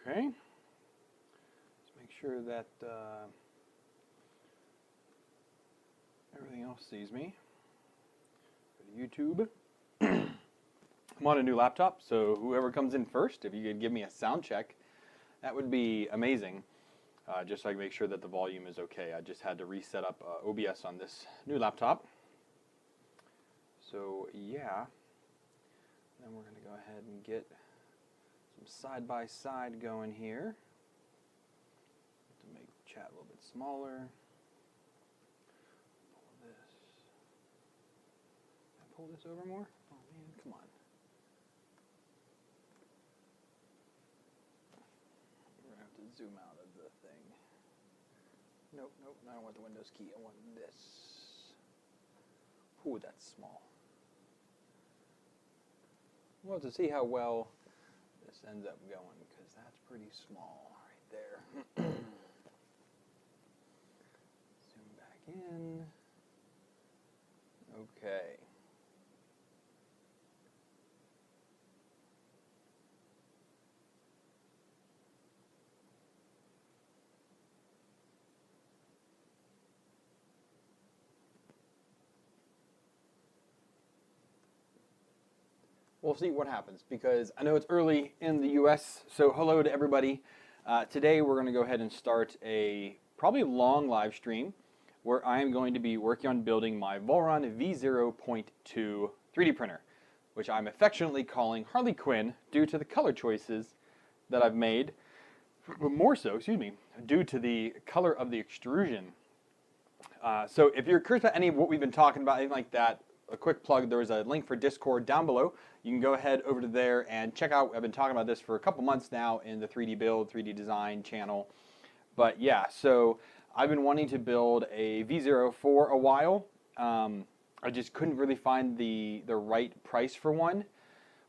Okay. Let's make sure that everything else sees me. Go to YouTube. I'm on a new laptop, so whoever comes in first, if you could give me a sound check, that would be amazing. Just so I can make sure that the volume is okay. I just had to reset up OBS on this new laptop. So yeah, then we're going to go ahead and get some side-by-side going here to make the chat a little bit smaller. Pull this. Can I pull this over more? Oh man, come on. We're going to have to zoom out of the thing. Nope, nope, I don't want the Windows key. I want this. Ooh, that's small. We'll have to see how well this ends up going, because that's pretty small right there. Zoom back in. Okay. We'll see what happens, because I know it's early in the US, so hello to everybody. Today we're going to go ahead and start a probably long live stream where I am going to be working on building my Voron V0.2 3D printer, which I'm affectionately calling Harley Quinn due to the color choices that I've made, more so, excuse me, due to the color of the extrusion. So if you're curious about any of what we've been talking about, anything like that, a quick plug, there is a link for Discord down below. You can go ahead over to there and check out, I've been talking about this for a couple months now in the 3D build, 3D design channel. But yeah, so I've been wanting to build a V0 for a while. I just couldn't really find the right price for one.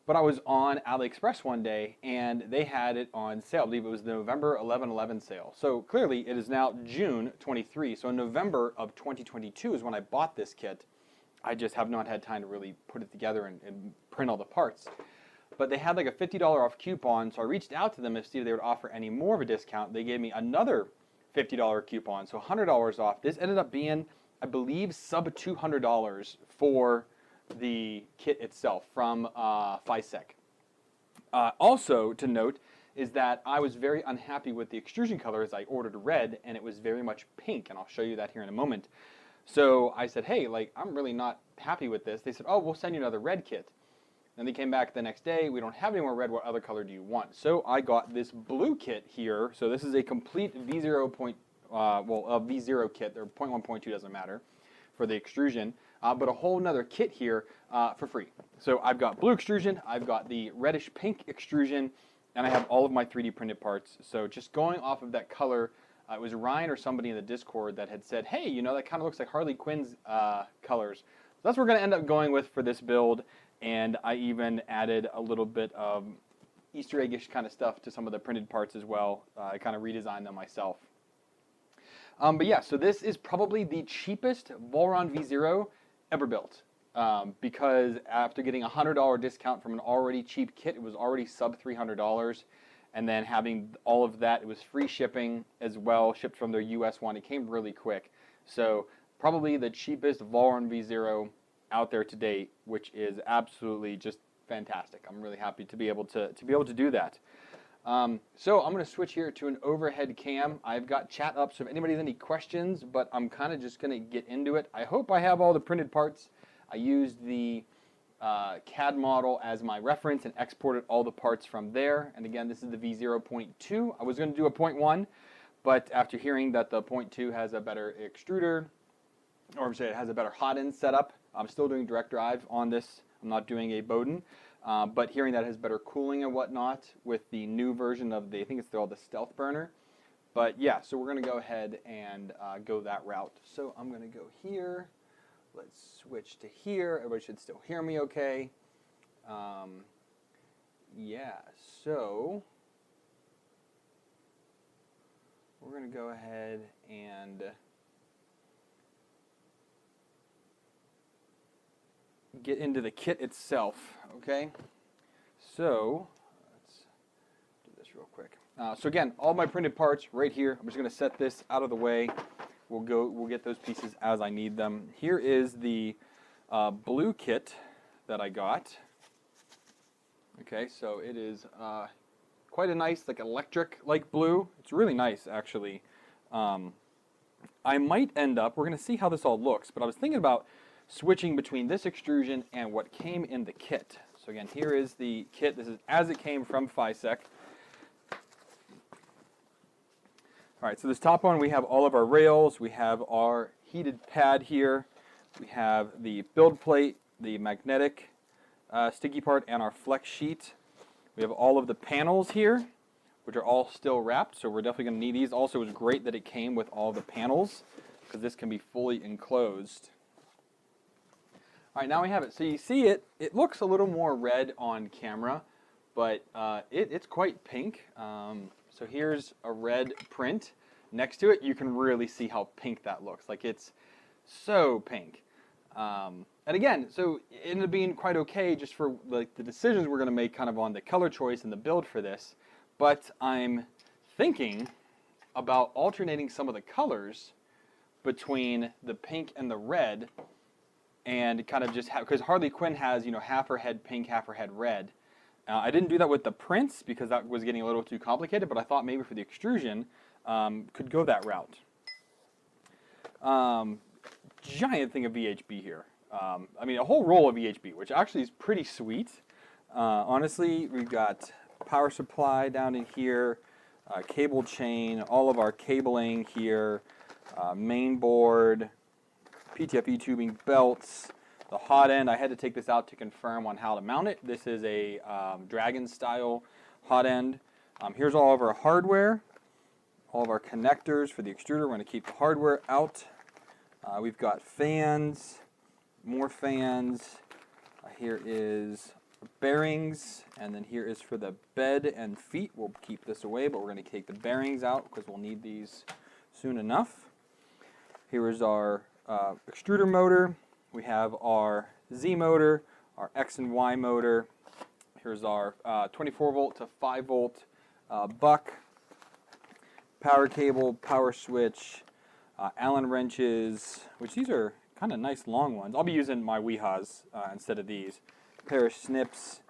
But I was on AliExpress one day and they had it on sale. I believe it was the November 11/11 sale. So clearly it is now June 23. So in November of 2022 is when I bought this kit. I just have not had time to really put it together and print all the parts. But they had like a $50 off coupon, so I reached out to them to see if they would offer any more of a discount. They gave me another $50 coupon, so $100 off. This ended up being, I believe, sub $200 for the kit itself from Fugatech. Also to note is that I was very unhappy with the extrusion color as I ordered red, and it was very much pink, and I'll show you that here in a moment. So I said, hey, like, I'm really not happy with this. They said, oh, we'll send you another red kit. Then they came back the next day. We don't have any more red. What other color do you want? So I got this blue kit here. So this is a complete V0 V0 kit. Or 0.1, 0.2 doesn't matter for the extrusion. But a whole nother kit here for free. So I've got blue extrusion. I've got the reddish pink extrusion. And I have all of my 3D printed parts. So just going off of that color, it was Ryan or somebody in the Discord that had said, hey, you know, that kind of looks like Harley Quinn's colors. So that's what we're going to end up going with for this build. And I even added a little bit of Easter egg-ish kind of stuff to some of the printed parts as well. I kind of redesigned them myself. But yeah, so this is probably the cheapest Voron V0 ever built. Because after getting a $100 discount from an already cheap kit, it was already sub $300. And then having all of that, it was free shipping as well, shipped from their US one. It came really quick. So probably the cheapest Voron V0 out there to date, which is absolutely just fantastic. I'm really happy to be able to do that. So I'm going to switch here to an overhead cam. I've got chat up, so if anybody has any questions, but I'm kind of just going to get into it. I hope I have all the printed parts. I used the CAD model as my reference and exported all the parts from there. And again, this is the V0.2. I was going to do a 0.1, but after hearing that the 0.2 has a better extruder, or I'm saying it has a better hot end setup, I'm still doing direct drive on this. I'm not doing a Bowden, but hearing that it has better cooling and whatnot with the new version of the, I think it's called the Stealth Burner. But yeah, so we're going to go ahead and go that route. So I'm going to go here. Let's switch to here. Everybody should still hear me okay. Yeah, so we're going to go ahead and get into the kit itself, okay? So let's do this real quick. So again, all my printed parts right here. I'm just going to set this out of the way. We'll get those pieces as I need them. Here is the blue kit that I got. Okay, so it is quite a nice, like electric-like blue. It's really nice, actually. I might end up, we're going to see how this all looks, but I was thinking about switching between this extrusion and what came in the kit. So again, here is the kit. This is as it came from Fugatech. All right, so this top one, we have all of our rails. We have our heated pad here. We have the build plate, the magnetic sticky part, and our flex sheet. We have all of the panels here, which are all still wrapped, so we're definitely going to need these. Also, it was great that it came with all the panels, because this can be fully enclosed. All right, now we have it. So you see it. It looks a little more red on camera, but it's quite pink. So here's a red print. Next to it, you can really see how pink that looks. Like, it's so pink. And again, so it ended up being quite okay just for like the decisions we're going to make kind of on the color choice and the build for this. But I'm thinking about alternating some of the colors between the pink and the red, and kind of just have, because Harley Quinn has, you know, half her head pink, half her head red. I didn't do that with the prints because that was getting a little too complicated, but I thought maybe for the extrusion could go that route. Giant thing of VHB here. I mean, a whole roll of VHB, which actually is pretty sweet. Honestly, we've got power supply down in here, cable chain, all of our cabling here, main board, PTFE tubing belts. The hot end, I had to take this out to confirm on how to mount it. This is a Dragon style hot end. Here's all of our hardware, all of our connectors for the extruder. We're going to keep the hardware out. We've got fans, more fans. Here is bearings, and then here is for the bed and feet. We'll keep this away, but we're going to take the bearings out because we'll need these soon enough. Here is our extruder motor. We have our Z motor, our X and Y motor. Here's our 24 volt to 5 volt buck, power cable, power switch, Allen wrenches, which these are kind of nice long ones. I'll be using my Wehas instead of these. A pair of snips,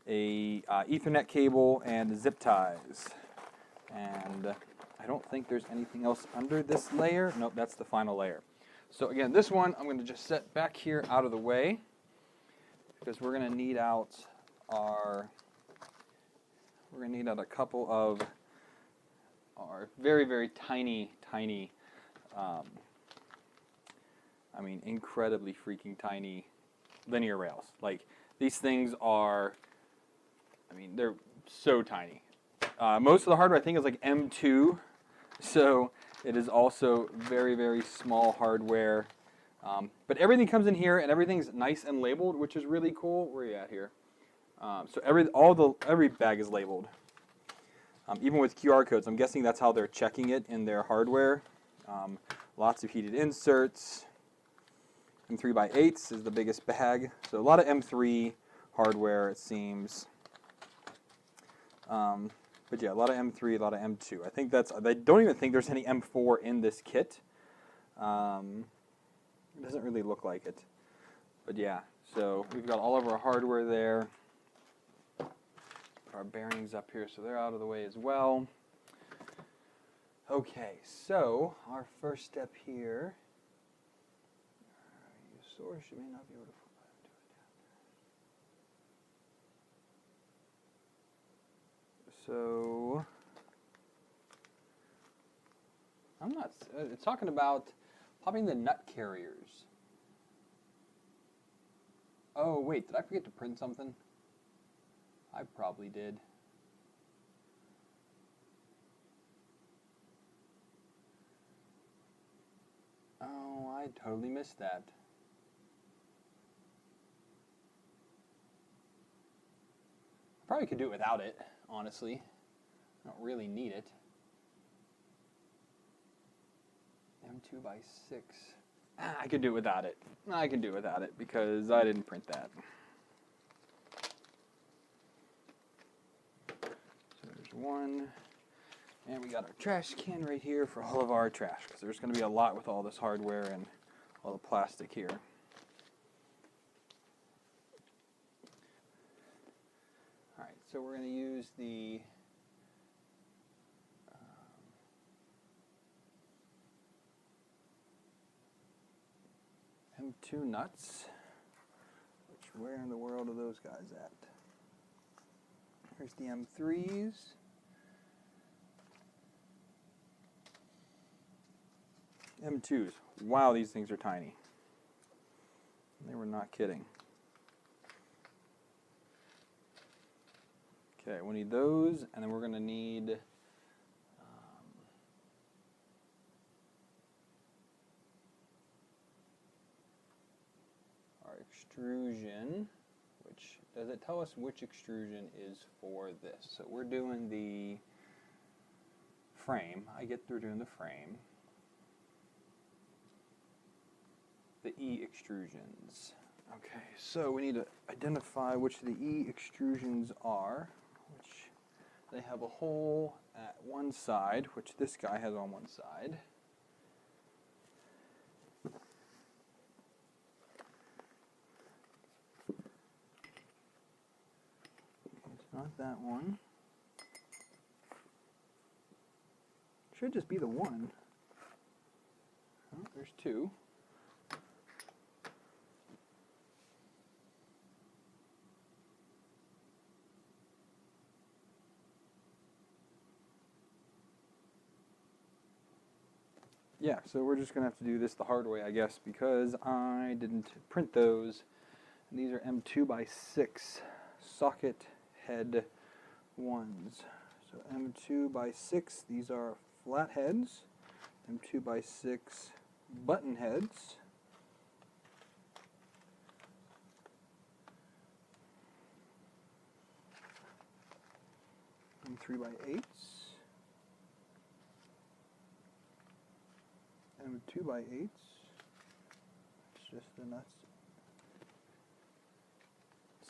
a Ethernet cable, and zip ties. And I don't think there's anything else under this layer. Nope, that's the final layer. So again, this one I'm going to just set back here out of the way because we're going to need out a couple of our very, very tiny, I mean, incredibly freaking tiny linear rails. Like, these things are, I mean, they're so tiny. Most of the hardware, I think, is like M2, so it is also very, very small hardware. But everything comes in here, and everything's nice and labeled, which is really cool. Where are you at here? So every bag is labeled, even with QR codes. I'm guessing that's how they're checking it in their hardware. Lots of heated inserts. M3x8s is the biggest bag. So a lot of M3 hardware, it seems. But yeah, a lot of M3, a lot of M2. I think I don't even think there's any M4 in this kit. It doesn't really look like it. But yeah, so we've got all of our hardware there. Put our bearings up here so they're out of the way as well. Okay, so our first step here. Your source, you may not be able to So, it's talking about popping the nut carriers. Oh, wait, did I forget to print something? I probably did. Oh, I totally missed that. I probably could do it without it. Honestly, I don't really need it. M2x6. I could do it without it. I can do it without it because I didn't print that. So there's one. And we got our trash can right here for all of our trash, because there's going to be a lot with all this hardware and all the plastic here. All right, so we're going to use the M2 nuts. Where in the world are those guys at? Here's the M3s. M2s. Wow, these things are tiny. They were not kidding. Okay, we need those, and then we're going to need our extrusion, which, does it tell us which extrusion is for this? So we're doing the frame. I get through doing the frame. The E extrusions. Okay, so we need to identify which the E extrusions are, which they have a hole at one side, which this guy has on one side. It's not that one. Should just be the one. Oh, there's two. Yeah, so we're just going to have to do this the hard way, I guess, because I didn't print those. And these are M2x6 socket head ones. So M2x6, these are flat heads. M2x6 button heads. M3x8s. M2x8s. It's just the nuts.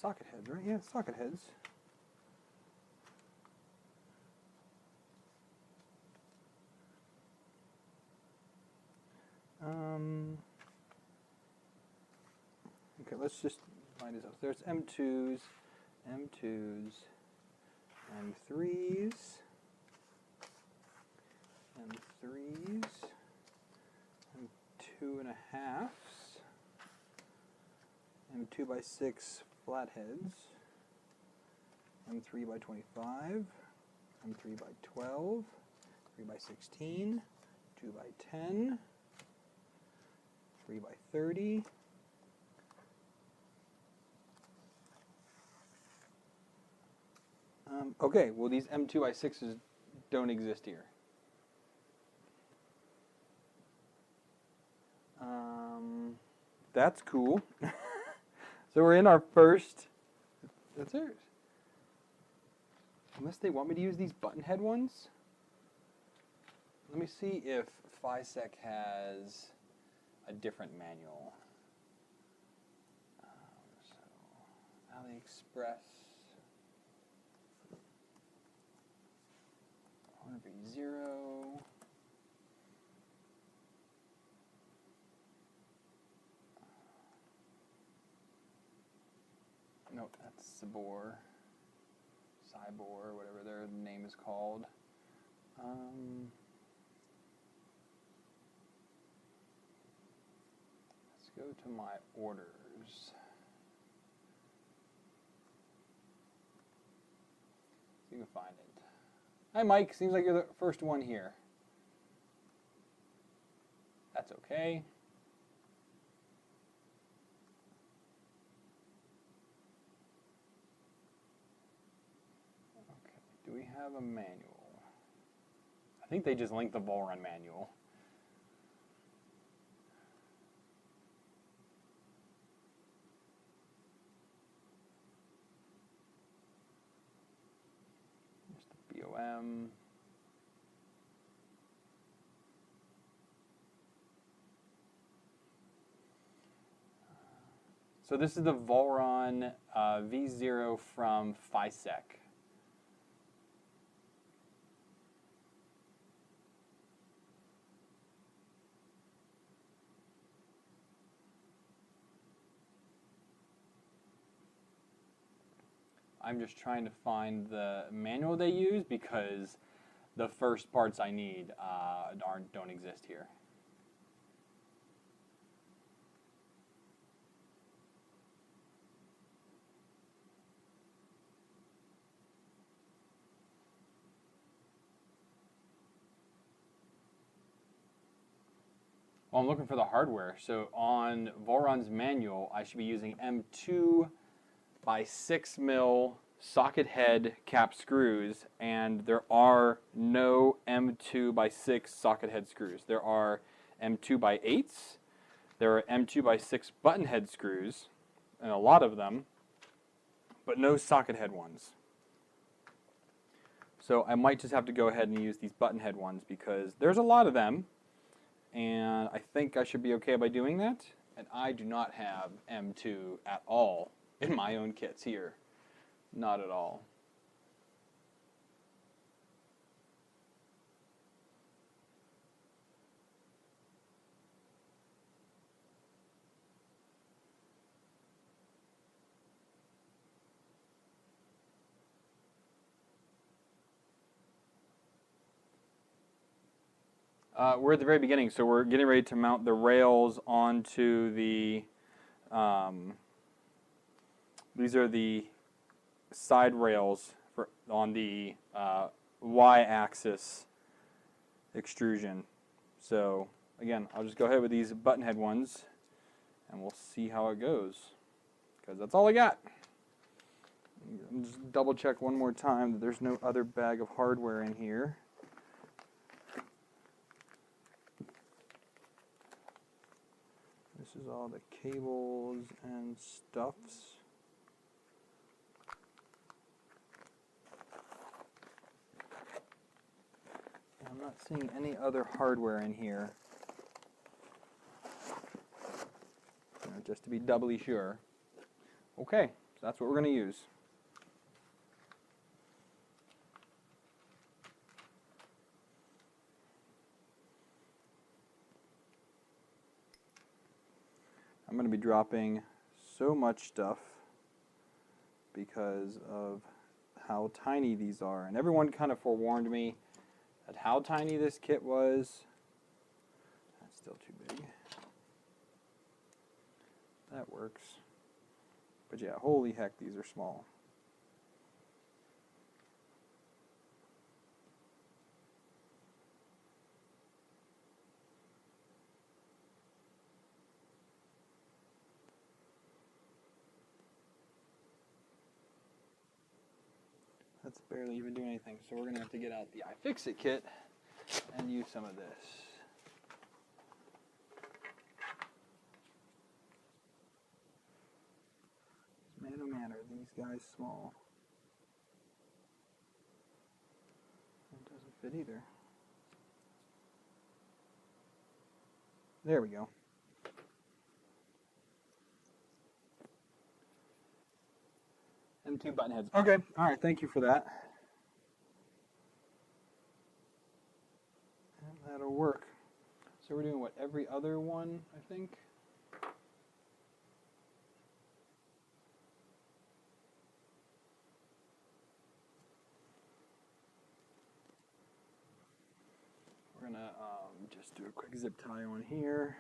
Socket heads, right? Yeah, socket heads. Okay, let's just find this out. There's M2s, M2s, M3s, M3s, M2.5s, M2x6 flatheads, M3x25, M3x12, 3x16, 2x10, 3x30, okay, well these M2x6s don't exist here. That's cool. So we're in our first, that's theirs. Unless they want me to use these button head ones. Let me see if FISEC has a different manual. So AliExpress. V0. No, that's Cyborg, whatever their name is called. Let's go to my orders. See if you can find it. Hi, Mike. Seems like you're the first one here. That's okay. Okay. Do we have a manual? I think they just linked the Voron manual. BOM. So this is the Voron V0 from FISEC. I'm just trying to find the manual they use because the first parts I need don't exist here. Well, I'm looking for the hardware. So on Voron's manual, I should be using M2 by 6 mil socket head cap screws, and there are no M2 by 6 socket head screws. There are M2 by 8s, there are M2 by 6 button head screws, and a lot of them, but no socket head ones. So I might just have to go ahead and use these button head ones because there's a lot of them, and I think I should be okay by doing that. And I do not have M2 at all in my own kits here. Not at all. We're at the very beginning, so we're getting ready to mount the rails onto the, these are the side rails on the Y-axis extrusion. So again, I'll just go ahead with these button head ones and we'll see how it goes, because that's all I got. Just double check one more time that there's no other bag of hardware in here. This is all the cables and stuffs. I'm not seeing any other hardware in here. Just to be doubly sure. Okay, so that's what we're going to use. I'm going to be dropping so much stuff because of how tiny these are. And everyone kind of forewarned me at how tiny this kit was. That's still too big. That works. But yeah, holy heck, these are small. That's barely even doing anything, so we're going to have to get out the iFixit kit and use some of this. Man, oh man, are these guys small. It doesn't fit either. There we go. M2 button heads. Okay, all right, thank you for that. And that'll work. So we're doing what, every other one, I think? We're gonna just do a quick zip tie on here.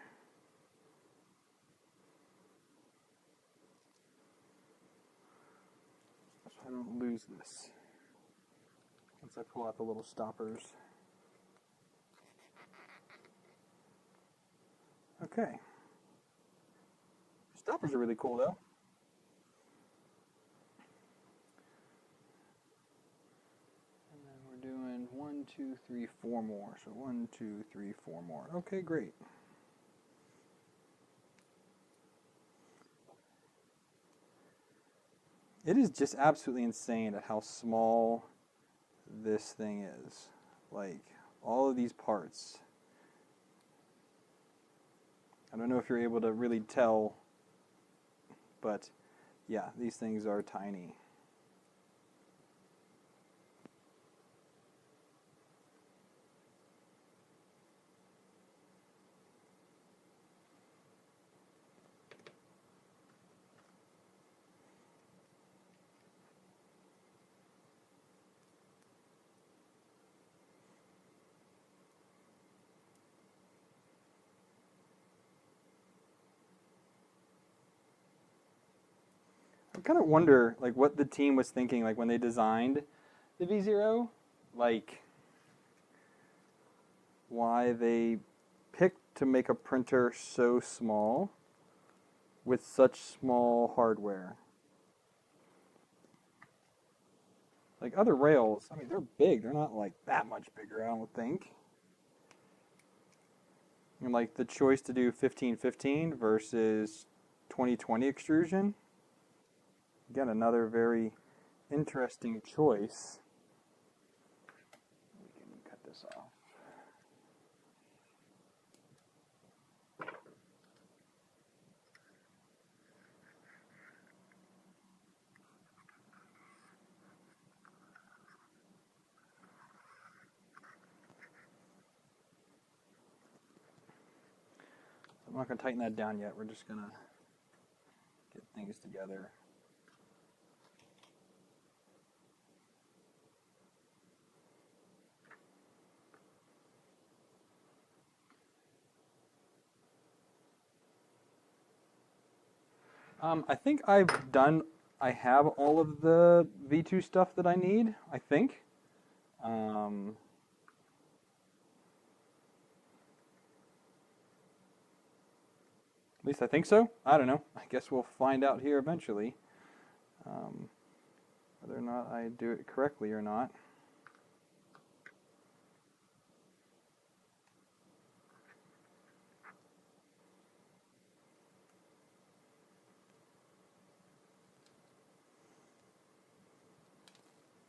So I don't lose this once I pull out the little stoppers. Okay. Stoppers are really cool though. And then we're doing 1, 2, 3, 4 more. So 1, 2, 3, 4 more. Okay, great. It is just absolutely insane at how small this thing is. Like, all of these parts. I don't know if you're able to really tell, but yeah, these things are tiny. kind of wonder like what the team was thinking like when they designed the V0, like why they picked to make a printer so small with such small hardware. Like other rails, I mean, they're big. They're not like that much bigger, I don't think. And like the choice to do 1515 versus 2020 extrusion. Again, another very interesting choice. We can cut this off. I'm not going to tighten that down yet. We're just going to get things together. I think I have all of the V2 stuff that I need, I think. At least I think so. I don't know. I guess we'll find out here eventually. Whether or not I do it correctly or not.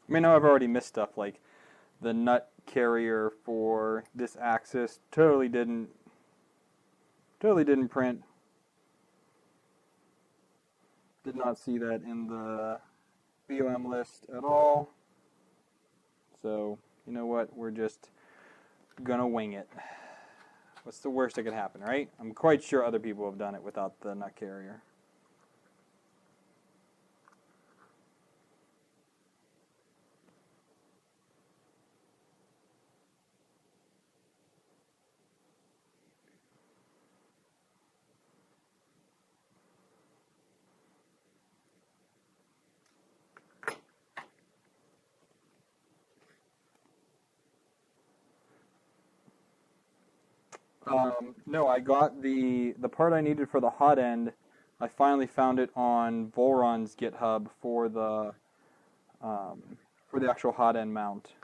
I mean, I've already missed stuff like the nut carrier for this axis totally didn't print. Did not see that in the BOM list at all. So, you know what? We're just gonna wing it. What's the worst that could happen, right? I'm quite sure other people have done it without the nut carrier. No, I got the part I needed for the hot end. I finally found it on Voron's GitHub for the actual hot end mount.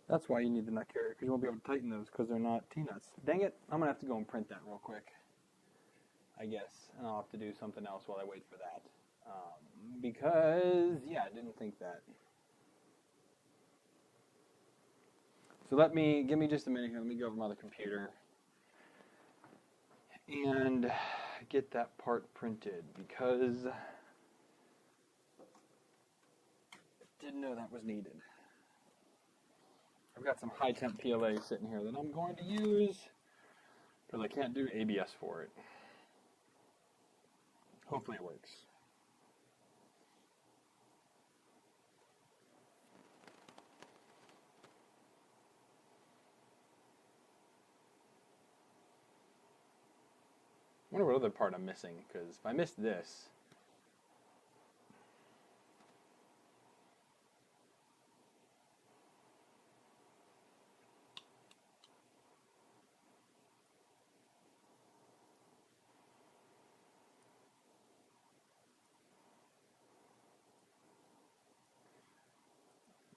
That's why you need the nut carrier, because you won't be able to tighten those because they're not T-nuts. Dang it, I'm going to have to go and print that real quick, I guess. And I'll have to do something else while I wait for that. Because, yeah, I didn't think that. So give me just a minute here. Let me go over my other computer and get that part printed, because I didn't know that was needed. I've got some high temp PLA sitting here that I'm going to use because I can't do ABS for it. Hopefully it works. I wonder what other part I'm missing, because if I missed this,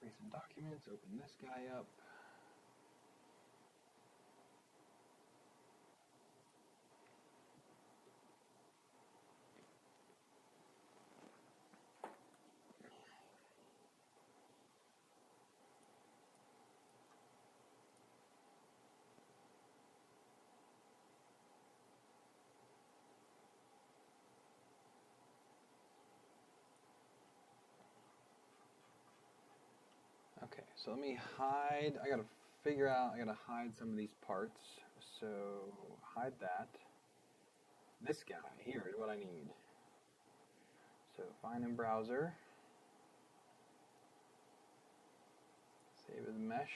recent documents, open this guy up. so let me hide. I gotta figure out, I gotta hide some of these parts. So hide that. This guy here is what I need. So find in browser. Save as mesh.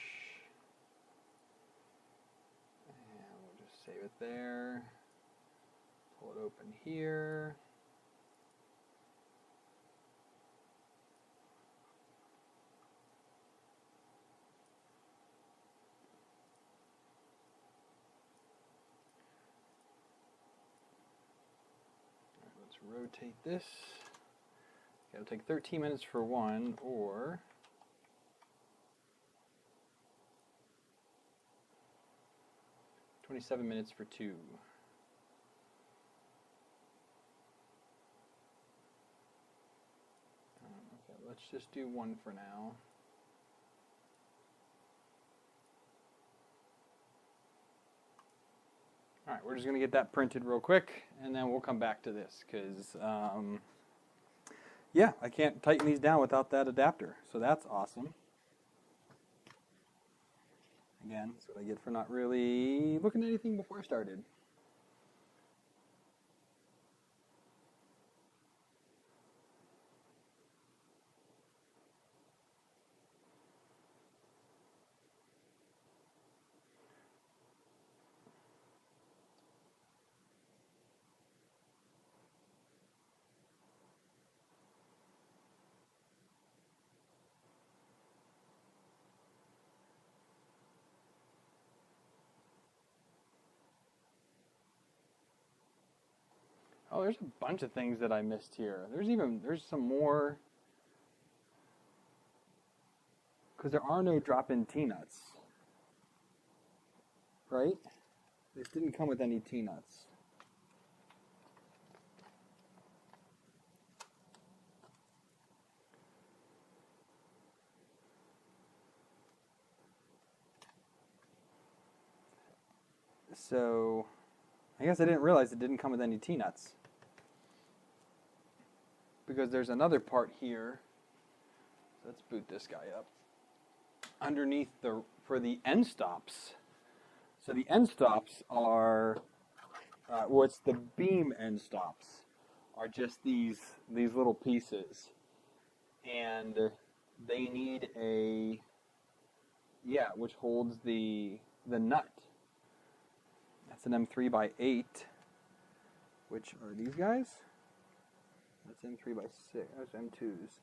And we'll just save it there. Pull it open here. Rotate this. It'll take 13 minutes for one, or 27 minutes for two. Okay, let's just do one for now. All right, we're just going to get that printed real quick, and then we'll come back to this, because, yeah, I can't tighten these down without that adapter, so that's awesome. Again, that's what I get for not really looking at anything before I started. Oh, there's a bunch of things that I missed here. There's some more, because there are no drop-in T-nuts, right? This didn't come with any T-nuts. So, I guess I didn't realize it didn't come with any T-nuts. Because there's another part here. Let's boot this guy up. Underneath for the end stops. So the end stops are, what's the beam end stops, are just these little pieces. And they need a, yeah, which holds the nut. That's an M3x8, which are these guys. That's M3x6. That's M2s.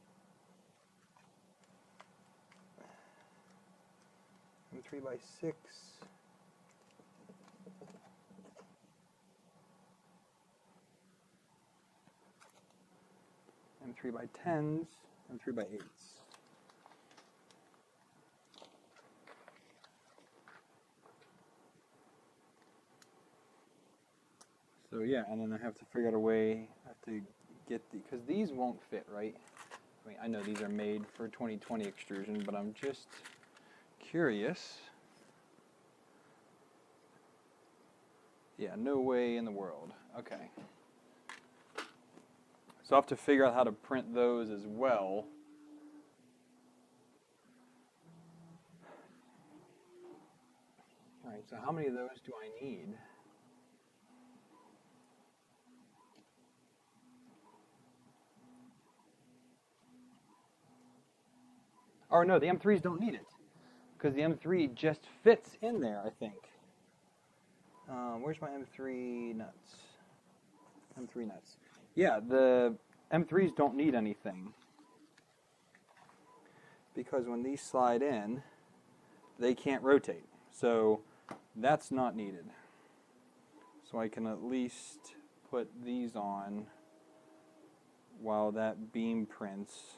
M3x6. M3x10s. M3x8s. So yeah, and then I have to figure out a way. I have to get because these won't fit, right? I mean, I know these are made for 2020 extrusion, but I'm just curious. Yeah, no way in the world. Okay. So I'll have to figure out how to print those as well. All right, so how many of those do I need? Or no, the M3s don't need it, because the M3 just fits in there, I think. Where's my M3 nuts? M3 nuts. Yeah, the M3s don't need anything, because when these slide in, they can't rotate. So that's not needed. So I can at least put these on while that beam prints.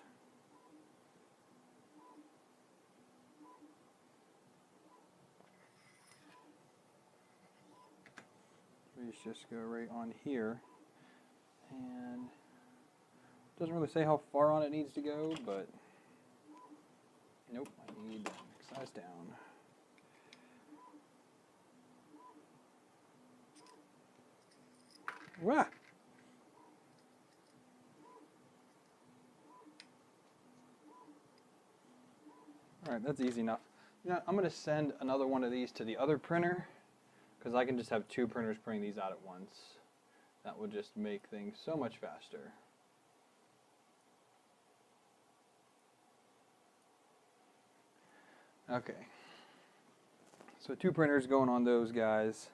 These just go right on here, and it doesn't really say how far on it needs to go, but nope, I need next size down. Wah! All right, that's easy enough. Now, I'm going to send another one of these to the other printer because I can just have 2 printers printing these out at once. That would just make things so much faster. Okay. So 2 printers going on those guys.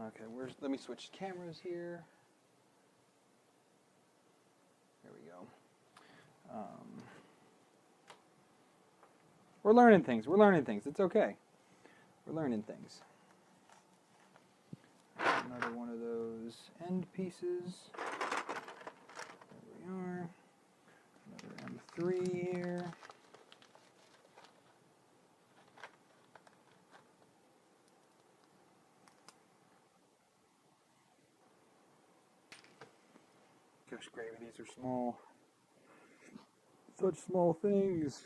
Okay, let me switch cameras here. There we go. We're learning things. We're learning things. It's okay. We're learning things. Another one of those end pieces. There we are. Another M3 here. Gosh, gravy, these are small. Such small things.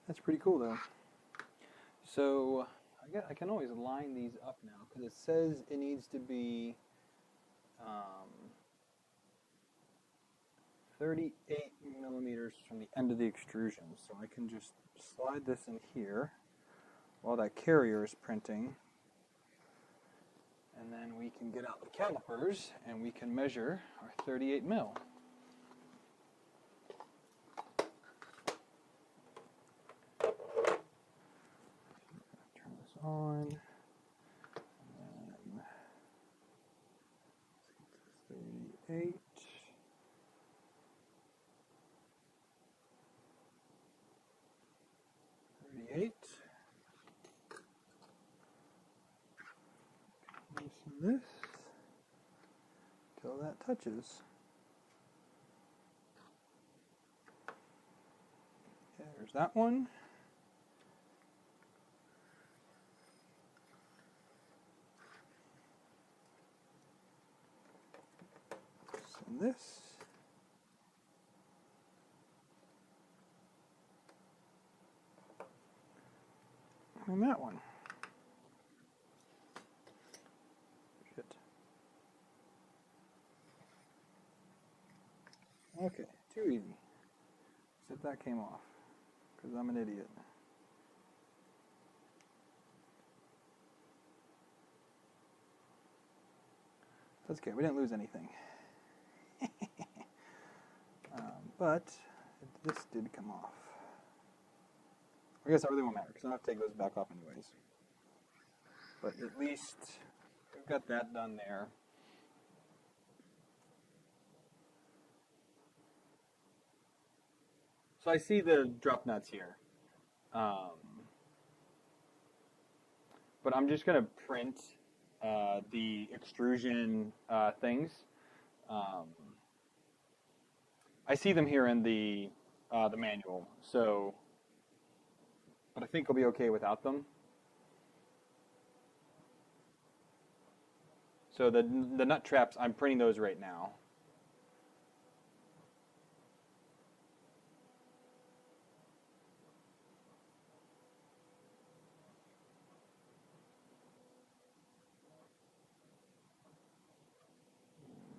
That's pretty cool, though. So I can always line these up now because it says it needs to be 38 millimeters from the end of the extrusion. So I can just slide this in here while that carrier is printing. And then we can get out the calipers and we can measure our 38 mil. Turn this on. And then 38. 38. Loosen this till that touches. Okay, there's that one. And this. And that one. Shit. Okay, too easy. Except that came off, because I'm an idiot. That's okay, we didn't lose anything. But this did come off. I guess that really won't matter because I don't have to take those back off anyways. But at least we've got that done there. So I see the drop nuts here. But I'm just going to print the extrusion things. I see them here in the manual, so, but I think I'll be okay without them. So the nut traps, I'm printing those right now.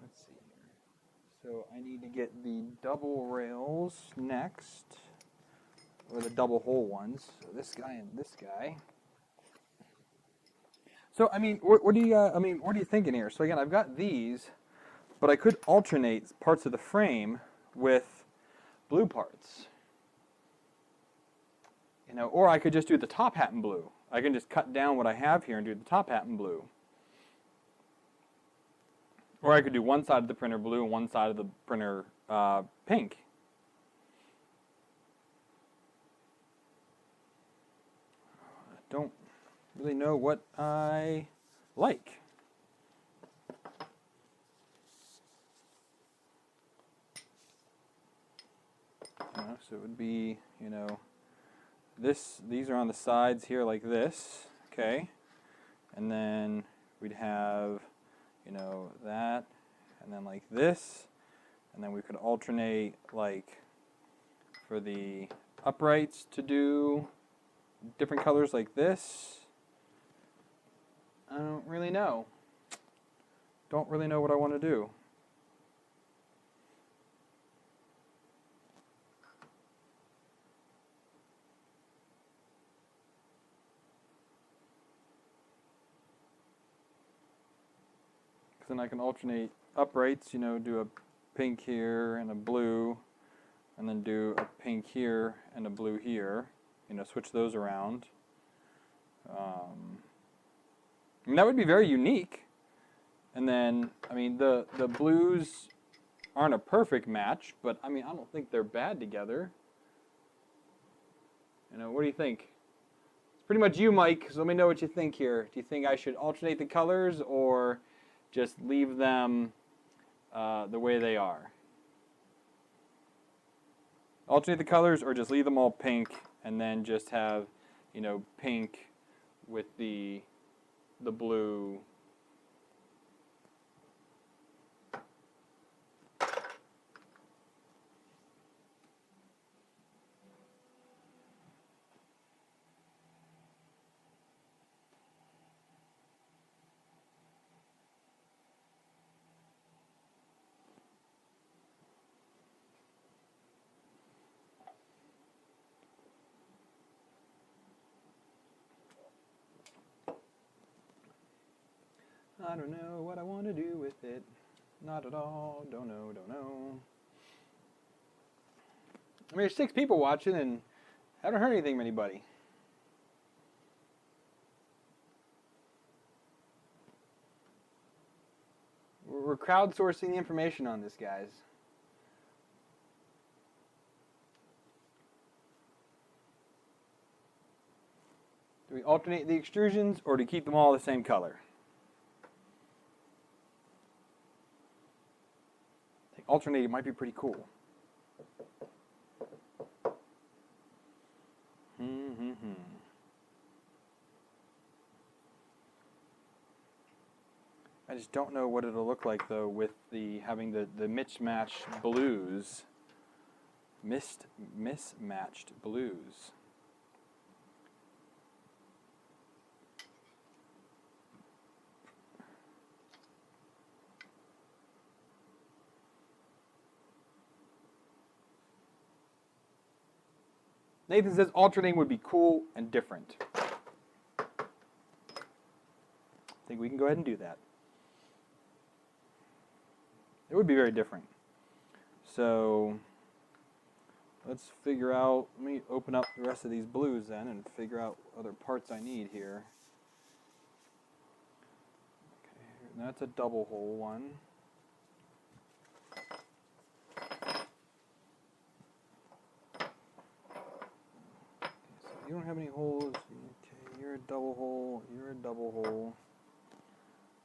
Let's see here. So I need to get the double rails next, or the double hole ones. So this guy and this guy. So I mean, what are you thinking here? So again, I've got these, but I could alternate parts of the frame with blue parts. You know, or I could just do the top hat in blue. I can just cut down what I have here and do the top hat in blue. Or I could do one side of the printer blue and one side of the printer pink. I don't really know what I like. So it would be, you know, these are on the sides here like this, okay? And then we'd have, you know, that, and then like this, and then we could alternate like for the uprights to do different colors like this. I don't really know. Don't really know what I want to do. Then I can alternate uprights, you know, do a pink here and a blue, and then do a pink here and a blue here, you know, switch those around. I mean, that would be very unique. And then, I mean, the blues aren't a perfect match, but I mean, I don't think they're bad together. You know, what do you think? It's pretty much you, Mike, so let me know what you think here. Do you think I should alternate the colors or just leave them the way they are? Alternate the colors or just leave them all pink and then just have, you know, pink with the blue. I don't know what I want to do with it. Not at all. Don't know, don't know. I mean, there's 6 people watching and I haven't heard anything from anybody. We're crowdsourcing the information on this, guys. Do we alternate the extrusions or do we keep them all the same color? I think alternating might be pretty cool. I just don't know what it'll look like though with the having the mismatched blues. Mismatched blues. Nathan says alternating would be cool and different. I think we can go ahead and do that. It would be very different. So let's figure out, let me open up the rest of these blues then and figure out other parts I need here. Okay, that's a double hole one. You don't have any holes. Okay, you're a double hole. You're a double hole.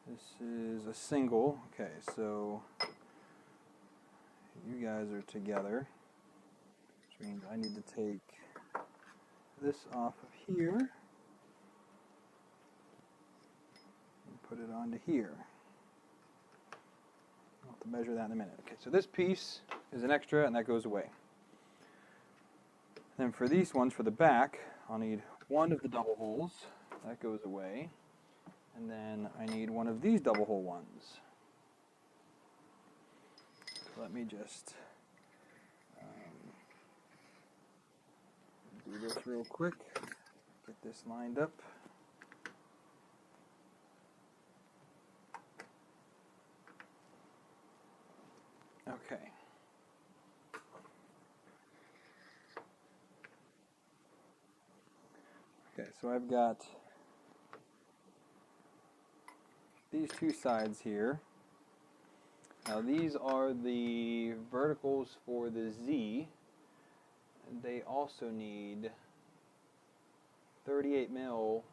This is a single. Okay, so you guys are together, which means I need to take this off of here and put it onto here. I'll have to measure that in a minute. Okay, so this piece is an extra and that goes away. Then for these ones, for the back, I'll need one of the double holes. That goes away. And then I need one of these double hole ones. So let me just do this real quick. Get this lined up. Okay. Okay, so I've got these two sides here. Now these are the verticals for the Z. And they also need 38 mil,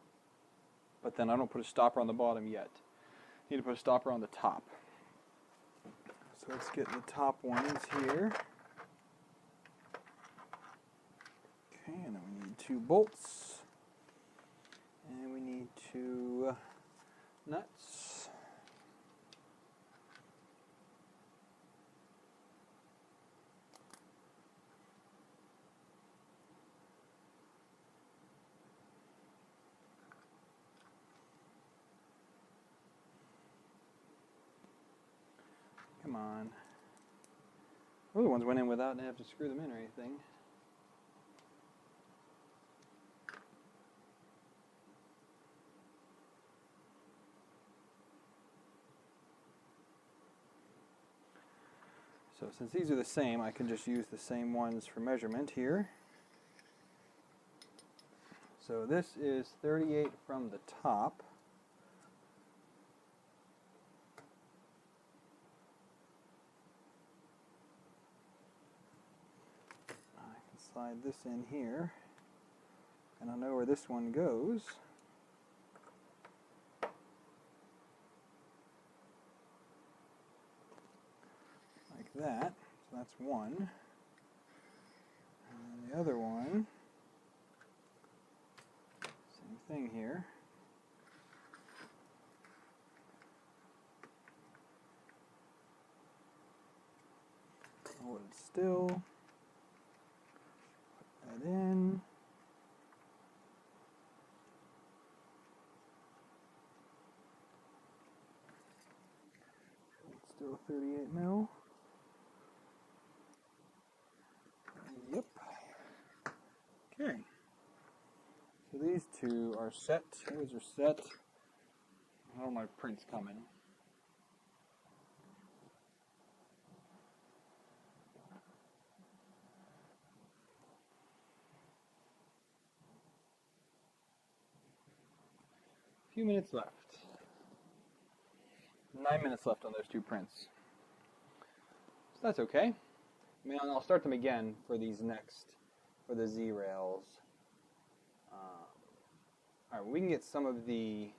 but then I don't put a stopper on the bottom yet. I need to put a stopper on the top. So let's get the top ones here. Okay, and then we need 2 bolts. And we need 2 nuts. Come on. Other ones went in without having to screw them in or anything. So since these are the same, I can just use the same ones for measurement here. So this is 38 from the top. I can slide this in here, and I'll know where this one goes. Like that. So that's one. And the other one, same thing here. Hold it still. Put that in. Still 38 mil. Yep. Okay. So these two are set. Those are set. All my prints coming. A few minutes left. 9 minutes left on those two prints. So that's okay. I mean, I'll start them again for these next, for the Z rails. All right, we can get some of the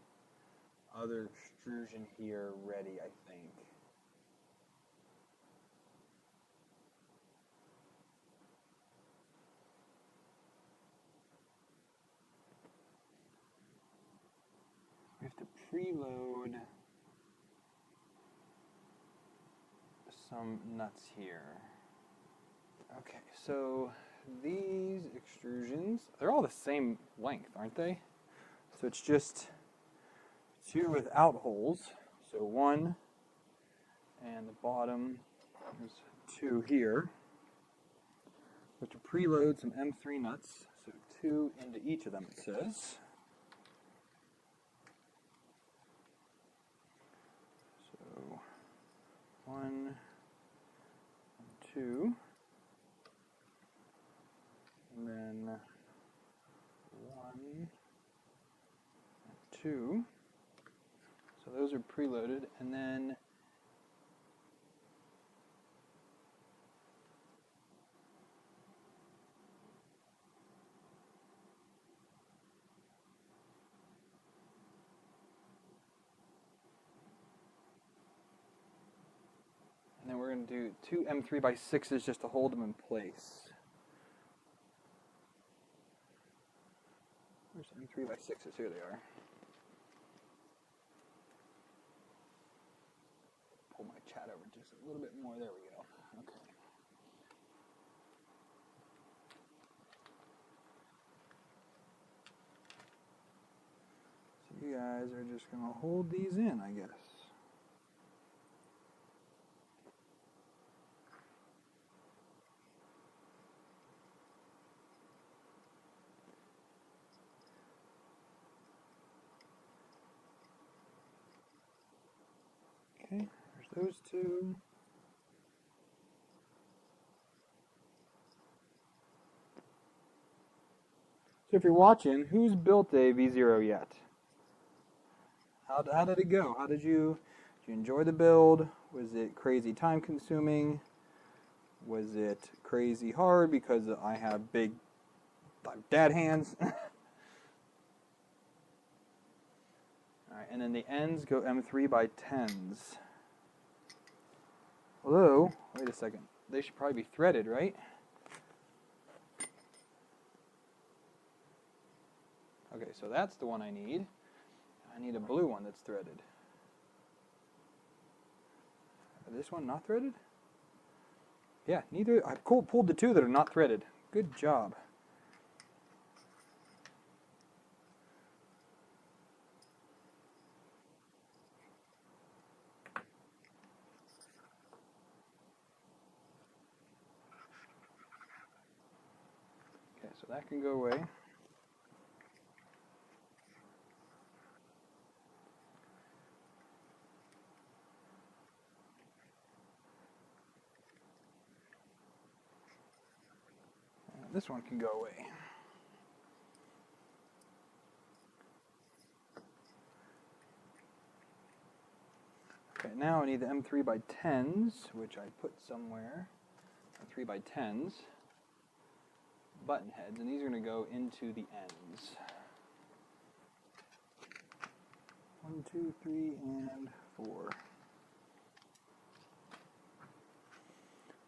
other extrusion here ready, I think. We have to preload some nuts here. Okay, so these extrusions, they're all the same length, aren't they? So it's just two without holes. So one, and the bottom, there's two here. We have to preload some M3 nuts, so two into each of them, it says. So one, and two, and then one, and two. So those are preloaded, and then we're going to do two M3x6s just to hold them in place. Where's M3x6s? Here they are. Pull my chat over just a little bit more. There we go. Okay. So you guys are just going to hold these in, I guess. Okay, there's those two. So if you're watching, who's built a V0 yet? How did it go? Did you enjoy the build? Was it crazy time consuming? Was it crazy hard because I have big dad hands? Alright, and then the ends go M3x10s. Although, wait a second, they should probably be threaded, right? Okay, so that's the one I need. I need a blue one that's threaded. This one not threaded? Yeah, neither. I pulled the two that are not threaded. Good job. So that can go away. And this one can go away. Okay, now I need the M3x10s, which I put somewhere. M3x10s. Button heads, and these are going to go into the ends. 1, 2, 3, and 4.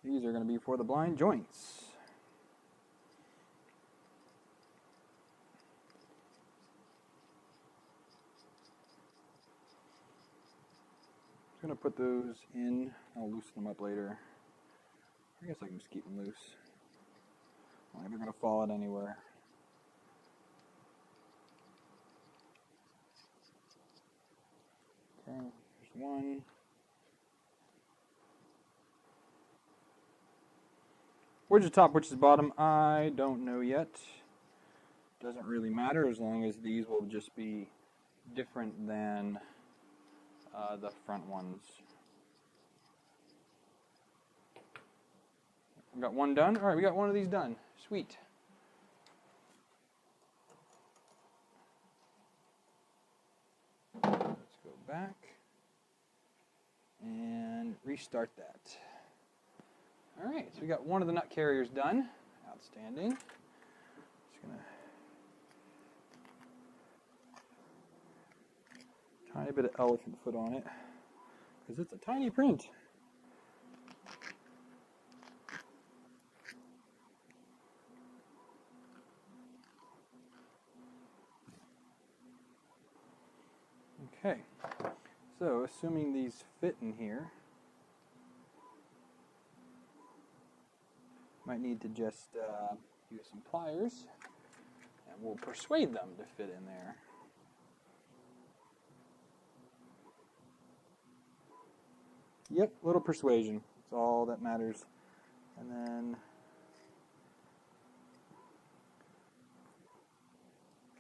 These are going to be for the blind joints. I'm going to put those in. I'll loosen them up later. I guess I can just keep them loose. They're going to fall out anywhere. Okay, here's one. Which is top, which is bottom, I don't know yet. Doesn't really matter as long as these will just be different than the front ones. We got one done. All right, we got one of these done. Sweet. Let's go back and restart that. All right, so we got one of the nut carriers done. Outstanding. Just gonna tiny bit of elephant foot on it because it's a tiny print. Okay, so assuming these fit in here, might need to just use some pliers, and we'll persuade them to fit in there. Yep, little persuasion. That's all that matters. And then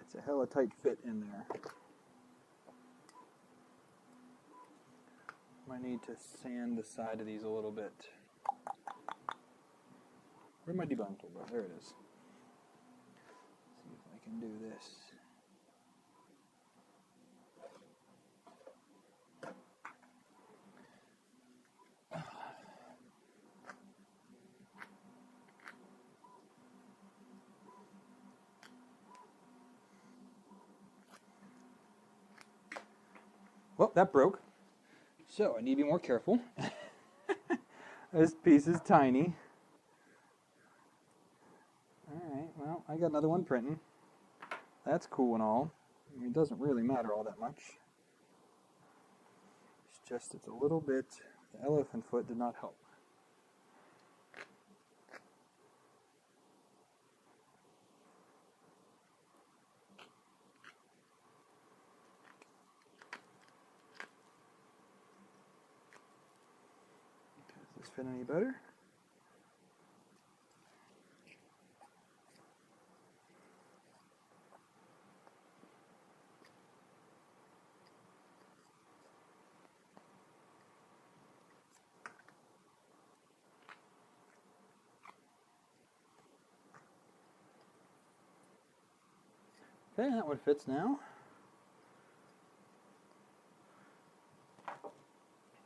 it's a hella tight fit in there. Might need to sand the side of these a little bit. Where'd my debug tool go? There it is. See if I can do this. Well, that broke. So I need to be more careful. This piece is tiny. Alright, well, I got another one printing. That's cool and all. I mean, it doesn't really matter all that much. It's just, it's a little bit, the elephant foot did not help. Does this fit any better? Okay, that one fits now.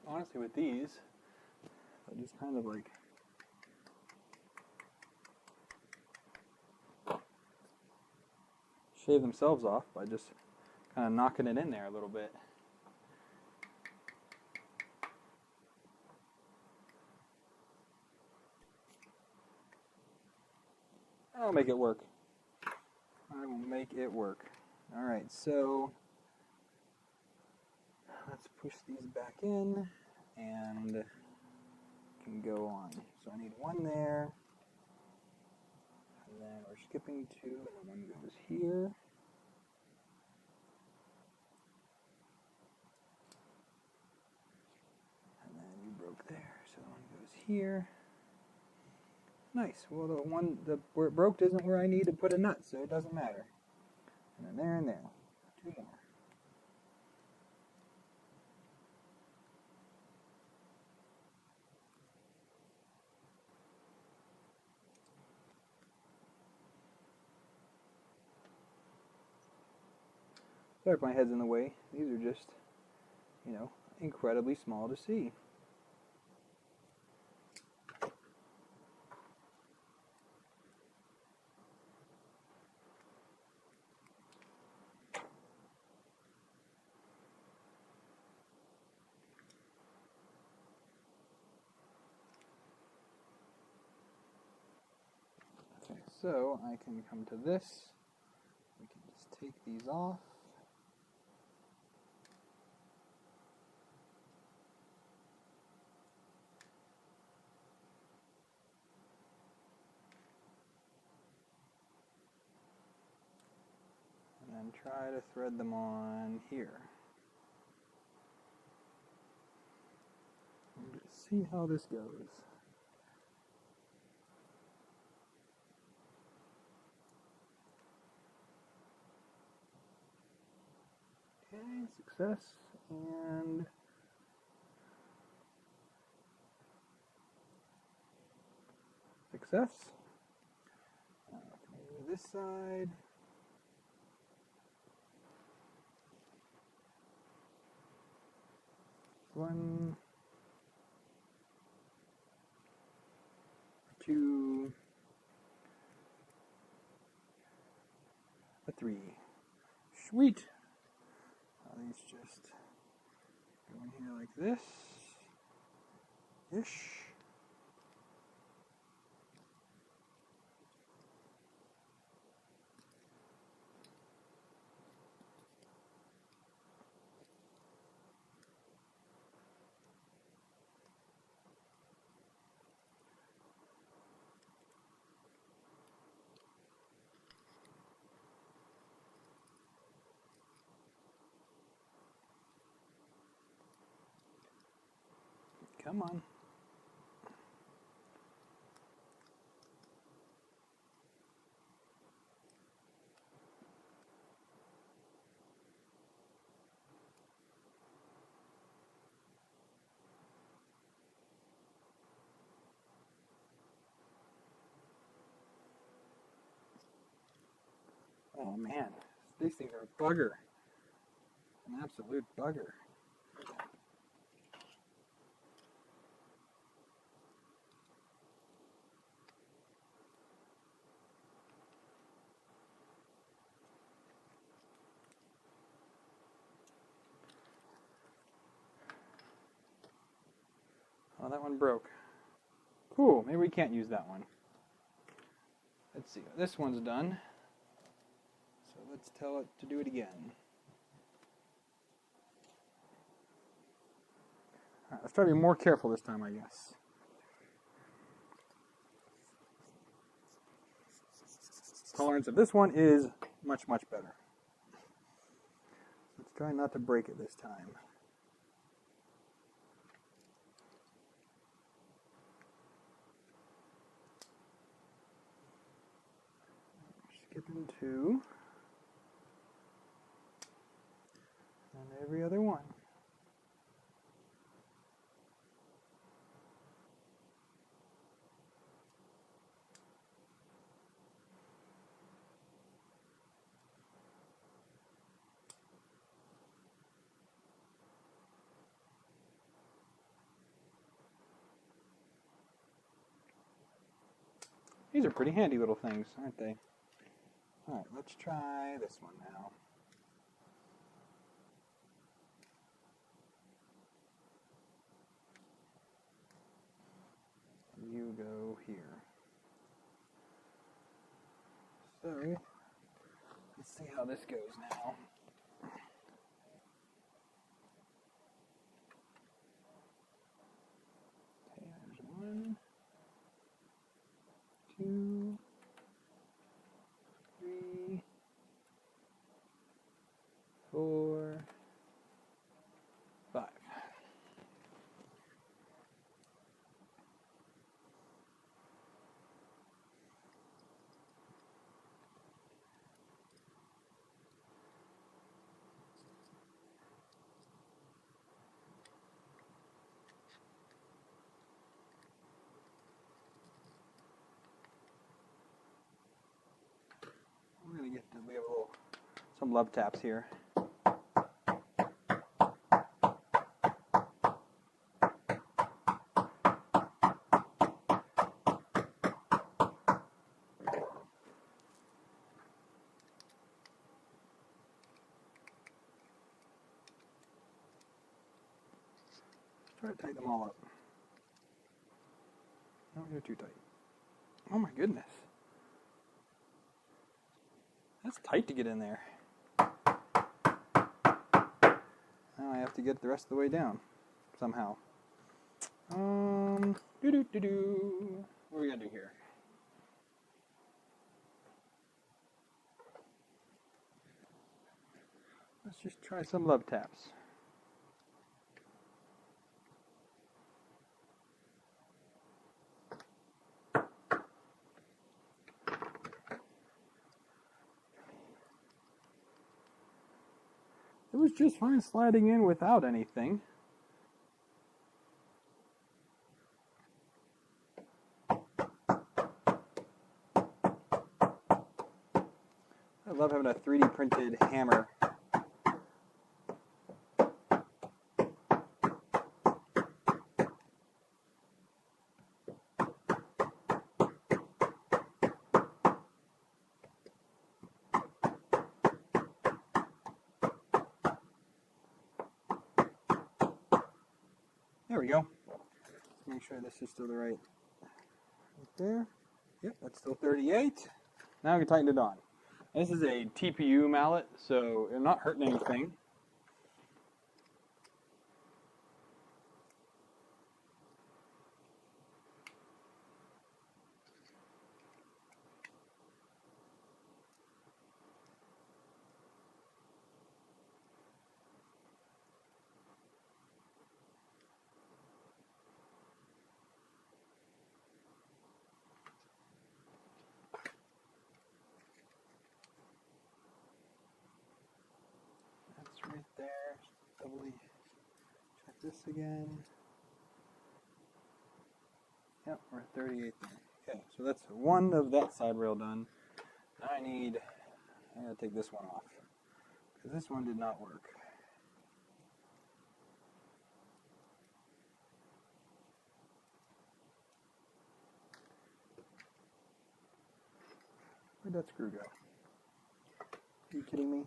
Honestly, with these, I just kind of like shave themselves off by just kind of knocking it in there a little bit. I'll make it work. I will make it work. All right, so let's push these back in and can go on. So I need one there, and then we're skipping two, and one goes here. And then you broke there, so one goes here. Nice. Well, where it broke isn't where I need to put a nut, so it doesn't matter. And then there and there. 2 more. Sorry if my head's in the way. These are just, you know, incredibly small to see. Okay, so I can come to this. We can just take these off. And then try to thread them on here. And just see how this goes. Okay, success, and success. Maybe this side. One, 2, 3. Sweet. These just go in here like this, ish. Come on. Oh man, these things are a bugger. An absolute bugger. Oh, that one broke. Cool, maybe we can't use that one. Let's see, this one's done. So let's tell it to do it again. All right, let's try to be more careful this time, I guess. Tolerance of this one is much, much better. Let's try not to break it this time. Skipping 2. And every other one. These are pretty handy little things, aren't they? Alright, let's try this one now. You go here. So, let's see how this goes now. Okay, there's 1, 2, 3, 4, 5. We have some love taps here. Try to tighten them all up. Oh, you're too tight. Oh my goodness. That's tight to get in there. Now I have to get the rest of the way down somehow. What do we gotta do here? Let's just try some love taps. It was just fine sliding in without anything. I love having a 3D printed hammer. There we go. Make sure this is still the right there. Yep, that's still 38. Now we can tighten it on. This is a TPU mallet, so it's not hurting anything. Right there. Doubly check this again. Yep, we're at 38 there. Okay, so that's one of that side rail done. Now I gotta take this one off because this one did not work. Where'd that screw go? Are you kidding me?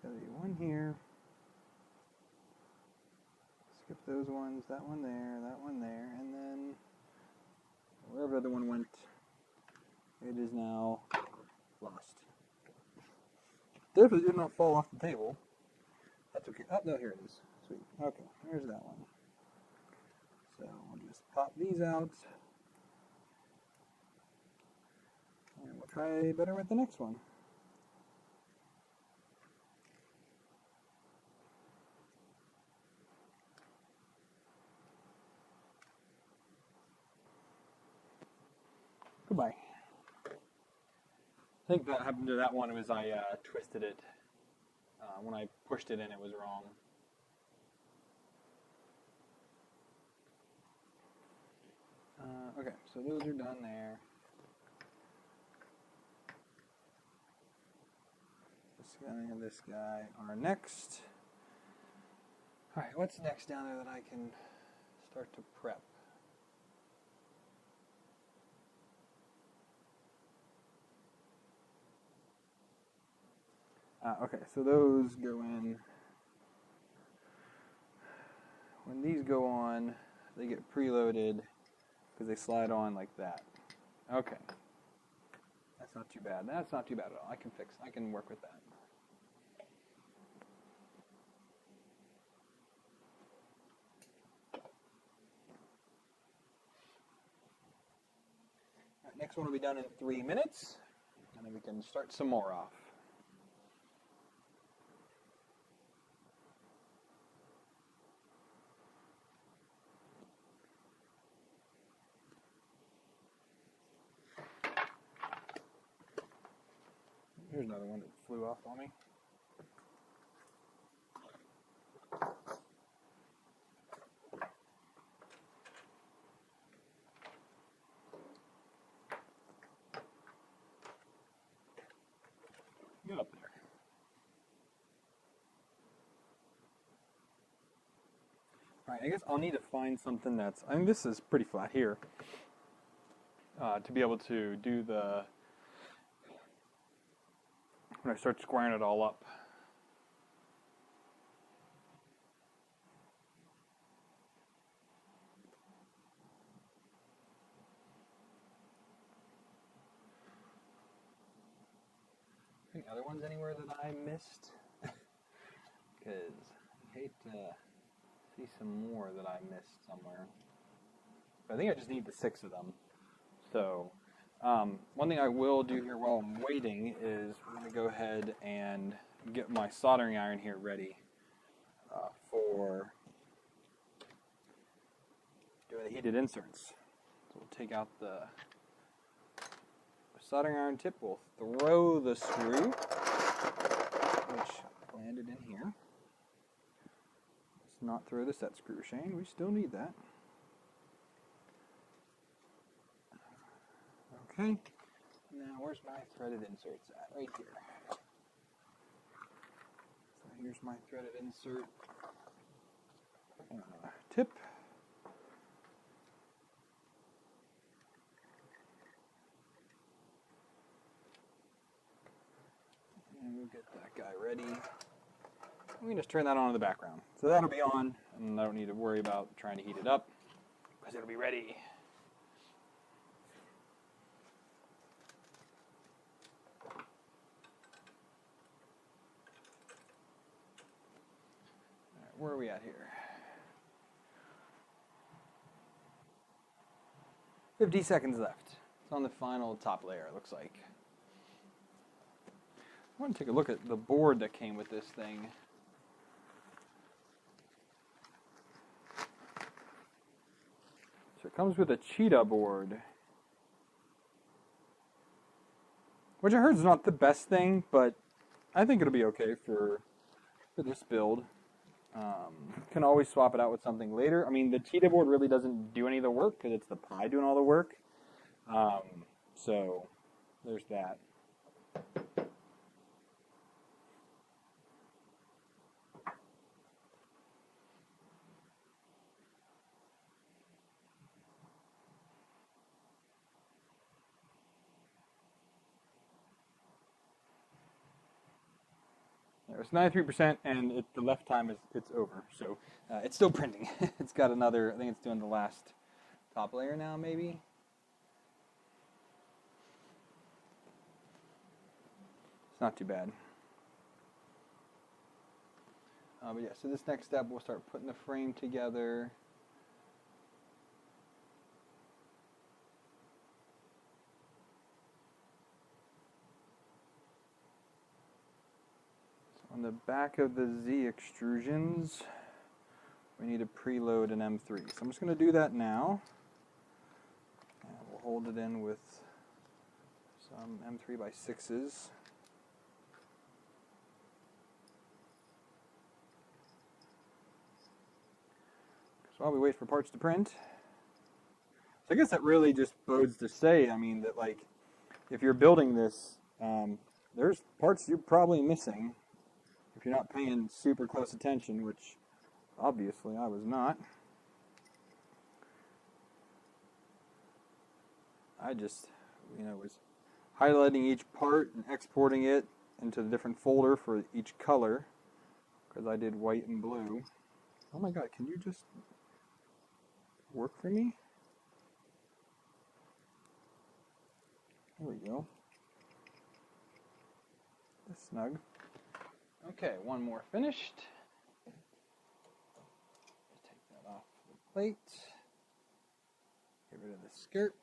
There'll be one here. Skip those ones, that one there, and then wherever the other one went, it is now lost. Definitely did not fall off the table. That's okay. Oh, no, here it is. Sweet. Okay, here's that one. So we'll just pop these out. And we'll try better with the next one. Goodbye. I think that happened to that one was I twisted it. When I pushed it in, it was wrong. Okay, so those are done there. This guy and this guy are next. All right, what's next down there that I can start to prep? Okay, so those go in. When these go on, they get preloaded because they slide on like that. Okay. That's not too bad. That's not too bad at all. I can work with that. All right, next one will be done in 3 minutes, and then we can start some more off. Here's another one that flew off on me. Get up there. Alright, I guess I'll need to find something that's, I mean, this is pretty flat here, to be able to do the, when I start squaring it all up. Any other ones anywhere that I missed? Because I hate to see some more that I missed somewhere. But I think I just need the 6 of them. So, one thing I will do here while I'm waiting is I'm going to go ahead and get my soldering iron here ready for doing the heated inserts. So we'll take out the soldering iron tip, we'll throw the screw, which landed in here. Let's not throw the set screw, Shane, we still need that. Okay, now where's my threaded inserts at? Right here. So here's my threaded insert tip. And we'll get that guy ready. We can just turn that on in the background. So that'll be on, and I don't need to worry about trying to heat it up, because it'll be ready. Alright, where are we at here? 50 seconds left. It's on the final top layer, it looks like. I want to take a look at the board that came with this thing. So it comes with a cheetah board, which I heard is not the best thing, but I think it'll be okay for this build. Can always swap it out with something later. I mean, the cheetah board really doesn't do any of the work because it's the Pi doing all the work. So there's that. It's 93%, and the left time it's over. So it's still printing. It's got another. I think it's doing the last top layer now, maybe. It's not too bad. But yeah, so this next step, we'll start putting the frame together. On the back of the Z extrusions, we need to preload an M3. So I'm just going to do that now. And we'll hold it in with some M3x6s. So while we wait for parts to print, so I guess that really just bodes to say, I mean, that like, if you're building this, there's parts you're probably missing. If you're not paying super close attention, which obviously I was not. I just, was highlighting each part and exporting it into the different folder for each color, because I did white and blue. Oh my god, can you just work for me? There we go. That's snug. Okay, one more finished. Just take that off the plate. Get rid of the skirt.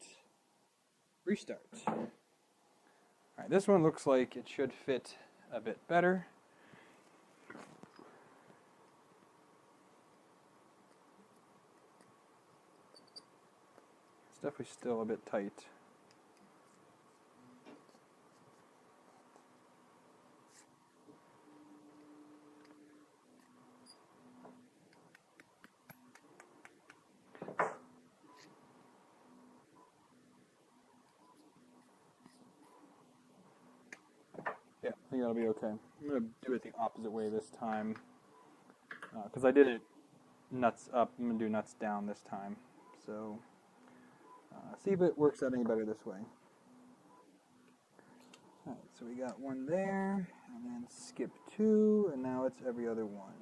Restart. Alright, this one looks like it should fit a bit better. It's definitely still a bit tight. Yeah, I think that'll be okay. I'm going to do it the opposite way this time. Because I did it nuts up. I'm going to do nuts down this time. So, see if it works out any better this way. Alright, so we got one there, and then skip 2, and now it's every other one.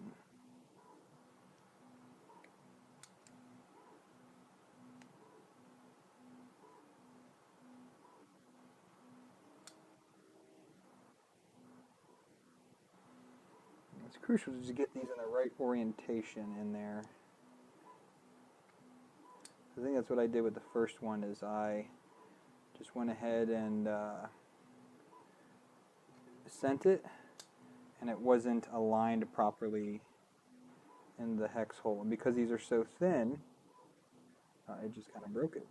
It's crucial to get these in the right orientation in there. I think that's what I did with the first one, is I just went ahead and sent it, and it wasn't aligned properly in the hex hole. And because these are so thin, it just kind of broke it.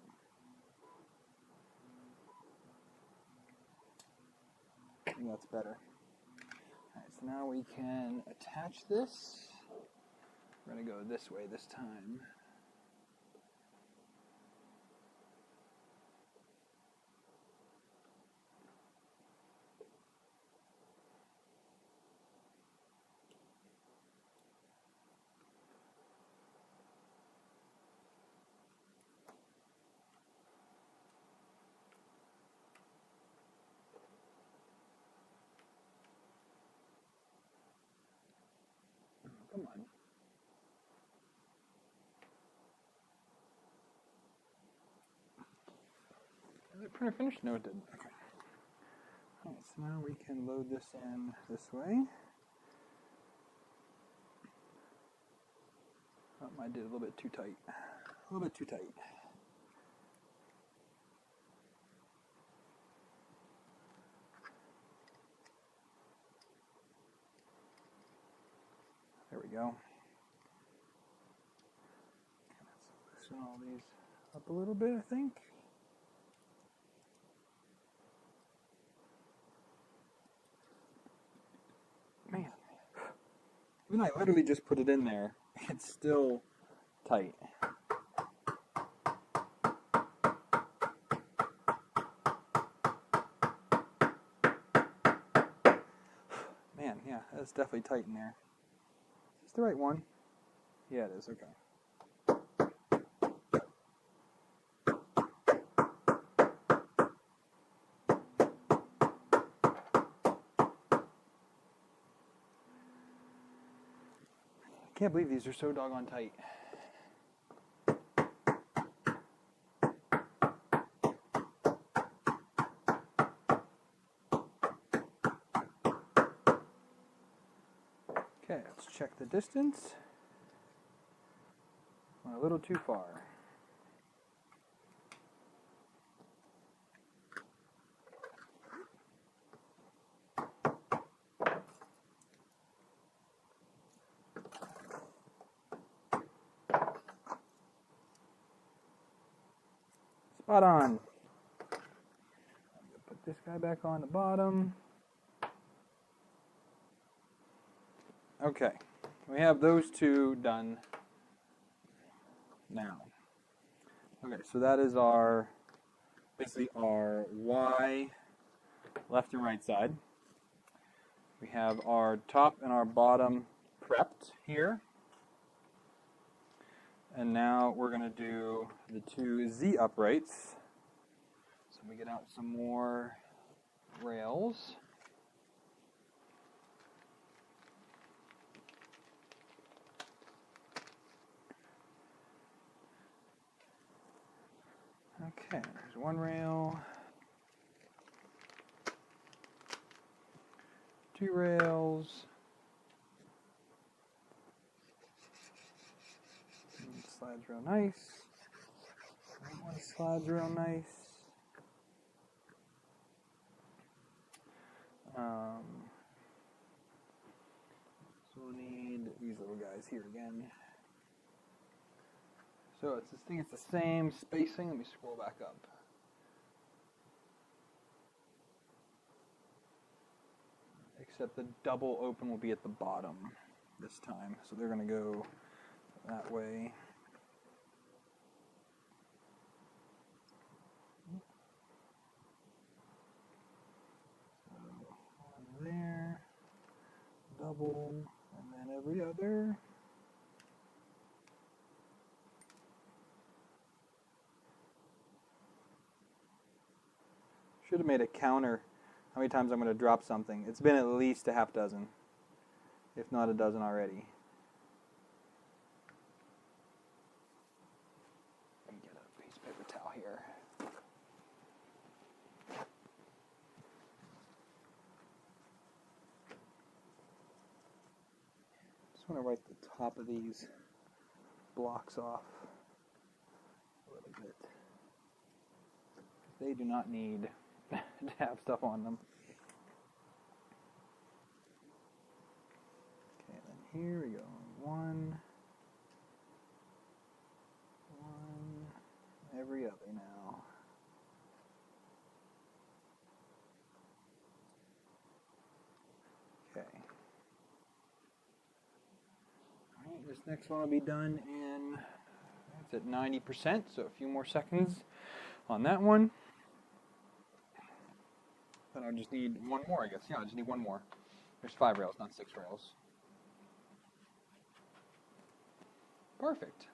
I think that's better. Alright, so now we can attach this. We're going to go this way this time. Come on. Is the printer finished? No, it didn't. Okay. Alright, so now we can load this in this way. Oh, I did a little bit too tight. A little bit too tight. There we go. Let's loosen all these up a little bit, I think. Man, even I literally just put it in there, it's still tight. Man, yeah, that's definitely tight in there. Is this the right one? Yeah, it is. Okay. I can't believe these are so doggone tight. Okay, let's check the distance. Went a little too far. Spot on. Put this guy back on the bottom. Okay, we have those two done now. Okay, so that is our, basically our Y left and right side. We have our top and our bottom prepped here. And now we're going to do the two Z uprights. So we get out some more rails. Okay, there's one rail. Two rails. Slides real nice. That one slides real nice. So we'll need these little guys here again. So it's this thing, it's the same spacing. Let me scroll back up. Except the double open will be at the bottom this time. So they're going to go that way. So one double, and then every other. Should have made a counter how many times I'm going to drop something. It's been at least a half dozen, if not a dozen already. Let me get a piece of paper towel here. Just want to wipe the top of these blocks off a little bit. They do not need to have stuff on them. Okay, then here we go. One, every other now. Okay. All right, this next one will be done in, it's at 90%, so a few more seconds on that one. Then I'll just need one more, I guess. Yeah, I just need one more. There's 5 rails, not 6 rails. Perfect.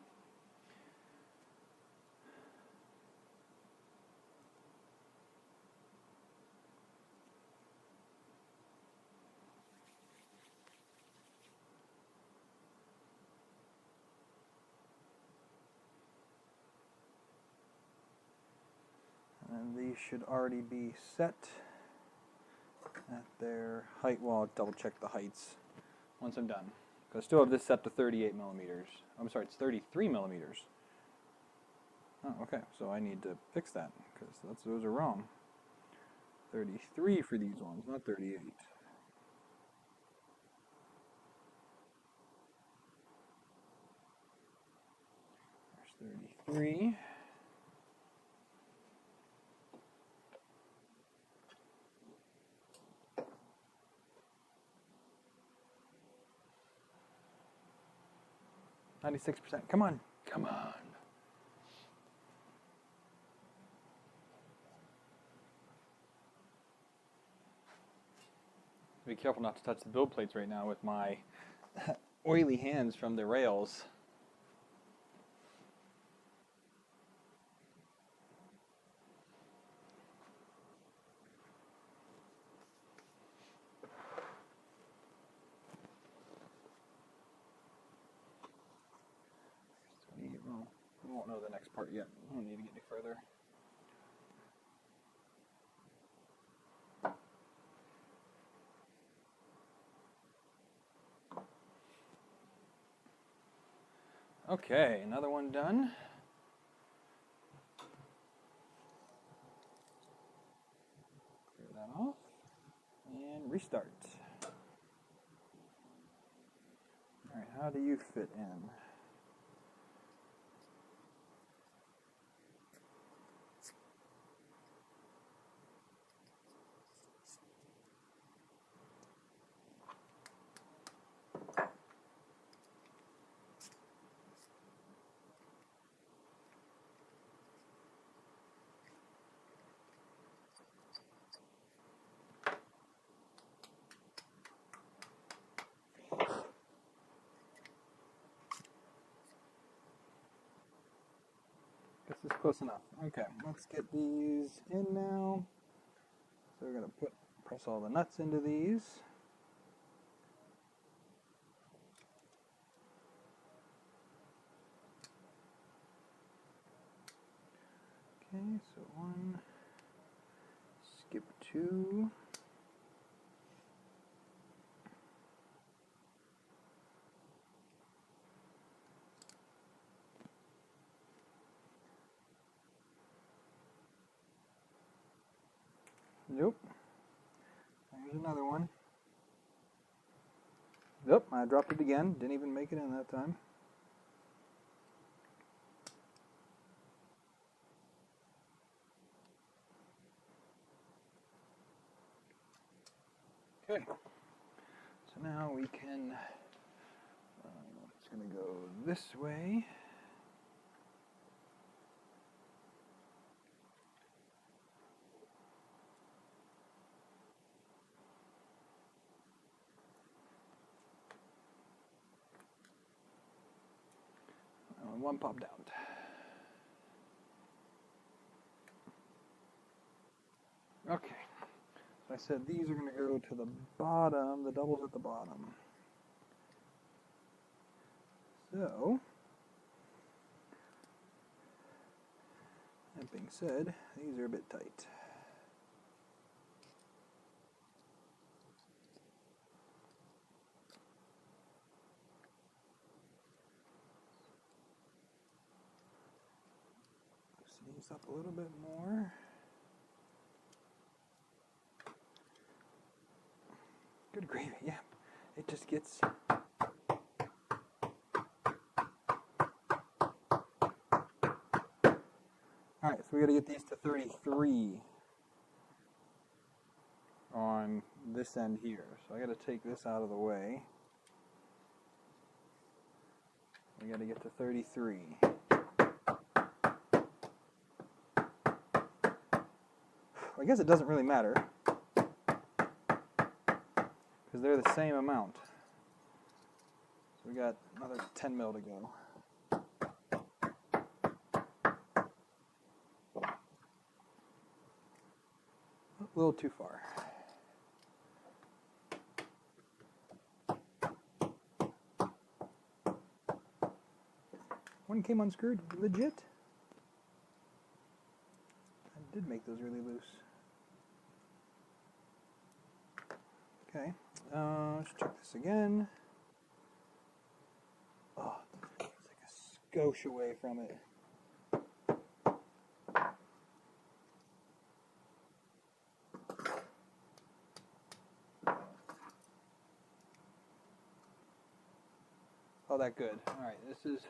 And these should already be set at their height. Well, I'll double check the heights once I'm done. I still have this set to 38 millimeters. I'm sorry, it's 33 millimeters. Oh, okay, so I need to fix that because those are wrong. 33 for these ones, not 38. There's 33. %. Come on. Come on. Be careful not to touch the build plates right now with my oily hands from the rails. Well, we won't know the next part yet. I don't need to get any further. Okay, another one done. Clear that off and restart. All right, how do you fit in? This is close enough. Okay, let's get these in now. So we're going to press all the nuts into these. Okay, so 1, skip 2. Nope. There's another one. Nope, I dropped it again. Didn't even make it in that time. Okay. So now we can, it's going to go this way. one popped out. Okay, so I said these are going to go to the bottom, the doubles at the bottom. So, that being said, these are a bit tight. Loosen these up a little bit more. Good gravy, yeah. It just gets... Alright, so we got to get these to 33 on this end here. So I got to take this out of the way. We got to get to 33. I guess it doesn't really matter, because they're the same amount. So we got another 10 mil to go. A little too far. One came unscrewed, legit. I did make those really loose. Okay, let's check this again. Oh, it's like a skosh away from it. Oh, that good. All right, this is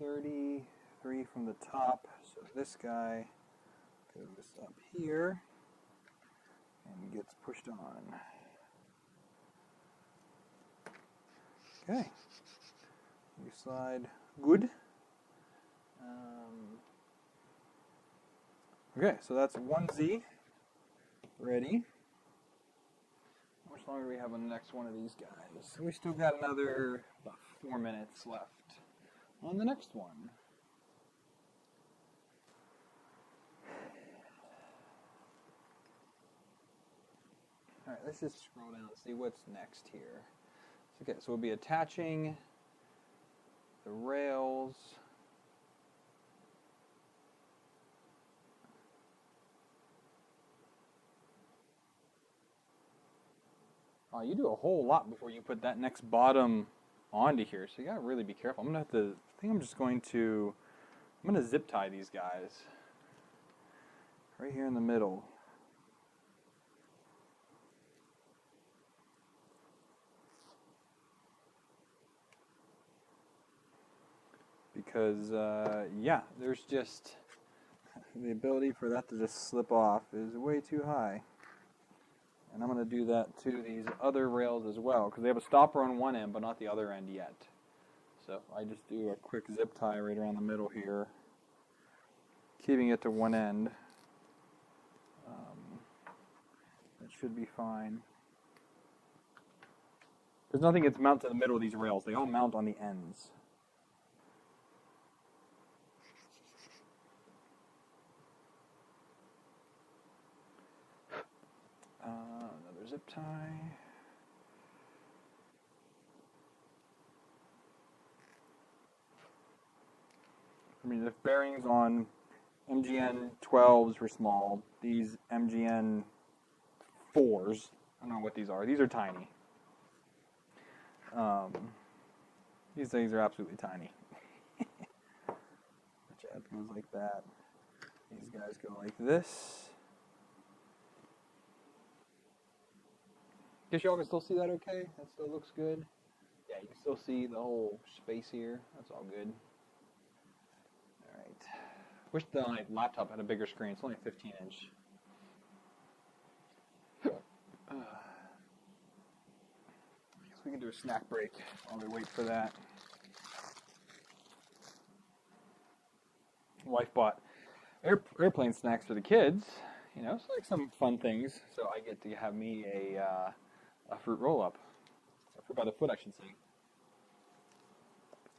33 from the top. So this guy goes up here and gets pushed on. Okay, you slide good. Okay, so that's 1Z ready. How much longer do we have on the next one of these guys? We still got another about 4 minutes left on the next one. All right, let's just scroll down and see what's next here. Okay, so we'll be attaching the rails. Oh, you do a whole lot before you put that next bottom onto here, so you gotta really be careful. I'm gonna have to, I think I'm just going to, I'm gonna zip tie these guys right here in the middle. Because, yeah, there's just, the ability for that to just slip off is way too high. And I'm going to do that to these other rails as well, because they have a stopper on one end, but not the other end yet. So I just do a quick zip tie right around the middle here, keeping it to one end. That should be fine. There's nothing that's mounted to the middle of these rails. They all mount on the ends. Another zip tie. I mean, if bearings on MGN 12s were small, these MGN 4s, I don't know what these are. These are tiny. These things are absolutely tiny. That goes like that. These guys go like this. Guess y'all can still see that okay? That still looks good? Yeah, you can still see the whole space here. That's all good. Alright. Wish the laptop had a bigger screen. It's only a 15-inch. I guess we can do a snack break while we wait for that. Wife bought airplane snacks for the kids. You know, it's like some fun things. So I get to have me a fruit roll-up. A fruit by the foot, I should say.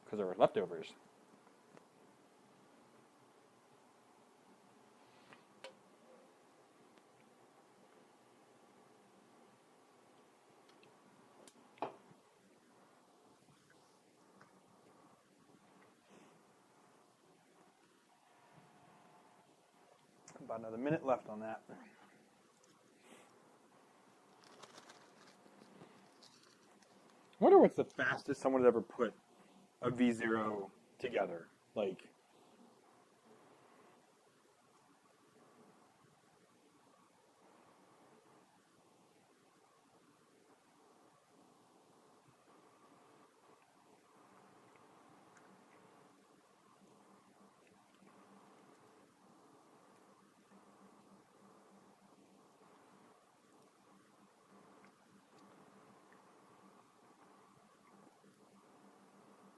Because there were leftovers. about another minute left on that. I wonder what's the fastest someone has ever put a V0 together. Like,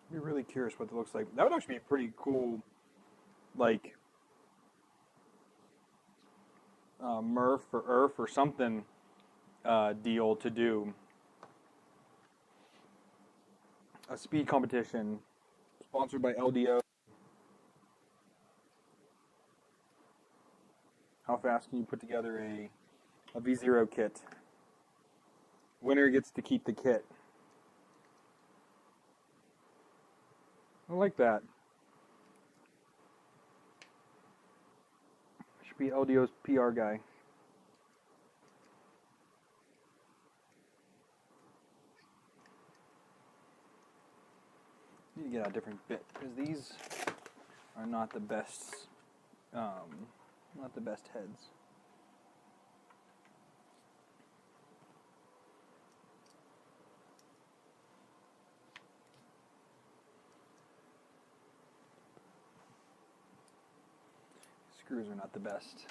I'd be really curious what it looks like. That would actually be a pretty cool, like, Murph or Earth or something deal to do. A speed competition sponsored by LDO. How fast can you put together a V0 kit? Winner gets to keep the kit. I like that. Should be LDO's PR guy. Need to get out a different bit because these are not the best, not the best heads. Screws are not the best.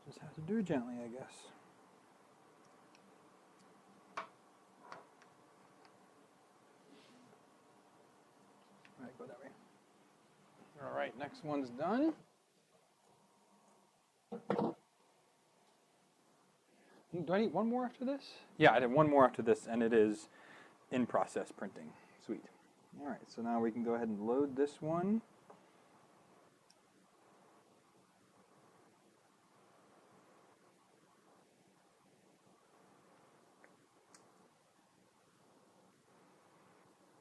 Just have to do it gently, I guess. All right, go that way. All right, next one's done. Do I need one more after this? Yeah, I did one more after this, and it is in process printing. Sweet. All right, so now we can go ahead and load this one.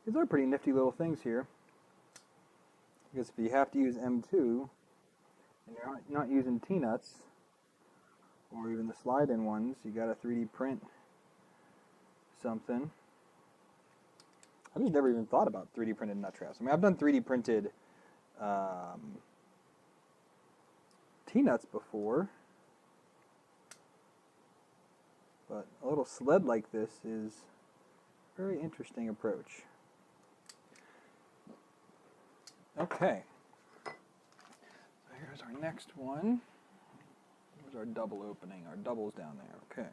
These are pretty nifty little things here. Because if you have to use M2, and you're not using T-nuts, or even the slide-in ones, you got to 3D print something. I just never even thought about 3D printed nut traps. I mean, I've done 3D printed T-nuts before, but a little sled like this is a very interesting approach. Okay, so here's our next one. Here's our double opening. Our double's down there. Okay.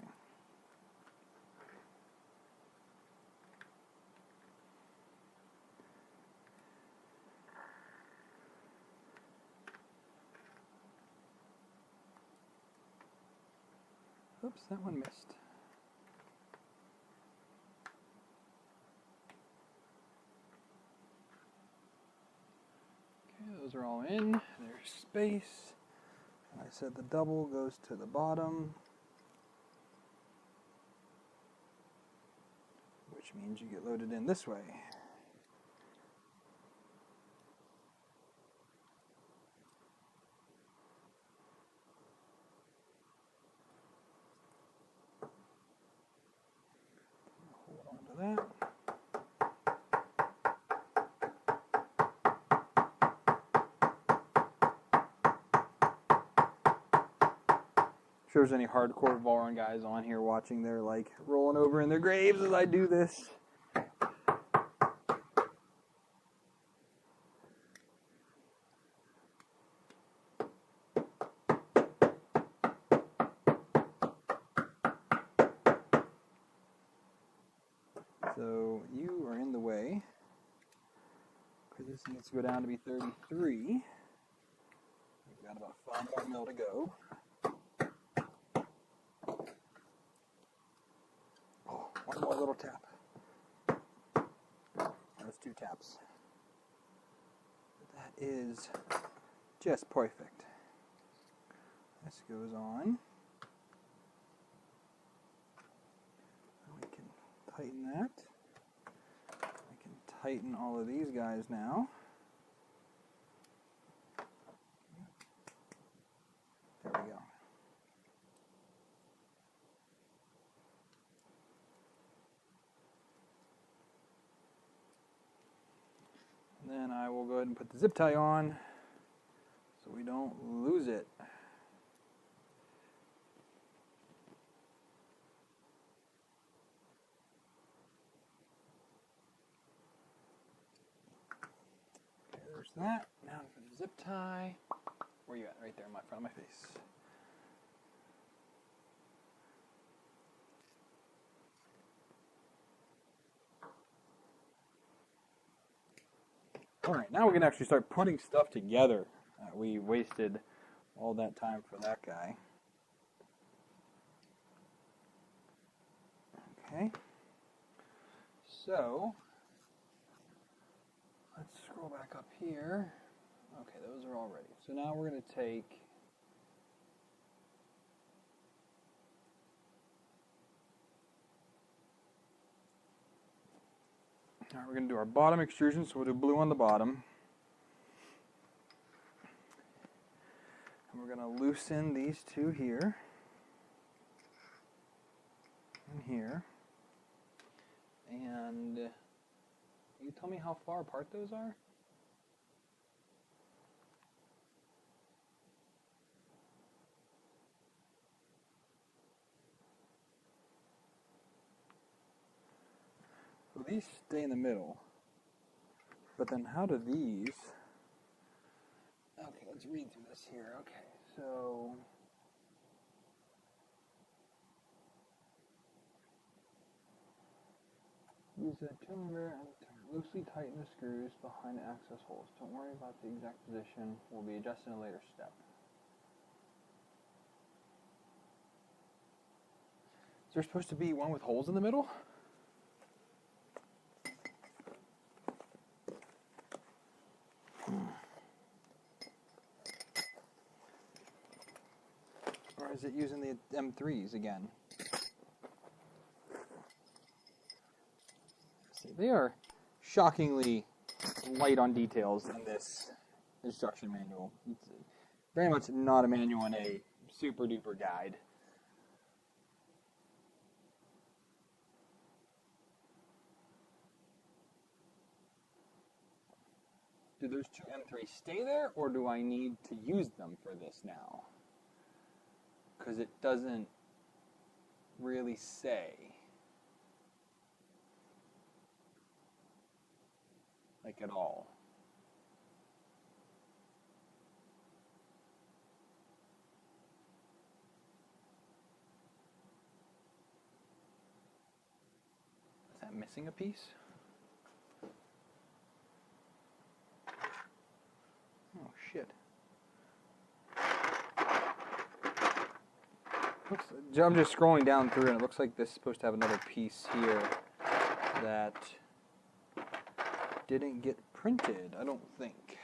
Oops, that one missed. Okay, those are all in. There's space. I said the double goes to the bottom, which means you get loaded in this way. Hold on to that. I'm sure there's any hardcore Voron guys on here watching. They're like rolling over in their graves as I do this. So you are in the way because this needs to go down to be 33. We've got about 5 more mil to go. One more little tap. That's 2 taps. Get That is just perfect. This goes on. We can tighten that. I can tighten all of these guys now. There we go. Then I will go ahead and put the zip tie on so we don't lose it. Okay, there's that. Now for the zip tie. Where you at? Right there in front of my face. Alright, now we can actually start putting stuff together. We wasted all that time for that guy. Okay. So, let's scroll back up here. Okay, those are all ready. So now we're going to take Alright, we're going to do our bottom extrusion, so we'll do blue on the bottom. And we're going to loosen these two here and here. And you tell me how far apart those are? So these stay in the middle. But then how do these... Okay, let's read through this here. Okay, so... Use a trimmer and loosely tighten the screws behind the access holes. Don't worry about the exact position. Will be adjusted in a later step. Is there supposed to be one with holes in the middle? Or is it using the M3s again? See, they are shockingly light on details in this instruction manual. It's very much not a manual and a super duper guide. Do those two M3s stay there, or do I need to use them for this now? Because it doesn't really say. Like at all. Is that missing a piece? Oh shit. I'm just scrolling down through and it looks like this is supposed to have another piece here that didn't get printed, I don't think.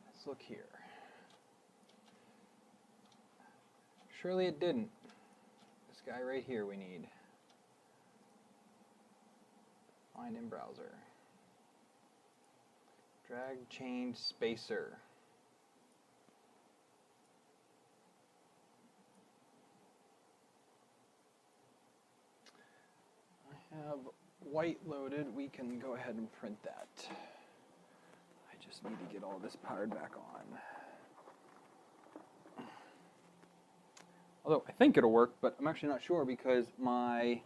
Let's look here. Surely it didn't. This guy right here we need. Find in browser. Drag chain spacer. I have white loaded. We can go ahead and print that. I just need to get all this powered back on. Although I think it'll work, but I'm actually not sure because my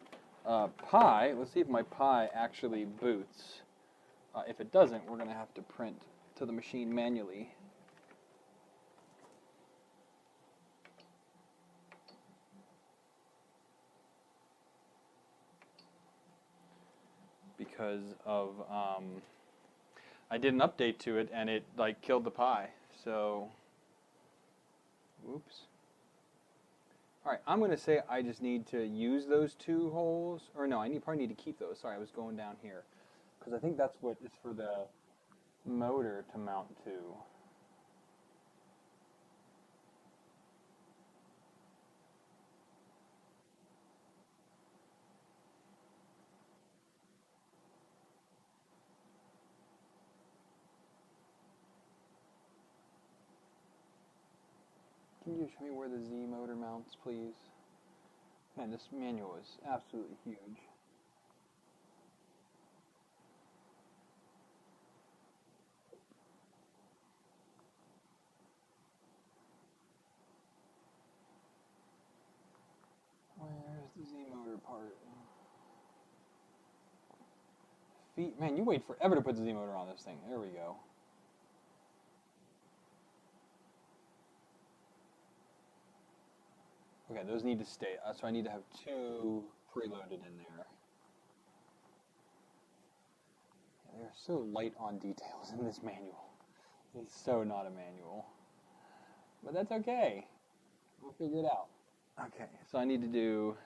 Pi, let's see if my Pi actually boots. If it doesn't, we're going to have to print to the machine manually. Because of, I did an update to it and it like killed the Pi. So, whoops. Alright, I'm going to say I just need to use those two holes. Or no, probably need to keep those. Sorry, I was going down here. because I think that's what is for the motor to mount to. Can you show me where the Z motor mounts, please? Man, this manual is absolutely huge. Where's the Z motor part? Feet, man, you wait forever to put the Z motor on this thing. There we go. Okay, those need to stay. So I need to have 2 preloaded in there. They're so light on details in this manual. It's so not a manual. But that's okay. We'll figure it out. Okay, so I need to do...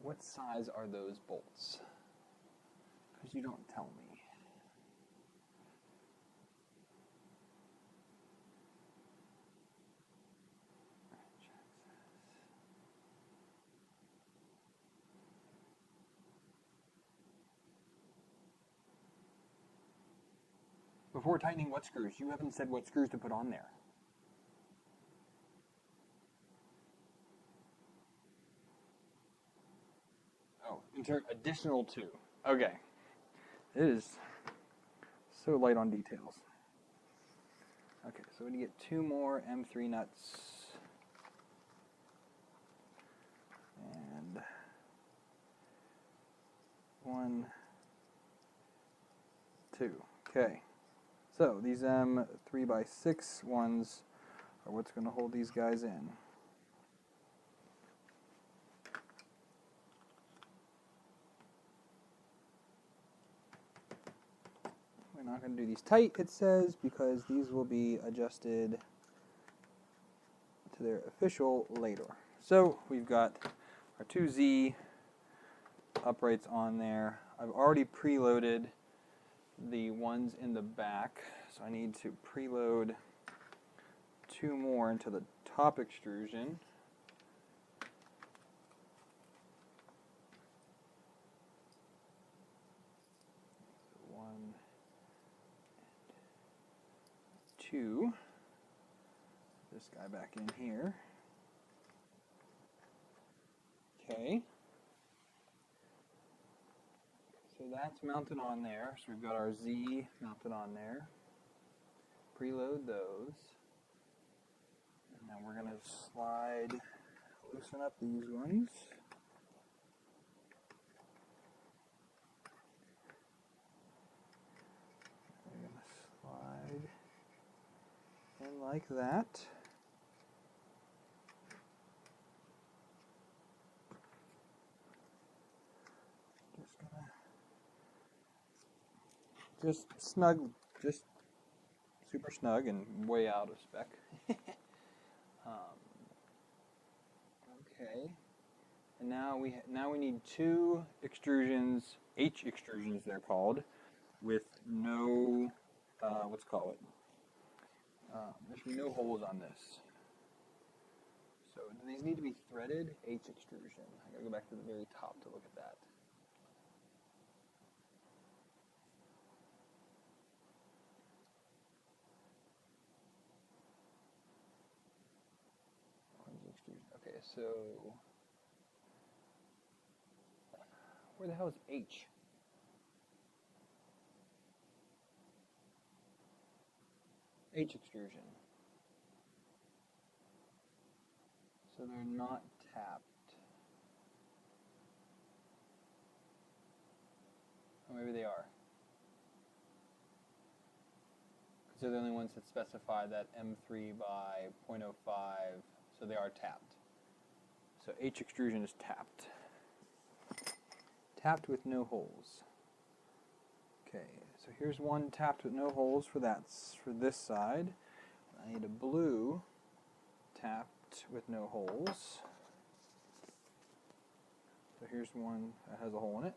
What size are those bolts? Because you don't tell me. Before tightening what screws? You haven't said what screws to put on there. Oh, insert additional 2. Okay. It is so light on details. Okay, so we're going to get 2 more M3 nuts. And 1, 2. Okay. So these M3x6 ones are what's going to hold these guys in. We're not going to do these tight, it says, because these will be adjusted to their official later. So we've got our 2 Z uprights on there. I've already preloaded the ones in the back, so I need to preload 2 more into the top extrusion. So 1 and 2. This guy back in here. Okay. So that's mounted on there. So we've got our Z mounted on there. Preload those. And then we're going to slide, loosen up these ones. We're going to slide in like that. Just snug, just super snug and way out of spec. Okay, and now we need 2 extrusions, H extrusions they're called, with no let's call it. There should be no holes on this. So do these need to be threaded? H extrusion. I gotta go back to the very top to look at that. Okay, so where the hell is H? H extrusion. So they're not tapped. Or maybe they are. Because they're the only ones that specify that M3 by 0.05, so they are tapped. So H extrusion is tapped. Tapped with no holes. Okay, so here's one tapped with no holes for this side. I need a blue tapped with no holes. So here's one that has a hole in it.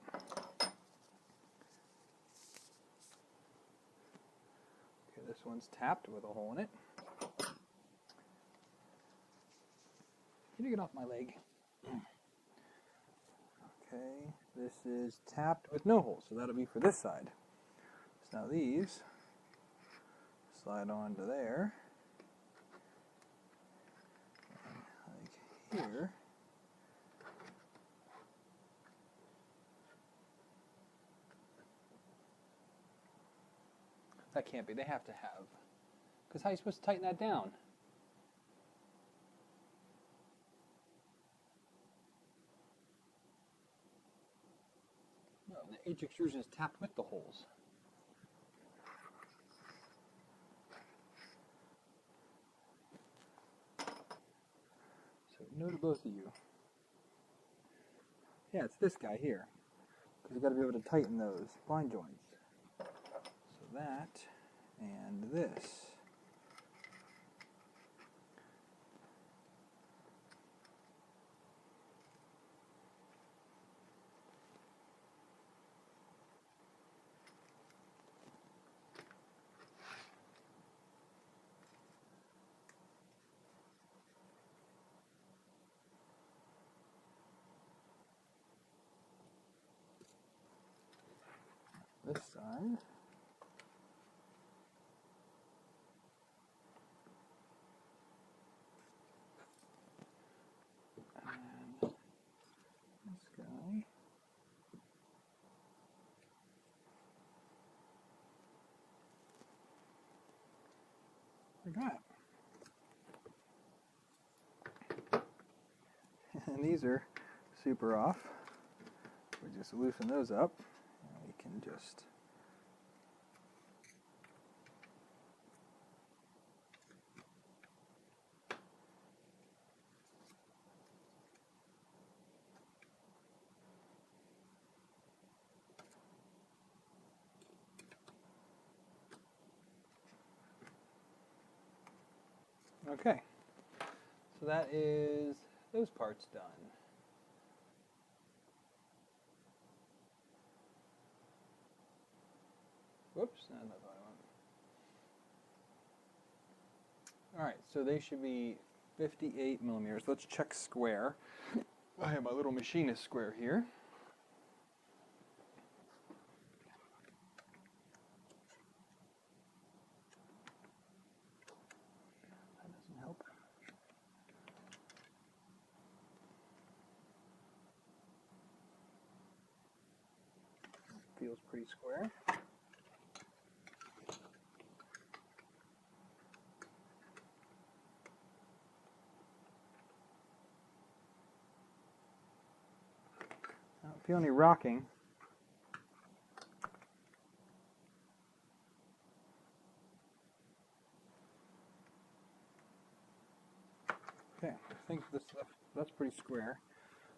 This one's tapped with a hole in it. Can you get off my leg? Okay, this is tapped with no holes, so that'll be for this side. So now these slide onto there. And like here. That can't be. They have to have. Because how are you supposed to tighten that down? No, the H extrusion is tapped with the holes. So no to both of you. Yeah, it's this guy here. Because you've got to be able to tighten those blind joints. So that and this. This side. And this guy. Like that. And these are super off. We just loosen those up. And we can just okay. So that is those parts done. Whoops, no, that's what I want. All right, so they should be 58 millimeters. Let's check square. I have my little machinist square here. That doesn't help. Feels pretty square. I don't feel any rocking. Okay, I think that's pretty square.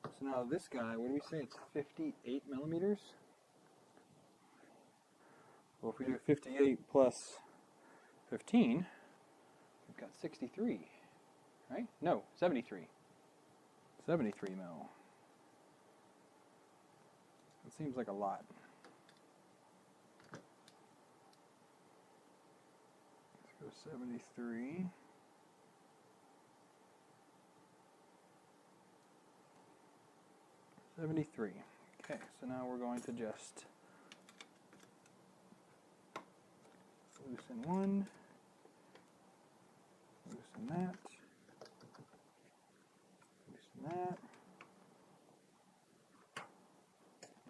So now this guy, what do we say? It's 58 millimeters? Well, if we do 58 plus 15, we've got 63, right? No, 73. 73 mil. It seems like a lot. Let's go 73. Okay, so now we're going to just loosen one, loosen that, loosen that,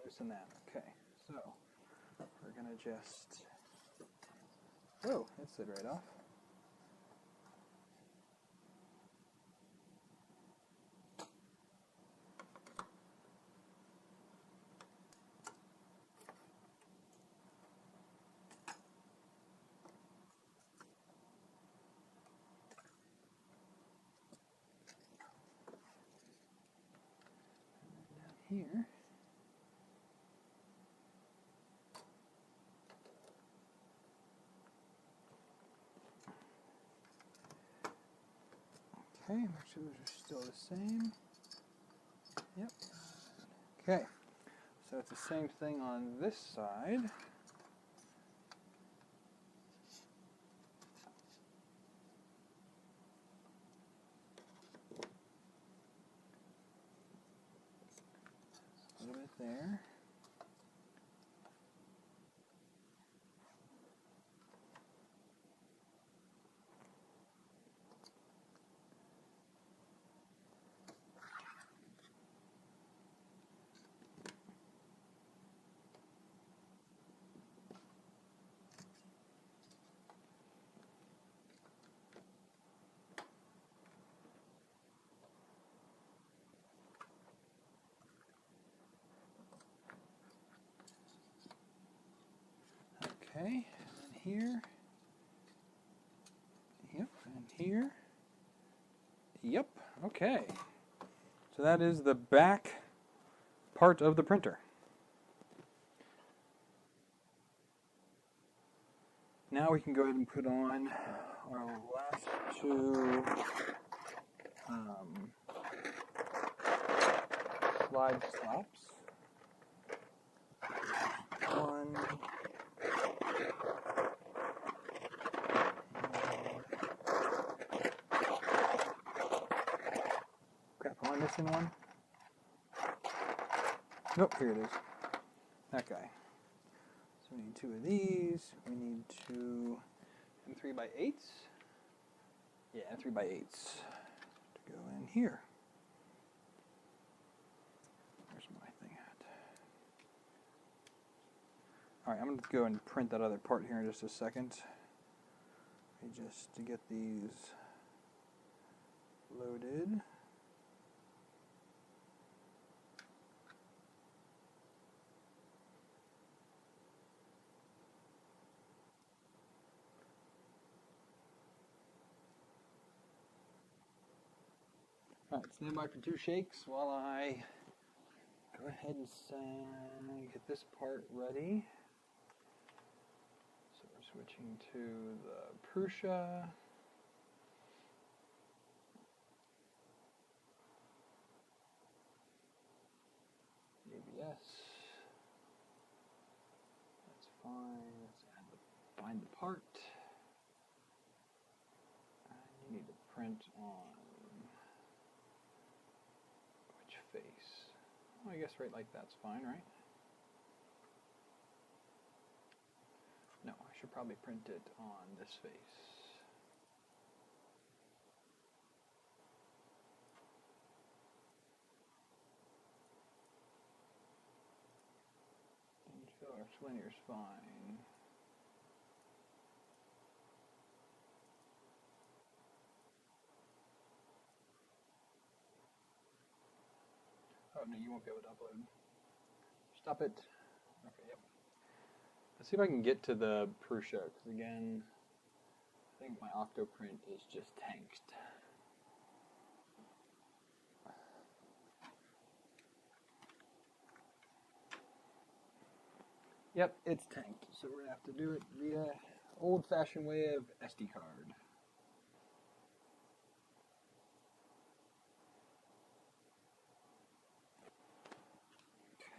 loosen that. Okay, so we're going to just, oh, it slid right off. Here. Okay, make sure those are still the same. Yep. Okay, so it's the same thing on this side. there. Okay, and here. Yep, and here. Yep, okay. So that is the back part of the printer. Now we can go ahead and put on our last two slide stops. One. Crap, am I missing one? Nope, here it is. That guy. So we need two of these. We need two M3x8s. Yeah, M3x8s to go in here. Where's my thing at? All right, I'm going to go and print that other part here in just a second. Just to get these loaded. All right, stand by for 2 shakes while I go ahead and get this part ready. So we're switching to the Prusa. ABS. That's fine. Let's find the part. And you need to print on which face? Well, I guess right like that's fine, right? No, I should probably print it on this face. And filler linear's fine. Oh no, you won't be able to upload. Stop it. Okay, yep. Let's see if I can get to the Prusa, because again, I think my Octoprint is just tanked. Yep, it's tanked, so we're going to have to do it via old-fashioned way of SD card.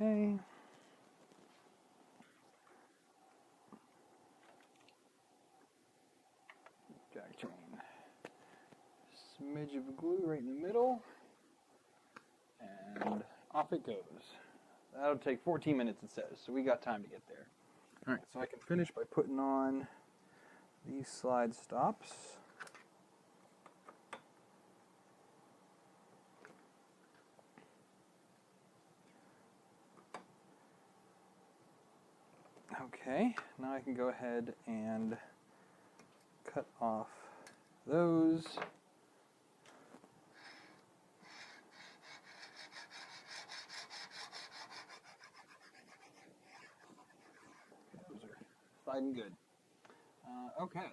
Okay. Drag chain. Smidge of glue right in the middle. And off it goes. That'll take 14 minutes, it says, so we got time to get there. All right, so I can finish by putting on these slide stops. Okay, now I can go ahead and cut off those. Those are sliding good. Okay.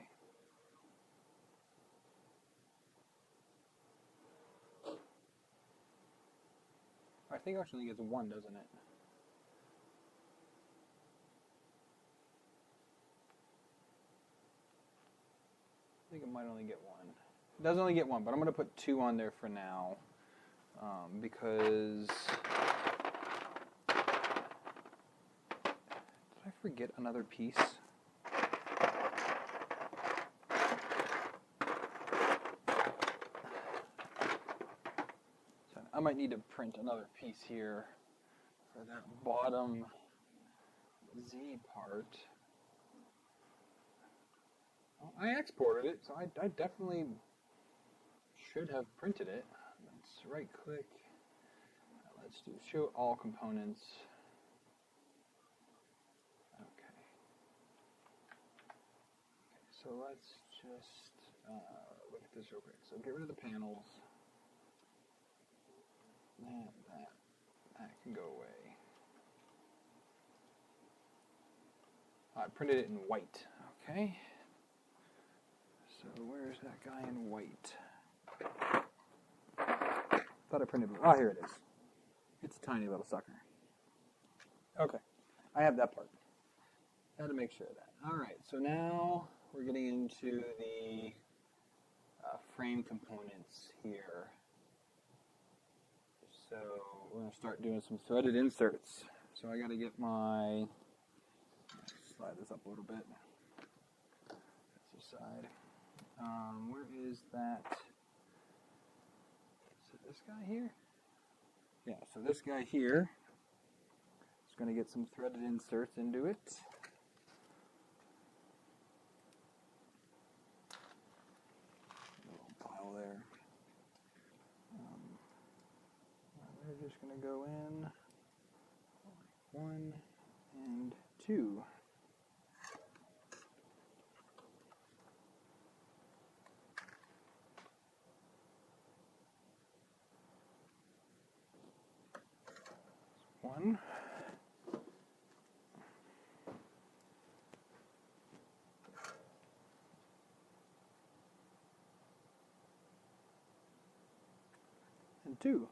I think actually it gets one, doesn't it? I think it might only get one. It does only get one, but I'm going to put 2 on there for now because... Did I forget another piece? So I might need to print another piece here for that bottom Z part. Well, I exported it, so I definitely should have printed it. Let's right click. Let's do show all components. Okay. So let's just look at this real quick. So get rid of the panels. That can go away. I printed it in white. Okay. So where's that guy in white? Thought I printed blue. Oh, here it is. It's a tiny little sucker. Okay. I have that part. Had to make sure of that. All right. So now we're getting into the frame components here. So we're going to start doing some threaded inserts. So I got to get my, slide this up a little bit. That's the side. Where is that? Is it this guy here? Yeah, so this guy here is going to get some threaded inserts into it. A little pile there. We're just going to go in 1 and 2. One. And 2.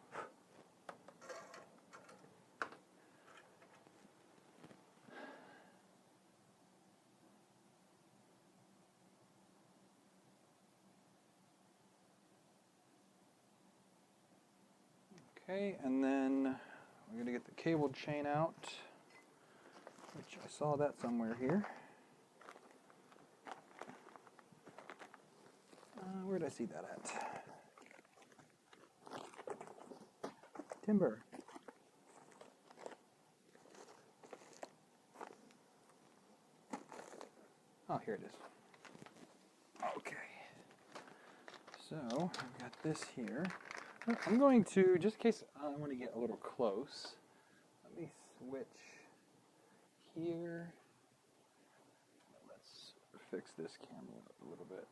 Okay, and then we're going to get the cable chain out, which I saw that somewhere here. Where did I see that at? Timber. Oh, here it is. Okay. So, I've got this here. I'm going to, just in case I want to get a little close, let me switch here. Let's fix this camera up a little bit.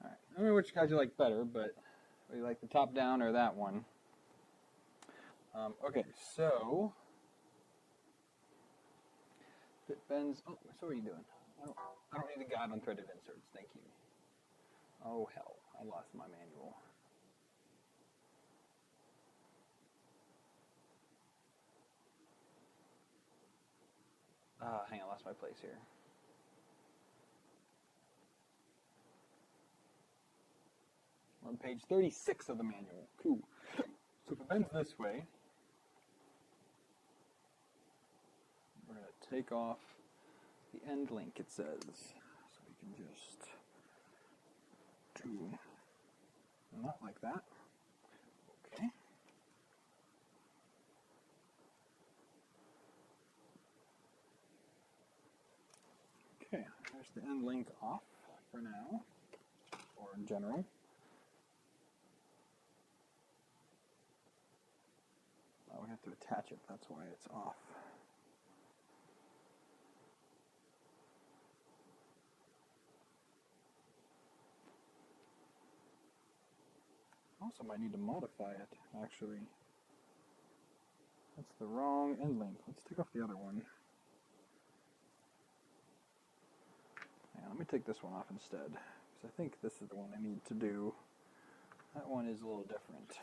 Alright, I don't know which guys you like better, but you like the top down or that one? Okay, so it bends. Oh, so what are you doing? I don't need a guide on threaded inserts. Thank you. Oh hell, I lost my manual. Hang on, I lost my place here. We're on page 36 of the manual. Cool. So if it bends this way, we're going to take off the end link, it says. So we can just do not like that. Okay. Okay, there's the end link off for now, or in general. Oh, we have to attach it, that's why it's off. Also might need to modify it, actually. That's the wrong end link. Let's take off the other one. Yeah, let me take this one off instead, because I think this is the one I need to do. That one is a little different.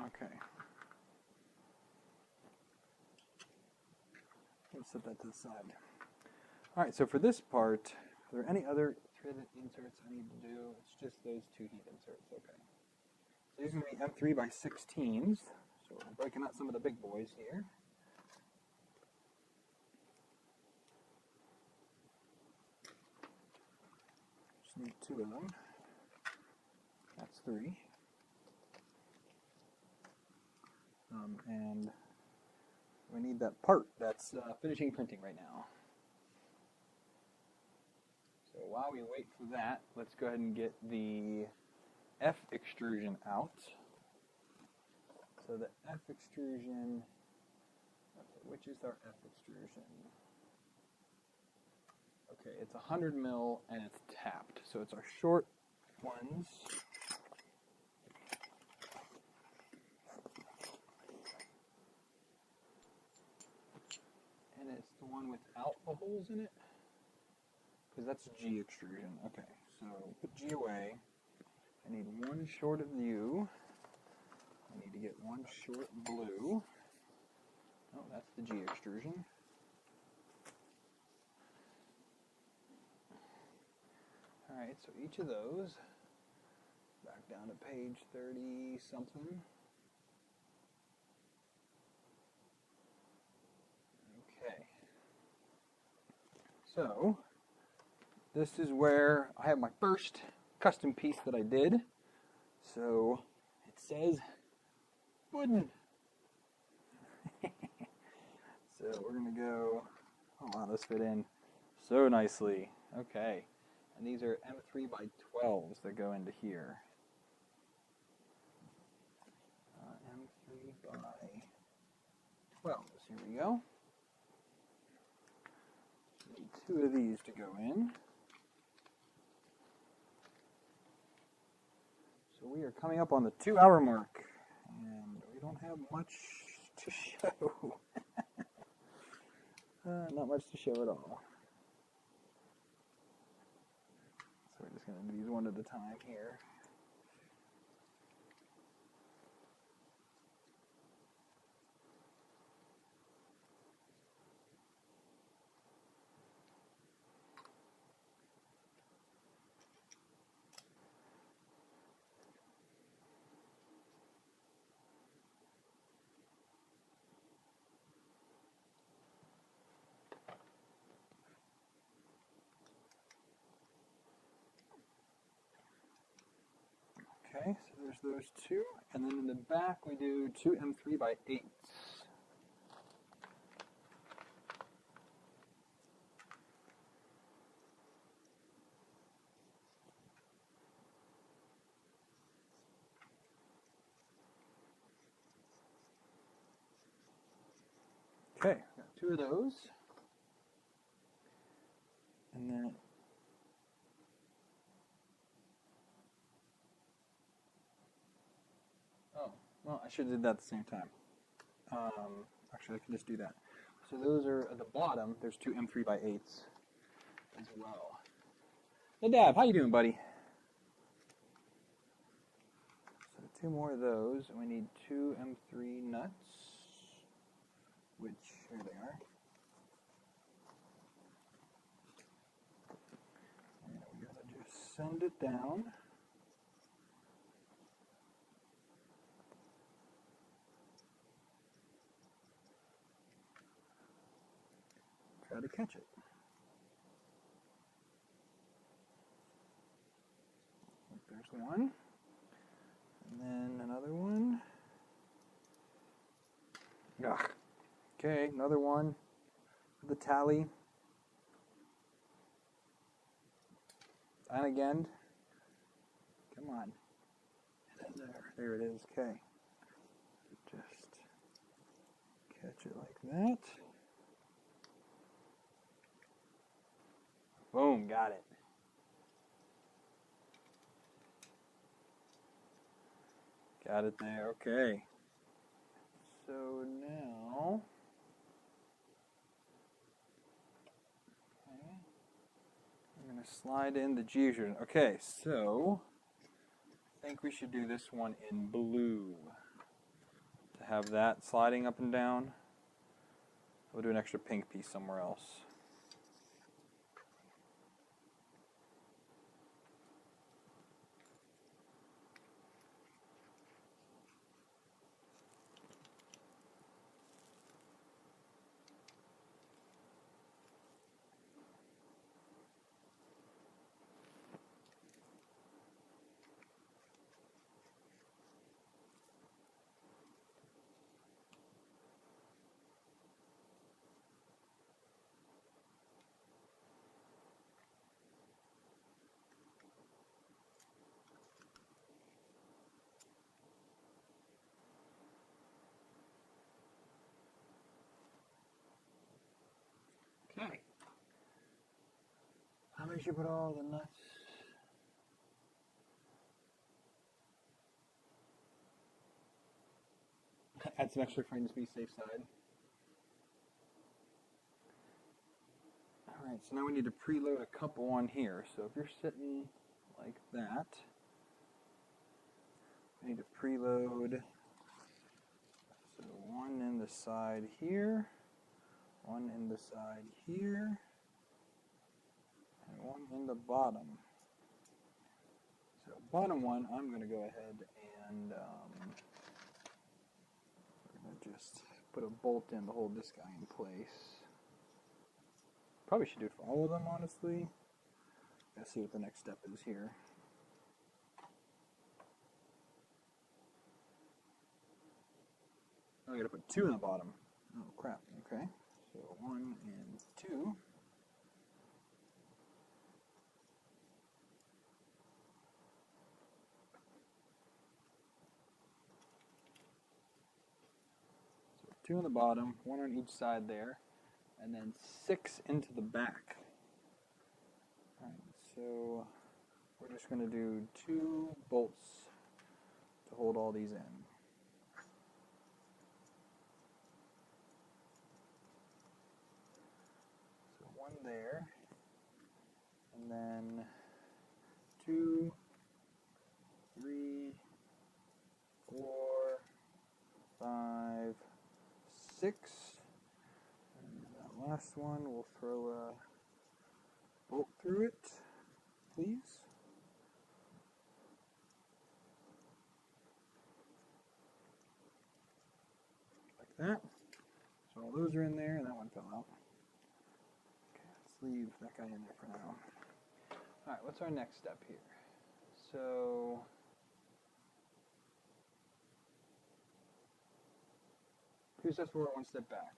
Okay. let's set that to the side. All right, so for this part, are there any other threaded inserts I need to do? It's just those two heat inserts, okay. So these are going to be M3 by 16s. So we're breaking out some of the big boys here. Just need 2 of them. That's 3. And we need that part that's finishing printing right now. So while we wait for that, let's go ahead and get the F extrusion out. So the F extrusion, okay, which is our F extrusion? Okay, it's 100 mil and it's tapped. So it's our short ones. And it's the one without the holes in it? Because that's G extrusion. Okay, so put G away. I need one short of U. I need to get one short blue. Oh, that's the G extrusion. Alright, so each of those, back down to page 30 something. Okay. So, this is where I have my first custom piece that I did. So, it says wooden. So we're going to go, oh wow, this fit in so nicely. Okay. And these are M3 by 12s that go into here. M3 by 12s. Here we go. Need 2 of these to go in. So we are coming up on the 2-hour mark, and we don't have much to show. Not much to show at all. So we're just going to do these one at a time here. Okay, so there's those 2, and then in the back we do 2 M3 by 8s. Okay, got 2 of those, and then well, I should have did that at the same time. Actually, I can just do that. So those are at the bottom. There's 2 M3 by 8s as well. Hey, Dab, how you doing, buddy? So 2 more of those, and we need 2 M3 nuts, which here they are. And we gotta just send it down. Try to catch it. There's one. And then another one. Ugh. Okay, another one. The tally. And again. Come on. There it is. Okay. Just catch it like that. Boom, got it. Got it there, okay. So now, okay, I'm going to slide in the G extrusion. Okay, so I think we should do this one in blue to have that sliding up and down. We'll do an extra pink piece somewhere else. Okay. How many should put all the nuts? Add some extra frames to be safe side. Alright, so now we need to preload a couple on here. So if you're sitting like that, we need to preload. So one in the side here, one in the side here, and one in the bottom. So bottom one, I'm going to go ahead and we're going to just put a bolt in to hold this guy in place. Probably should do it for all of them, honestly. Let's see what the next step is here. I gotta put two in the bottom. Oh crap, okay. So 1 and 2. So 2 in the bottom, 1 on each side there, and then 6 into the back. Alright, so we're just gonna do 2 bolts to hold all these in. One there, and then 2, 3, 4, 5, 6, and that last one we'll throw a bolt through it, please. Like that. So all those are in there, and that one fell out. Leave that guy in there for now. Alright, what's our next step here? So, 2 steps forward, 1 step back.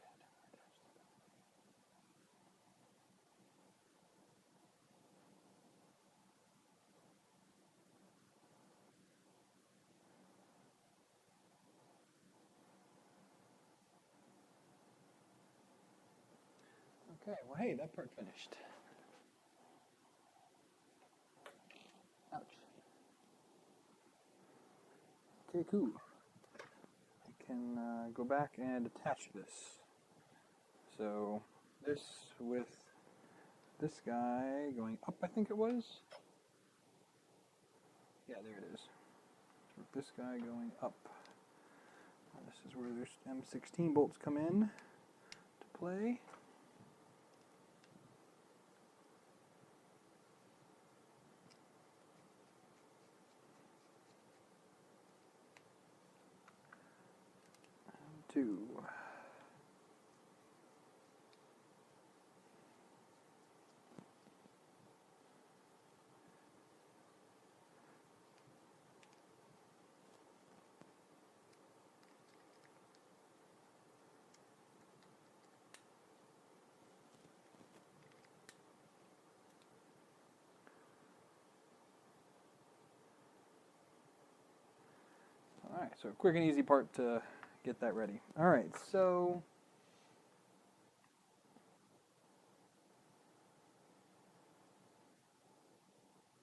Okay, well hey, that part finished. Ouch. Okay, cool. I can go back and attach this. So this with this guy going up, I think it was. Yeah, there it is. With this guy going up. And this is where there's M16 bolts come in to play. And 2. Alright, so a quick and easy part to get that ready. Alright, so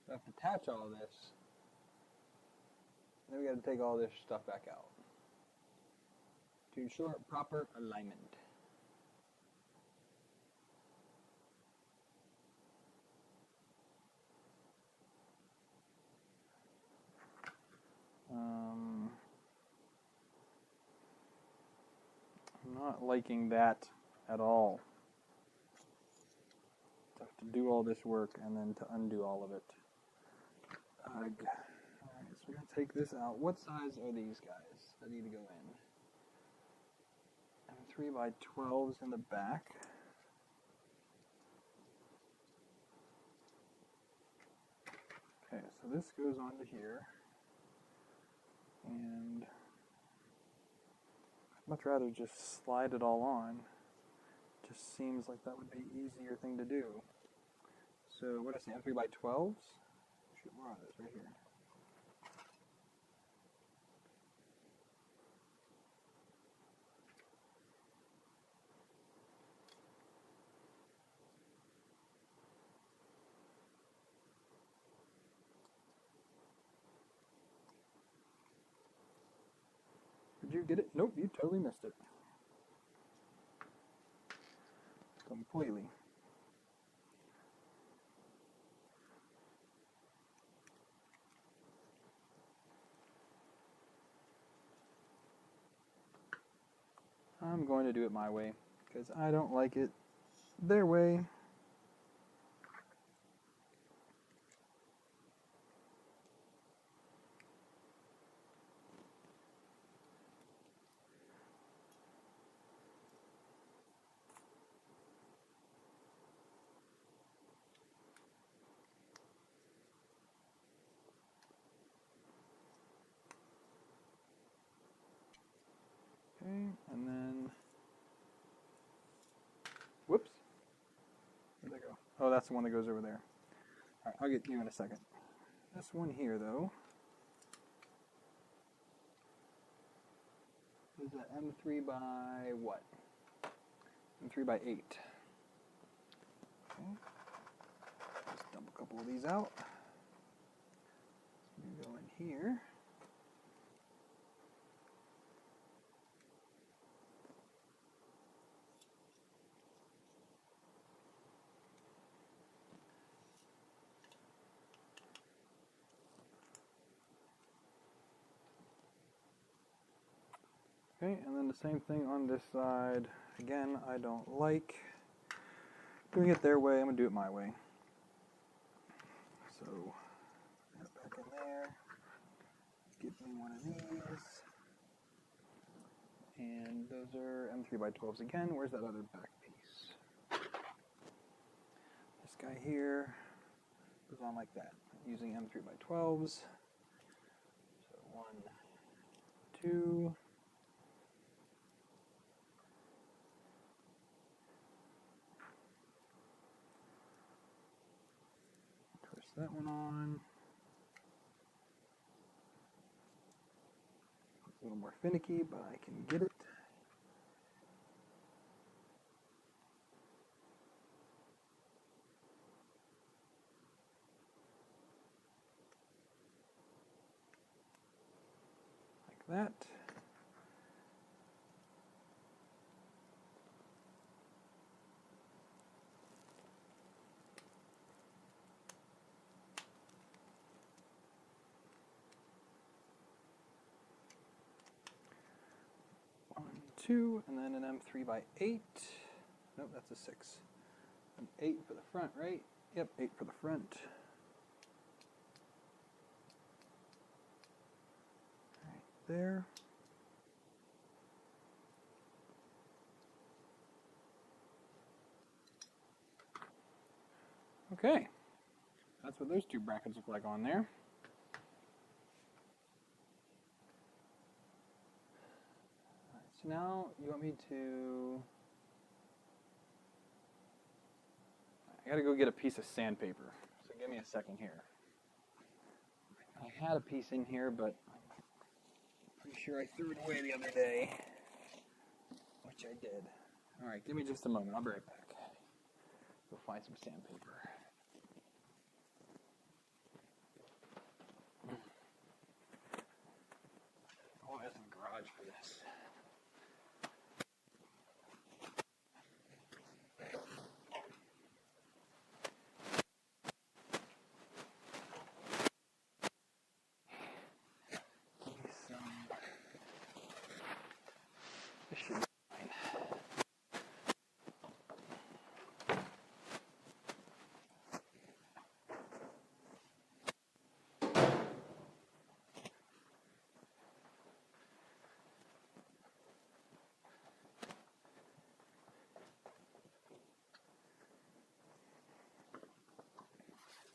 I have to attach all of this. Then we got to take all this stuff back out to ensure proper alignment. I'm not liking that at all. To do all this work and then to undo all of it. Alright, so we're going to take this out. What size are these guys that need to go in? 3x12s in the back. Okay, so this goes onto here. And I'd much rather just slide it all on. Just seems like that would be an easier thing to do. So what did I say, 3x12s? Shoot, where are those? Right here. Did you get it? Nope, you totally missed it. Completely. I'm going to do it my way, because I don't like it their way. Okay, and then, whoops, where'd that go? Oh, that's the one that goes over there. All right, I'll get you in a second. This one here, though, is an M3 by what? M3 by 8. Okay, just dump a couple of these out. You go in here. Okay, and then the same thing on this side. Again, I don't like doing it their way. I'm going to do it my way. So, get it back in there. Get me one of these. And those are M3 by 12s again. Where's that other back piece? This guy here goes on like that, using M3 by 12s. So 1, 2. Twist that one on. It's a little more finicky, but I can get it. Like that. Two, and then an M3 by 8. Nope, that's a 6. An 8 for the front, right? Yep, 8 for the front. Right there. Okay, that's what those two brackets look like on there. So now you want me to, I gotta go get a piece of sandpaper. So give me a second here. I had a piece in here, but I'm pretty sure I threw it away the other day, which I did. All right, give me just a moment. I'll be right back. Go find some sandpaper. Oh, there's a garage for this. This should be fine.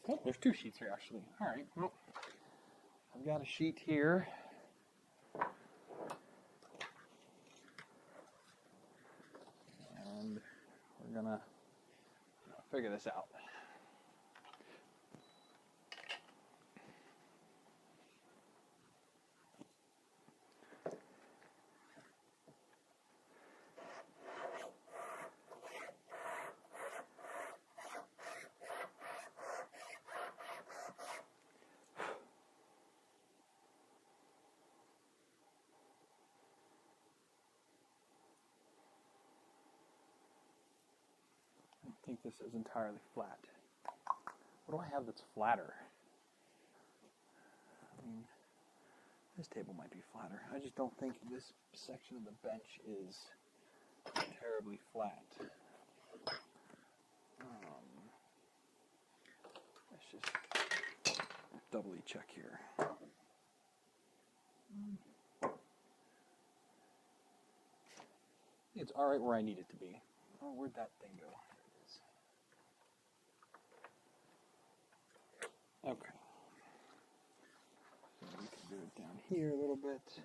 Oh, there's two sheets here actually. All right, well, I've got a sheet here. And we're gonna figure this out. I think this is entirely flat. What do I have that's flatter? I mean, this table might be flatter. I just don't think this section of the bench is terribly flat. Let's just doubly check here. It's all right where I need it to be. Oh, where'd that thing go? There it is. Okay. So we can do it down here a little bit.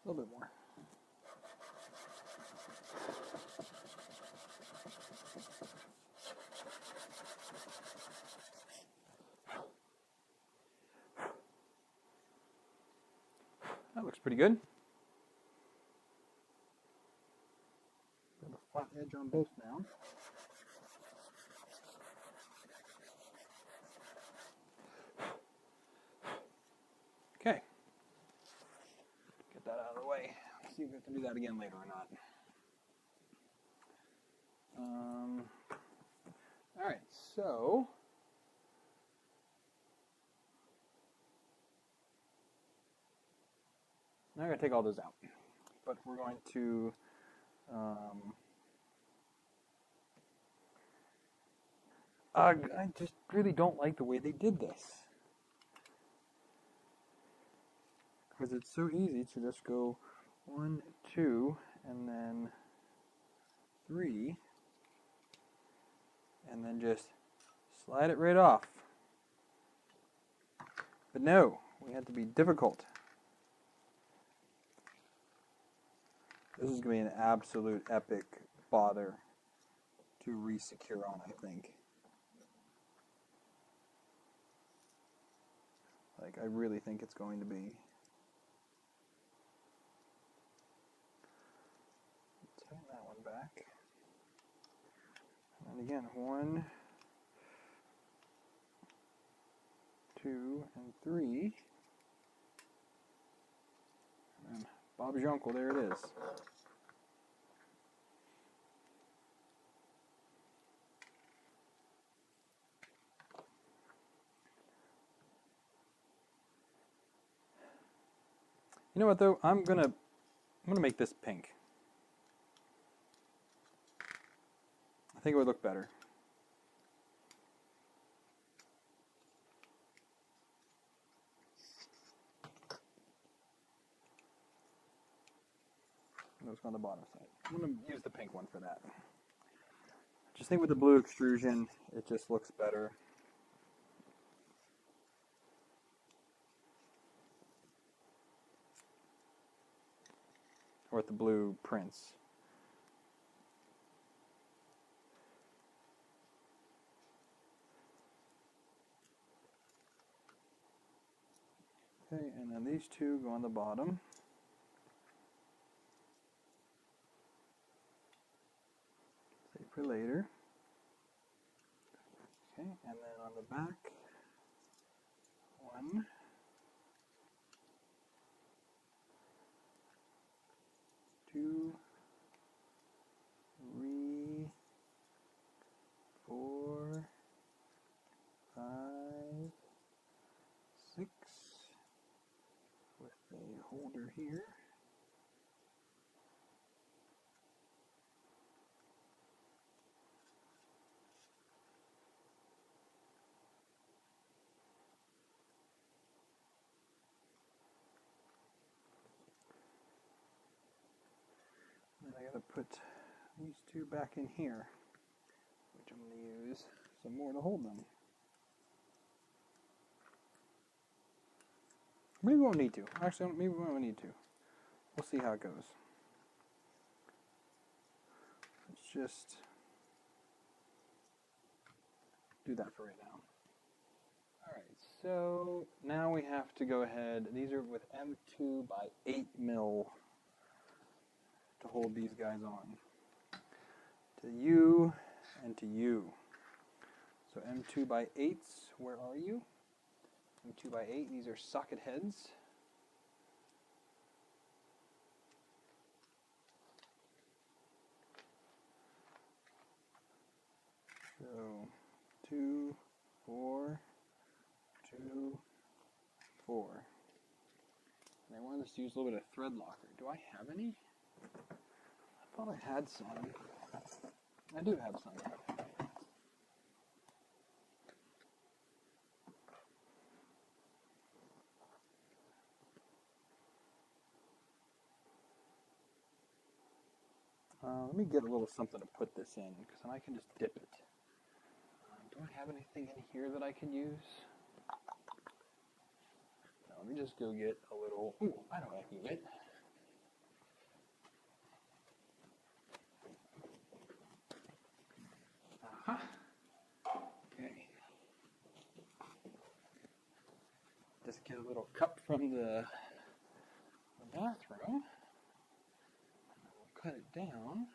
A little bit more. That looks pretty good. Got a flat edge on both now. Okay. Get that out of the way. See if we can do that again later or not. All right, so now I gotta take all those out, but we're going to I just really don't like the way they did this, because it's so easy to just go 1, 2, and then 3, and then just slide it right off. But no, we had to be difficult. This is going to be an absolute epic bother to re-secure on, I think. Like, I really think it's going to be. Turn that one back. And again, 1, 2, and 3. And Bob's your uncle, there it is. You know what though? I'm gonna make this pink. I think it would look better. Let's go on the bottom side. I'm gonna use the pink one for that. Just think with the blue extrusion, it just looks better. Or with the blue prints. Okay, and then these two go on the bottom. Save for later. Okay, and then on the back, 1, 2, 3, 4, 5, 6, with a holder here. And I gotta put these two back in here, which I'm gonna use some more to hold them. Maybe we won't need to. Actually, maybe we won't need to. We'll see how it goes. Let's just do that for right now. Alright, so now we have to go ahead. These are with M2 by 8 mil to hold these guys on. To you and to you. So M2 by 8s, where are you? M2 by 8, these are socket heads. So 2, 4, 2, 4. And I wanted us to use a little bit of thread locker. Do I have any? I thought I had some. I do have some. Let me get a little something to put this in, because then I can just dip it. Do I have anything in here that I can use? No, let me just go get a little... Ooh, I know what I can get. Okay. Just get a little cup from the bathroom. We'll cut it down.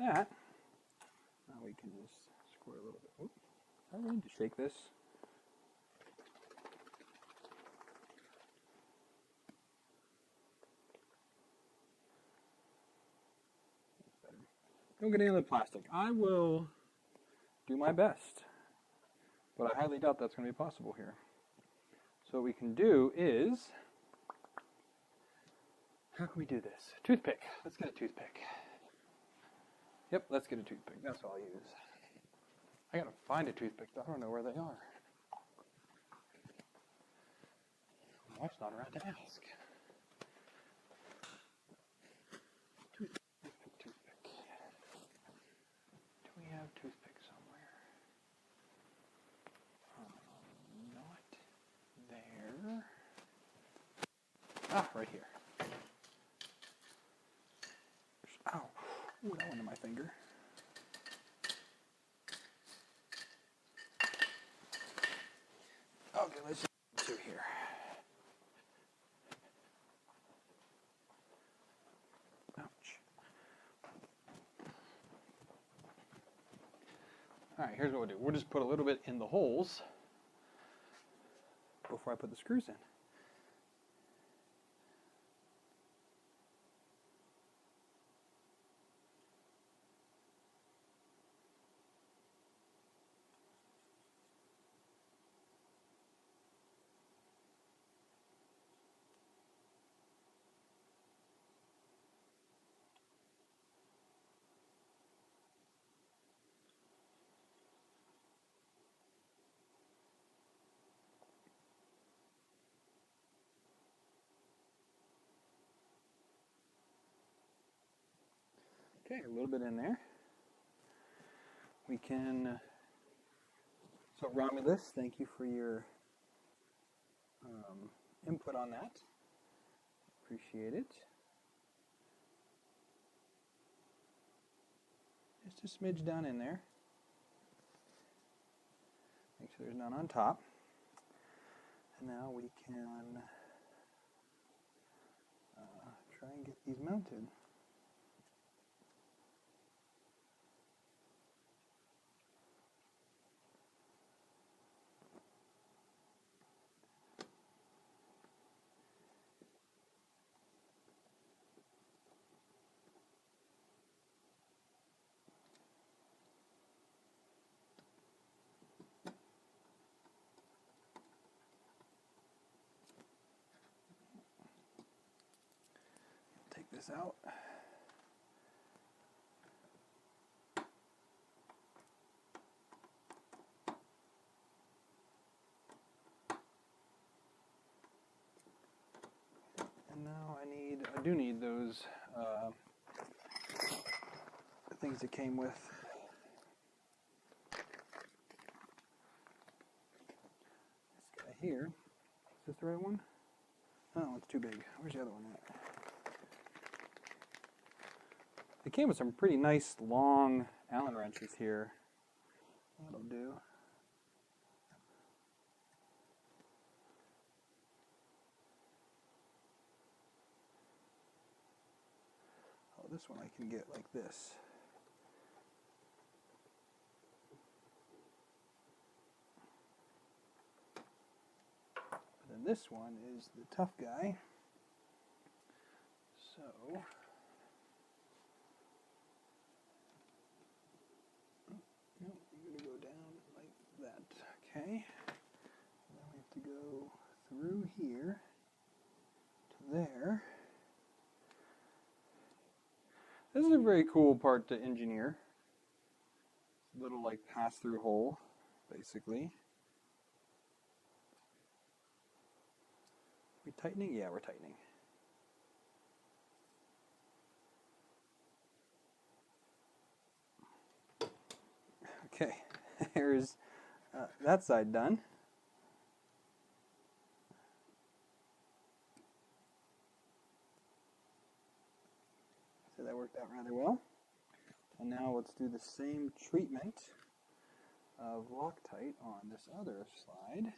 That. Now we can just squirt a little bit. Oops. I really need to shake this. Don't get any of the plastic. I will do my best, but I highly doubt that's going to be possible here. So what we can do is, how can we do this? Toothpick. Let's get a toothpick. Yep, let's get a toothpick. That's all I'll use. I gotta find a toothpick, though. I don't know where they are. My wife's not around to ask. Toothpick. Do we have toothpick somewhere? Not there. Ah, right here. Ow. Ooh, that went in my finger. Okay, let's just do two here. Ouch. Alright, here's what we'll do. We'll just put a little bit in the holes before I put the screws in. Okay, a little bit in there. We can, so Romulus, thank you for your input on that. Appreciate it. Just a smidge down in there. Make sure there's none on top. And now we can try and get these mounted. this out. And now I do need those things that came with. This guy here. Is this the right one? Oh, it's too big. Where's the other one at? They came with some pretty nice long Allen wrenches here. That'll do. Oh, this one I can get like this. And this one is the tough guy. So nope, you're going to go down like that. Okay. And then we have to go through here to there. This is a very cool part to engineer. It's a little like pass-through hole, basically. We tightening? Yeah, we're tightening. Okay, here's that side done. So that worked out rather well. And now let's do the same treatment of Loctite on this other slide.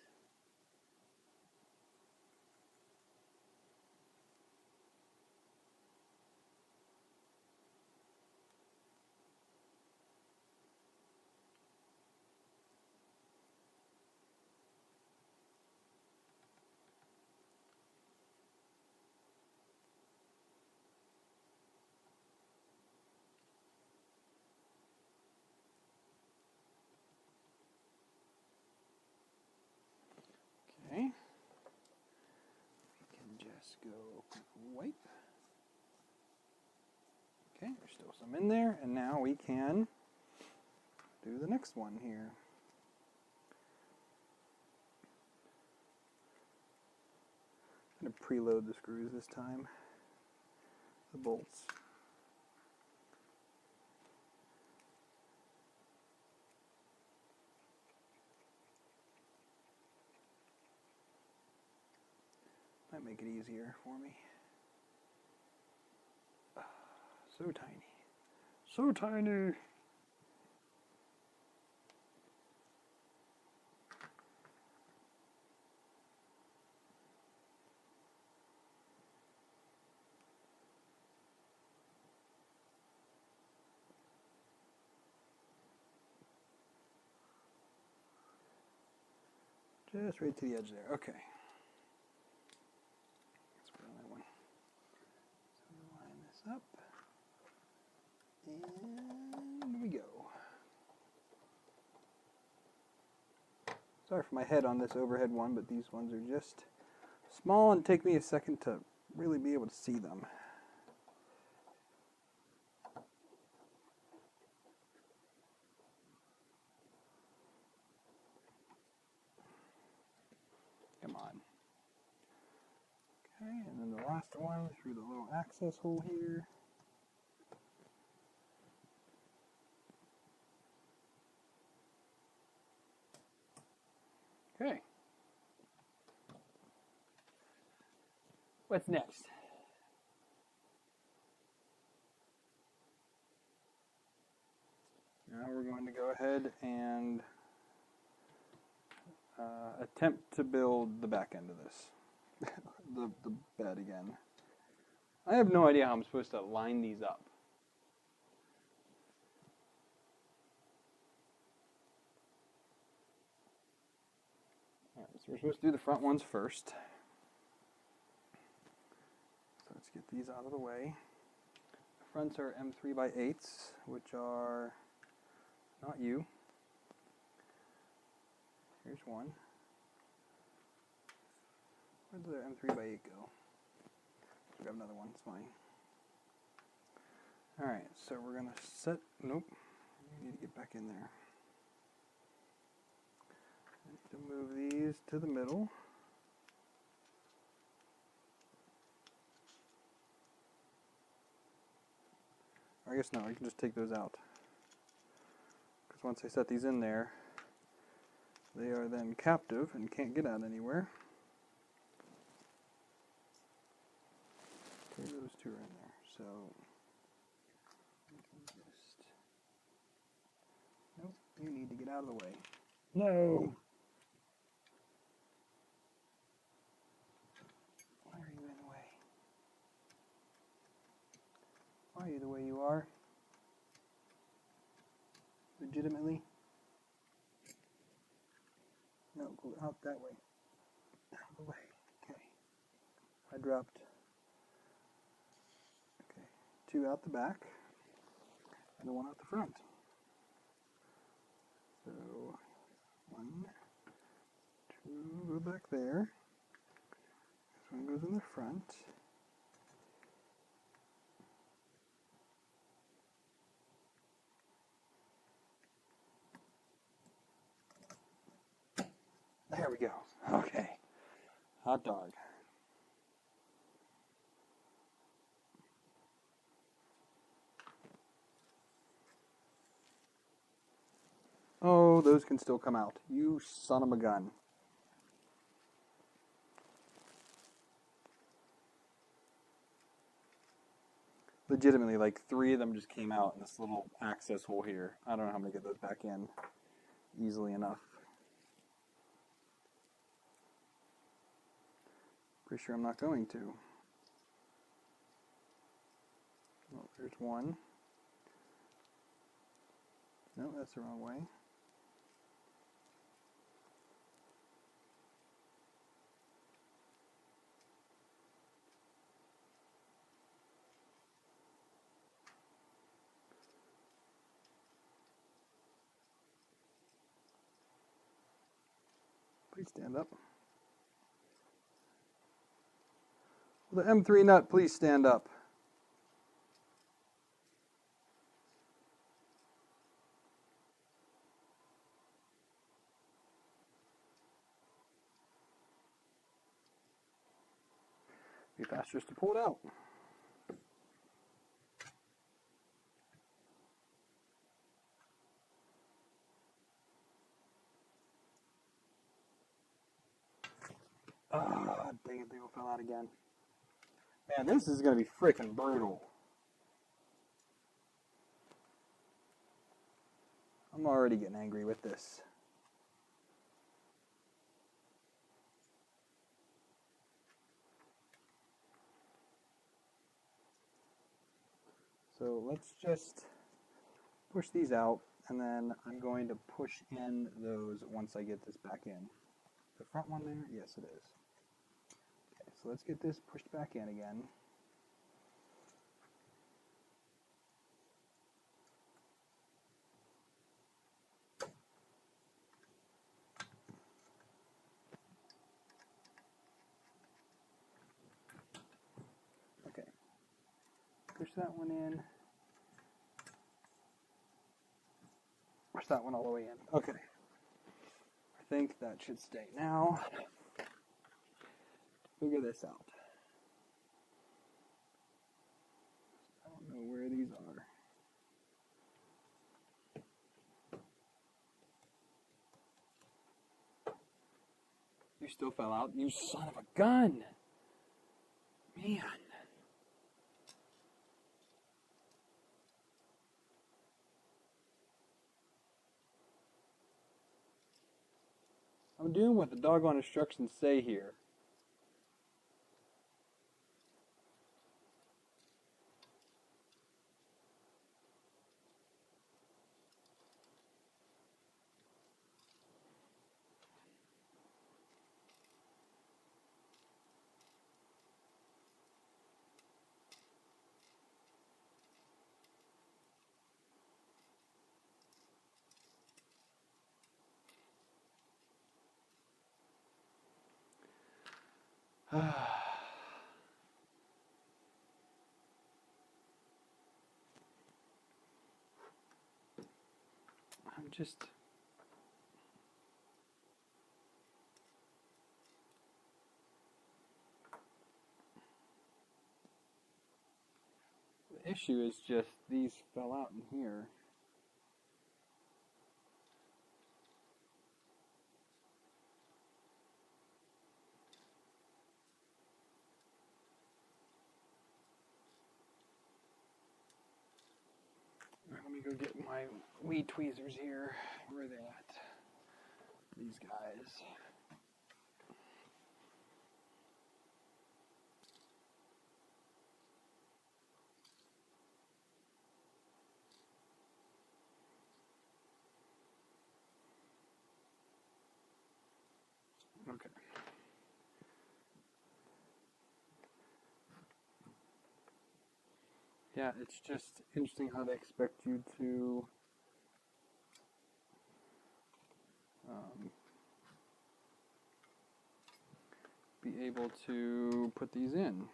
Okay. We can just go wipe. Okay, there's still some in there, and now we can do the next one here. I'm going to preload the screws this time, the bolts. Might make it easier for me. So tiny. So tiny. Just right to the edge there. Okay. Let's put another one. So we line this up. And we go. Sorry for my head on this overhead one, but these ones are just small and take me a second to really be able to see them. Come on. Okay, and then the last one through the little access hole here. Okay. What's next? Now we're going to go ahead and attempt to build the back end of this. the bed again. I have no idea how I'm supposed to line these up. Alright, so we're supposed to do the front ones first. So let's get these out of the way. The fronts are M3x8s, which are not you. Here's one. Where did their M3x8 go? Grab another one, it's fine. All right, so we're gonna set, nope, you need to get back in there. I need to move these to the middle. I guess no, I can just take those out. Because once I set these in there, they are then captive and can't get out anywhere. Okay, those two are in there, so we can just, nope, you need to get out of the way. No! Why are you in the way? Why are you the way you are? Legitimately? No, go out that way. Out of the way. Okay. I dropped, okay, two out the back and the one out the front. So, one, two, go back there. This one goes in the front. There we go. Okay. Hot dog. Oh, those can still come out. You son of a gun. Legitimately, like 3 of them just came out in this little access hole here. I don't know how I'm going to get those back in easily enough. Pretty sure I'm not going to. Oh, there's one. No, that's the wrong way. Please stand up. Will the M3 nut please stand up? Be faster just to pull it out. Ah, dang it, they all fell out again. Man, this is going to be freaking brutal. I'm already getting angry with this. So let's just push these out, and then I'm going to push in those once I get this back in. The front one there? Yes, it is. Okay, so let's get this pushed back in again. Okay, push that one in. Push that one all the way in. Okay. I think that should stay now. Figure this out. I don't know where these are. You still fell out? You son of a gun! Man. I'm doing what the doggone instructions say here. just... The issue is just these fell out in here. Let me go get my weed tweezers here. Where are they at? These guys. Okay. Yeah, it's just interesting how they expect you to be able to put these in.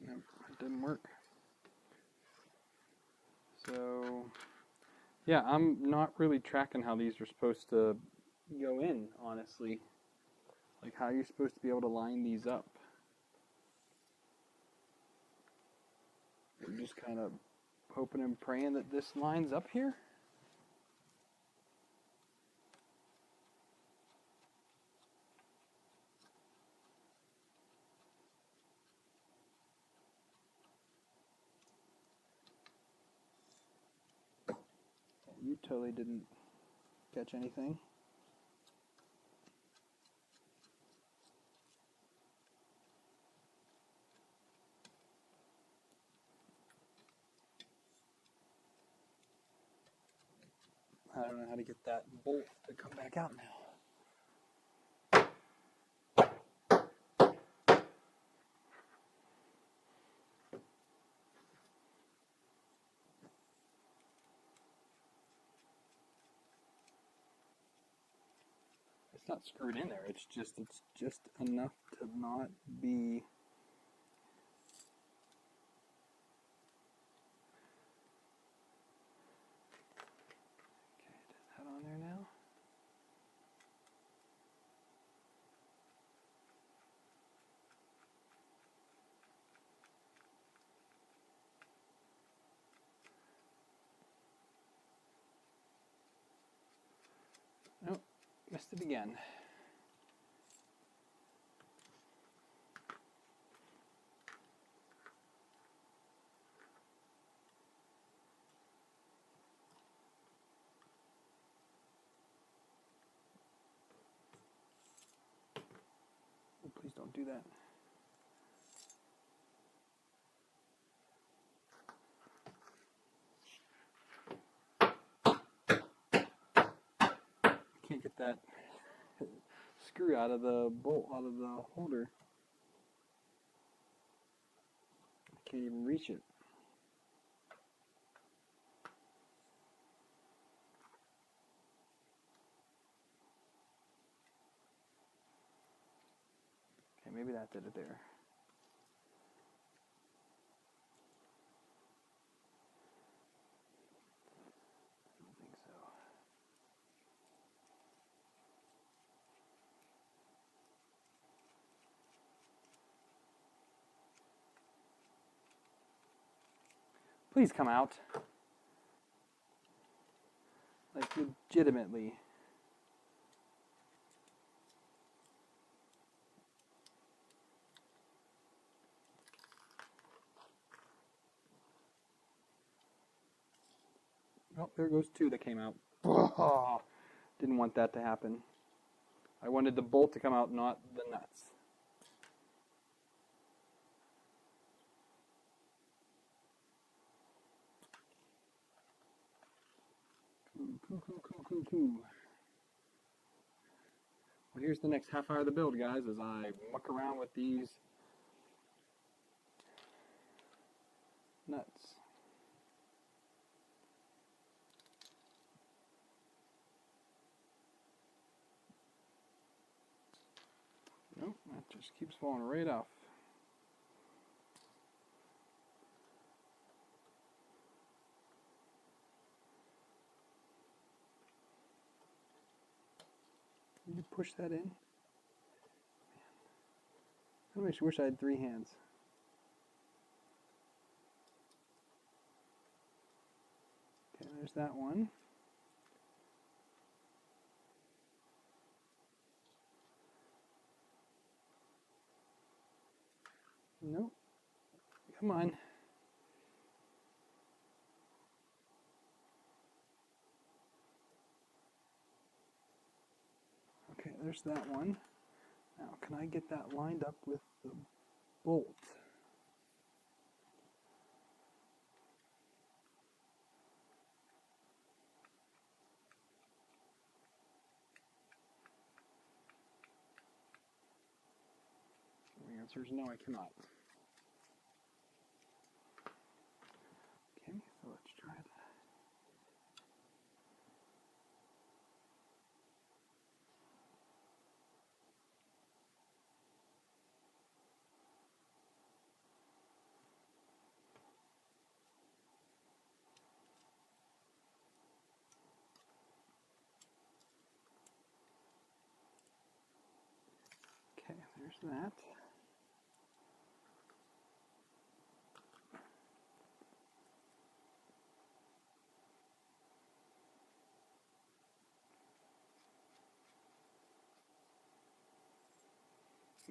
Nope, it didn't work. So, yeah, I'm not really tracking how these are supposed to go in, honestly. Like, how you're supposed to be able to line these up. I'm just kind of hoping and praying that this lines up here. You totally didn't catch anything. I don't know how to get that bolt to come back out now. It's not screwed in there. It's just enough to not be. Okay, is that on there now? Nope, missed it again. Oh, please don't do that. Can't get that screw out of the bolt, out of the holder. I can't even reach it. Okay, maybe that did it there. I don't think so. Please come out. Like, legitimately. Oh, there goes two that came out. Oh, didn't want that to happen. I wanted the bolt to come out, not the nuts. Cool. Well, here's the next half hour of the build, guys, as I muck around with these nuts. Nope, that just keeps falling right off. Can you push that in? I wish I had 3 hands. Okay, there's that one. Nope. Come on. Okay, there's that one. Now, can I get that lined up with the bolt? The answer is no, I cannot. Okay, so let's try that. Okay, there's that.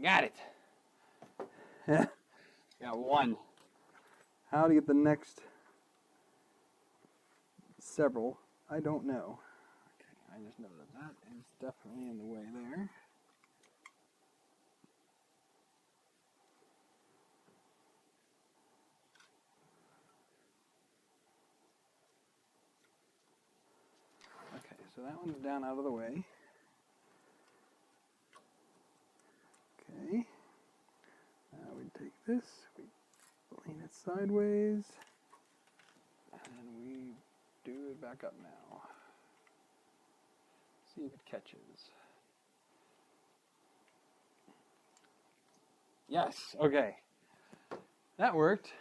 Got it. Got one. How to get the next several, I don't know. Okay, I just know that that is definitely in the way there. Okay, so that one's down out of the way. Okay, now we take this, we lean it sideways, and we do it back up now. See if it catches. Yes, okay. That worked.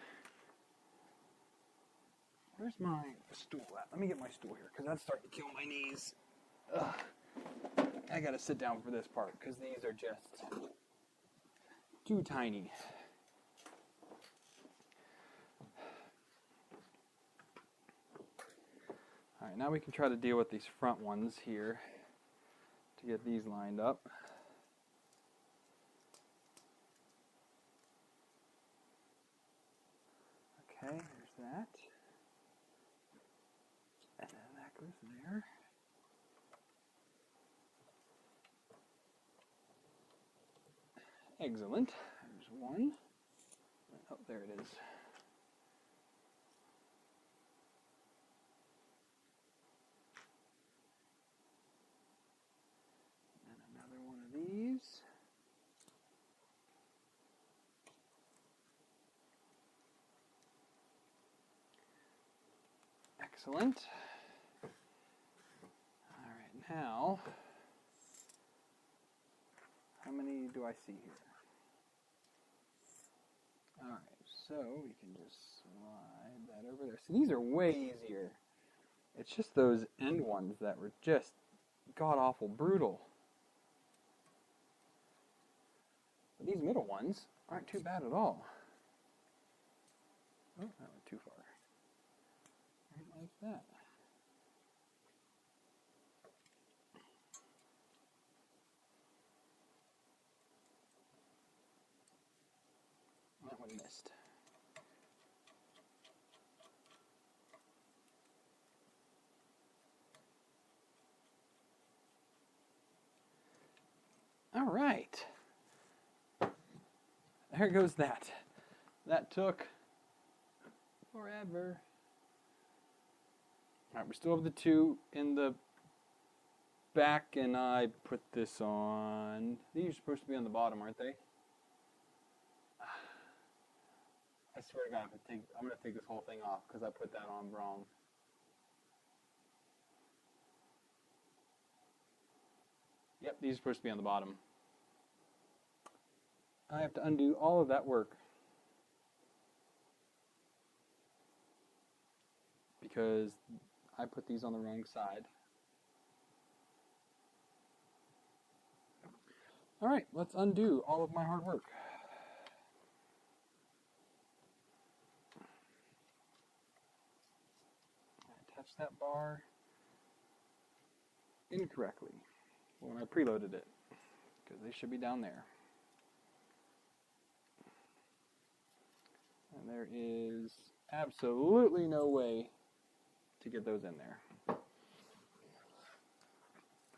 Where's my stool at? Let me get my stool here, because that's starting to kill my knees. Ugh. I gotta sit down for this part, because these are just too tiny. Alright, now we can try to deal with these front ones here to get these lined up. Okay, there's that. And then that goes there. Excellent. There's one. Oh, there it is. And another one of these. Excellent. All right, now, how many do I see here? All right, so we can just slide that over there. See, these are way easier. It's just those end ones that were just god-awful brutal. But these middle ones aren't too bad at all. Oh, that went too far. Right like that. That one missed. All right. There goes that. That took forever. All right, we still have the two in the back and I put this on. These are supposed to be on the bottom, aren't they? I swear to God, I'm going to take this whole thing off because I put that on wrong. Yep, these are supposed to be on the bottom. I have to undo all of that work because I put these on the wrong side. All right, let's undo all of my hard work. I touched that bar incorrectly when I preloaded it because they should be down there. And there is absolutely no way to get those in there.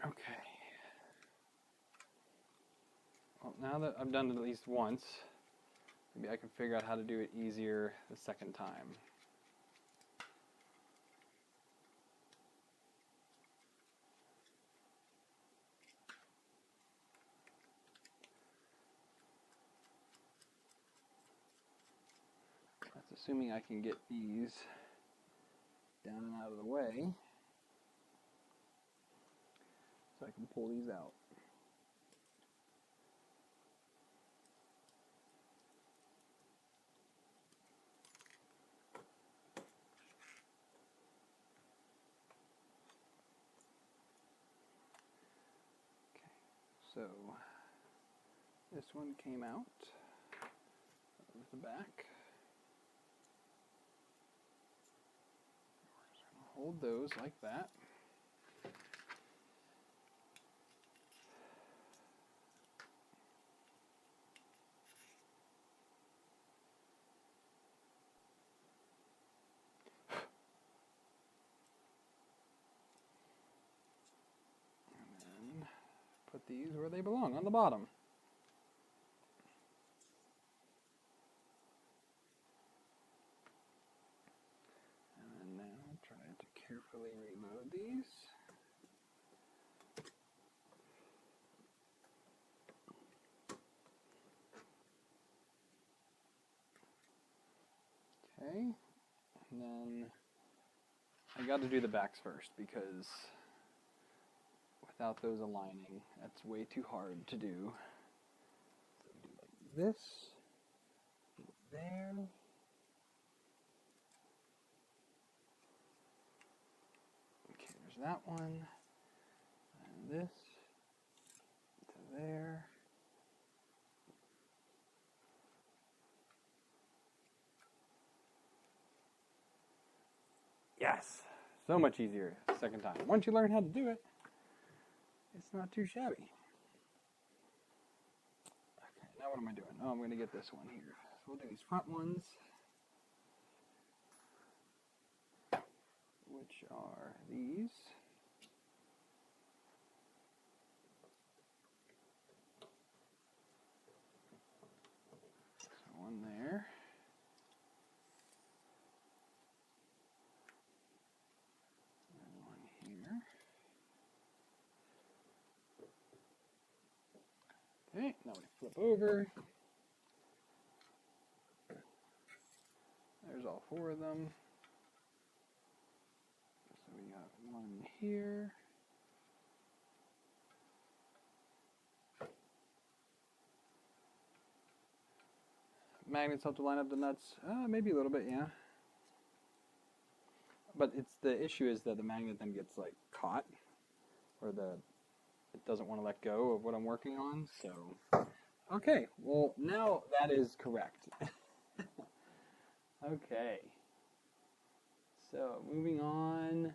Okay. Well, now that I've done it at least once, maybe I can figure out how to do it easier the second time. That's assuming I can get these down and out of the way so I can pull these out. So this one came out of the back. We're just going to hold those like that. And then put these where they belong, on the bottom. And now try to carefully reload these. Okay, and then I got to do the backs first because without those aligning, that's way too hard to do. So do like this, there. Okay, there's that one, and this to there. Yes, so much easier second time. Once you learn how to do it, it's not too shabby. Okay, now what am I doing? Oh, I'm going to get this one here. So we'll do these front ones, which are these. So one there. Okay, now we flip over. There's all four of them. So we got one here. Magnets help to line up the nuts. Maybe a little bit, yeah. But the issue is that the magnet then gets like caught, or it doesn't want to let go of what I'm working on. So, okay, well now that is correct. Okay. So moving on,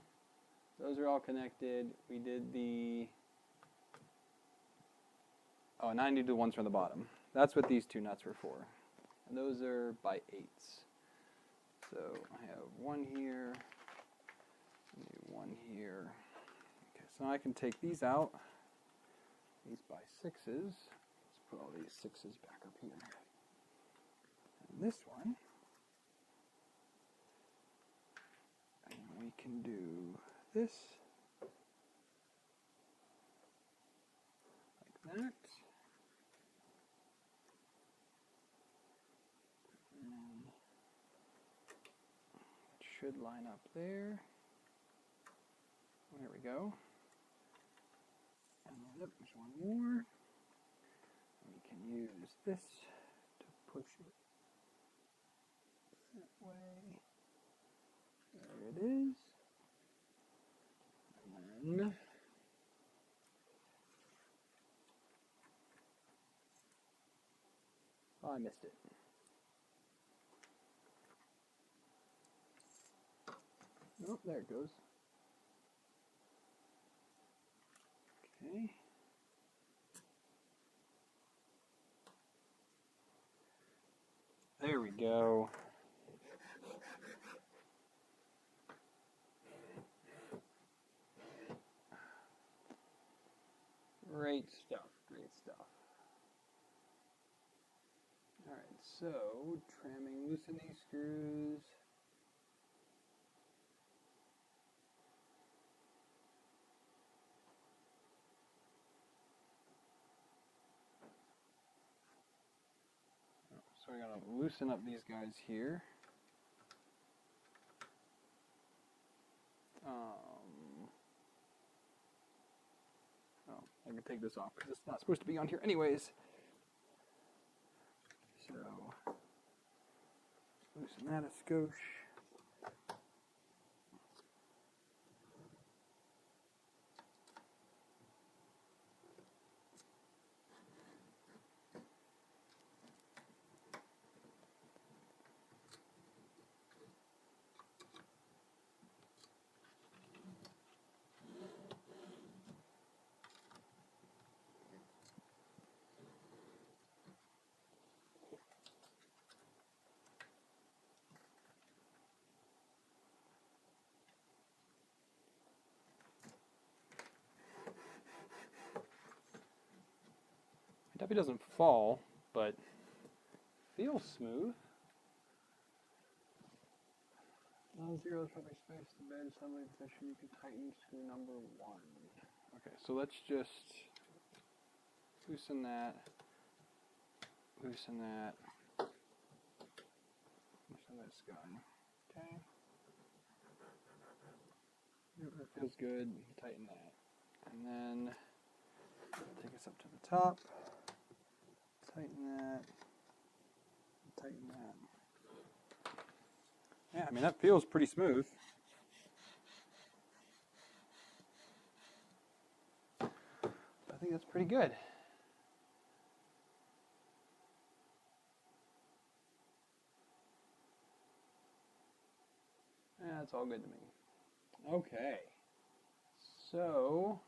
those are all connected. We did now I need the ones from the bottom. That's what these two nuts were for. And those are by 8s. So I have one here, and one here. Okay, so I can take these out. These by 6s. Let's put all these 6s back up here. And this one, and we can do this should line up there. There we go. And then there's one more. We can use this to push it that way. There it is. And then oh, I missed it. Oh, there it goes. Okay. There we go. Great stuff, great stuff. All right, so trimming, loosen these screws. So we're going to loosen up these guys here. Oh, I can take this off because it's not supposed to be on here anyways. So, loosen that a skosh. Definitely doesn't fall, but feels smooth. Non-zero traffic space, the bed assembly position, you can tighten screw number 1. Okay, so let's just loosen that, loosen that, loosen this guy. Okay. Yep, that feels good. Tighten that. And then take us up to the top. Tighten that. Tighten that. Yeah, I mean, that feels pretty smooth. I think that's pretty good. Yeah, it's all good to me. Okay. So,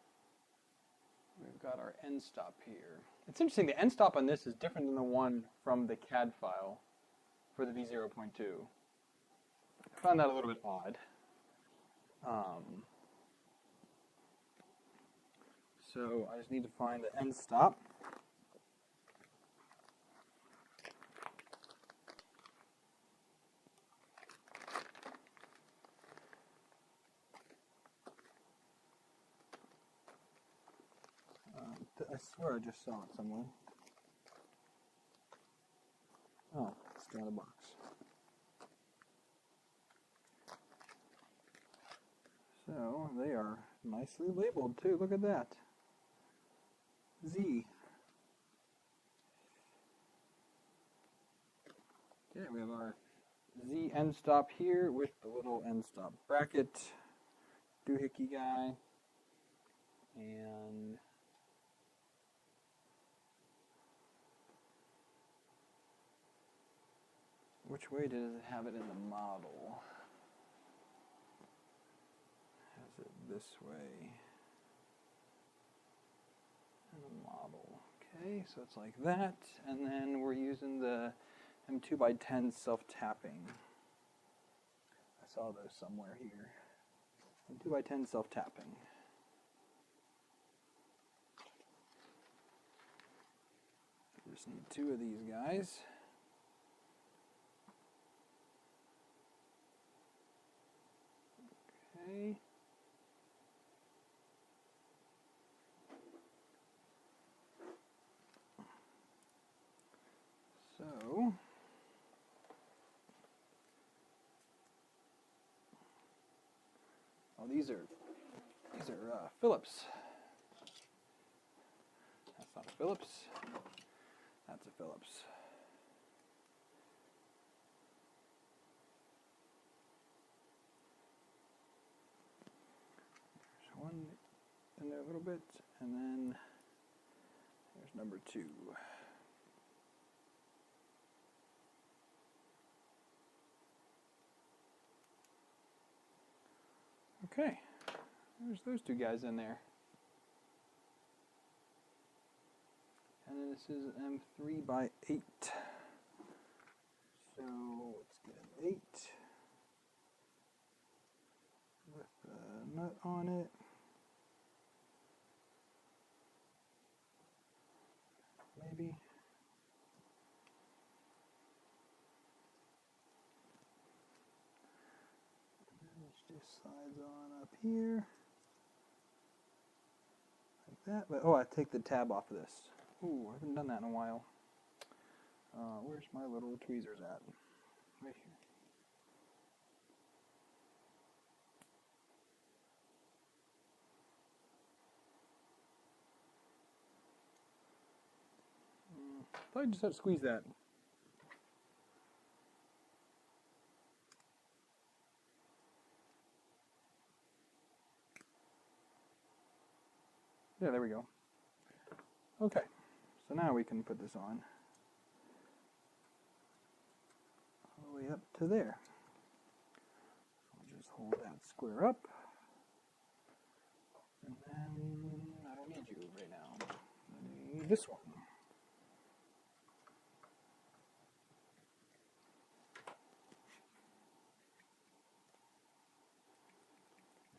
we've got our end stop here. It's interesting, the end stop on this is different than the one from the CAD file for the V0.2. I found that a little bit odd. So I just need to find the end stop. I swear I just saw it somewhere. Oh, it's down the box. So they are nicely labeled too. Look at that. Z. Okay, we have our Z end stop here with the little end stop bracket, doohickey guy, and which way does it have it in the model? Has it this way in the model? Okay, so it's like that, and then we're using the M2x10 self-tapping. I saw those somewhere here. M2x10 self-tapping. Just need 2 of these guys. Okay. So Oh, these are Phillips. That's not a Phillips. That's a Phillips. There's one in there a little bit, and then there's number 2. Okay, there's those 2 guys in there. And then this is an M3 by 8. So let's get an 8 with a nut on it. Maybe. This just slides on up here. Like that. But, oh, I take the tab off of this. Ooh, I haven't done that in a while. Where's my little tweezers at? Right here. I thought I just had to squeeze that. Yeah, there we go. Okay, so now we can put this on all the way up to there. I'll just hold that square up, and then I don't need you right now. I need this one.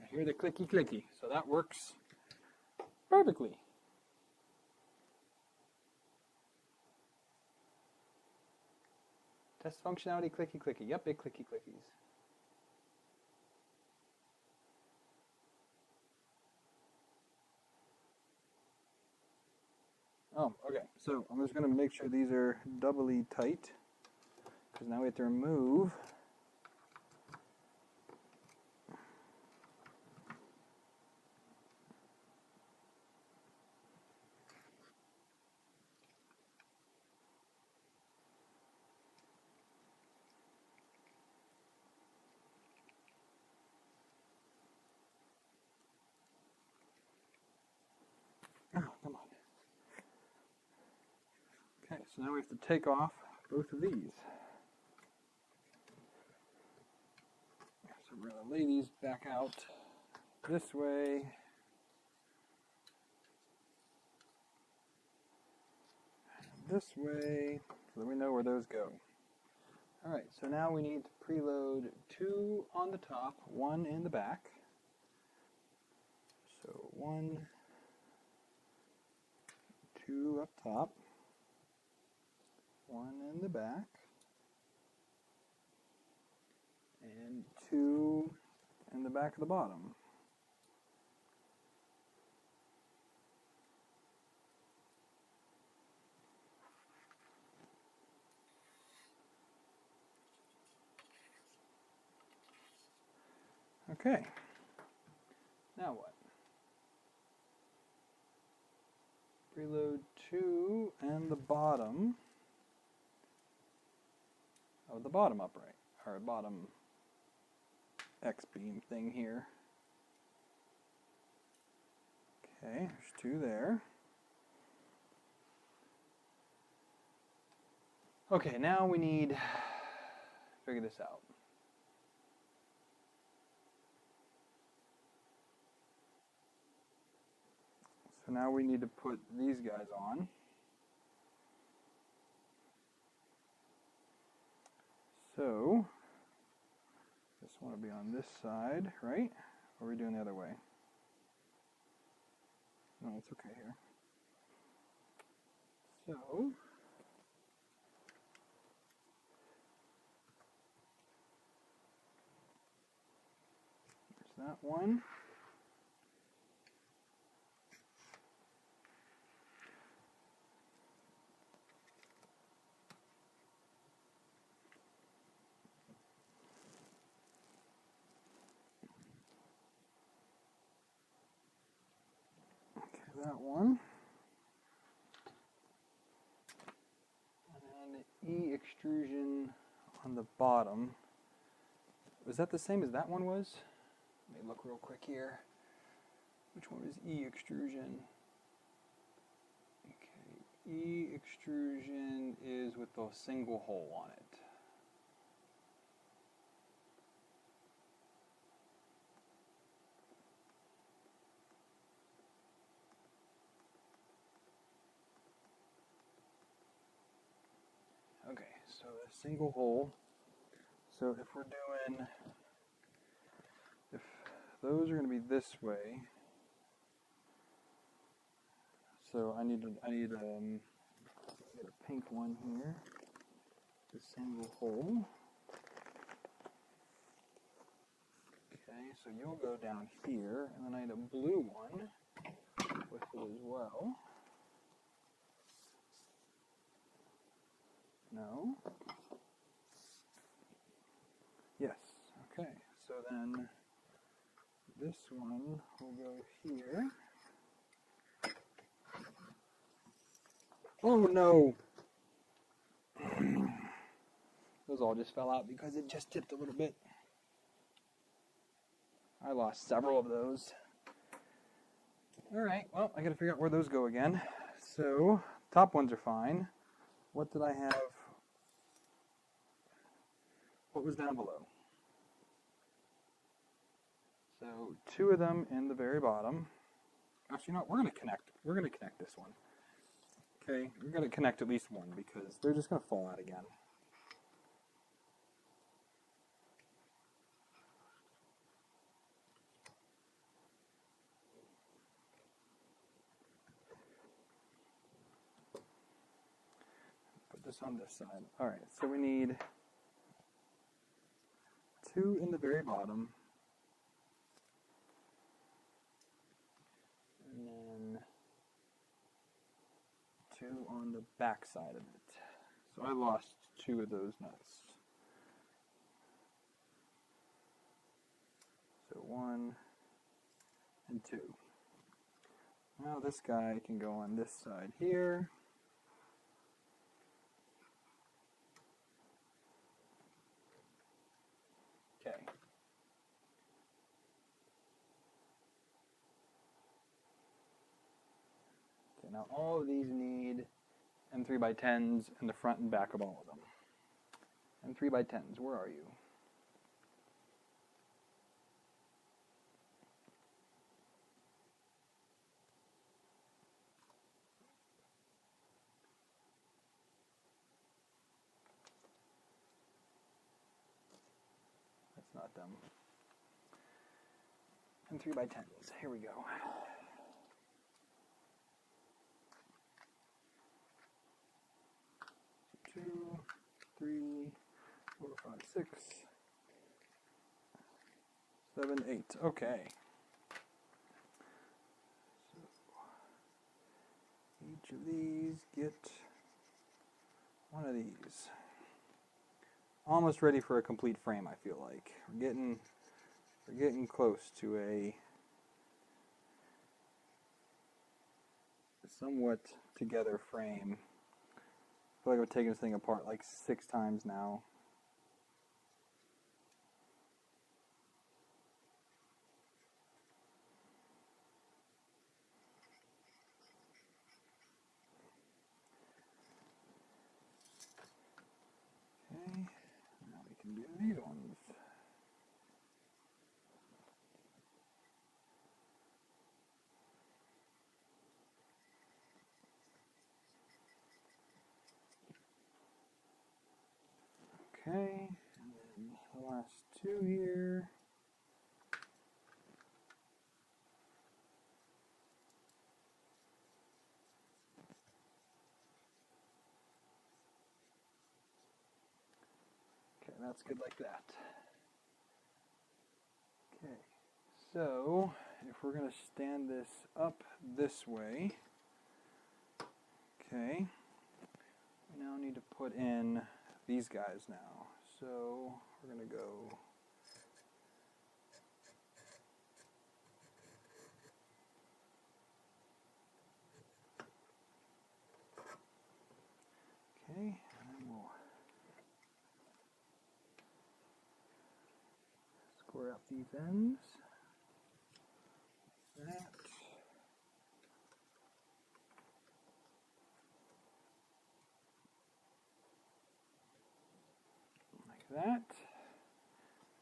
I hear the clicky clicky, so that works perfectly. Test functionality, clicky clicky. Yep, big clicky clickies. Oh, okay. So I'm just going to make sure these are doubly tight, because now we have to remove oh, come on. Okay, so now we have to take off both of these. So we're going to lay these back out this way. And this way, so that we know where those go. Alright, so now we need to preload 2 on the top, 1 in the back. So 1, 2 up top, 1 in the back, and 2 in the back of the bottom. Okay, now what? Preload 2 and the bottom of the bottom upright, or bottom X-beam thing here. Okay, there's 2 there. Okay, now we need to figure this out. So now we need to put these guys on. So, this one will be on this side, right? Or are we doing the other way? No, it's okay here. So, there's that one. that one. And E extrusion on the bottom. Was that the same as that one was? Let me look real quick here. Which one was E extrusion? Okay, E extrusion is with the single hole on it. Okay, so a single hole. So if we're doing, if those are going to be this way, so I need get a pink one here, the single hole. Okay, so you'll go down here, and then I need a blue one with it as well. No. Yes. Okay. So then this one will go here. Oh no! Those all just fell out because it just tipped a little bit. I lost several of those. Alright, well, I gotta figure out where those go again. So, top ones are fine. What did I have? What was down below? So, two of them in the very bottom. Actually, you know what? We're gonna connect this one. Okay, we're gonna connect at least one because they're just gonna fall out again. Put this on this side. Alright, so we need two in the very bottom. And then two on the back side of it. So I lost two of those nuts. So one and two. Now this guy can go on this side here. Okay. Okay, now all of these need M3x10s in the front and back of all of them. M3x10s, where are you? That's not them. M3x10s, here we go. 2, 3, 4, 5, 6, 7, 8. Okay. So each of these get one of these. Almost ready for a complete frame, I feel like. We're getting close to a somewhat together frame. I feel like I've taken this thing apart like 6 times now. Okay, now we can do these ones. Okay, and then the last two here. Okay, that's good like that. Okay, so if we're going to stand this up this way, okay, we now need to put in these guys now. So we're going to go score out these ends. That. Like that.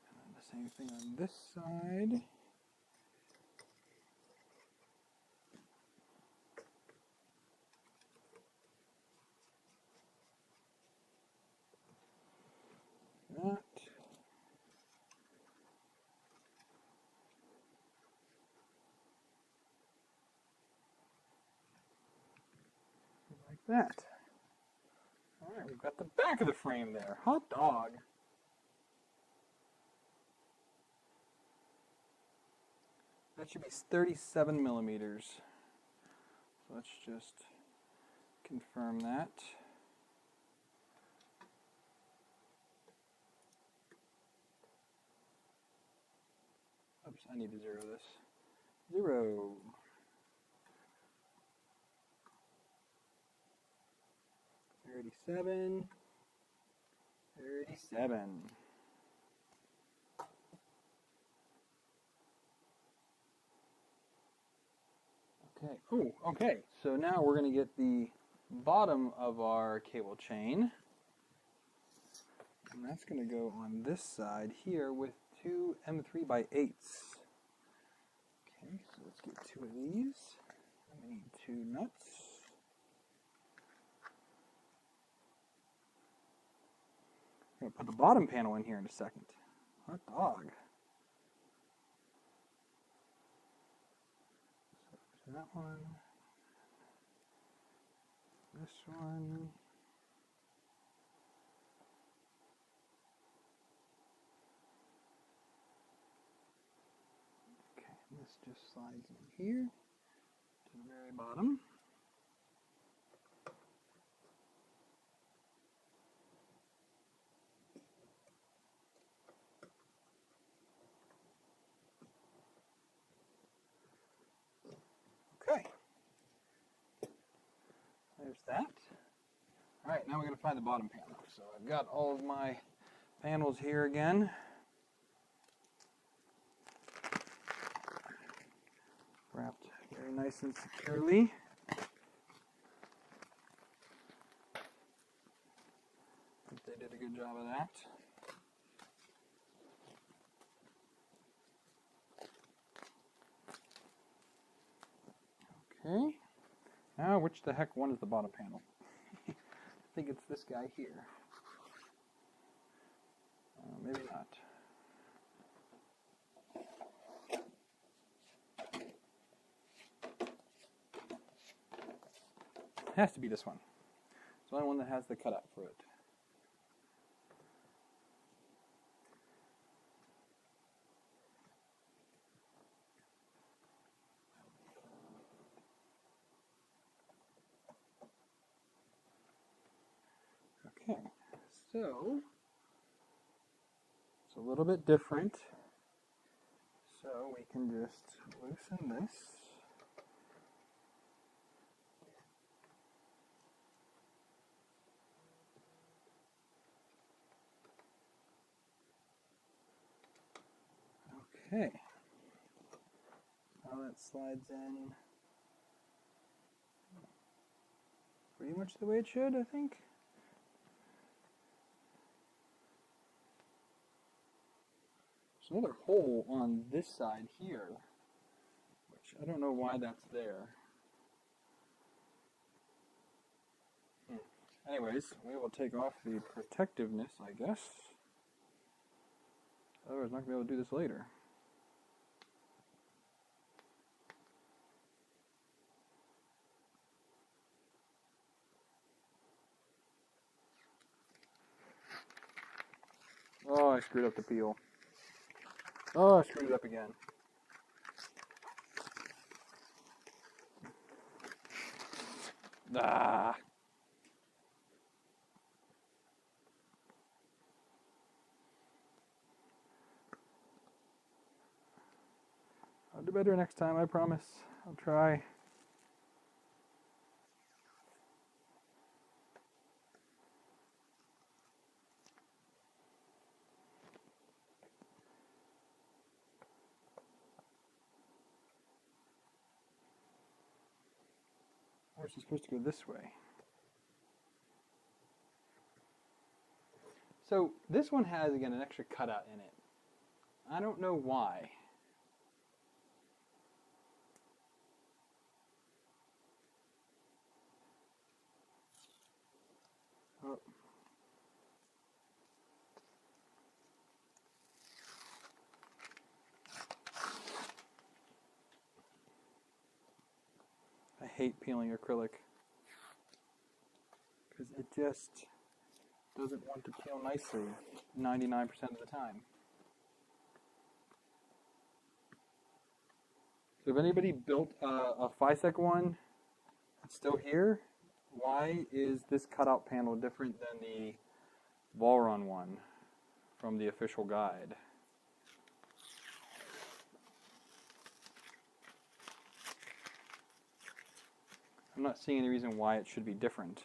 And then the same thing on this side. That. Like that. All right, we've got the back of the frame there. Hot dog. That should be 37 millimeters. So let's just confirm that. Oops, I need to zero this. 0. $37. Okay. Oh, okay. So now we're going to get the bottom of our cable chain. And that's going to go on this side here with two M3x8s. Okay, so let's get 2 of these. We need 2 nuts. I'm going to put the bottom panel in here in a second. Hot dog. So that one. This one. Okay, this just slides in here to the very bottom. Okay. There's that. All right, now we're going to find the bottom panel. So I've got all of my panels here again. Wrapped very nice and securely. I think they did a good job of that. Okay. Now, which the heck one is the bottom panel? I think it's this guy here. Maybe not. It has to be this one. It's the only one that has the cutout for it. Okay, so it's a little bit different. So we can just loosen this. Okay. Now that slides in pretty much the way it should, I think. There's another hole on this side here, which I don't know why that's there. Anyways, we will take off the protectiveness, I guess. Otherwise, I'm not going to be able to do this later. Oh, I screwed up the peel. Oh, I screwed it up again. Ah. I'll do better next time, I promise. I'll try. course, it's supposed to go this way. So this one has, again, an extra cutout in it. I don't know why. Oh. I hate peeling acrylic because it just doesn't want to peel nicely 99% of the time. So if anybody built a FiSec one that's still here, why is this cutout panel different than the Voron one from the official guide? I'm not seeing any reason why it should be different.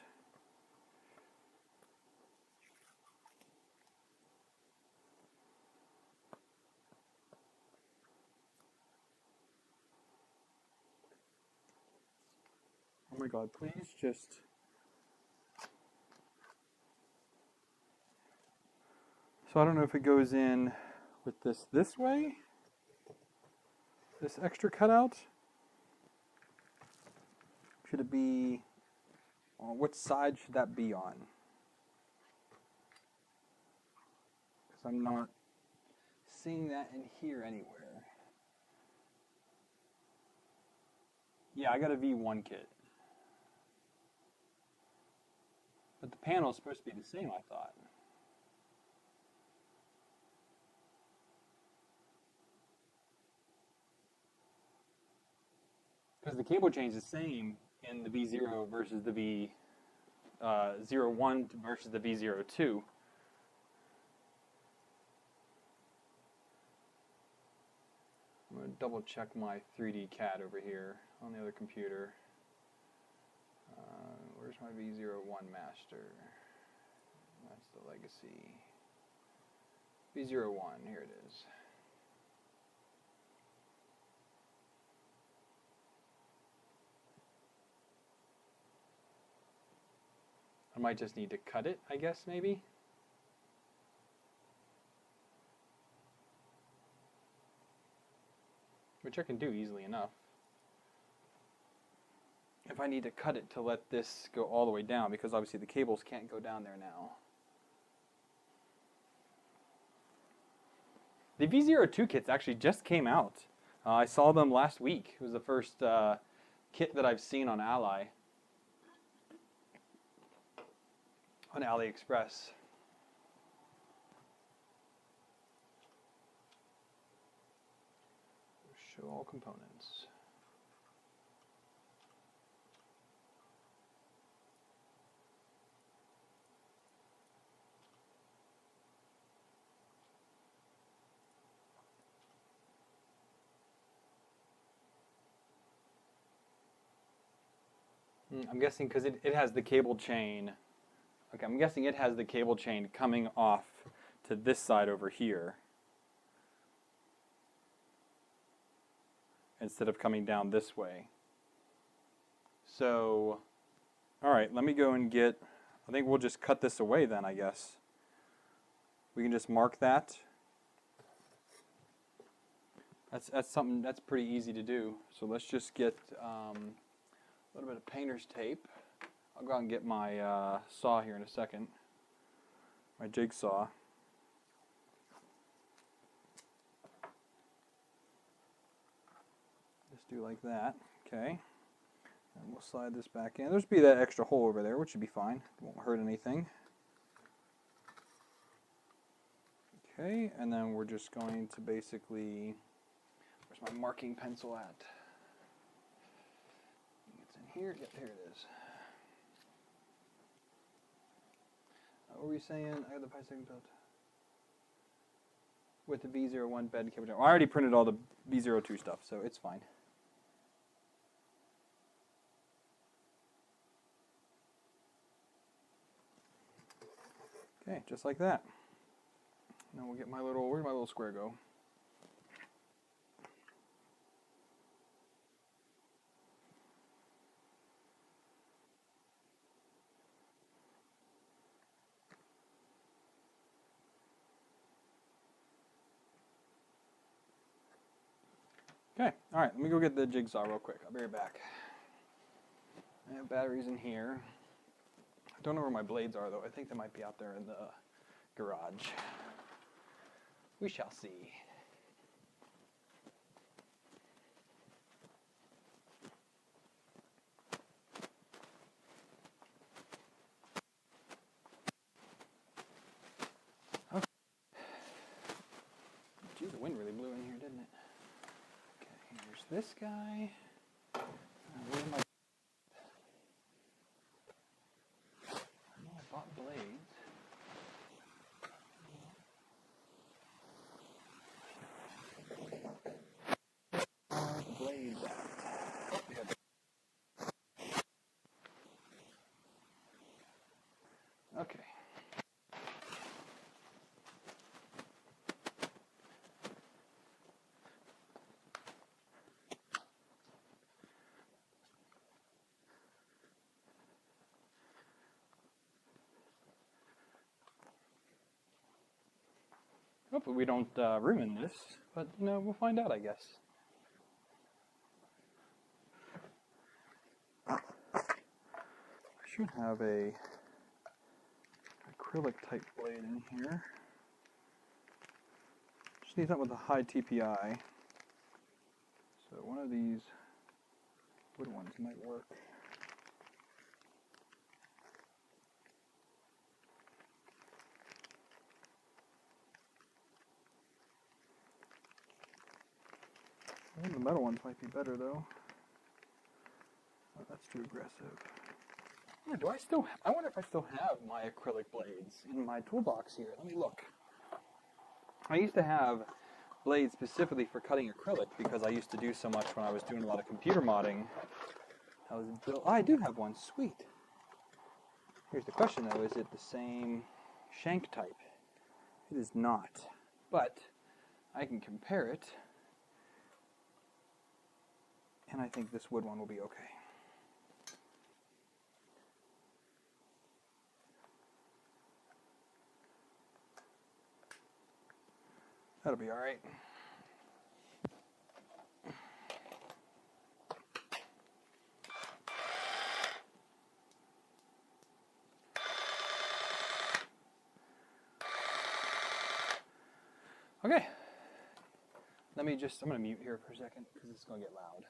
Oh my God, please just... So I don't know if it goes in with this way, this extra cutout. Should it be, what side should that be on? Because I'm not seeing that in here anywhere. Yeah, I got a V1 kit. But the panel is supposed to be the same, I thought. Because the cable change is the same in the V0 versus the V01 versus the V02. I'm going to double check my 3D CAD over here on the other computer. Where's my V01 master? That's the legacy. V01, here it is. I might just need to cut it, I guess, maybe. Which I can do easily enough. If I need to cut it to let this go all the way down, because obviously the cables can't go down there now. The V02 kits actually just came out. I saw them last week. It was the first kit that I've seen on Ally. On AliExpress. Show all components. I'm guessing because it has the cable chain. Okay, I'm guessing it has the cable chain coming off to this side over here, instead of coming down this way. So, all right, let me go and get, I think we'll just cut this away then, I guess. We can just mark that. That's something that's pretty easy to do. So let's just get a little bit of painter's tape. I'll go out and get my saw here in a second, my jigsaw. Just do like that, okay. And we'll slide this back in. There's be that extra hole over there, which should be fine. It won't hurt anything. Okay, and then we're just going to basically, where's my marking pencil at? It's in here, yep, here it is. What were we saying? I got the FiSec built. With the V01 bed cable. I already printed all the V02 stuff, so it's fine. Okay, just like that. Now we'll get my little, where'd my little square go? Okay, all right, let me go get the jigsaw real quick. I'll be right back. I have batteries in here. I don't know where my blades are, though. I think they might be out there in the garage. We shall see. Okay. Gee, the wind really blew in here, didn't it? Okay, here's this guy. Where am I? I bought blades. Blades out. Okay. Hopefully we don't ruin this, but you know, we'll find out, I guess. I should have a acrylic type blade in here. Just need something with a high TPI. So one of these wood ones might work. I think the metal ones might be better though. Oh, that's too aggressive. Yeah, I wonder if I still have my acrylic blades in my toolbox here. Let me look. I used to have blades specifically for cutting acrylic because I used to do so much when I was doing a lot of computer modding. I do have one, sweet. Here's the question though, is it the same shank type? It is not, but I can compare it, and I think this wood one will be okay. That'll be all right. Okay. I'm going to mute here for a second because it's going to get loud.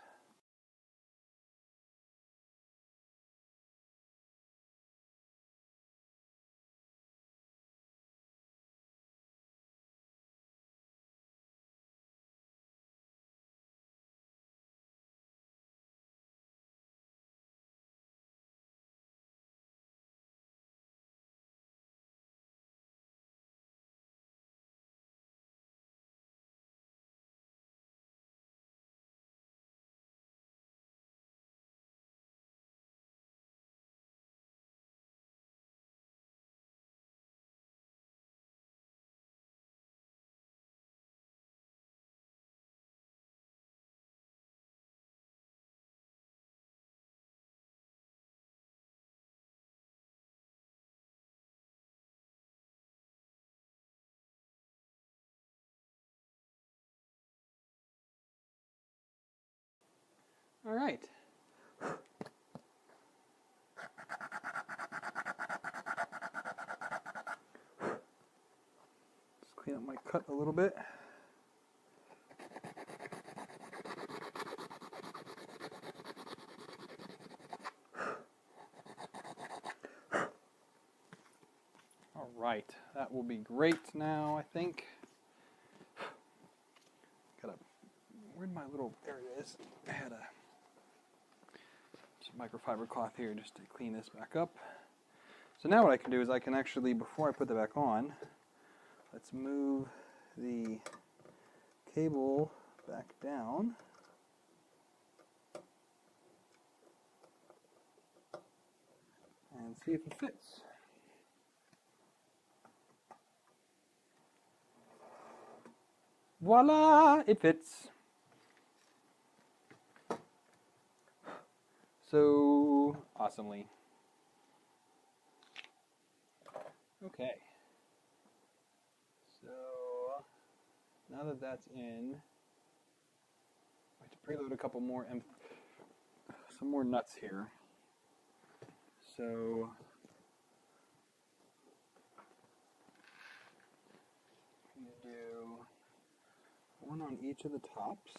All right. Just clean up my cut a little bit. All right, that will be great now, I think. Where'd my little, there it is. I had a microfiber cloth here just to clean this back up. So now what I can do is I can actually, before I put that back on, let's move the cable back down. And see if it fits. Voila, it fits. So awesomely. Okay. So now that that's in, have to preload a couple more and some more nuts here. So you do one on each of the tops,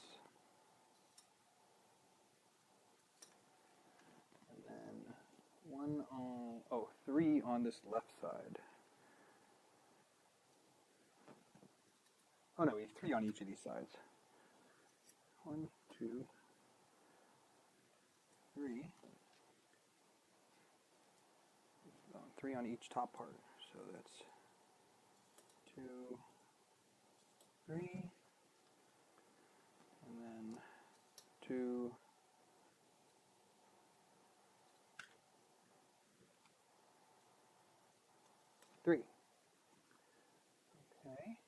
and then one on, oh, three on this left side. Oh no, we have three on each of these sides. 1, 2, 3. Three on each top part. So that's 2, 3, and then 2, 3. Okay.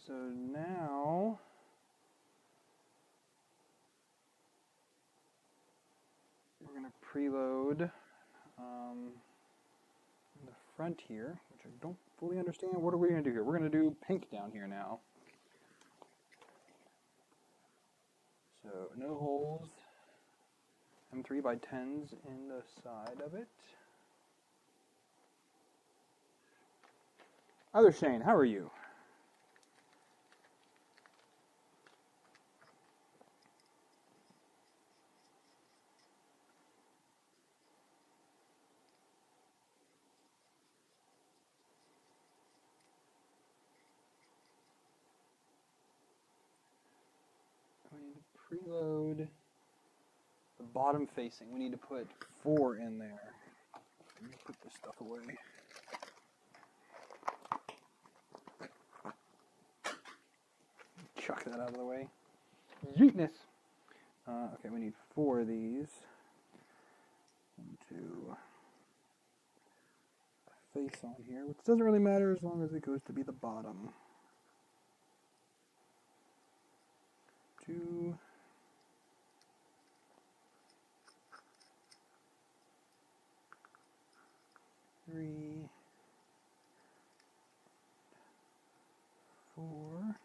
So now we're going to preload the front here, which I don't fully understand. What are we going to do here? We're going to do pink down here now. So no holes, M3 by 10s in the side of it. Other Shane, how are you? We need to preload the bottom facing. We need to put 4 in there. Let me put this stuff away. Chuck that out of the way. Yeetness. Okay, we need 4 of these into a face on here, which doesn't really matter as long as it goes to be the bottom. 2. 3, 4,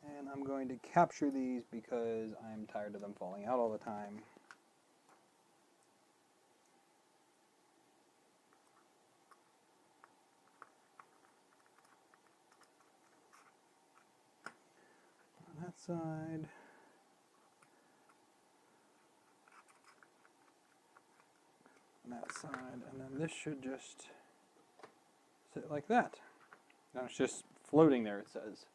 and I'm going to capture these because I'm tired of them falling out all the time. On that side. On that side, and then this should just sit like that. Now it's just floating there, it says.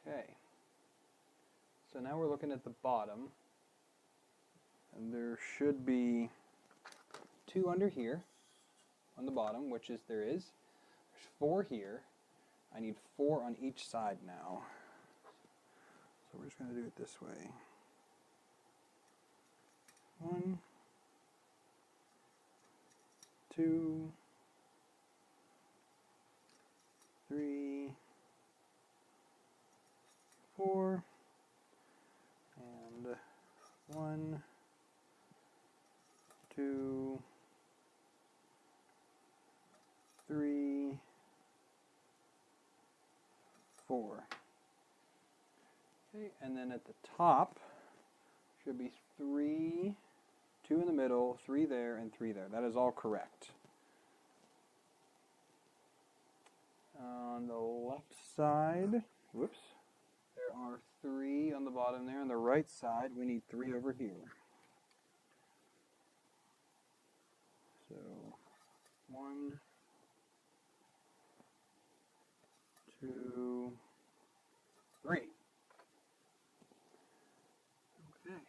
Okay. So now we're looking at the bottom, and there should be 2 under here on the bottom, which is there is. There's 4 here. I need 4 on each side now. So we're just going to do it this way. 1, 2, 3, 4, and 1, 2, 3, 4. Okay, and then at the top should be 3, 2 in the middle, 3 there, and 3 there. That is all correct. On the left side, whoops, there are 3 on the bottom there. On the right side, we need 3 over here. So 1, 2, 3. Okay.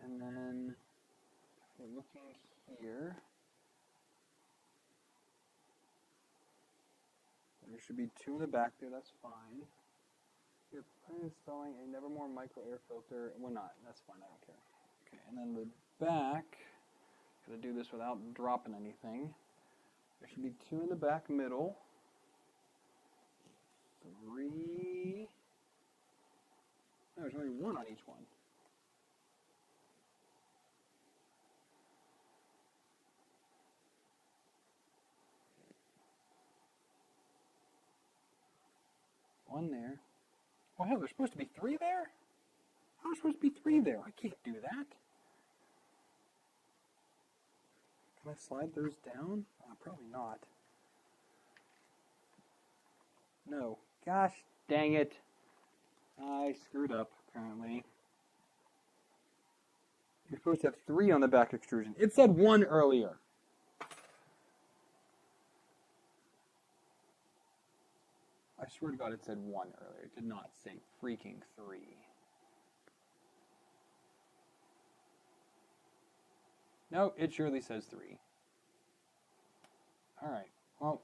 And then if we're looking here, there should be 2 in the back there, that's fine. You're installing a Nevermore micro air filter. We're not, that's fine, I don't care. Okay, and then the back, gotta do this without dropping anything. There should be 2 in the back middle. 3. No, there's only 1. one on each one. One there. Oh hell, there's supposed to be 3 there? How's supposed to be 3 there? I can't do that. Can I slide those down? Probably not. No. Gosh dang it. I screwed up, apparently. You're supposed to have 3 on the back extrusion. It said 1 earlier. I swear to God it said 1 earlier. It did not say freaking 3. No, it surely says 3. Alright, well,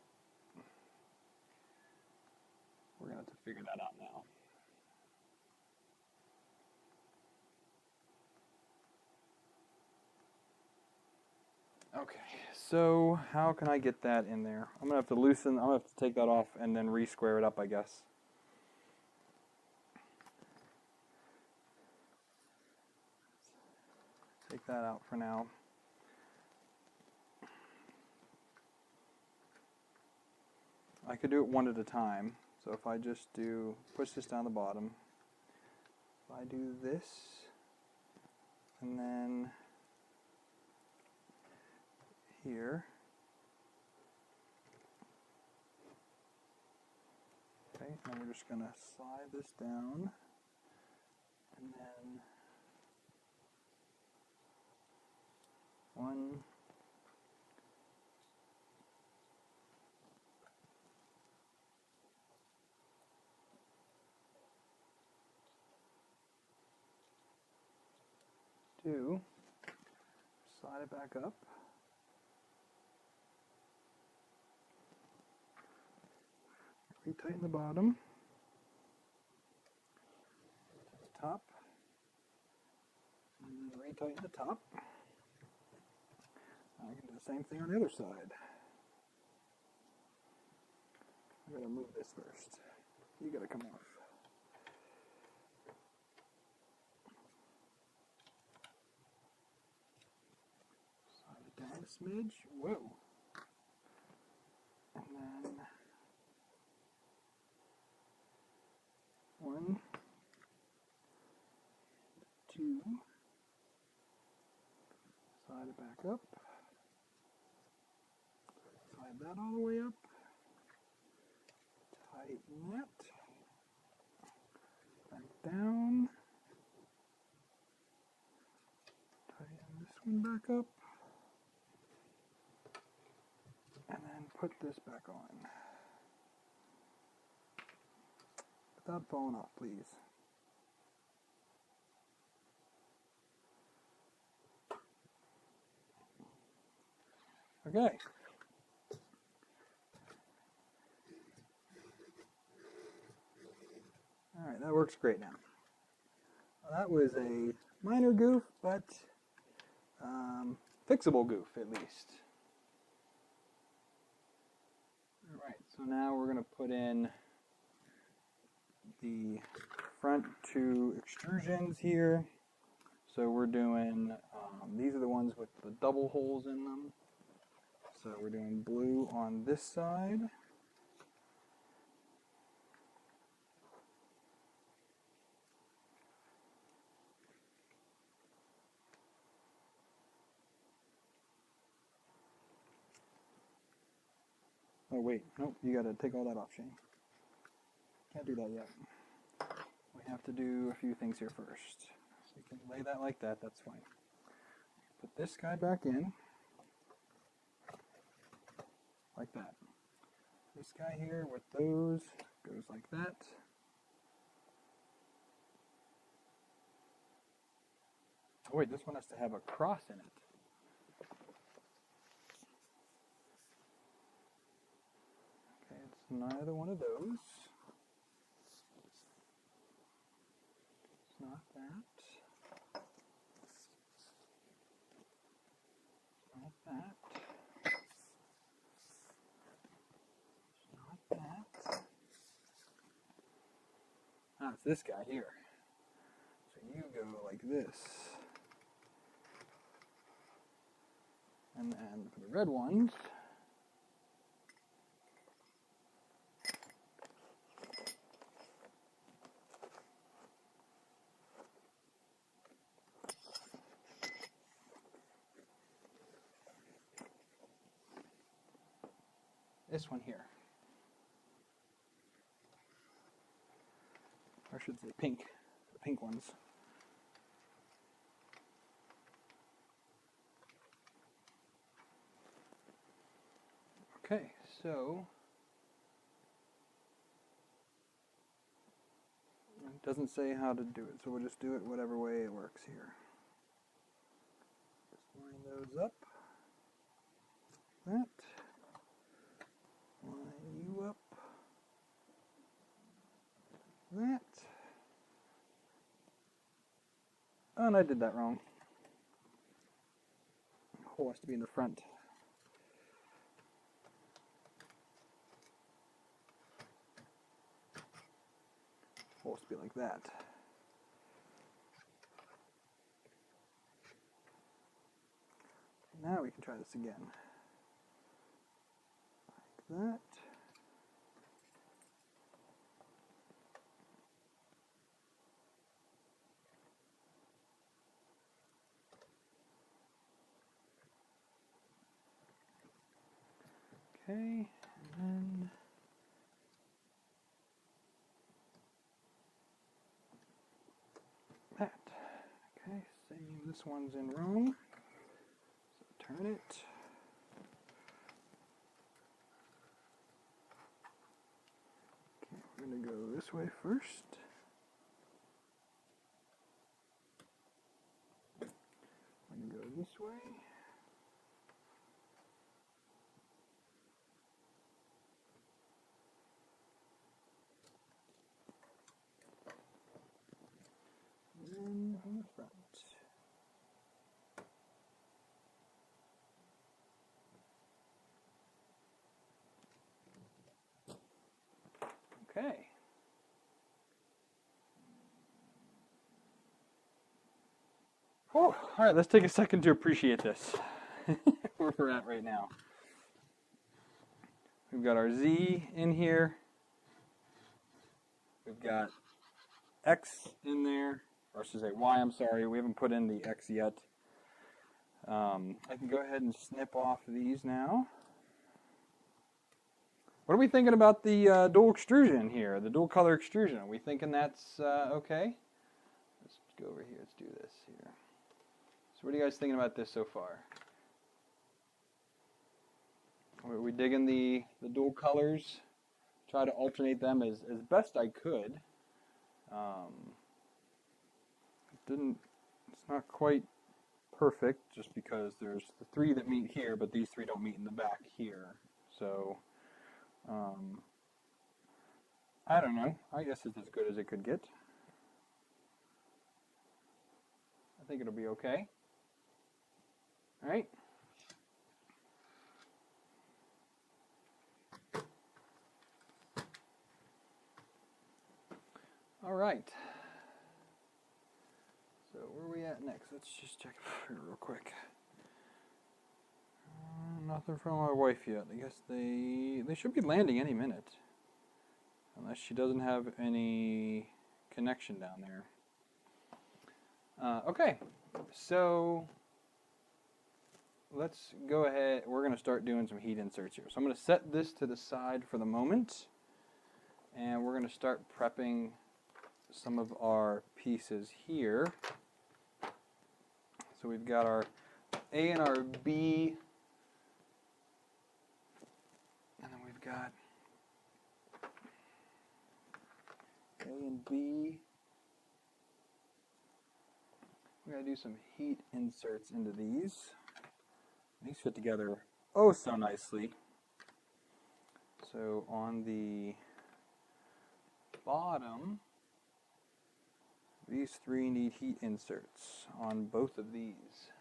we're going to have to figure that out now. Okay, so how can I get that in there? I'm going to have to loosen, I'm going to have to take that off and then re-square it up, I guess. Take that out for now. I could do it one at a time. So if I just push this down the bottom, if I do this, and then here, okay, and we're just going to slide this down, and then 1, 2, slide it back up, retighten the bottom, top, and then retighten the top. I can do the same thing on the other side. I'm going to move this first. You got to come off. Slide it down a smidge. Whoa. And then 1, 2. Slide it back up. Slide that all the way up. Tighten that. Back down. Tighten this one back up. And then put this back on. Without falling off, please. Okay. Alright, that works great now. Well, that was a minor goof, but fixable goof at least. Alright, so now we're going to put in the front 2 extrusions here. So we're doing, these are the ones with the double holes in them. So we're doing blue on this side. Oh wait, nope, you gotta take all that off, Shane. Can't do that yet. We have to do a few things here first. So you can lay that like that, that's fine. Put this guy back in. Like that. This guy here with those goes like that. Oh wait, this one has to have a cross in it. Okay, it's neither one of those. It's not that. It's not that. It's this guy here. So So you go like this. And then for the red ones, this one here. Or I should say pink, the pink ones. Okay, so it doesn't say how to do it, so we'll just do it whatever way it works here. Just line those up. That. Line you up. That. Oh, and I did that wrong. The hole has to be in the front. Supposed to be like that. Now we can try this again. Like that. Okay, and then that. Okay, same. This one's in wrong. So turn it. Okay, we're going to go this way first. We're going to go this way. And then on the front. Okay. Oh, all right, let's take a second to appreciate this. Where we're at right now. We've got our Z in here. We've got X in there, or I should say Y, I'm sorry. We haven't put in the X yet. I can go ahead and snip off these now. What are we thinking about the dual extrusion here, the dual color extrusion? Are we thinking that's okay? Let's go over here. Let's do this here. So what are you guys thinking about this so far? Are we digging the dual colors? Try to alternate them as best I could. It's not quite perfect just because there's the three that meet here, but these three don't meet in the back here. So, I don't know. I guess it's as good as it could get. I think it'll be okay. All right. All right. So where are we at next? Let's just check here real quick. Nothing from my wife yet. I guess they should be landing any minute. Unless she doesn't have any connection down there. Okay, so let's go ahead. We're going to start doing some heat inserts here. So I'm going to set this to the side for the moment. And we're going to start prepping some of our pieces here. So we've got our A and our B. And then we've got A and B. We're going to do some heat inserts into these. These fit together oh so nicely. So on the bottom, these three need heat inserts on both of these.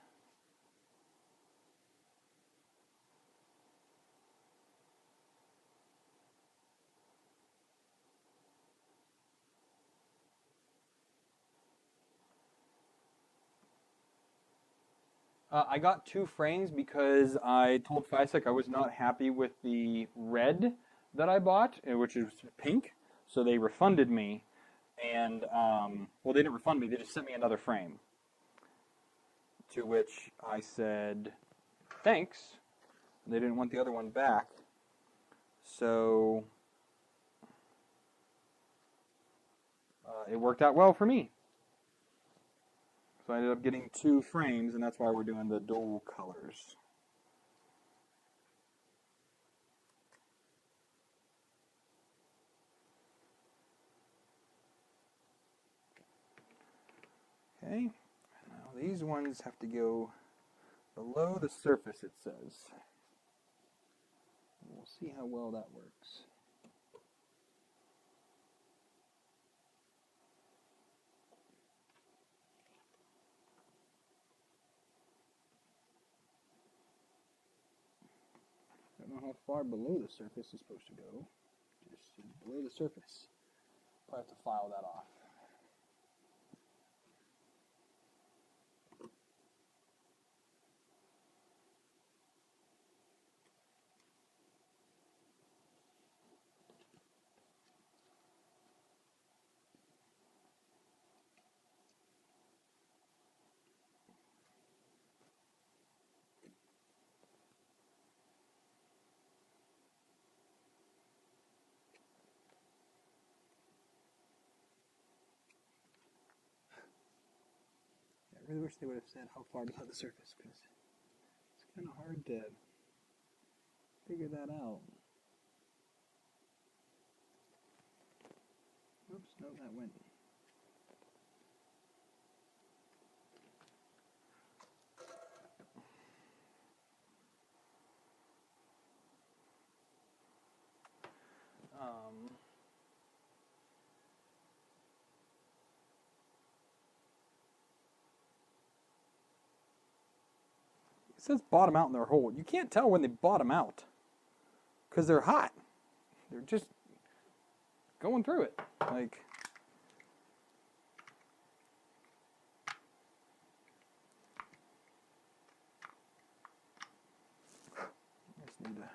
I got 2 frames because I told Fisek I was not happy with the red that I bought, which is pink. So they refunded me, and well, they didn't refund me. They just sent me another frame. To which I said, thanks. They didn't want the other one back. So it worked out well for me. So I ended up getting 2 frames, and that's why we're doing the dual colors. Okay, now these ones have to go below the surface, it says. We'll see how well that works. I don't know how far below the surface is supposed to go. Just below the surface. I'll have to file that off. I really wish they would have said how far below the surface, because it's kind of hard to figure that out. Oops, no, that went. It says bottom out in their hole. You can't tell when they bottom out because they're hot. They're just going through it. Like, I just need to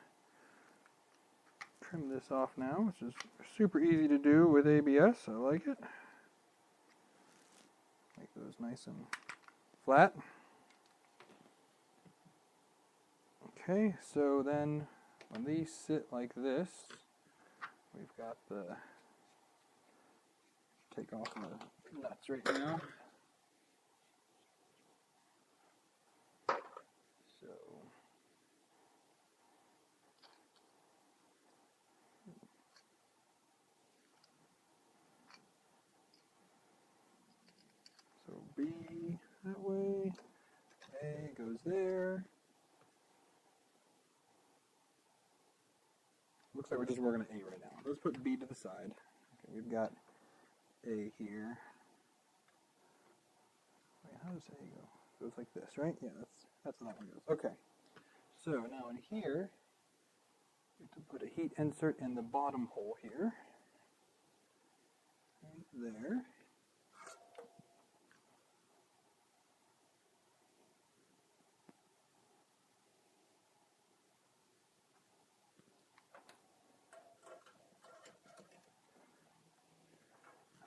trim this off now, which is super easy to do with ABS. I like it. Make those nice and flat. Okay, so then when these sit like this, we've got the, take off the nuts right now. So B that way, A goes there. Looks like we're just working on A right now. Let's put B to the side. Okay, we've got A here. Wait, how does A go? It goes like this, right? Yeah, that's how that one goes. Okay. So now in here, we have to put a heat insert in the bottom hole here. Right there.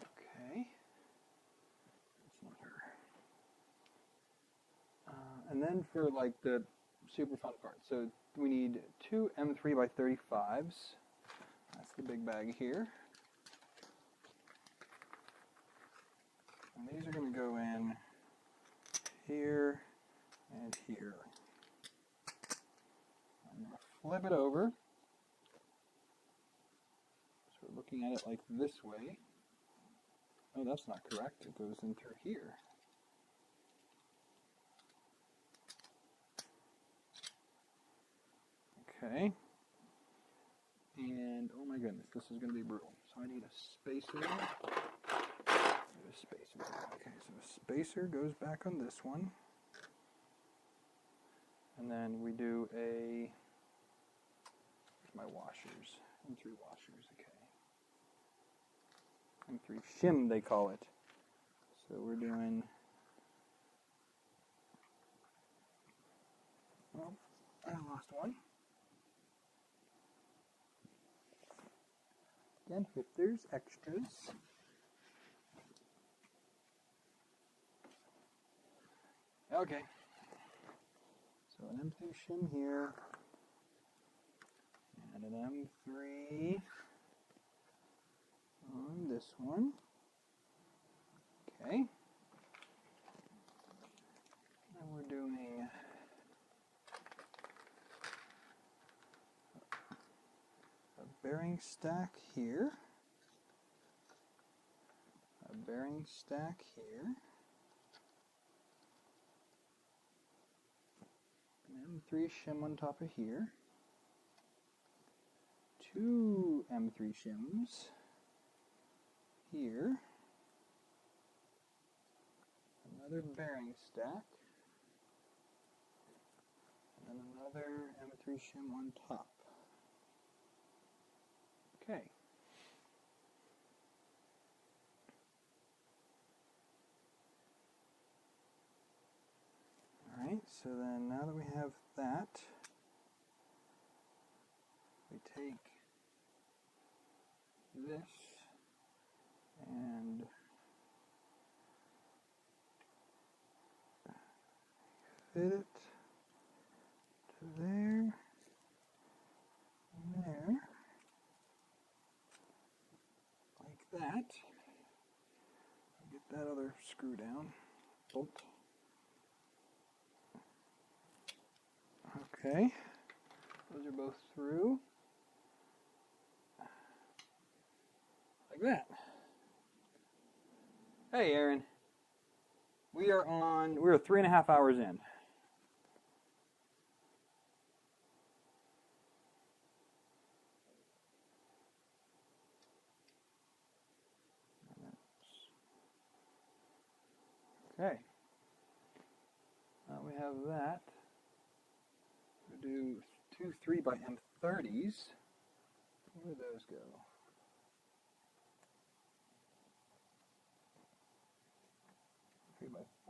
Okay. That's not her. And then for like the super fun part, so we need 2 M3 by 35s. That's the big bag here. And these are going to go in here and here. I'm going to flip it over. So we're looking at it like this way. Oh, that's not correct. It goes in through here. Okay. And oh my goodness, this is going to be brutal. So I need a spacer. Okay, so a spacer goes back on this one. And then we do a, where's my washers? M3 washers, okay. M3 shim, they call it. So we're doing Oh, I lost one. Again, if there's extras. Okay. So an M2 shim here, and an M3 on this one. Okay. And we're doing a bearing stack here, a bearing stack here, an M3 shim on top of here, two M3 shims here, another bearing stack, and then another M3 shim on top. Okay. Alright, so then now that we have that, we take this and fit it to there and there, like that. Get that other screw down, bolt. Okay, those are both through, like that. Hey Aaron, we're 3.5 hours in. Okay, now we have that. We do two 3x M30s. Where do those go?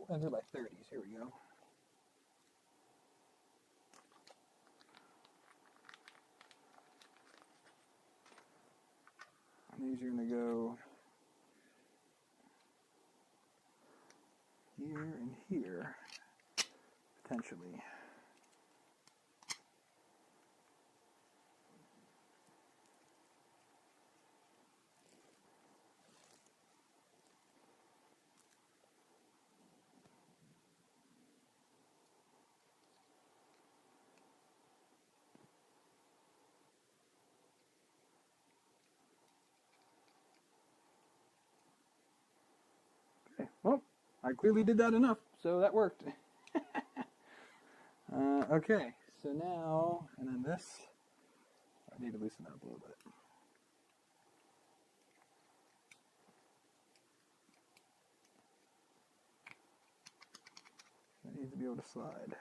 3x30s. Here we go. And these are going to go here and here, potentially. Okay, well, I clearly did that enough, so that worked. Okay, so now, and then this, I need to loosen that up a little bit. It needs to be able to slide.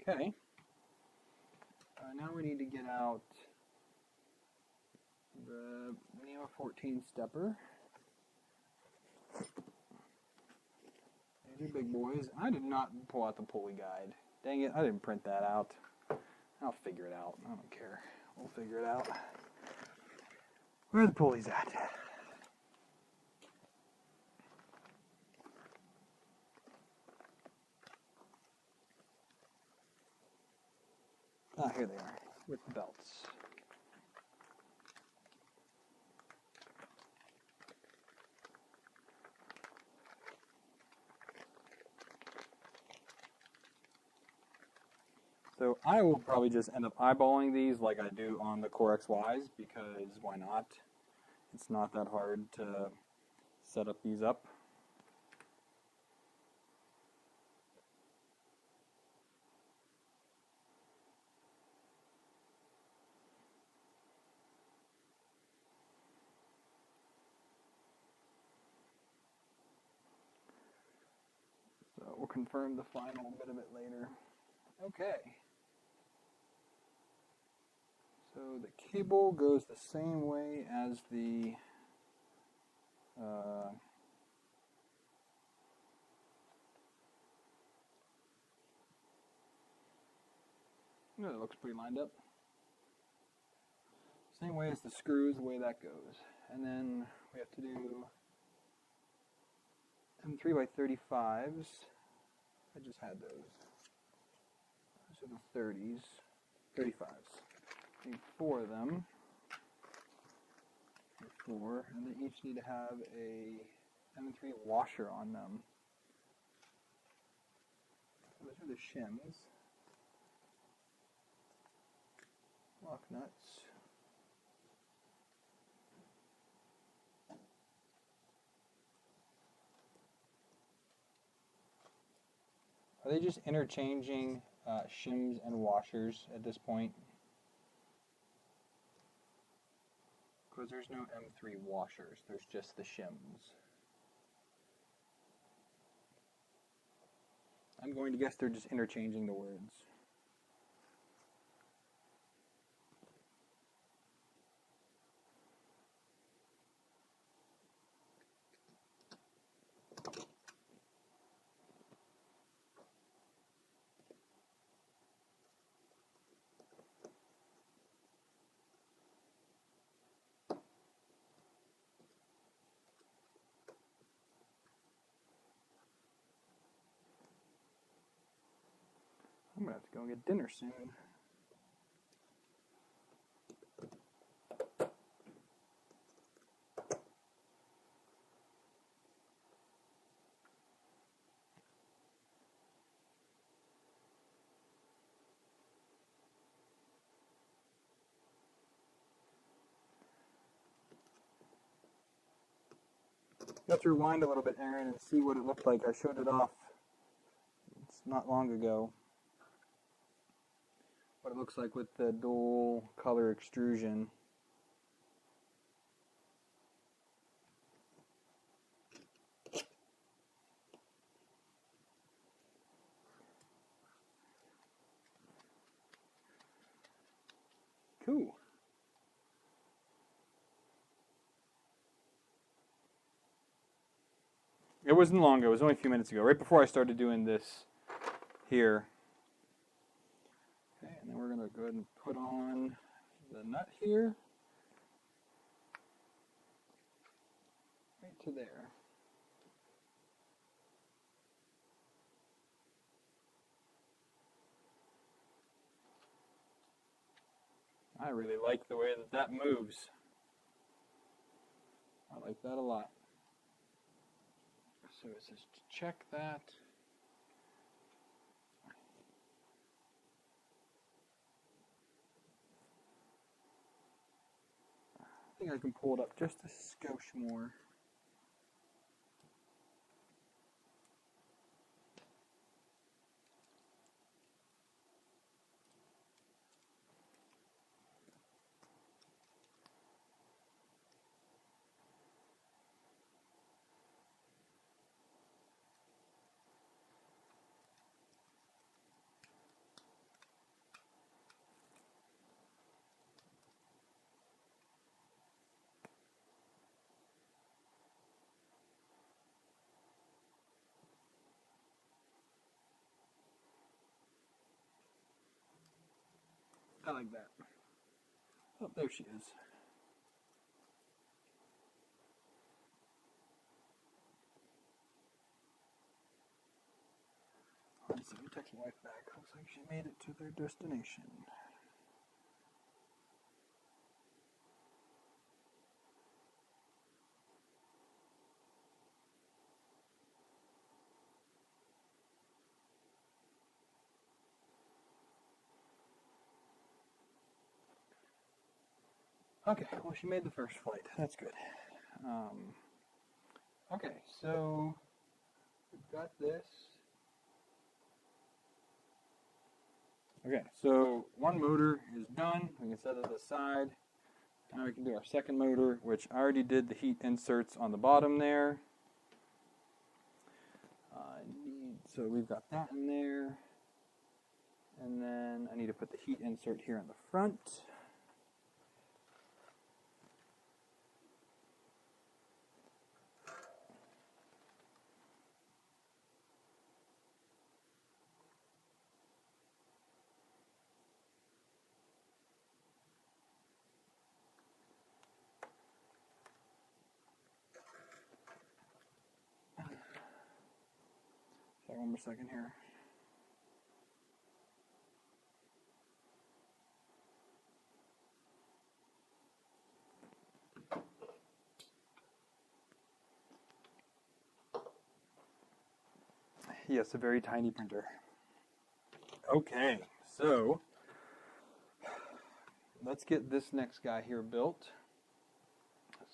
Okay, now we need to get out the Neo 14 stepper. These are big boys. I did not pull out the pulley guide. Dang it, I didn't print that out. I'll figure it out. I don't care. We'll figure it out. Where are the pulleys at? Ah, here they are, with the belts. So I will probably just end up eyeballing these like I do on the Core XYs, because why not? It's not that hard to set up these up. So we'll confirm the final bit of it later. Okay. So the cable goes the same way as the It looks pretty lined up. Same way as the screws, the way that goes. And then we have to do M3x35s. I just had those. Those are the 30s, 35s. Need 4 of them. 4, and they each need to have a M3 washer on them. Those are the shims. Lock nuts. Are they just interchanging shims and washers at this point? Because there's no M3 washers, there's just the shims. I'm going to guess they're just interchanging the words. I'm going to have to go and get dinner soon. You have to rewind a little bit, Aaron, and see what it looked like. I showed it off. It's not long ago. What it looks like with the dual color extrusion. Cool. It wasn't long ago. It was only a few minutes ago, right before I started doing this here. Okay, and then we're going to go ahead and put on the nut here. Right to there. I really like the way that that moves. I like that a lot. So it says to check that. I think I can pull it up just a skosh more. I like that. Oh, there she is. Alright, so we text my wife back. Looks like she made it to their destination. Okay, well she made the first flight. That's good. Okay, so we've got this. Okay, so one motor is done. We can set it aside. Now we can do our second motor, which I already did the heat inserts on the bottom there. So we've got that in there. And then I need to put the heat insert here in the front. one more second here. Yes, a very tiny printer. Okay, so let's get this next guy here built.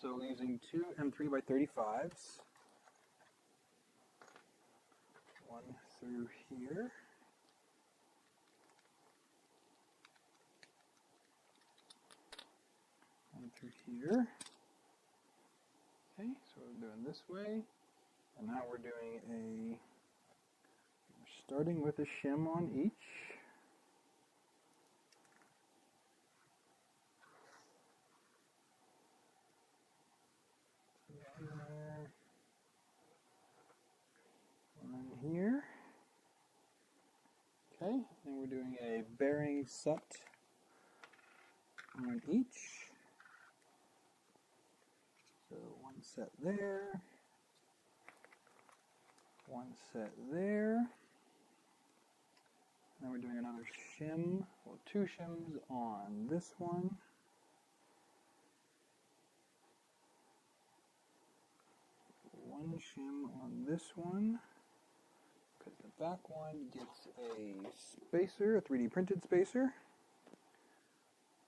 So using two M3x35s, one through here, one through here. Okay, so we're doing this way, and now we're doing starting with a shim on each. One here. Okay, and we're doing a bearing set on each. So one set there, one set there. Then we're doing another shim, well, two shims on this one. One shim on this one, because the back one gets a spacer, a 3D printed spacer.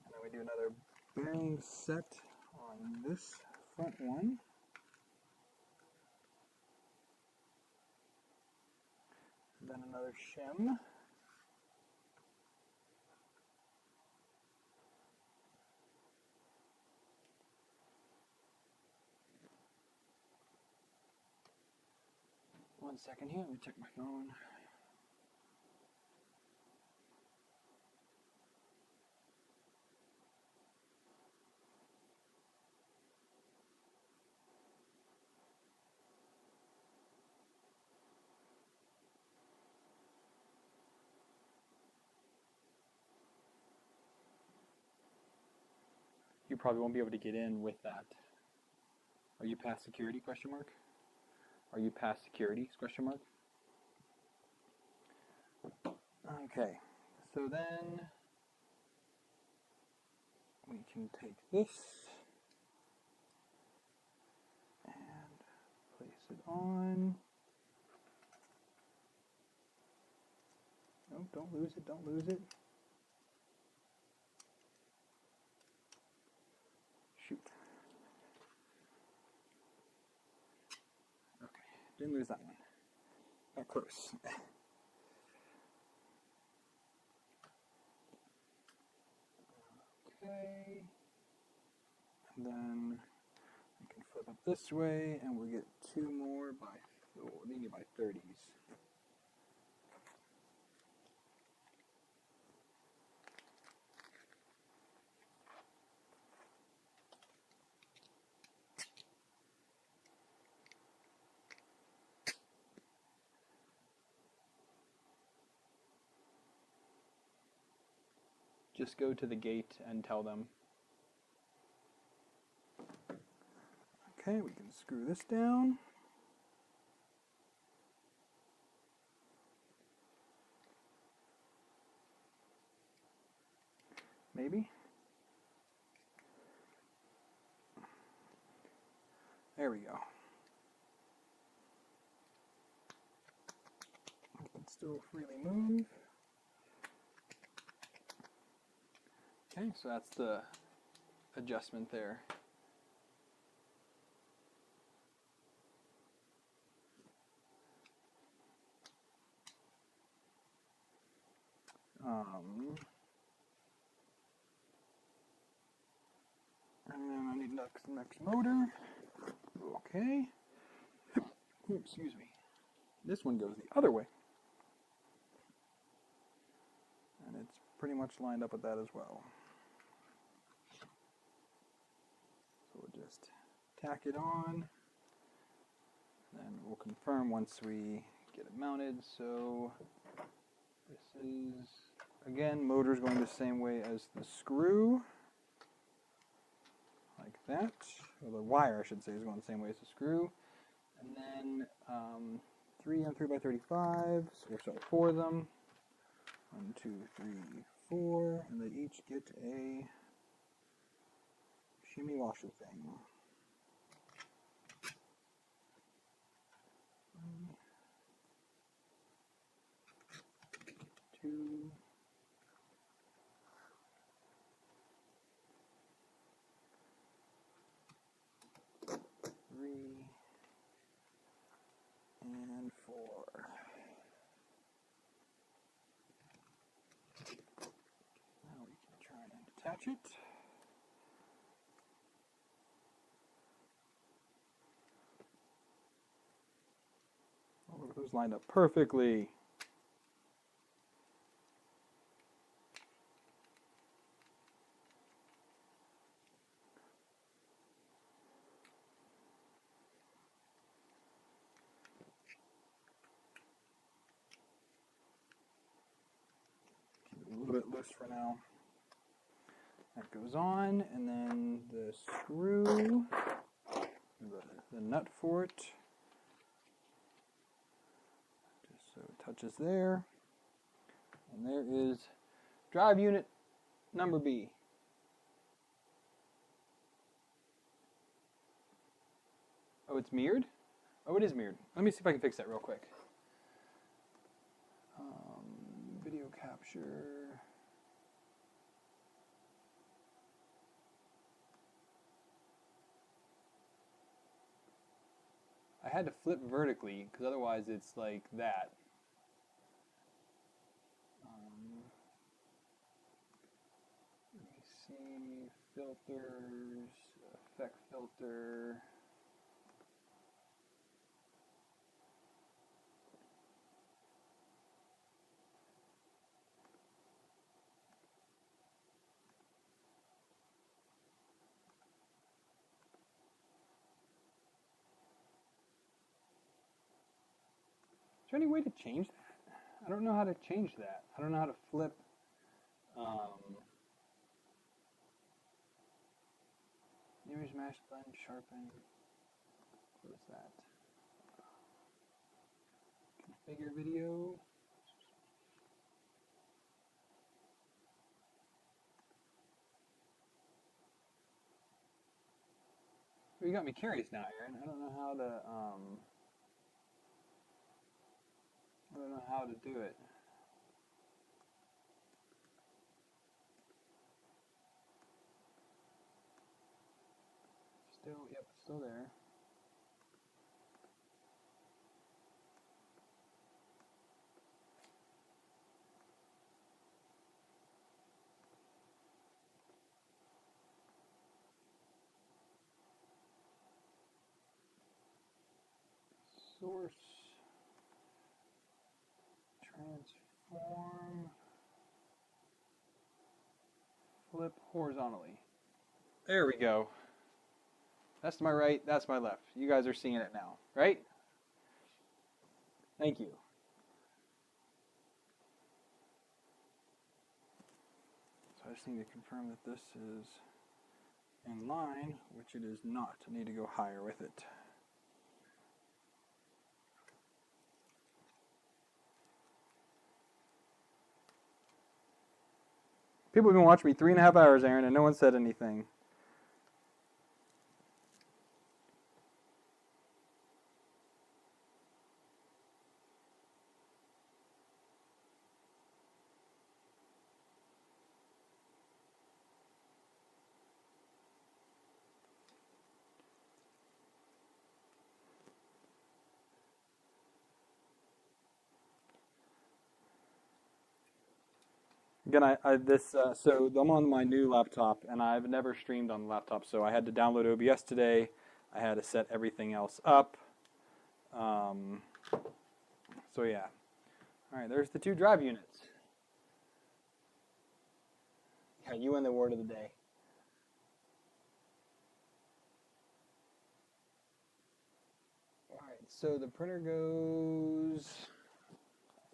And then we do another bearing set on this front one. Then another shim. One second here, let me check my phone. You probably won't be able to get in with that. Are you past security, question mark? Are you past security, question mark? Okay, so then we can take this and place it on. No, don't lose it, don't lose it. Shoot. Okay, didn't lose that one. Got close. Okay. And then we can flip it this way and we'll get two more by, oh, they need by 30s. Just go to the gate and tell them. Okay, we can screw this down. Maybe. There we go. I can still freely move. Okay, so that's the adjustment there. And then I need next motor. Okay. Excuse me. This one goes the other way. And it's pretty much lined up with that as well. So we'll just tack it on. And we'll confirm once we get it mounted. So this is, again, motor's going the same way as the screw. Like that. Well, the wire, I should say, is going the same way as the screw. And then 3 on 3x35, so we'll start with 4 of them. 1, 2, 3, 4, and they each get a shimmy washer thing. 1, 2, 3, and 4. Now we can try and attach it. Oh, those lined up perfectly. A little bit loose for now. That goes on, and then the screw, the nut for it, just so it touches there. And there is drive unit number B. Oh, it's mirrored? Oh, it is mirrored. Let me see if I can fix that real quick. Video capture. I had to flip vertically because otherwise it's like that. Let me see, filters, effect filter. Is there any way to change that? I don't know how to change that. I don't know how to flip. Image mask, blend, sharpen. What is that? Configure video. Well, you got me curious now, Aaron. I don't know how to do it. Still, yep, it's still there. Source, transform, flip horizontally. There we go. That's my right, that's my left. You guys are seeing it now, right? Thank you. So I just need to confirm that this is in line, which it is not. I need to go higher with it. People have been watching me 3.5 hours, Aaron, and no one said anything. Again, so I'm on my new laptop, and I've never streamed on the laptop, so I had to download OBS today. I had to set everything else up. So yeah. All right, there's the 2 drive units. Yeah, you win the word of the day. All right, so the printer goes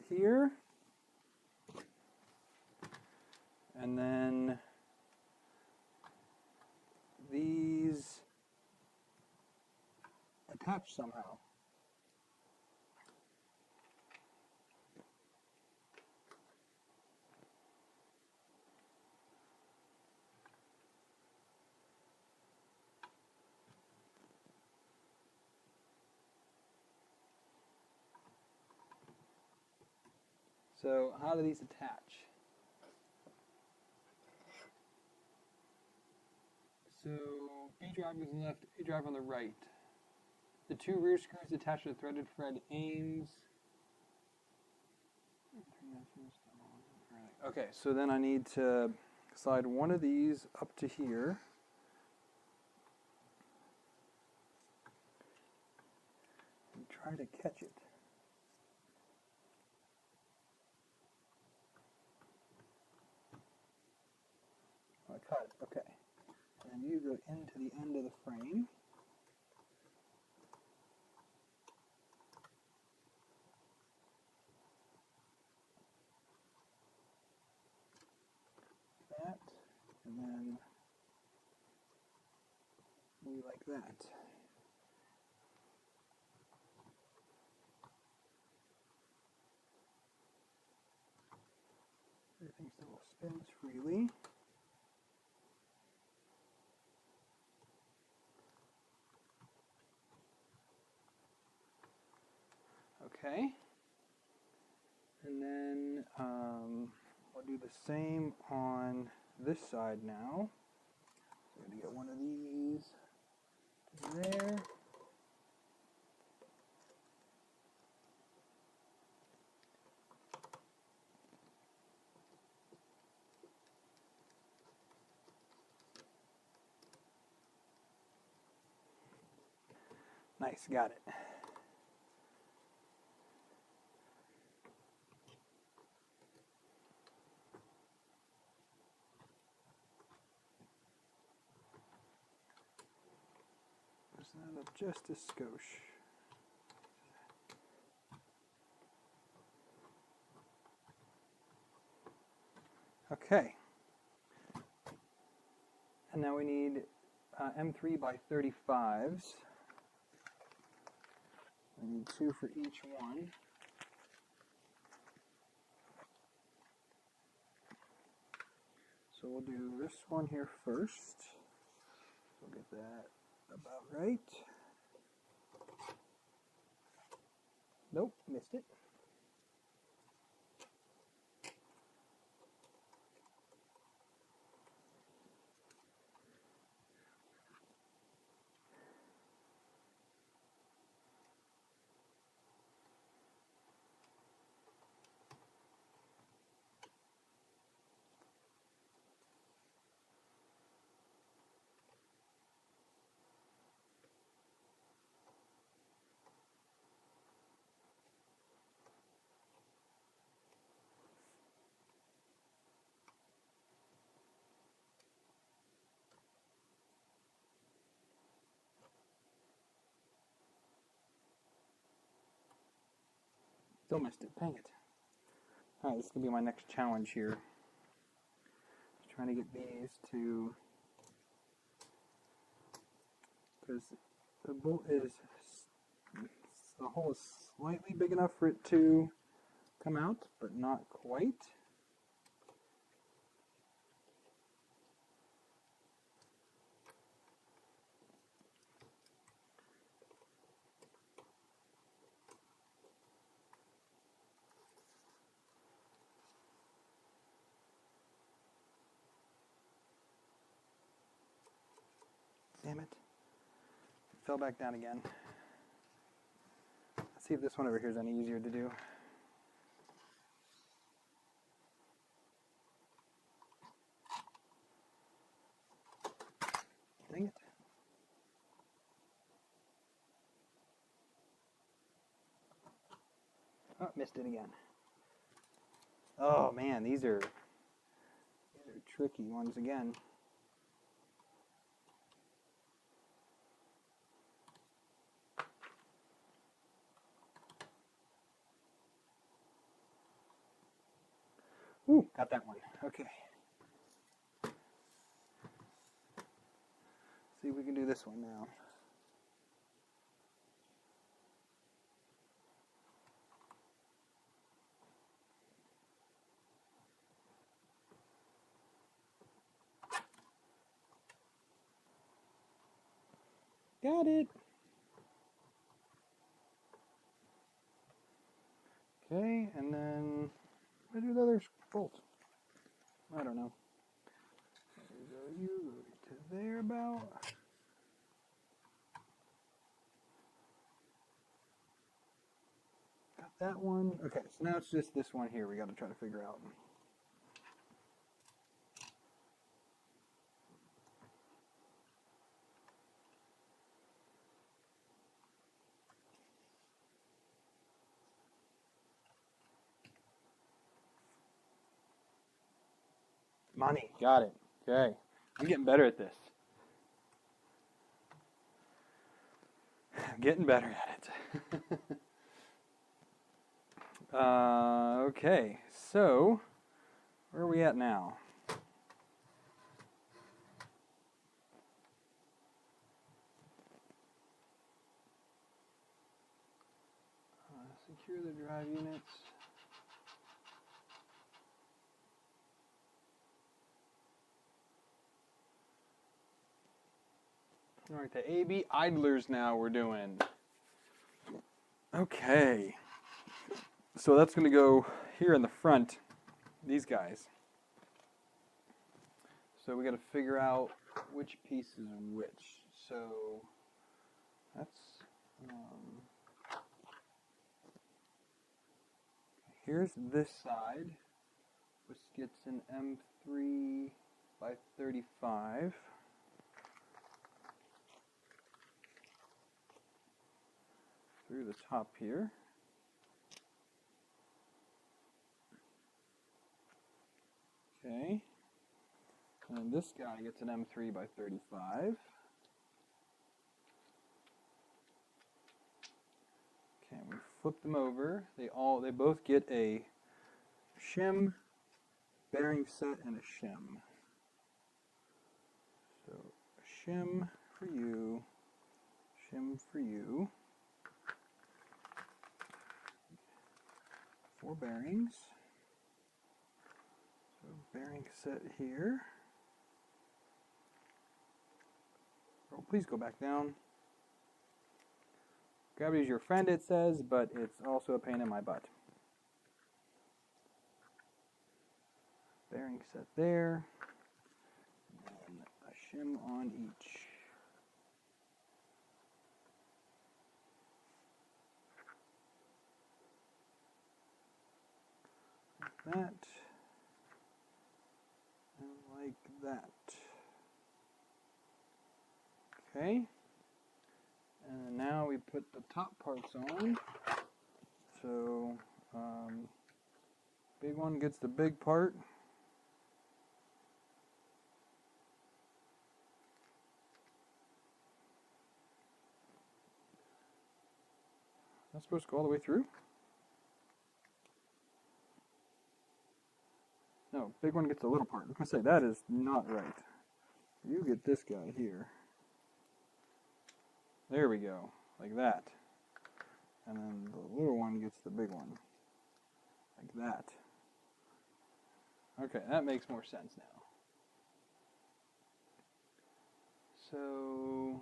here. And then these attach somehow. So how do these attach? So A drive goes on the left, A drive on the right. The two rear screws attach to the threaded Fred Ames. Okay, so then I need to slide one of these up to here. And try to catch it. Oh, I caught it, okay. And you go into the end of the frame. That, and then we like that. Everything still spins freely. Okay. And then we'll do the same on this side now. So I'm going to get one of these to there. Nice, got it. Loosen that up just a skosh. Okay. And now we need M3 by 35s. I need 2 for each one. So we'll do this one here first. We'll get that about right. Nope, missed it. Still missed it, dang it. Alright, this is going to be my next challenge here. Just trying to get these to, because the bolt is, the hole is slightly big enough for it to come out, but not quite. Damn it. It fell back down again. Let's see if this one over here is any easier to do. Dang it. Oh, missed it again. Oh man, these are tricky ones again. Ooh, got that one. Okay. See if we can do this one now. Got it. Okay, and then I do the other bolt. I don't know. There you go, you to there about. Got that one. Okay, so now it's just this one here we got to try to figure out. Money. Got it. Okay. I'm getting better at this. I'm getting better at it. Okay, so where are we at now? Secure the drive units. All right, the AB idlers now we're doing. Okay. So that's going to go here in the front, these guys. So we got to figure out which piece is which. So that's here's this side, which gets an M3 by 35. Through the top here. Okay. And this guy gets an M3 by 35. Okay, we flip them over. They both get a shim, bearing set, and a shim. So a shim for you, shim for you. 4 bearings. So bearing set here. Oh, please go back down. Gravity is your friend, it says, but it's also a pain in my butt. Bearing set there. And a shim on each. Like that. And like that. Okay. And now we put the top parts on. So, big one gets the big part. That's supposed to go all the way through? No, big one gets the little part. I was going to say, that is not right. You get this guy here. There we go, like that. And then the little one gets the big one, like that. Okay, that makes more sense now. So,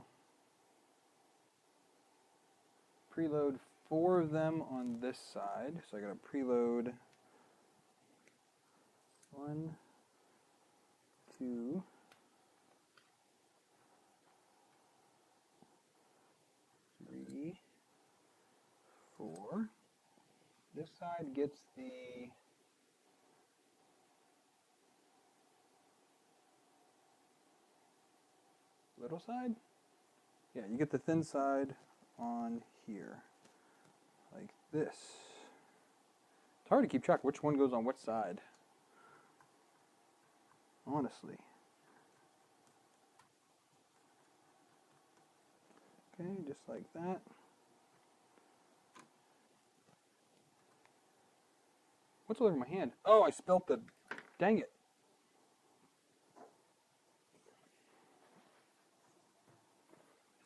preload 4 of them on this side. So I got to preload 1, 2, 3, 4. This side gets the little side? Yeah, you get the thin side on here, like this. It's hard to keep track which one goes on which side, honestly. Okay, just like that. What's all over my hand? Oh, I spilt the, dang it.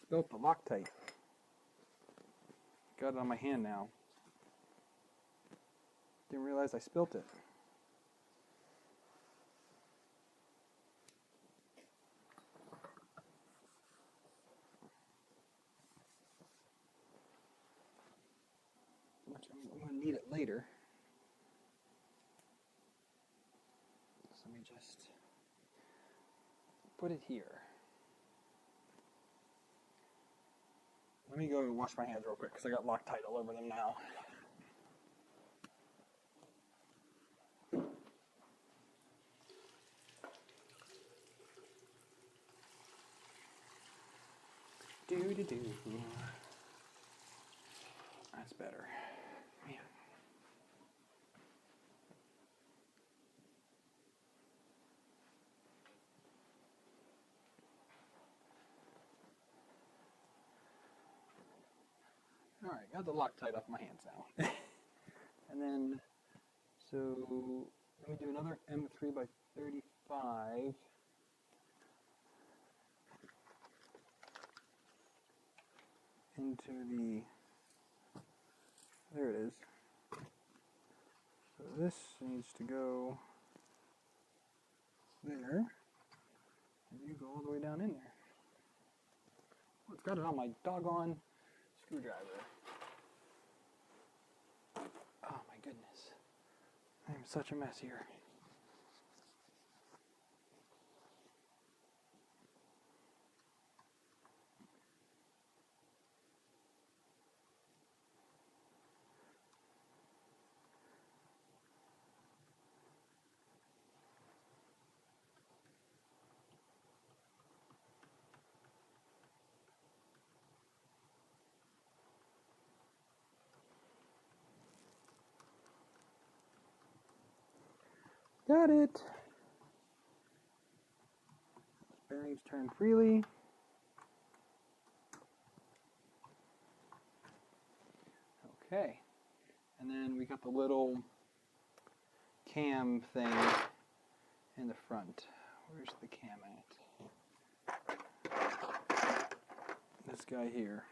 Spilt the Loctite. Got it on my hand now. Didn't realize I spilt it. I'm going to need it later. just put it here. Let me go wash my hands real quick because I got Loctite all over them now. Do-do-do. That's better. Man. All right, got the Loctite off my hands now. And then, so let me do another M3 by 35. Into the, there it is. So this needs to go there, and you go all the way down in there. Oh, it's got it on my doggone screwdriver. Oh my goodness. I am such a mess here. Got it. Bearings turn freely. Okay. And then we got the little cam thing in the front. Where's the cam at? This guy here.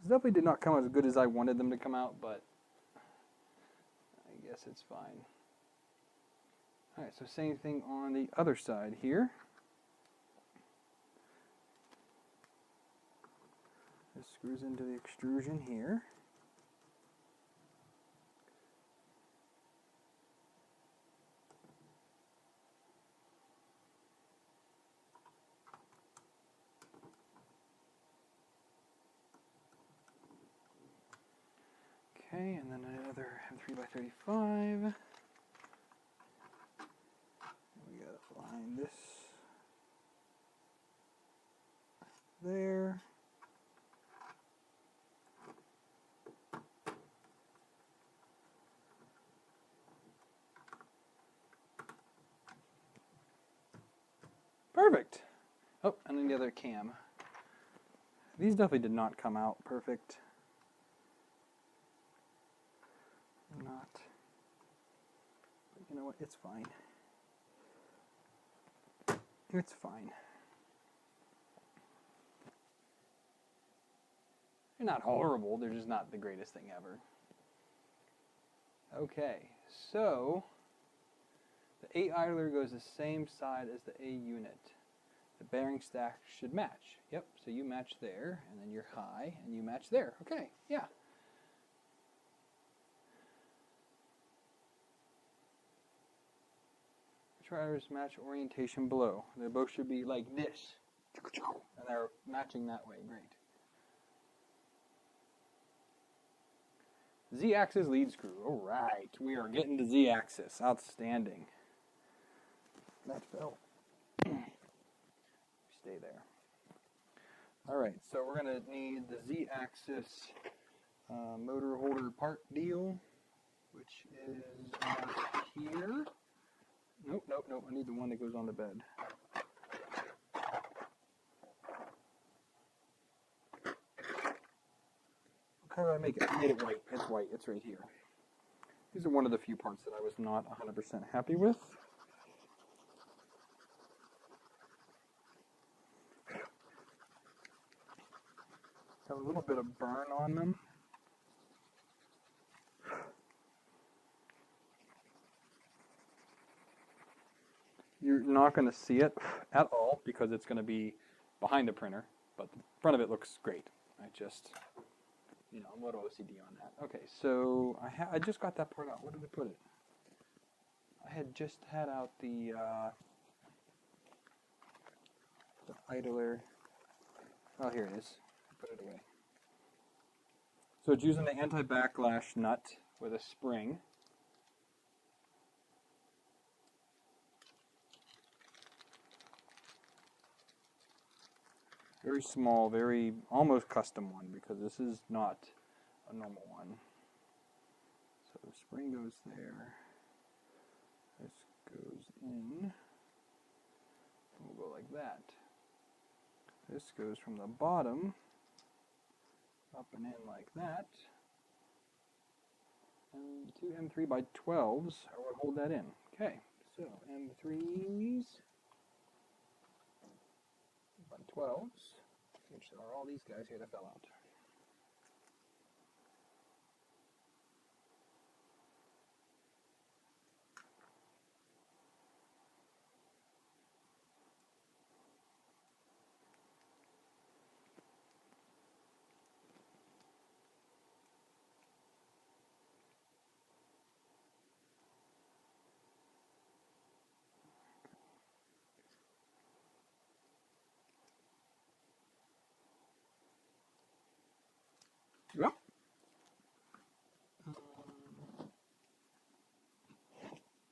This definitely did not come out as good as I wanted them to come out, but I guess it's fine. Alright, so same thing on the other side here. This screws into the extrusion here. Okay, and then another M3 by 35. We gotta line this there. Perfect. Oh, and then the other cam. These definitely did not come out perfect. Not. But you know what? It's fine. It's fine. They're not horrible. They're just not the greatest thing ever. Okay, so the A idler goes the same side as the A unit. The bearing stack should match. Yep, so you match there, and then you're high, and you match there. Okay, yeah. Tires match orientation below. They both should be like this. And they're matching that way. Great. Z-axis lead screw. All right. We are getting to Z-axis. Outstanding. That fell. Stay there. All right. So we're going to need the Z-axis motor holder part deal, which is here. Nope, nope, nope. I need the one that goes on the bed. How do I make it? I made it white. It's white. It's right here. These are one of the few parts that I was not 100% happy with. Have a little bit of burn on them. You're not going to see it at all because it's going to be behind the printer, but the front of it looks great. I just You know, I'm a little OCD on that. Okay, so I just got that part out. Where did I put it? I had just had out the idler. Oh, here it is. Put it away. So it's using the anti-backlash nut with a spring. Very small, very almost custom one, because this is not a normal one. So the spring goes there. This goes in. We'll go like that. This goes from the bottom up and in like that. And two M3x12s are what hold that in. Okay, so M3s by 12s, which are all these guys here that fell out. Yep.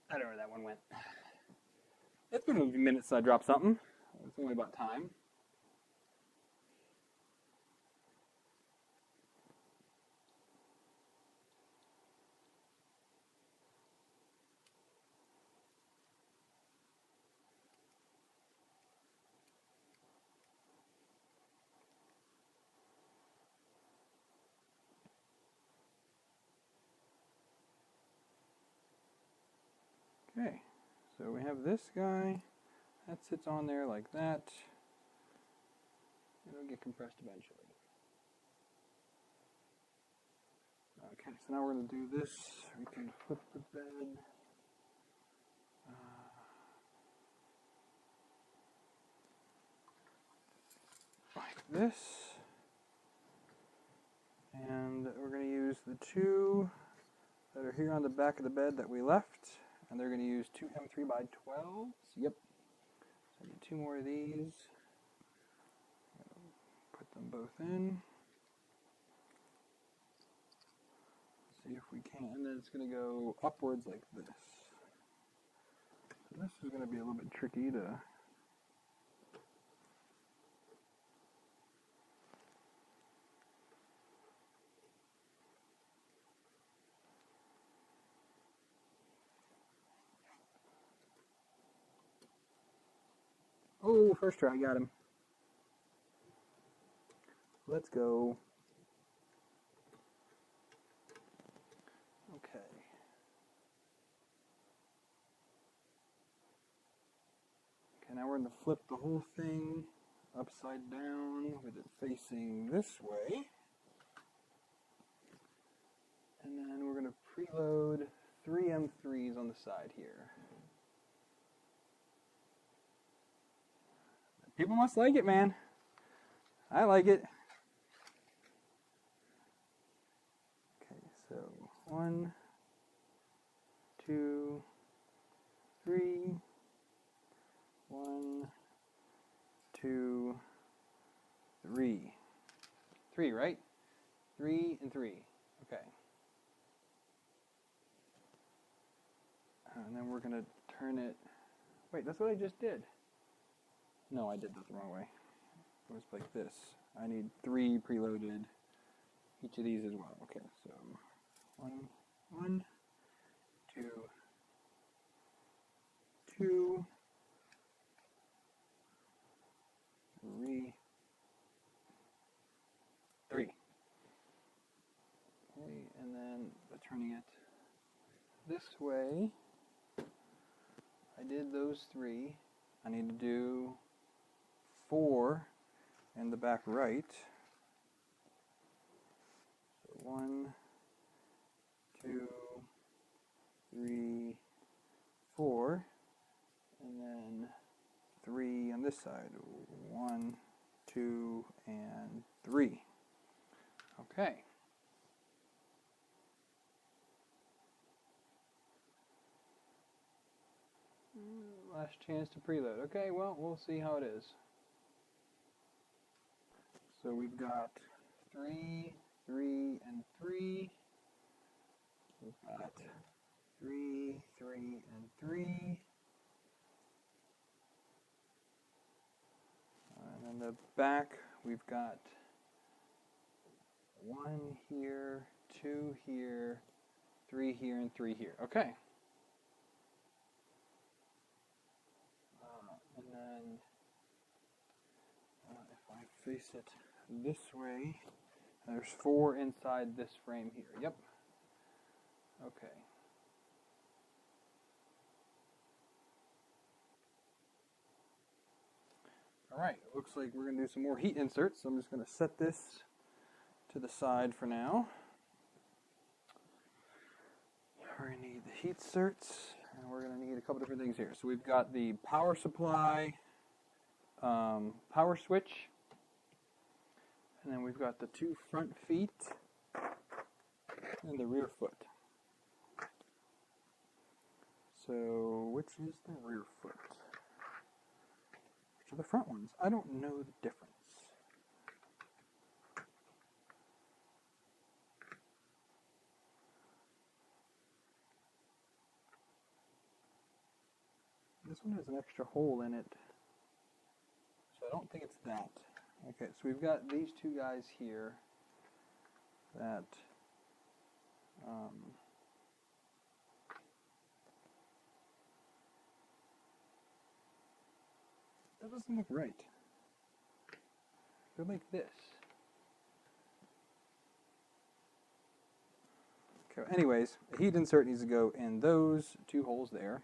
I don't know where that one went. It's been a few minutes since I dropped something. It's only about time. Okay, so we have this guy. That sits on there like that. It'll get compressed eventually. Okay, so now we're going to do this. We can flip the bed. Like this. And we're going to use the two that are here on the back of the bed that we left. And they're going to use two M3x12s. Yep. So I need two more of these. Put them both in. See if we can. And then it's going to go upwards like this. So this is going to be a little bit tricky to... Oh, first try, got him. Let's go. Okay. Okay, now we're going to flip the whole thing upside down with it facing this way. And then we're going to preload 3 M3s on the side here. People must like it, man. I like it. Okay, so 1, 2, 3. 1, 2, 3. 3, right? 3 and 3. Okay. And then we're going to turn it. Wait, that's what I just did. No, I did that the wrong way. It was like this. I need 3 preloaded. Each of these as well. Okay, so 1, 2, 2, 3, 3. Okay, and then turning it this way. I did those 3. I need to do 4 in the back right. So 1, 2, 3, 4, and then 3 on this side. 1, 2, and 3. Okay. Last chance to preload. Okay, well, we'll see how it is. So we've got 3, 3, and 3. We've got 3, 3, and 3. And in the back, we've got 1 here, 2 here, 3 here, and 3 here. Okay. And then if I face it this way, there's 4 inside this frame here. Yep. Okay. All right, it looks like we're going to do some more heat inserts, so I'm just going to set this to the side for now. We're going to need the heat inserts, and we're going to need a couple different things here. So we've got the power supply, power switch, and then we've got the 2 front feet and the rear foot. So which is the rear foot? Which are the front ones? I don't know the difference. This one has an extra hole in it, so I don't think it's that. Okay, so we've got these 2 guys here that that doesn't look right. Go like this. Okay, anyways, a heat insert needs to go in those 2 holes there.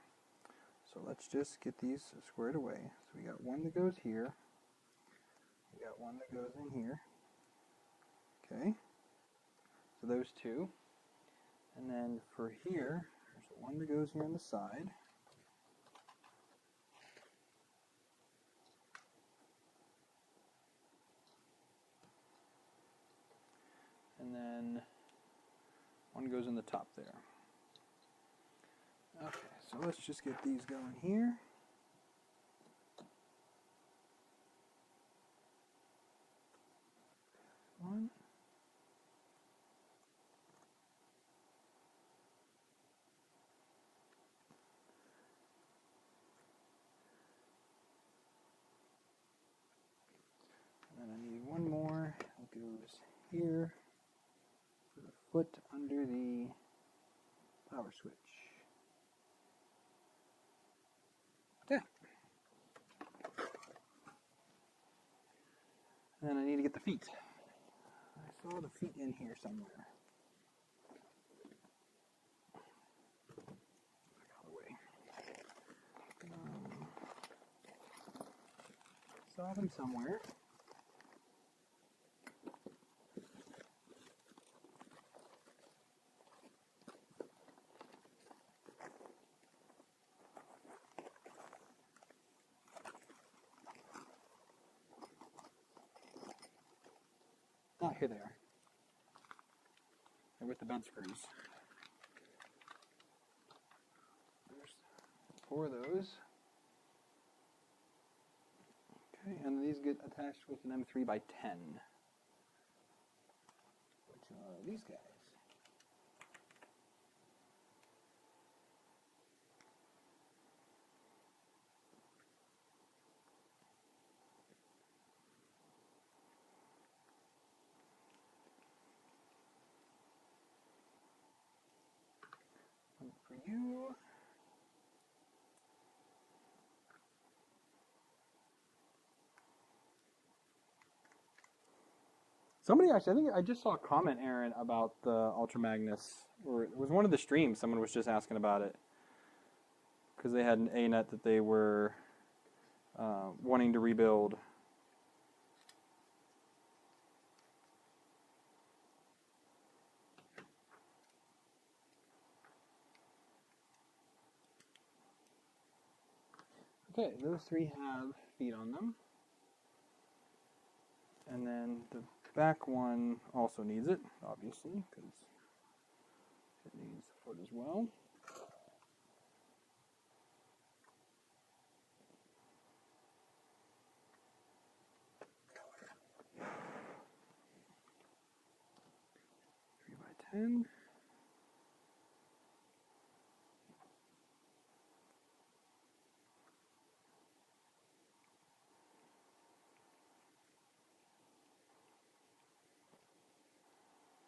So let's just get these squared away. So we got one that goes here. We got one that goes in here. Okay. So those 2. And then for here, there's one that goes here on the side. And then one goes in the top there. Okay, so let's just get these going here. One. And then I need one more. It goes here. Put a foot under the power switch. Yeah. And then I need to get the feet. I saw the feet in here somewhere. Out of the way. Saw them somewhere. Ah, here they are. They're with the bed screws. There's 4 of those. Okay, and these get attached with an M3 by 10. Which are these guys. For you. Somebody actually, I think I just saw a comment, Aaron, about the Ultra Magnus, or it was one of the streams. Someone was just asking about it because they had an A-net that they were wanting to rebuild. Okay, those 3 have feet on them. And then the back one also needs it, obviously, because it needs a foot as well. 10.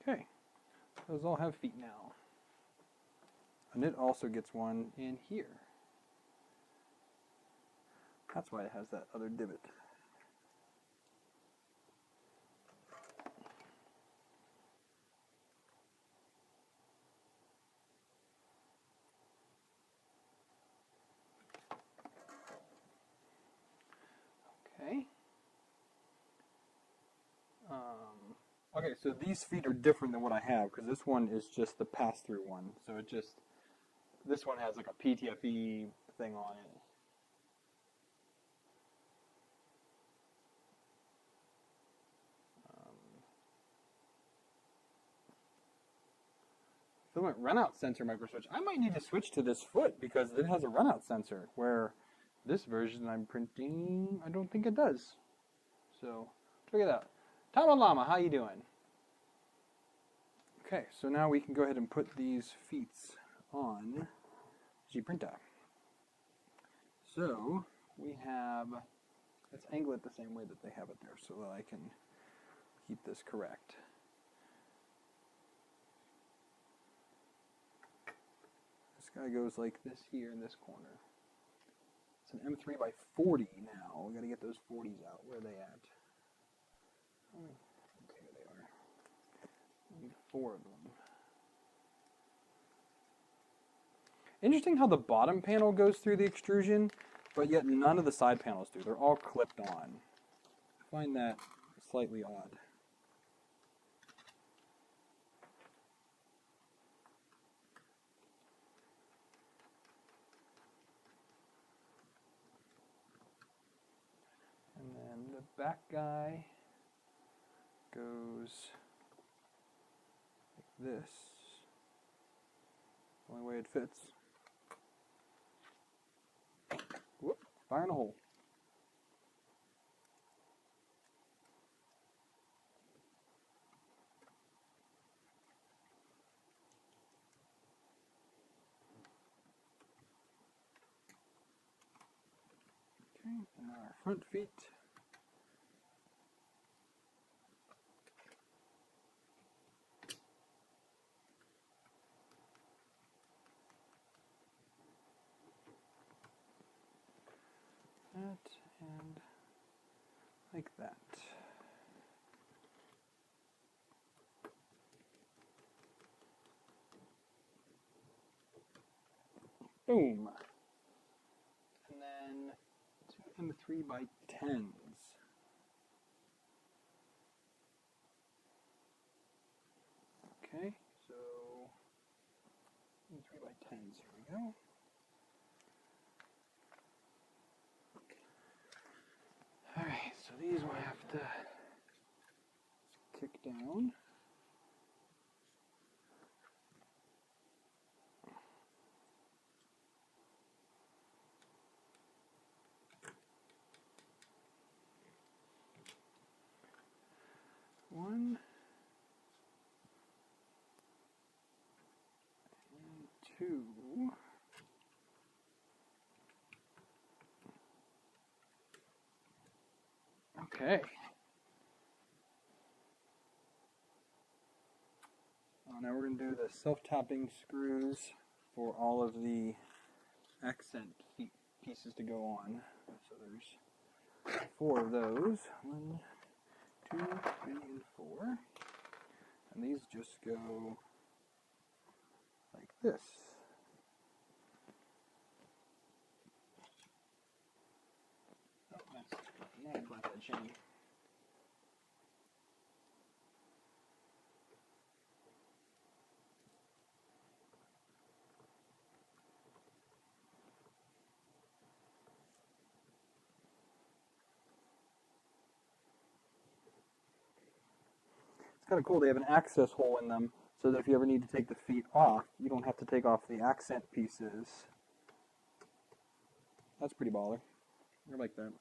Okay, those all have feet now. And it also gets one in here. That's why it has that other divot. Okay. Okay, so these feet are different than what I have because this one is just the pass-through one. So it just, this one has like a PTFE thing on it. Filament runout sensor micro switch. I might need to switch to this foot because it has a runout sensor where this version I'm printing, I don't think it does. So check it out. Tama Llama, how you doing? Okay, so now we can go ahead and put these feet on G-Printer. So we have, let's angle it the same way that they have it there so that I can keep this correct. This guy goes like this here in this corner. It's an M3 by 40 now. We got to get those 40s out. Where are they at? Okay, there they are. We need 4 of them. Interesting how the bottom panel goes through the extrusion, but yet none of the side panels do. They're all clipped on. I find that slightly odd. And then the back guy goes like this. The only way it fits. Whoop, fire in a hole. Okay, and our front feet. That and like that. Boom. And then 2 M3 by 10s. Okay, so M3 by 10s, here we go. Alright, so these will have to kick down. One and 2. Okay. Now we're going to do the self-tapping screws for all of the accent pieces to go on. So there's 4 of those. 1, 2, 3, and 4. And these just go like this. Oh, that's not a flathead chain. It's kind of cool. They have an access hole in them so that if you ever need to take the feet off, you don't have to take off the accent pieces. That's pretty baller. I like that.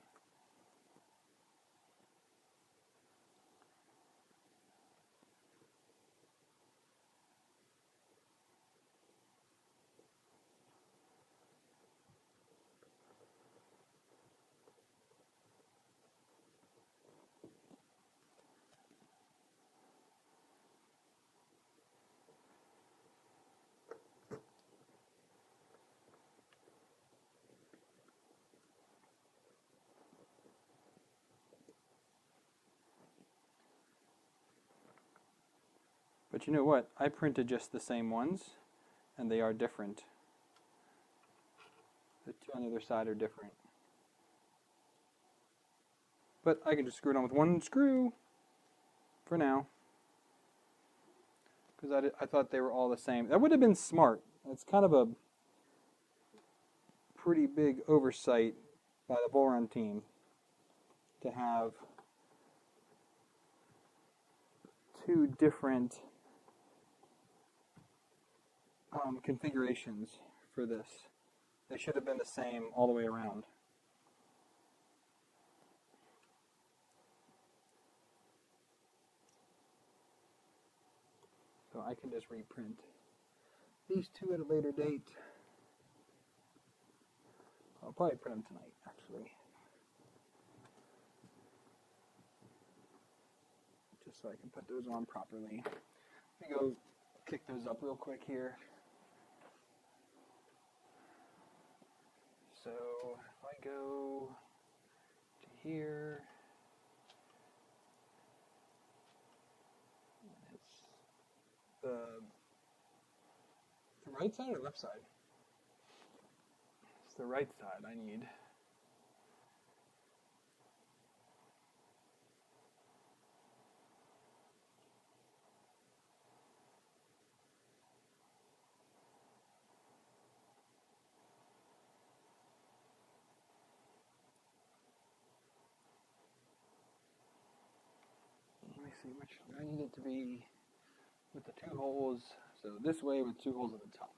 But you know what? I printed just the same ones, and they are different. The two on the other side are different. But I can just screw it on with one screw for now. Because I thought they were all the same. That would have been smart. It's kind of a pretty big oversight by the Voron team to have two different configurations for this. They should have been the same all the way around. So I can just reprint these two at a later date. I'll probably print them tonight, actually. Just so I can put those on properly. Let me go kick those up real quick here. So if I go to here, it's the right side or left side? It's the right side I need. Let me see which I need it to be with the two holes. So this way with two holes at the top.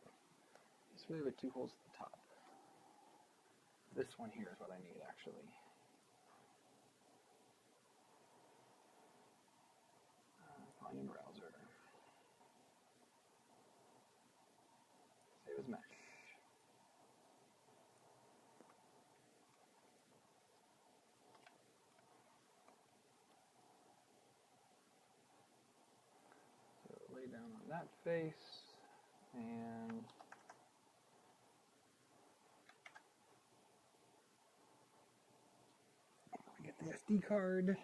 This way with two holes at the top. This one here is what I need actually. Find in browser. Save as mesh. So lay down on that face and get the SD card. Going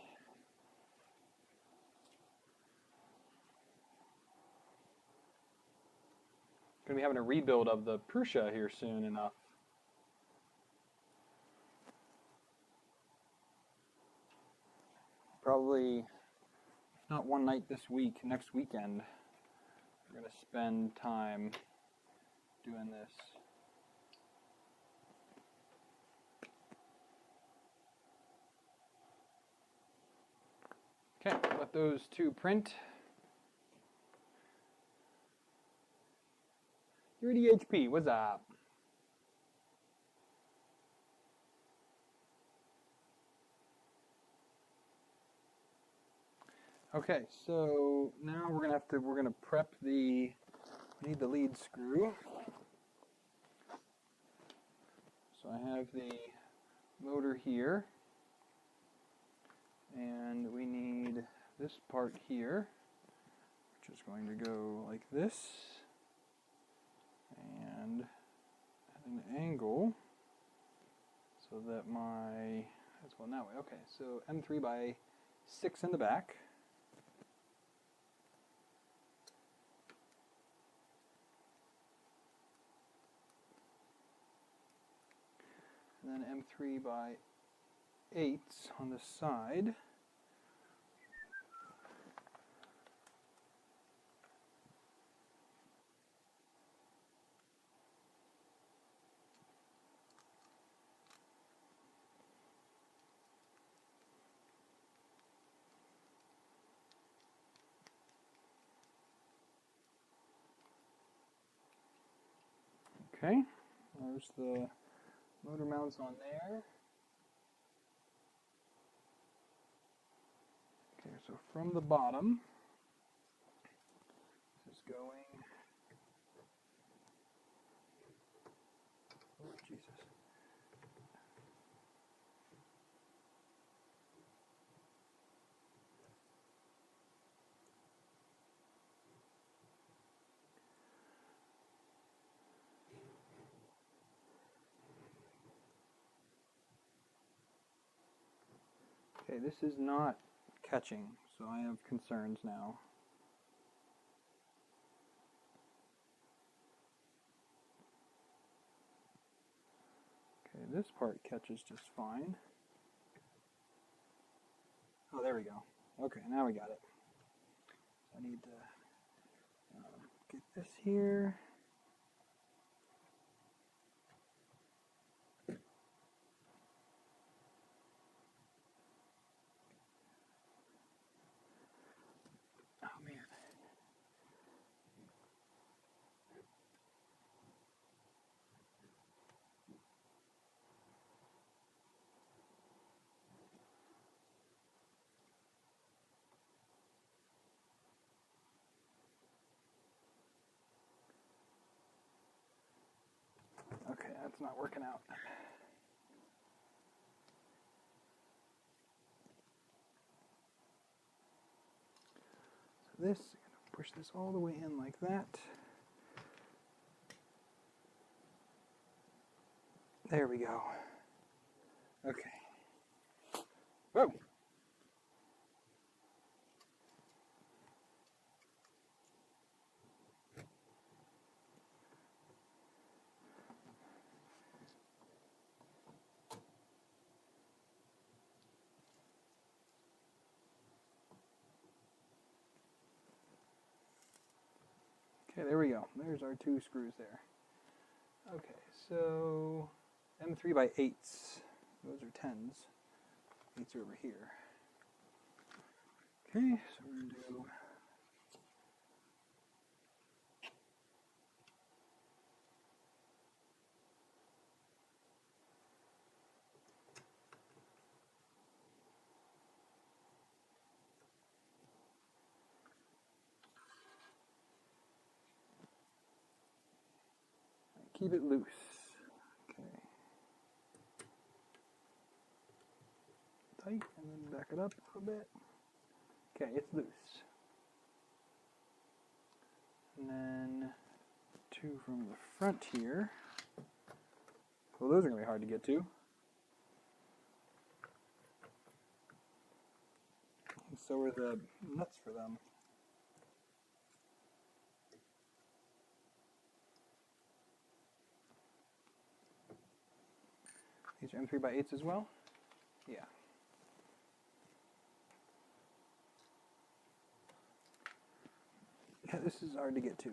to be having a rebuild of the Prusa here soon enough. Probably, if not one night this week, next weekend, we're going to spend time doing this. Okay, let those two print. You're DHP, what's up? Okay, so now we're gonna prep we need the lead screw. So I have the motor here, and we need this part here, which is going to go like this, and at an angle, so that that's going that way. Okay, so M3 by 6 in the back. And then M3 by 8 on the side. Okay, there's the motor mounts on there. Okay, so from the bottom, this is going. Oh, Jesus. Okay, this is not catching, so I have concerns now. this part catches just fine. Oh, there we go. Okay, now we got it. I need to get this here. Oh, man. Okay, that's not working out. So this, I'm going to push this all the way in like that. There we go. Okay. Whoa! Okay, there we go. There's our 2 screws there. Okay, so M3 by 8s. Those are 10s. 8s are over here. Okay, so we're going to do keep it loose. Okay. Tight, and then back it up a little bit. Okay, it's loose. And then 2 from the front here. Well, those are going to be hard to get to. And so are the nuts for them. These are M3 by 8s as well? Yeah. Yeah, this is hard to get to.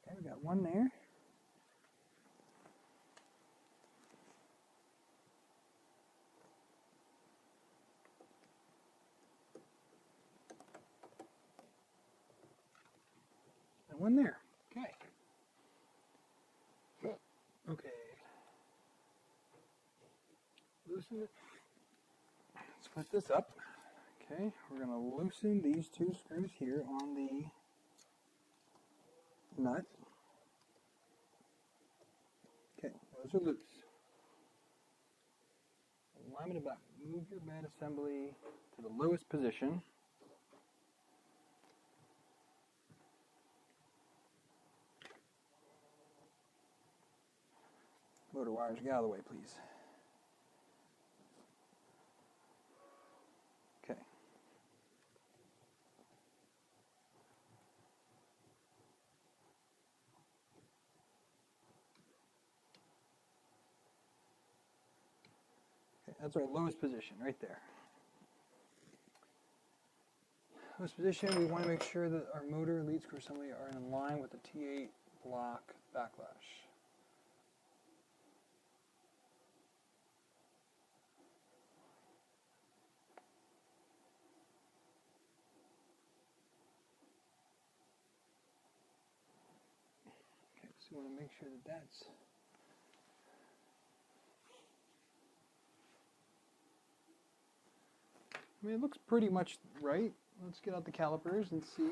Okay, we got one there. And one there. Okay. Okay. Loosen it. Split this up. Okay, we're going to loosen these 2 screws here on the nut. Okay, those are loose. Line it about. Move your bed assembly to the lowest position. Motor wires, get out of the way, please. Okay. Okay, that's our lowest position, right there. Lowest position, we want to make sure that our motor, lead screw assembly are in line with the T8 block backlash. Okay, so we want to make sure that that's I mean, it looks pretty much right. Let's get out the calipers and see.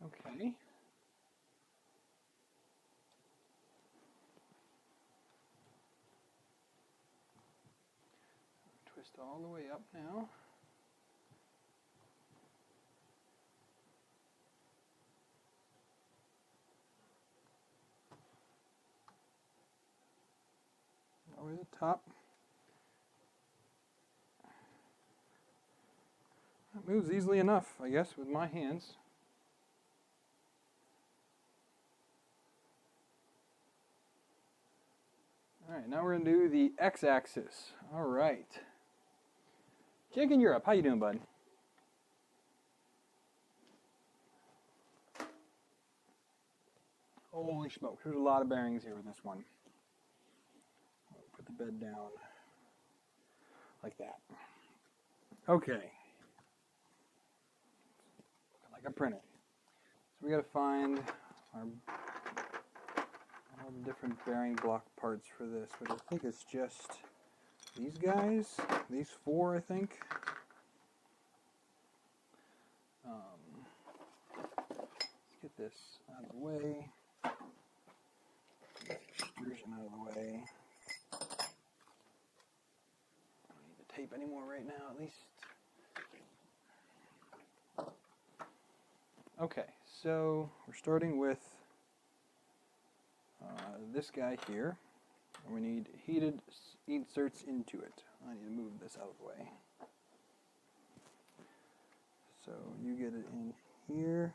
Okay. Twist all the way up now. Over the top. That moves easily enough, I guess, with my hands. All right, now we're going to do the x-axis. All right. Chicken Europe, how you doing, bud? Holy smoke, there's a lot of bearings here with this one. Put the bed down like that. Okay. Like I printed. So we got to find all the different bearing block parts for this, which I think is just these guys, these four, I think. Let's get this out of the way. Extrusion out of the way. Don't need the tape anymore right now, at least. Okay, so we're starting with this guy here. We need heated inserts into it. I need to move this out of the way. So you get it in here,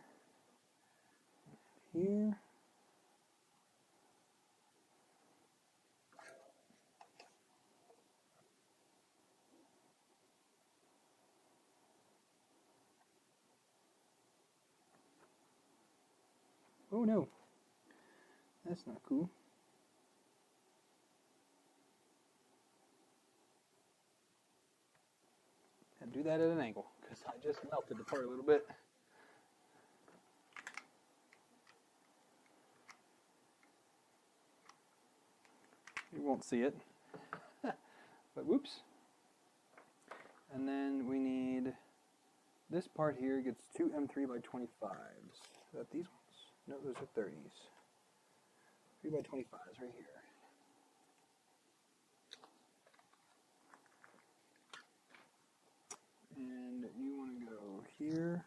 here. Oh no, that's not cool. And do that at an angle, because I just melted the part a little bit. You won't see it, but whoops. And then we need, this part here gets two M3 by 25s. Is that these ones? No, those are 30s. 3 by 25s right here. And you want to go here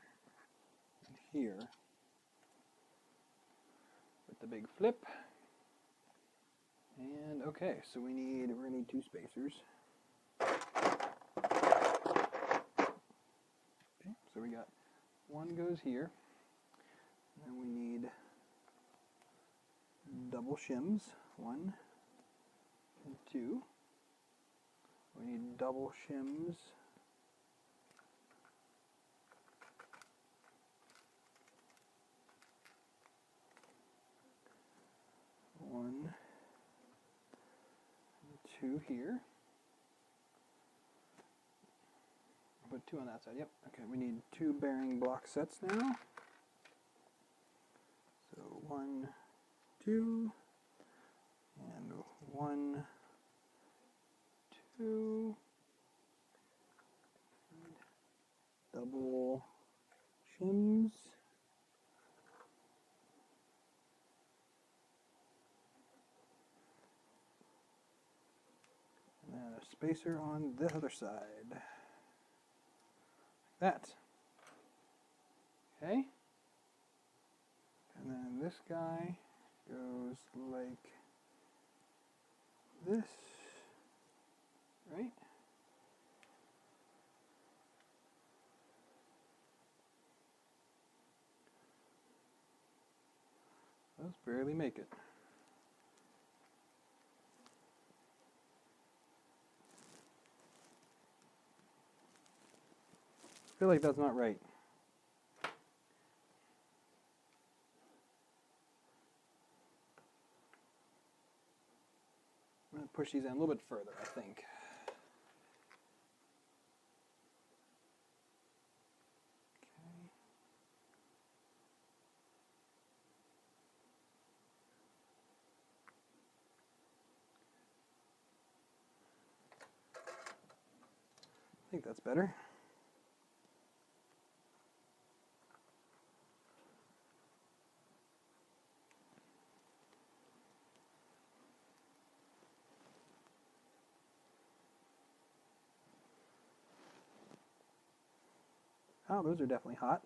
and here with the big flip. And okay, so we're gonna need two spacers. Okay, so we got one goes here. And we need double shims, 1 and 2. We need double shims. One, 2 here. I'll put 2 on that side. Yep. Okay, we need 2 bearing block sets now. So 1, 2, and 1, 2. Double shims. And then a spacer on the other side. Like that. Okay. And then this guy goes like this, right? Those barely make it. I feel like that's not right. I'm going to push these in a little bit further, I think. I think that's better. Oh, those are definitely hot.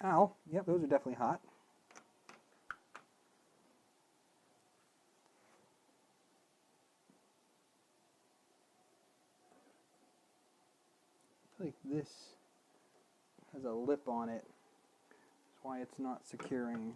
Ow, yep, those are definitely hot. I feel like this has a lip on it. That's why it's not securing.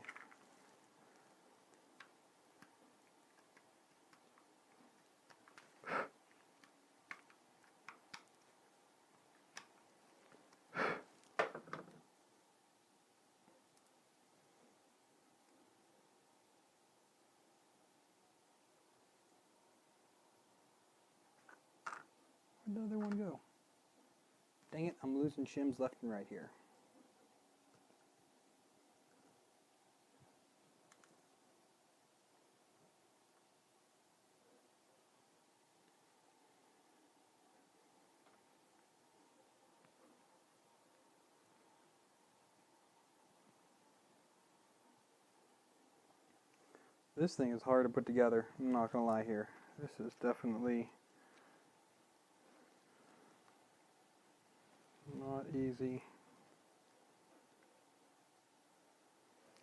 Where'd the other one go? Dang it, I'm losing shims left and right here. This thing is hard to put together, I'm not gonna lie here. This is definitely not easy.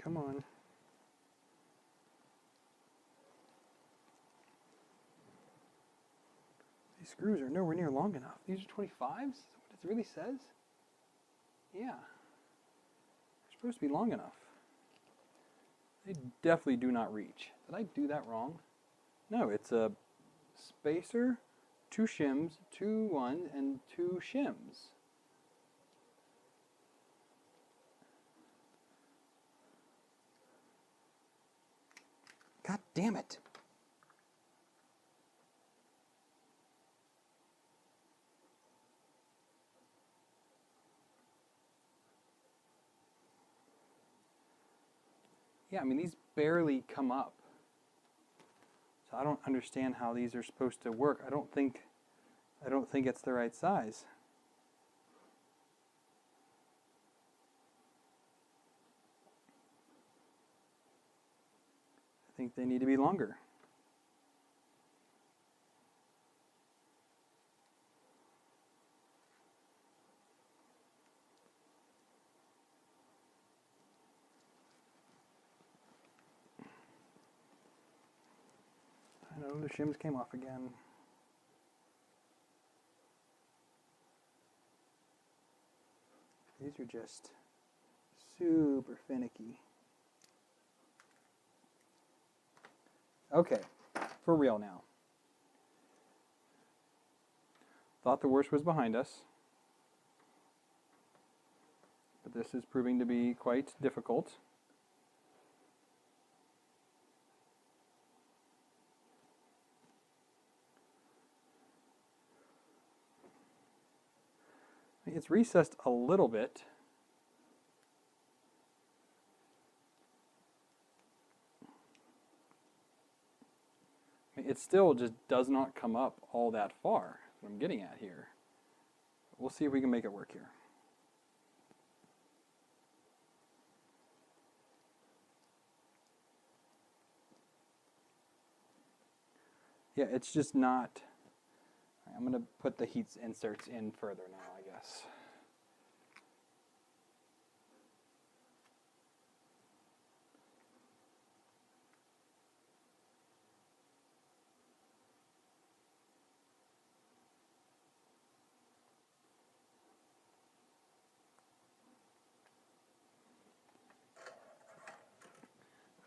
Come on. These screws are nowhere near long enough. These are 25s? Is that what it really says? Yeah. They're supposed to be long enough. They definitely do not reach. Did I do that wrong? No, it's a spacer, 2 shims, 2 1, and 2 shims. God damn it. Yeah, I mean, these barely come up. So I don't understand how these are supposed to work. I don't think it's the right size. I think they need to be longer. I know the shims came off again. These are just super finicky. Okay, for real now. Thought the worst was behind us, but this is proving to be quite difficult. It's recessed a little bit. It still just does not come up all that far. That's what I'm getting at here. We'll see if we can make it work here. Yeah, it's just not. I'm going to put the heat inserts in further now, I guess.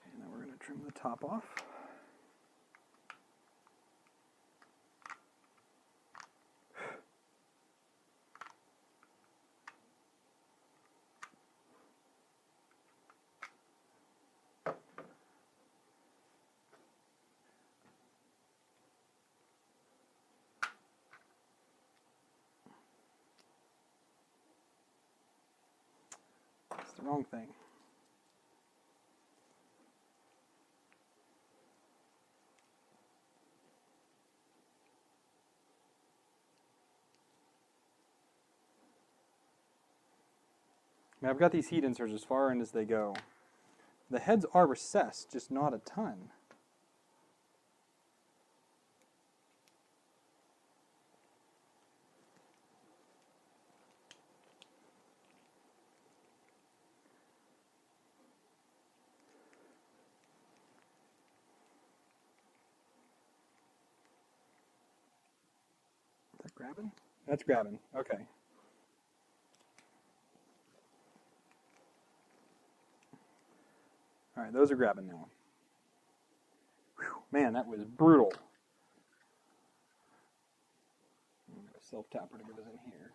Okay, now we're going to trim the top off. That's the wrong thing. I mean, I've got these heat inserts as far in as they go. The heads are recessed, just not a ton. grabbing? That's grabbing. Okay. All right, those are grabbing now. Whew, man, that was brutal. A self-tapper that goes in here.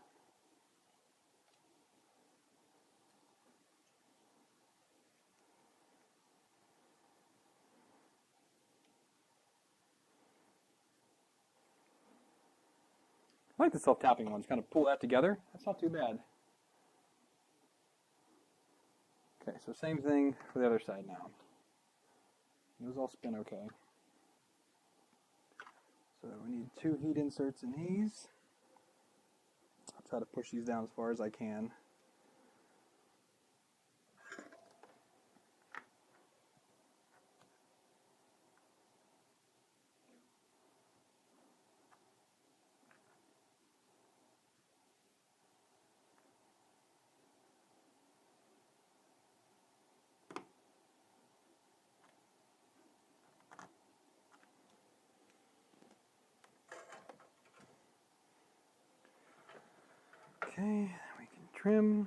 I like the self-tapping ones. Kind of pull that together. That's not too bad. Okay, so same thing for the other side now. Those all spin okay. So we need 2 heat inserts in these. I'll try to push these down as far as I can. Okay, then we can trim.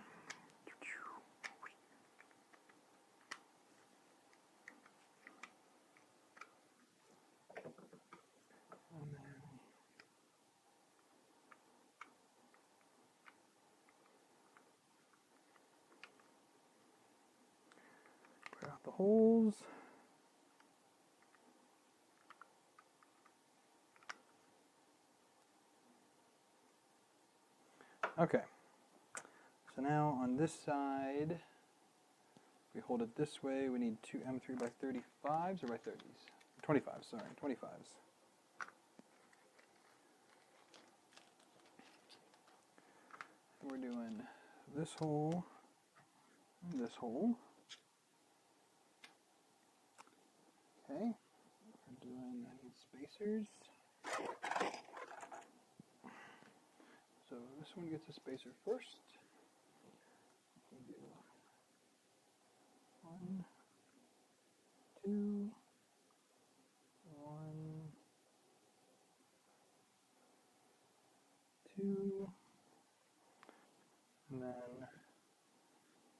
Put out the holes. Okay, so now on this side, if we hold it this way, we need 2 M3 by 35s or by 30s? 25s, sorry, 25s. And we're doing this hole and this hole. Okay, we're doing, I need spacers. So this one gets a spacer first. We do 1, 2, 1, 2, and then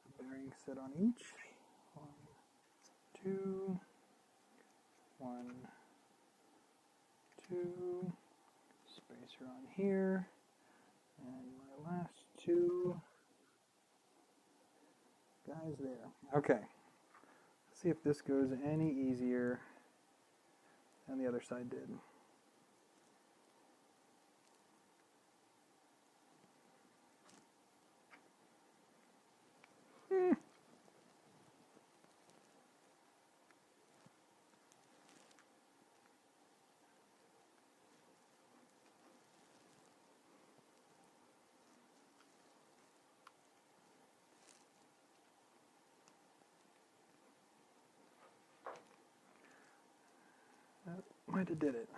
a bearing set on each. 1, 2, 1, 2, spacer on here. And my last 2 guys there. Okay. Let's see if this goes any easier than the other side did. That might have did it.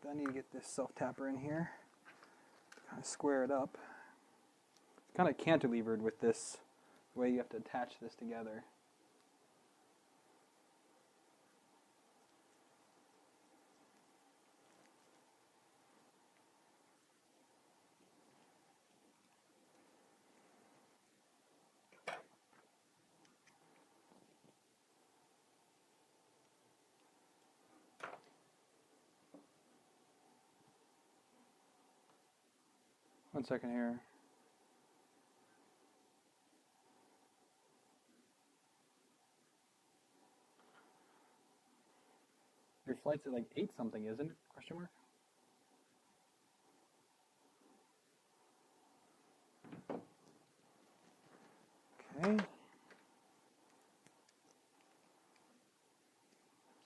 I need to get this self-tapper in here. Kind of square it up. It's kind of cantilevered with this, the way you have to attach this together. One second here. Your flight's at like 8 something, isn't it? Question mark? Okay.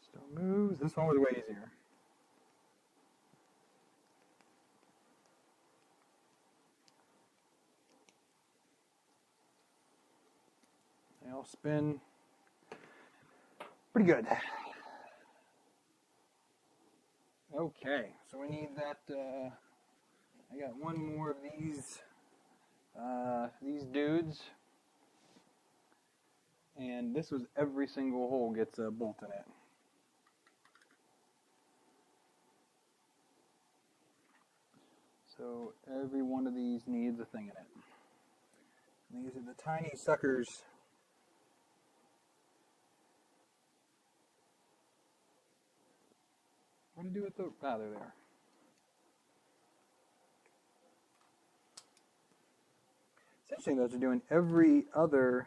Still moves. This one was way easier. They all spin pretty good. Okay, so we need that, I got one more of these dudes, and this was every single hole gets a bolt in it. So So every one of these needs a thing in it. And these are the tiny suckers. What do you do with the... Ah, there they are. It's interesting that they're doing every other,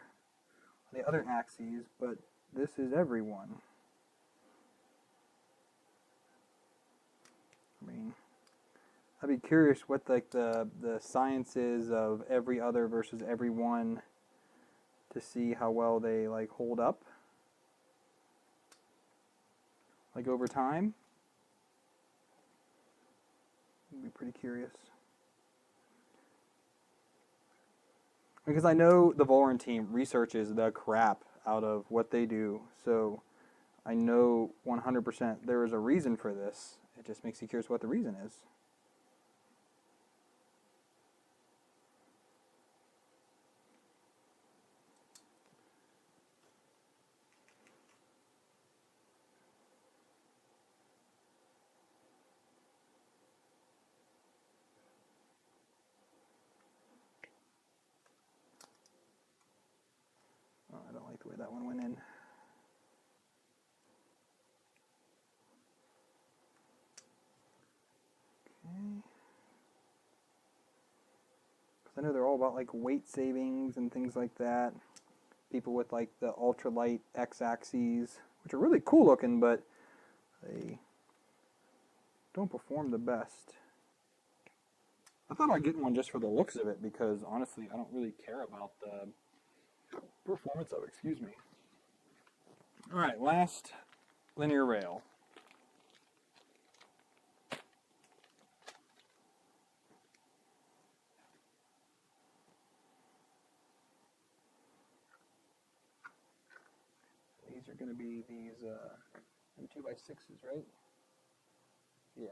the other axes, but this is every one. I mean, I'd be curious what like the science is of every other versus every one to see how well they like hold up, like over time. I'd be pretty curious. Because I know the Voron team researches the crap out of what they do, so I know 100% there is a reason for this. It just makes you curious what the reason is. Oh, I don't like the way that one went in. Okay. Because I know they're all about like weight savings and things like that. People with like the ultralight X-axes, which are really cool looking, but they don't perform the best. I thought I'd get one just for the looks of it because honestly, I don't really care about the performance of it. Excuse me. All right, last linear rail. These are going to be these 2x6s, right? Yeah.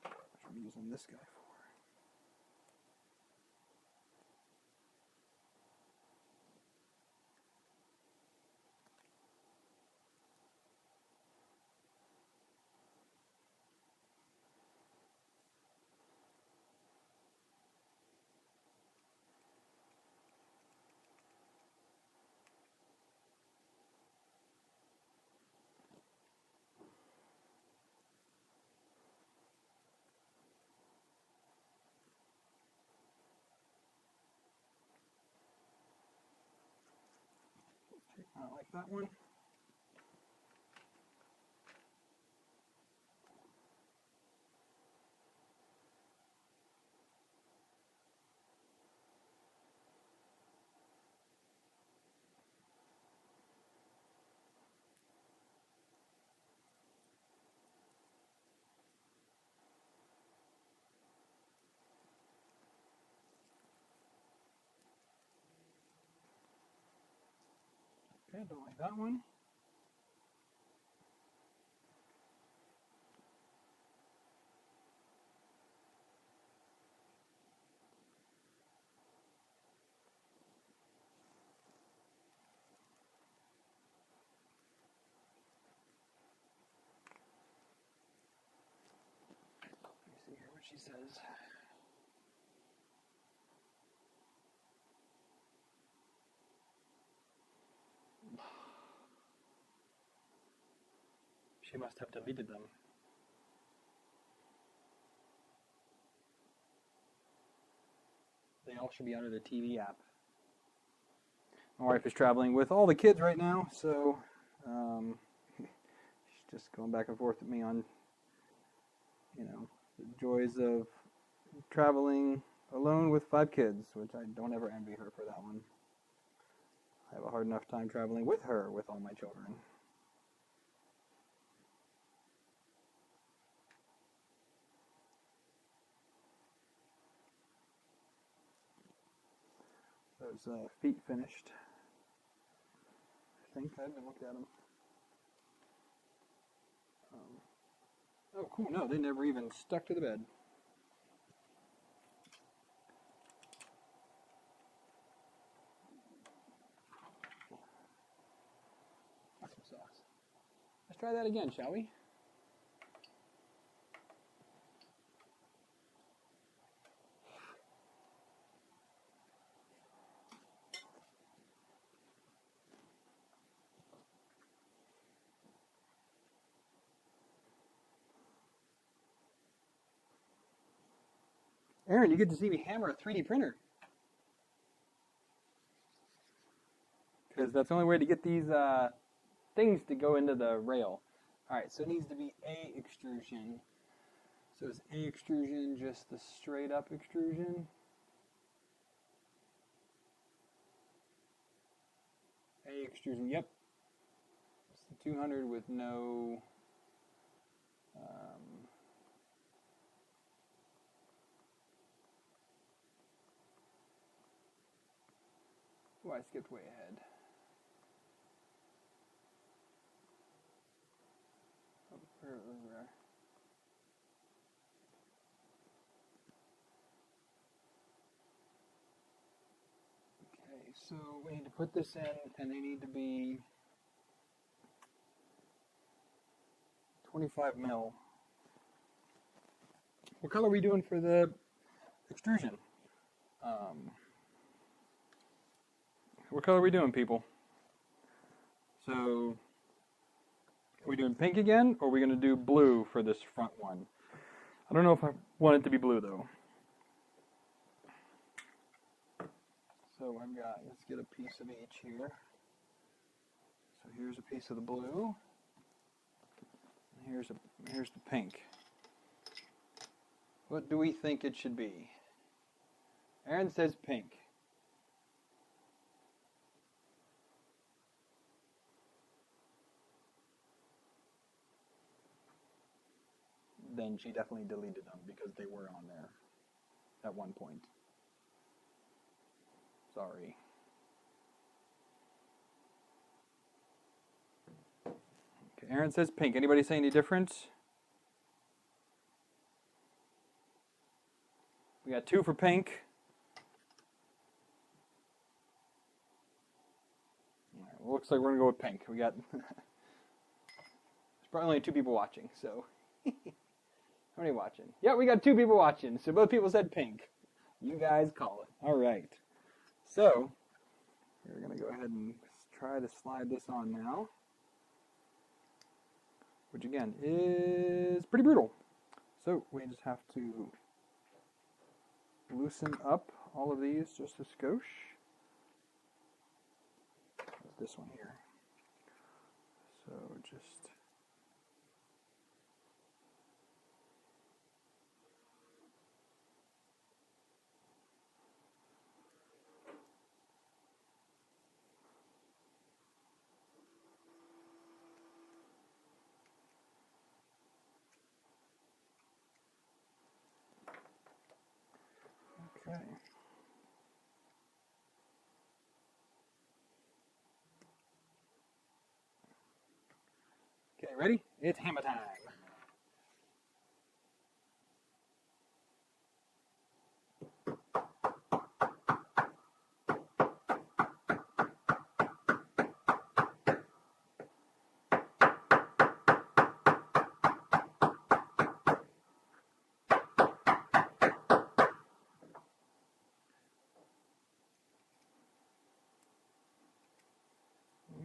That's what I'm using this guy for. I don't like that one. Okay, don't like that one. Let me see here what she says. She must have deleted them. They all should be under the TV app. My wife is traveling with all the kids right now, so she's just going back and forth with me on, you know, the joys of traveling alone with 5 kids, which I don't ever envy her for that one. I have a hard enough time traveling with her with all my children. Those feet finished. I think I haven't looked at them. Oh, cool. No, they never even stuck to the bed. try that again, shall we? Aaron, you get to see me hammer a 3D printer. Because that's the only way to get these things to go into the rail. All right, so it needs to be A extrusion. So is A extrusion just the straight up extrusion? A extrusion, yep. It's the 200 with no... oh, I skipped way ahead. Oh, where? Okay, so we need to put this in, and they need to be 25 mil. What color are we doing for the extrusion? What color are we doing, people? So, are we doing pink again, or are we going to do blue for this front one? I don't know if I want it to be blue, though. So I've got, let's get a piece of each here. So here's a piece of the blue. Here's the pink. What do we think it should be? Aaron says pink. Then she definitely deleted them because they were on there at one point. Sorry. Okay, Aaron says pink. Anybody say any difference? We got 2 for pink. All right, well, looks like we're going to go with pink. We got... there's probably only 2 people watching, so... How many watching? Yeah, we got 2 people watching, so both people said pink. You guys call it. All right. So, we're going to go ahead and try to slide this on now. Which, again, is pretty brutal. So, we just have to loosen up all of these just a skosh. This one here. So, just... Okay. Okay, ready? It's hammer time.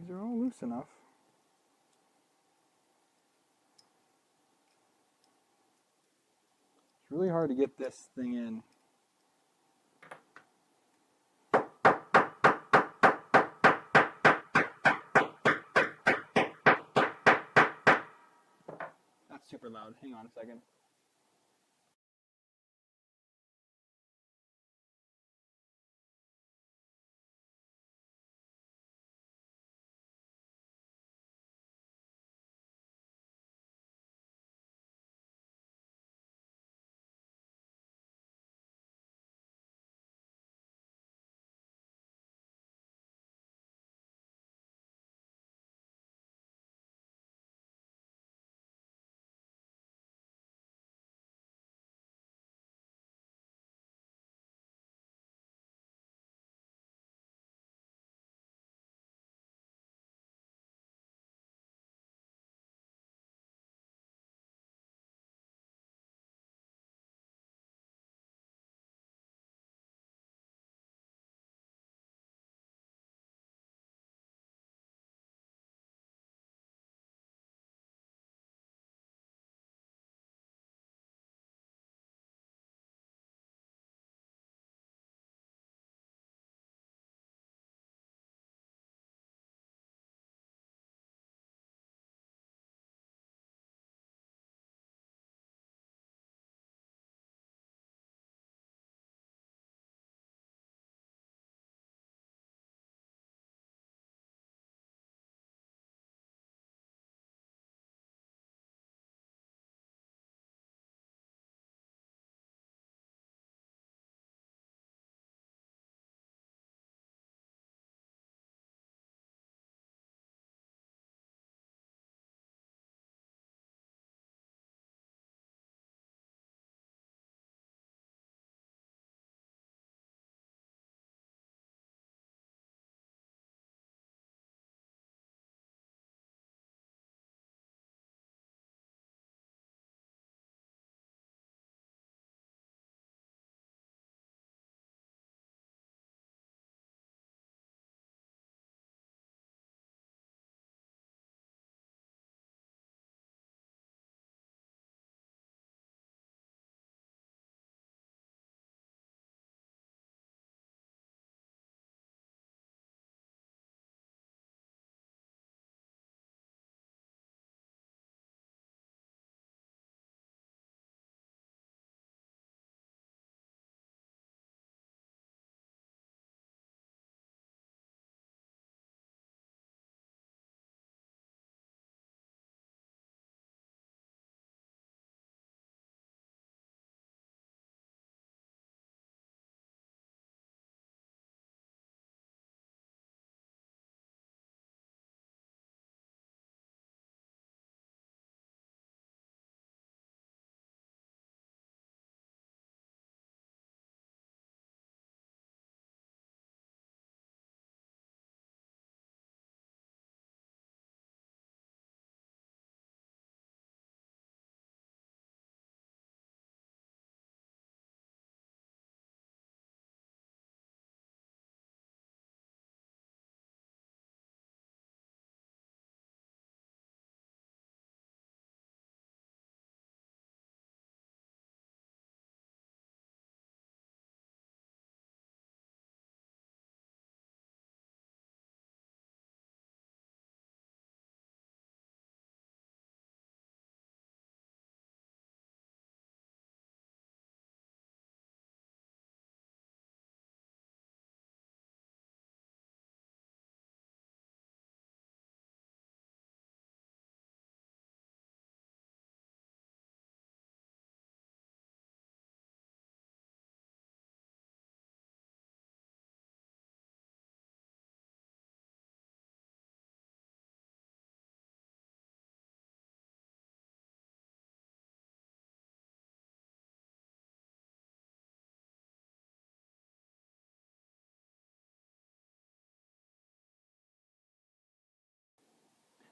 These are all loose enough. It's really hard to get this thing in. That's super loud. Hang on a second.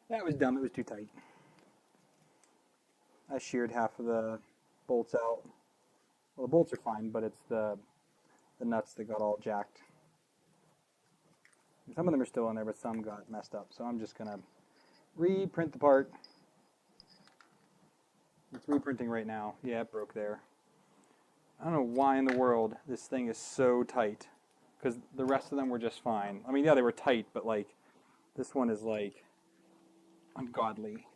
That was dumb. It was too tight. I sheared half of the bolts out. Well, the bolts are fine, but it's the nuts that got all jacked. And some of them are still in there, but some got messed up. So I'm just going to reprint the part. It's reprinting right now. Yeah, it broke there. I don't know why in the world this thing is so tight, because the rest of them were just fine. I mean, yeah, they were tight, but like this one is like ungodly.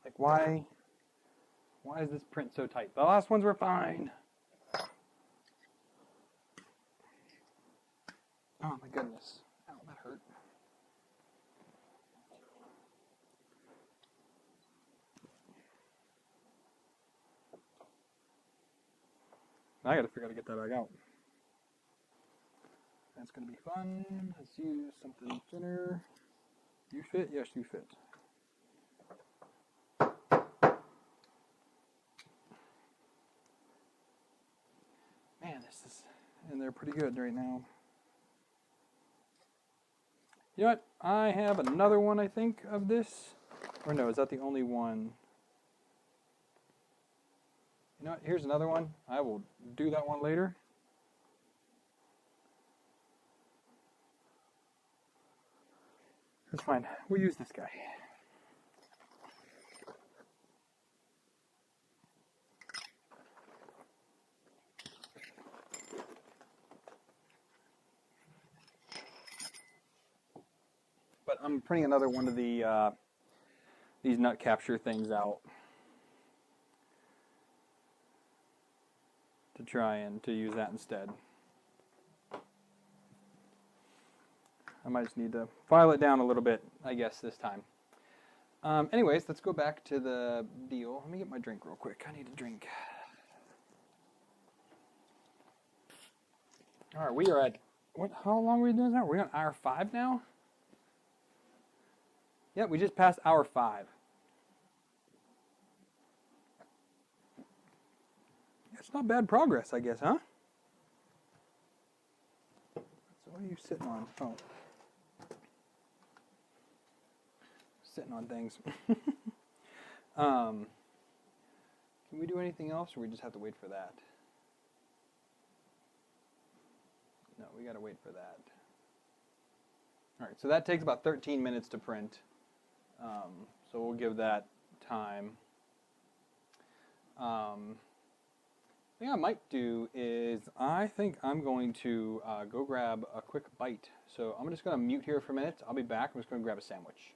Like why is this print so tight? The last ones were fine. Oh my goodness. Ow, that hurt. I gotta figure out how to get that back out. That's gonna be fun. Let's use something thinner. You fit? Yes, you fit. Man, this is in there pretty good right now. You know what? I have another one, I think, of this. Or no, is that the only one? You know what? Here's another one. I will do that one later. That's fine. We'll use this guy. But I'm printing another one of the these nut capture things out to try and to use that instead. I might just need to file it down a little bit, I guess, this time. Anyways, let's go back to the deal. Let me get my drink real quick. I need a drink. All right, we are at, what? How long are we doing now? We're on hour 5 now? Yeah, we just passed hour 5. It's not bad progress, I guess, huh? So what are you sitting on? Oh. Sitting on things. Can we do anything else, or we just have to wait for that? No, we gotta wait for that. All right, so that takes about 13 minutes to print. So we'll give that time. Thing I might do is I think I'm going to go grab a quick bite. So I'm just going to mute here for a minute. I'll be back. I'm just going to grab a sandwich.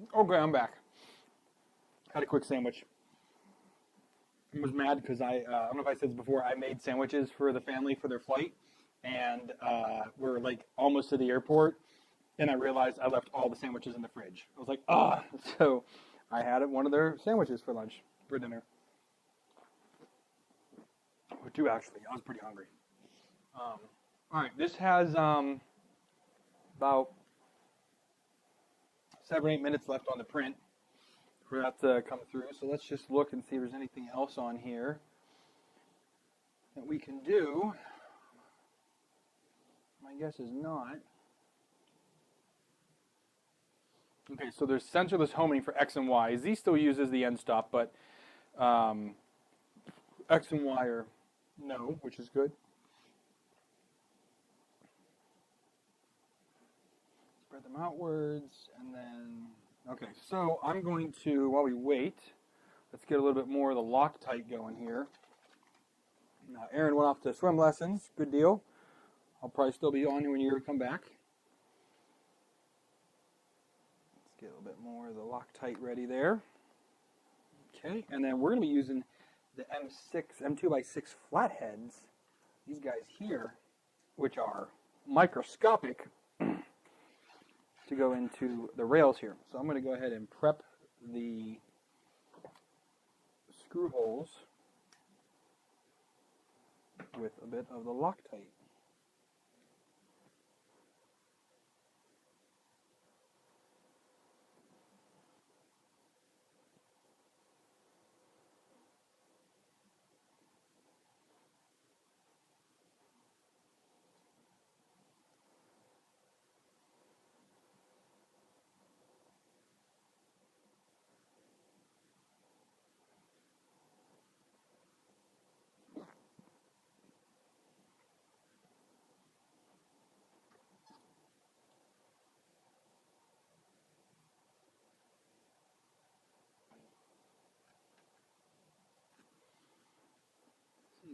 Okay, I'm back. Had a quick sandwich. I was mad because I don't know if I said this before, I made sandwiches for the family for their flight, and we're like almost to the airport, and I realized I left all the sandwiches in the fridge. I was like, ah. So I had one of their sandwiches for lunch, for dinner. Or two, actually. I was pretty hungry. All right, this has about 7 or 8 minutes left on the print for that to come through. So let's just look and see if there's anything else on here that we can do. My guess is not. Okay, so there's sensorless homing for X and Y. Z still uses the end stop, but X and Y are no, which is good. Spread them outwards, and then, okay, so I'm going to, while we wait, let's get a little bit more of the Loctite going here. Now, Aaron went off to swim lessons, good deal. I'll probably still be on when you come back. Let's get a little bit more of the Loctite ready there. Okay, and then we're going to be using the M2x6 flatheads, these guys here, which are microscopic, to go into the rails here. So I'm going to go ahead and prep the screw holes with a bit of the Loctite.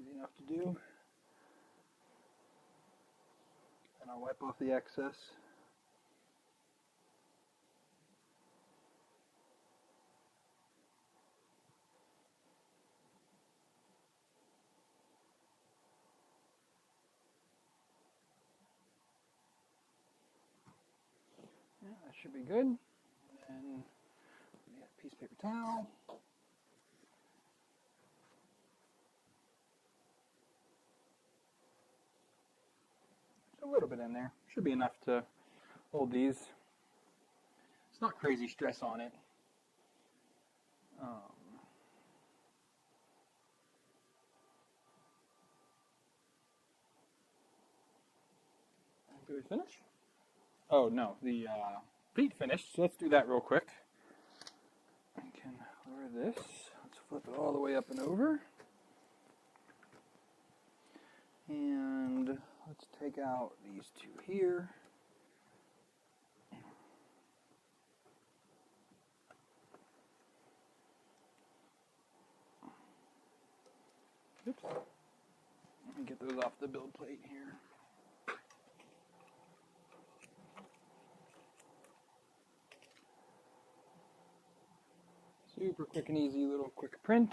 Easy enough to do. And I'll wipe off the excess. Yeah, that should be good. And then a piece of paper towel. A little bit in there. Should be enough to hold these. It's not crazy stress on it. Did we finish? Oh no, the feet finished. So let's do that real quick. I can lower this. Let's flip it all the way up and over. And let's take out these two here. Oops. Let me get those off the build plate here. Super quick and easy little quick print.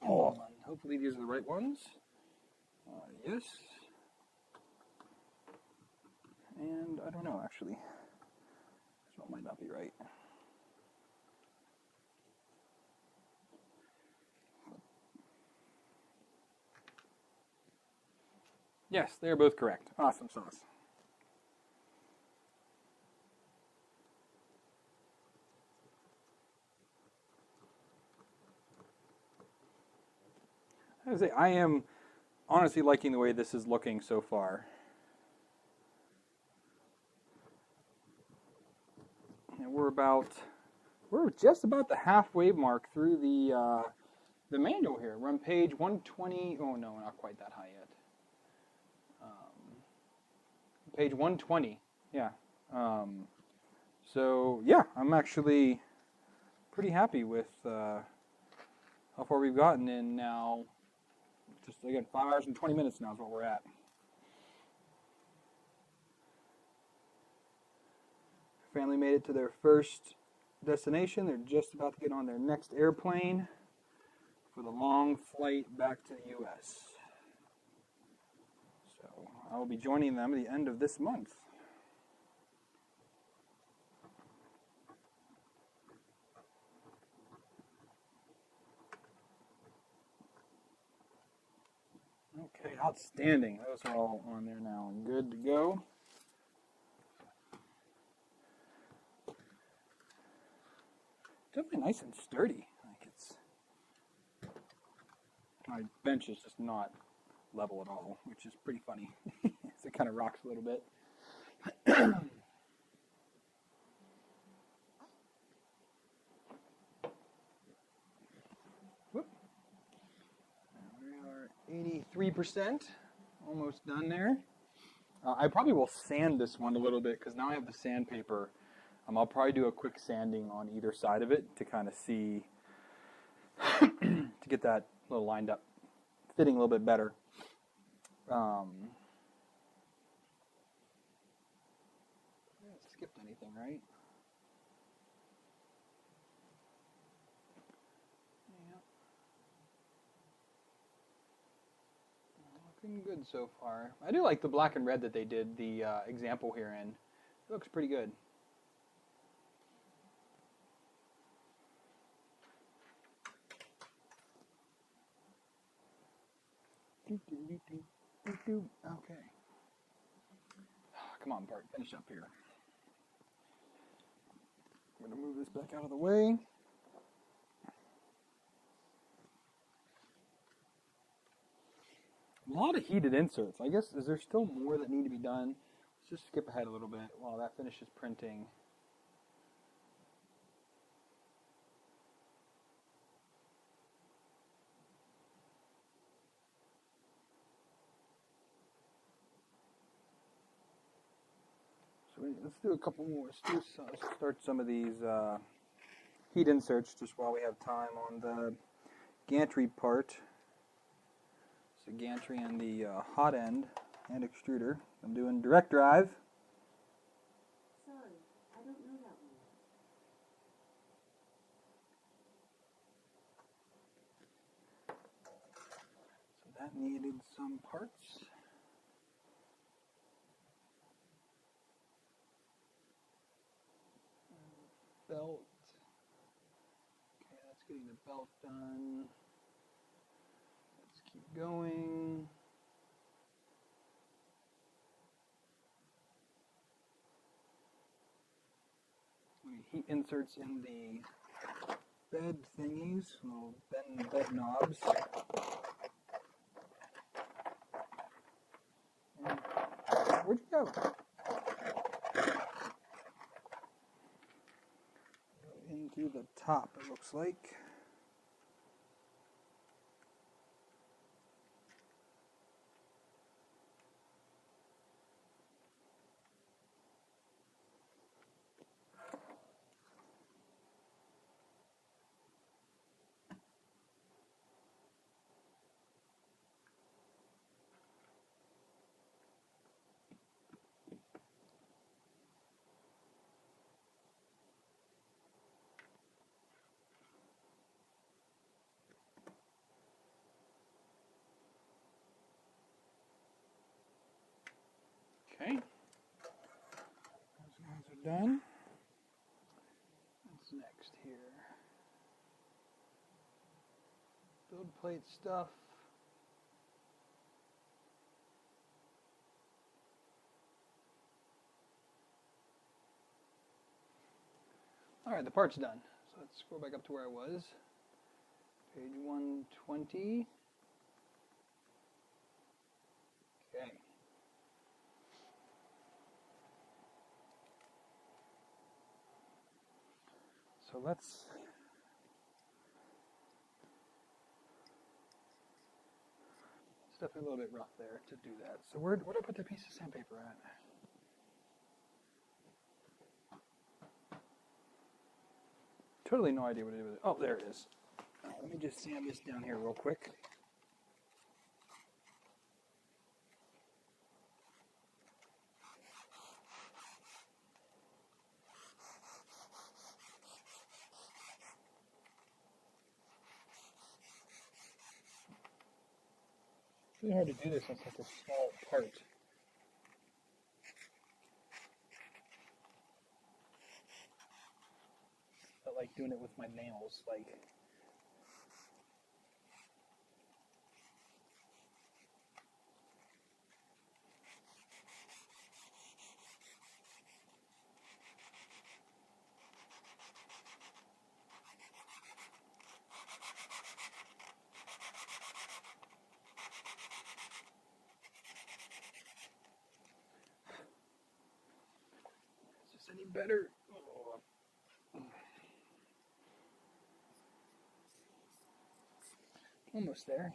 Oh, hopefully these are the right ones. Yes. And I don't know, actually. This one might not be right. Yes, they're both correct. Awesome sauce. I would say I am honestly liking the way this is looking so far. And we're just about the halfway mark through the manual here. We're on page 120. Oh no, not quite that high yet. Page 120. Yeah. So yeah, I'm actually pretty happy with how far we've gotten in now. Just again, 5 hours and 20 minutes now is what we're at. Family made it to their first destination. They're just about to get on their next airplane for the long flight back to the U.S. So I will be joining them at the end of this month. Okay, outstanding. Those are all on there now and good to go. Definitely nice and sturdy. Like my bench is just not level at all, which is pretty funny. So it kind of rocks a little bit. Whoop. We are 83%, almost done there. I probably will sand this one a little bit because now I have the sandpaper. I'll probably do a quick sanding on either side of it to kind of see, to get that a little lined up, fitting a little bit better. Skipped anything, right? Yeah. Looking good so far. I do like the black and red that they did the example here in. It looks pretty good. Okay. Come on, Bart, finish up here. I'm going to move this back out of the way. A lot of heated inserts. I guess, is there still more that need to be done? Let's just skip ahead a little bit while that finishes printing. So let's do a couple more. Let's start some of these heat inserts just while we have time on the gantry part. So gantry and the hot end and extruder. I'm doing direct drive. Sorry, I don't know that one. So that needed some parts. Belt. Okay, that's getting the belt done. Let's keep going. Heat inserts in the bed thingies, little bed knobs. And where'd you go? Into the top, it looks like. Okay, those guys are done. What's next here? Build plate stuff. All right, the part's done. So let's scroll back up to where I was. Page 120. Okay. So let's it's definitely a little bit rough there to do that. So where do I put that piece of sandpaper at? Totally no idea what to do with it. Oh, there it is. Let me just sand this down here real quick. really hard to do this on such a small part. But like doing it with my nails, like. Is this any better? Oh. Almost there.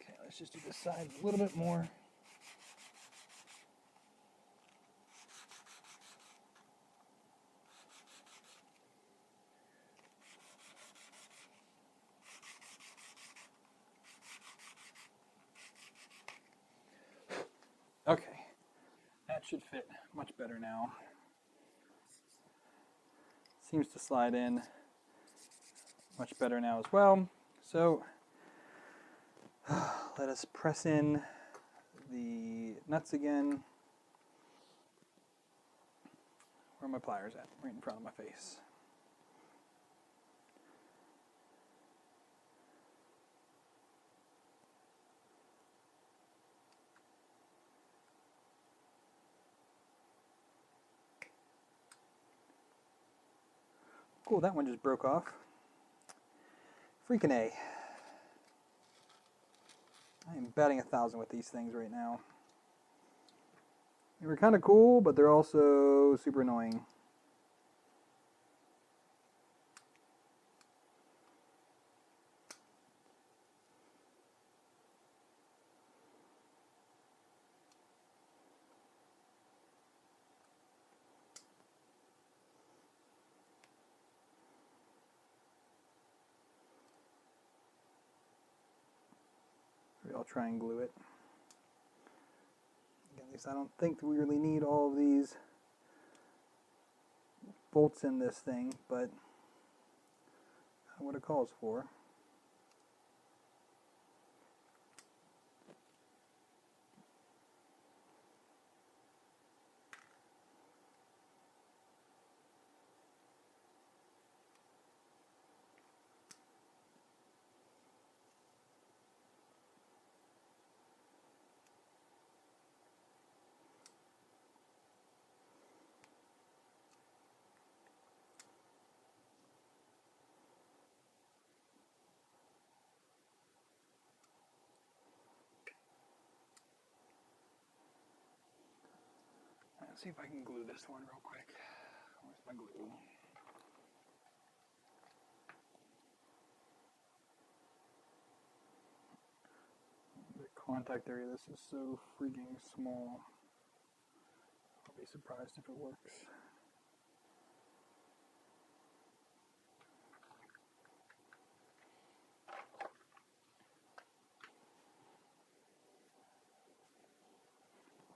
Okay, let's just do this side a little bit more. Okay. That should fit much better now. Seems to slide in much better now as well. So let us press in the nuts again. Where are my pliers at? Right in front of my face. Cool, that one just broke off. Freaking A. I am batting 1,000 with these things right now. They were kind of cool, but they're also super annoying. Maybe I'll try and glue it. At least I don't think we really need all of these bolts in this thing, but that's what it calls for. Let's see if I can glue this one real quick. Where's my glue? The contact area, this is so freaking small. I'll be surprised if it works.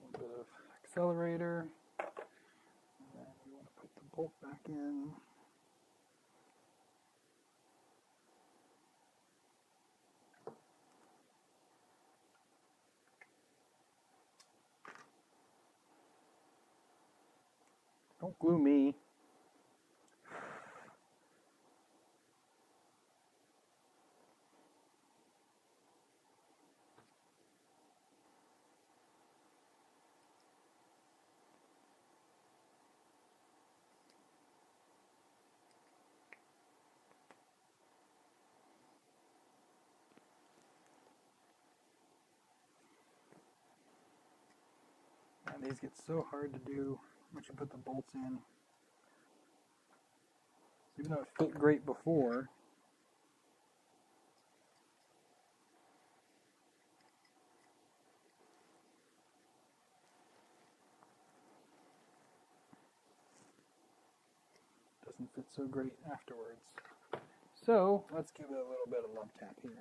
A little bit of accelerator. And then we want to put the bolt back in. Don't glue me. God, these get so hard to do once you put the bolts in. Even though it fit great before, doesn't fit so great afterwards. So let's give it a little bit of love tap here.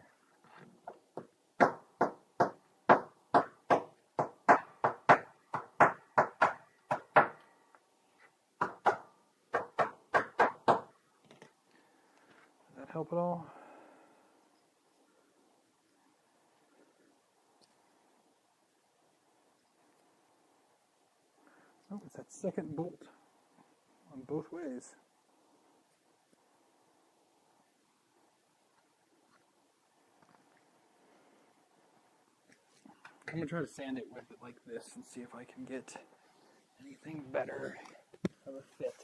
Does that help at all? Oh, it's that second bolt on both ways. I'm going to try to sand it with it like this and see if I can get anything better of a fit.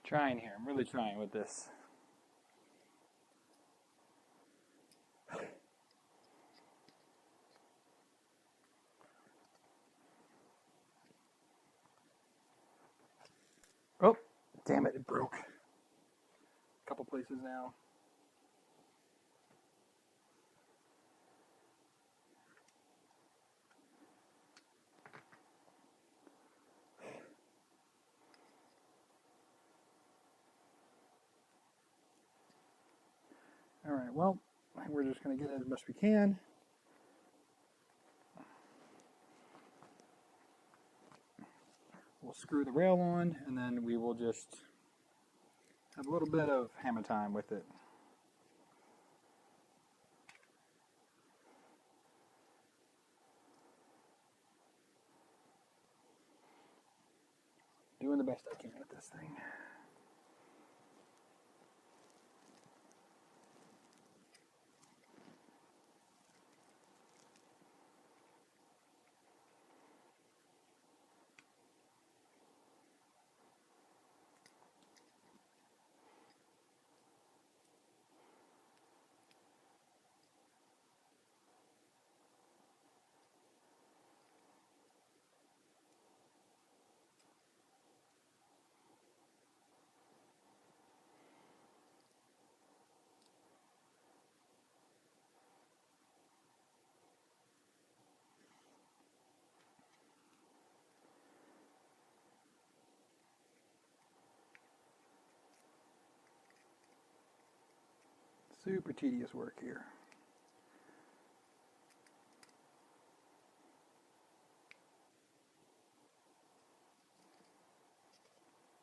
Trying here. I'm really trying with this. Oh, damn it, it broke. A couple places now. All right, well, we're just going to get it as best we can. We'll screw the rail on, and then we will just have a little bit of hammer time with it. Doing the best I can with this thing. Super tedious work here.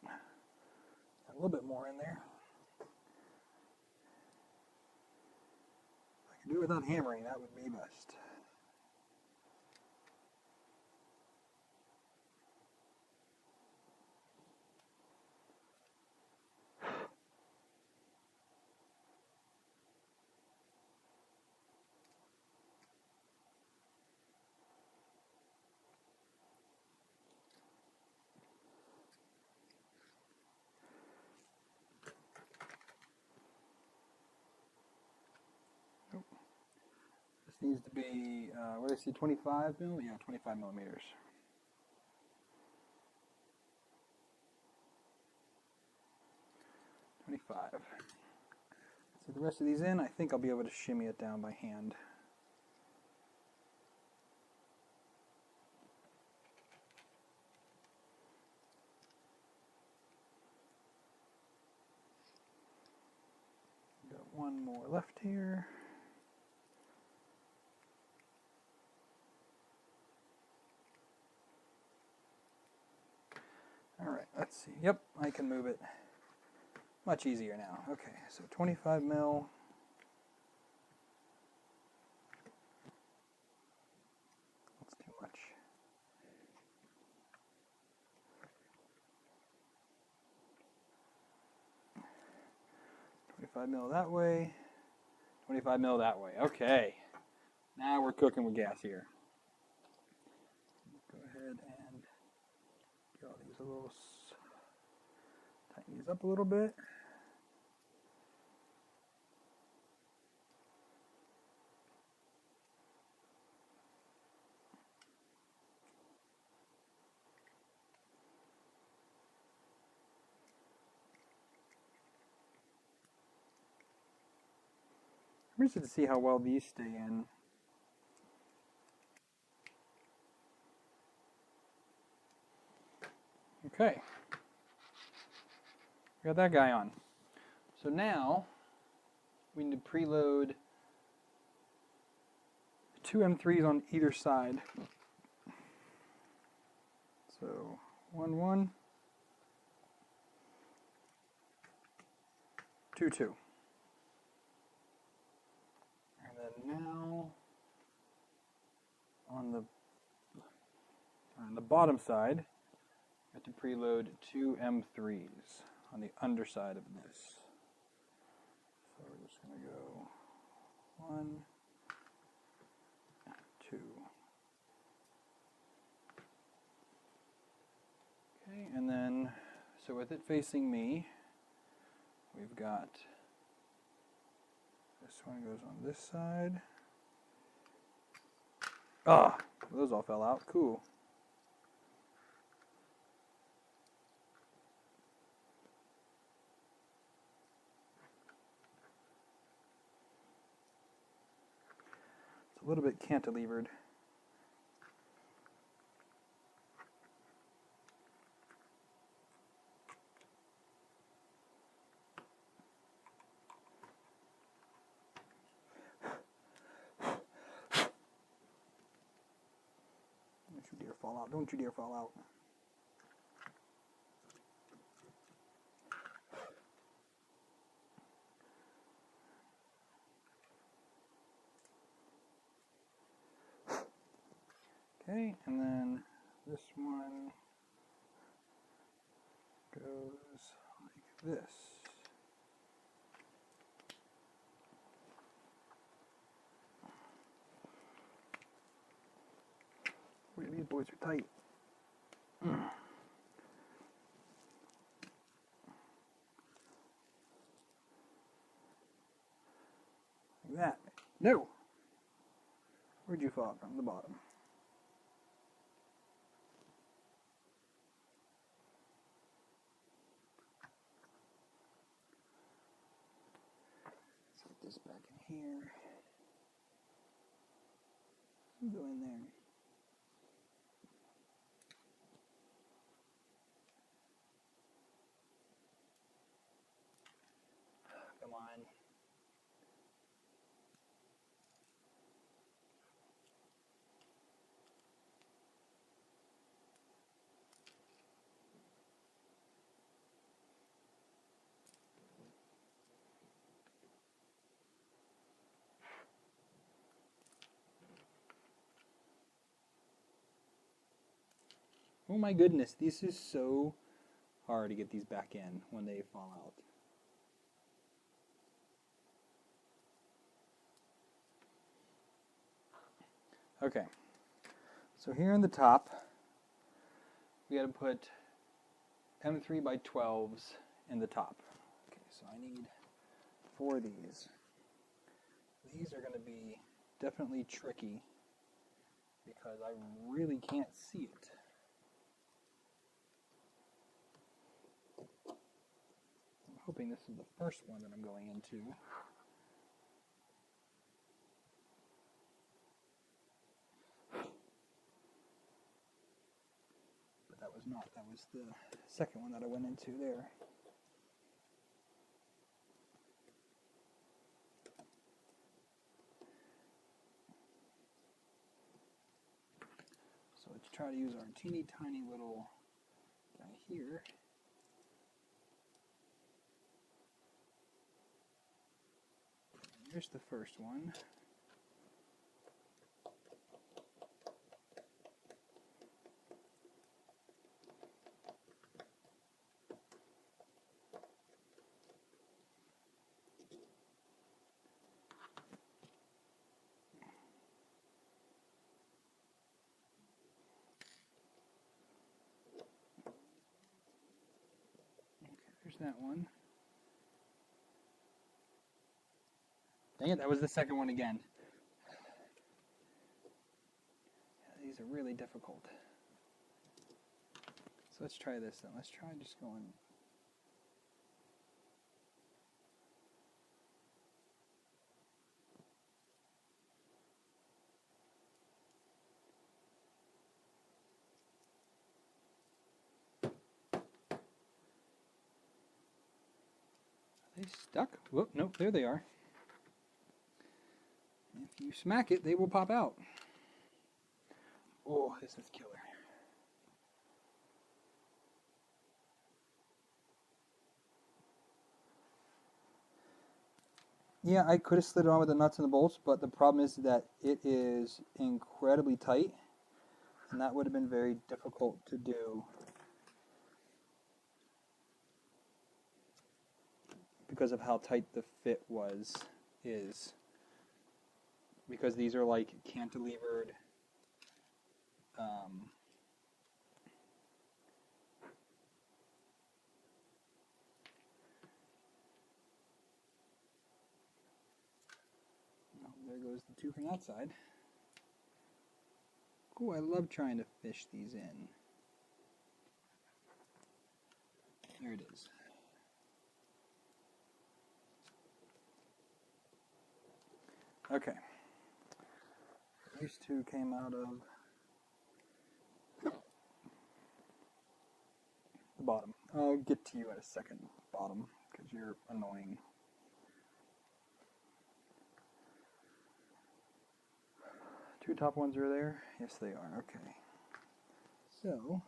A little bit more in there. If I could do it without hammering, that would be best. This needs to be, what do I see, 25 mil? Yeah, 25 millimeters. So the rest of these in, I think I'll be able to shimmy it down by hand. Got one more left here. All right, let's see. Yep, I can move it much easier now. Okay, so 25 mil. That's too much. 25 mil that way. 25 mil that way. Okay. Now we're cooking with gas here. Go ahead and get all these tighten these up a little bit. I'm interested to see how well these stay in. Okay. Got that guy on. So now we need to preload 2 M3s on either side. So 1, 2, 2. And then now on the bottom side, we have to preload 2 M3s on the underside of this. So we're just going to go 1, 2. Okay, and then, so with it facing me, we've got this one goes on this side. Ah, those all fell out. Cool. It's a little bit cantilevered. Don't you dare fall out. Don't you dare fall out. Okay, and then this one goes like this. Boy, these boys are tight. Like that. No! Where'd you fall from? The bottom. Put this back in here. Go in there. Come on. Oh my goodness, this is so hard to get these back in when they fall out. Okay, so here in the top, we got to put M3 by 12s in the top. Okay, so I need 4 of these. These are going to be definitely tricky because I really can't see it. I'm hoping this is the first one that I'm going into. But that was not. That was the second one that I went into there. So let's try to use our teeny tiny little guy here. Here's the first one. There's that one. Dang it, that was the second one again. Yeah, these are really difficult. So let's try this then. Let's try just going. Are they stuck? Whoop, nope, there they are. If you smack it, they will pop out. Oh, this is killer. Yeah, I could have slid it on with the nuts and the bolts, but the problem is that it is incredibly tight, and that would have been very difficult to do because of how tight the fit is. Because these are like cantilevered there goes the two from that side. Cool, I love trying to fish these in. There it is. Okay. These two came out of the bottom. I'll get to you in a second, bottom, because you're annoying. Two top ones are there? Yes, they are. Okay. So,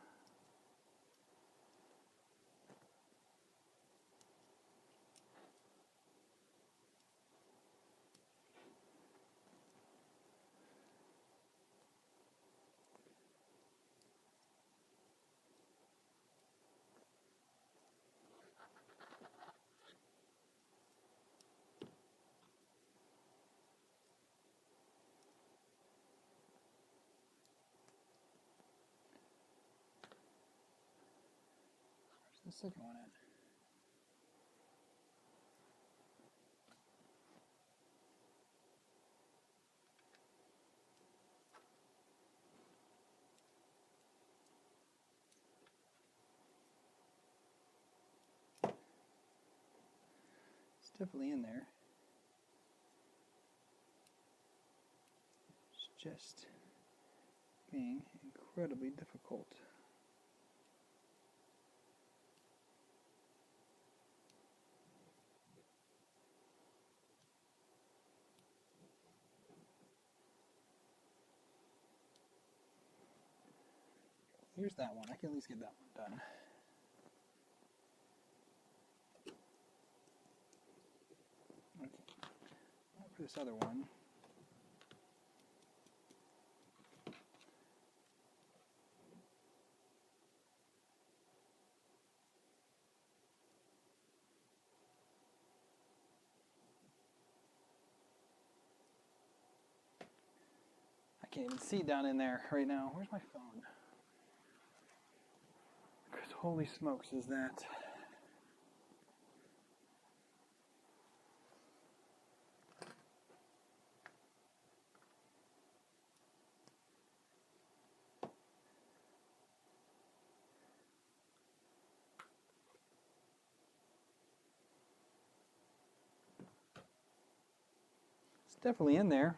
where's the second one at? It's definitely in there. It's just being incredibly difficult. Here's that one. I can at least get that one done. Okay. Now for this other one. I can't even see down in there right now. Where's my phone? Because holy smokes is that. It's definitely in there.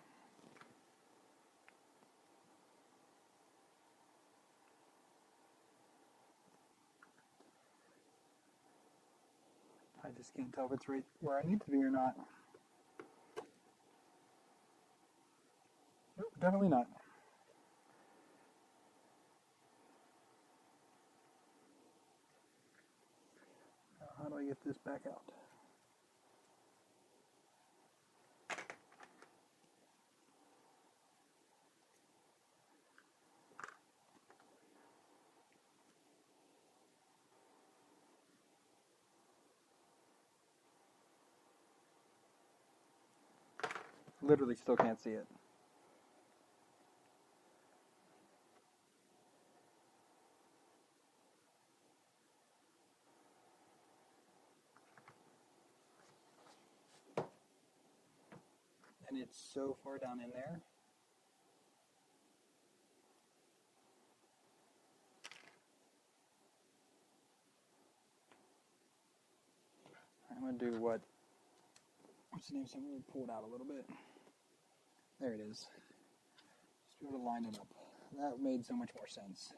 I just can't tell if it's right where I need to be or not. Nope, definitely not. Now, how do I get this back out? Literally still can't see it. and it's so far down in there. I'm going to do what's the name? So I'm going to pull it out a little bit. There it is. Just be able to line it up. That made so much more sense.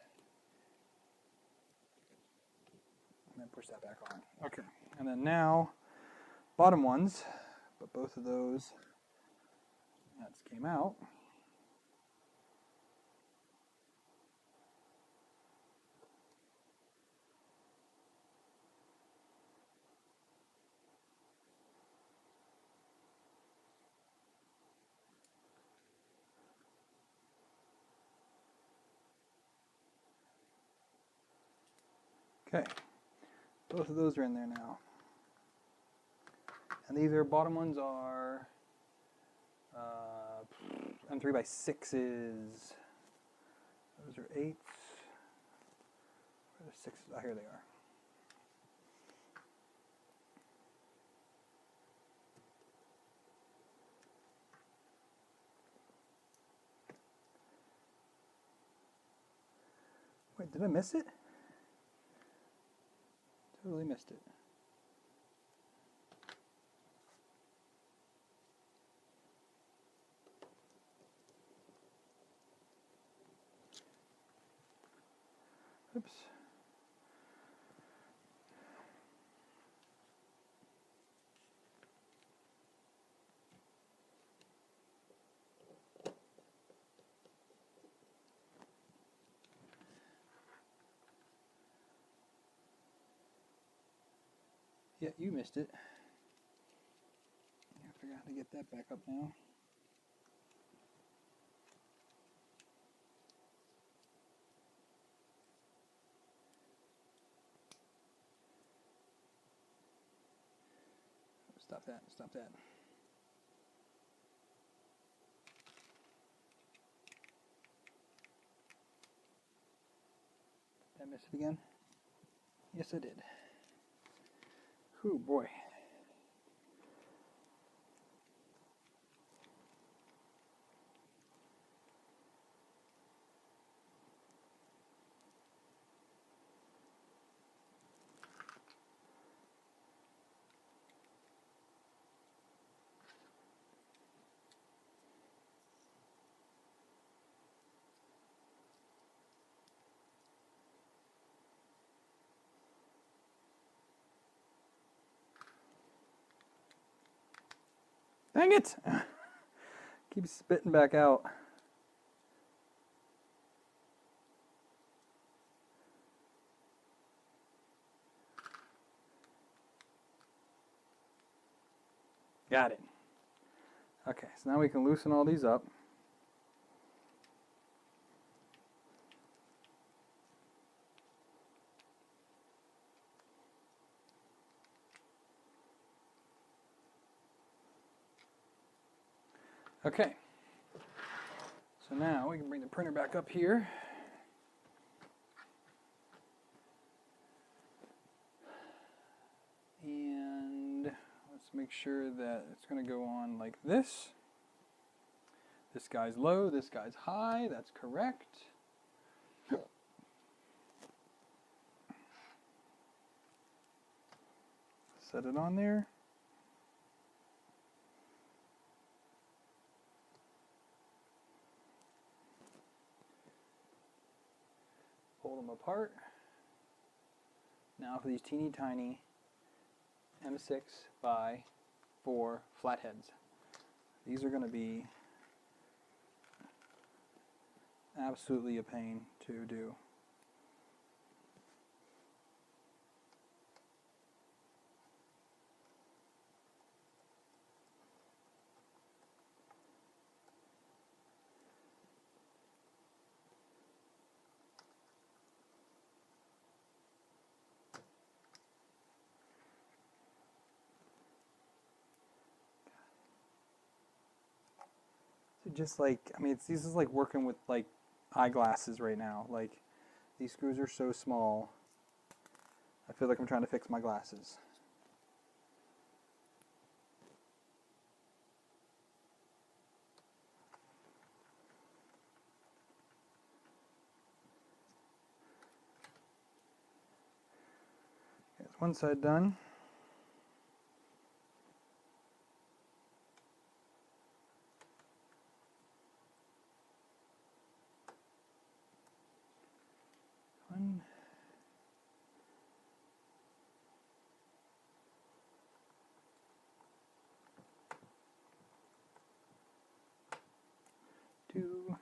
And then push that back on. Okay. And then now, bottom ones, but both of those nuts came out. Okay, both of those are in there now. And these are, bottom ones are M3x6s. Those are 8s. Where are the 6s? Oh, here they are. Wait, did I miss it? Totally missed it. Oops. Yeah, you missed it. I figure out how to get that back up now. Stop that, stop that. Did I miss it again? Yes, I did. Whew, boy. Dang it! Keeps spitting back out. Got it. Okay, so now we can loosen all these up. Okay, so now we can bring the printer back up here. And let's make sure that it's going to go on like this. This guy's low, this guy's high, that's correct. Set it on there. Pull them apart. Now for these teeny tiny M6 by 4 flatheads. These are going to be absolutely a pain to do. So just like, I mean, this is like working with like eyeglasses right now. Like, these screws are so small. I feel like I'm trying to fix my glasses. one side done. One. Two.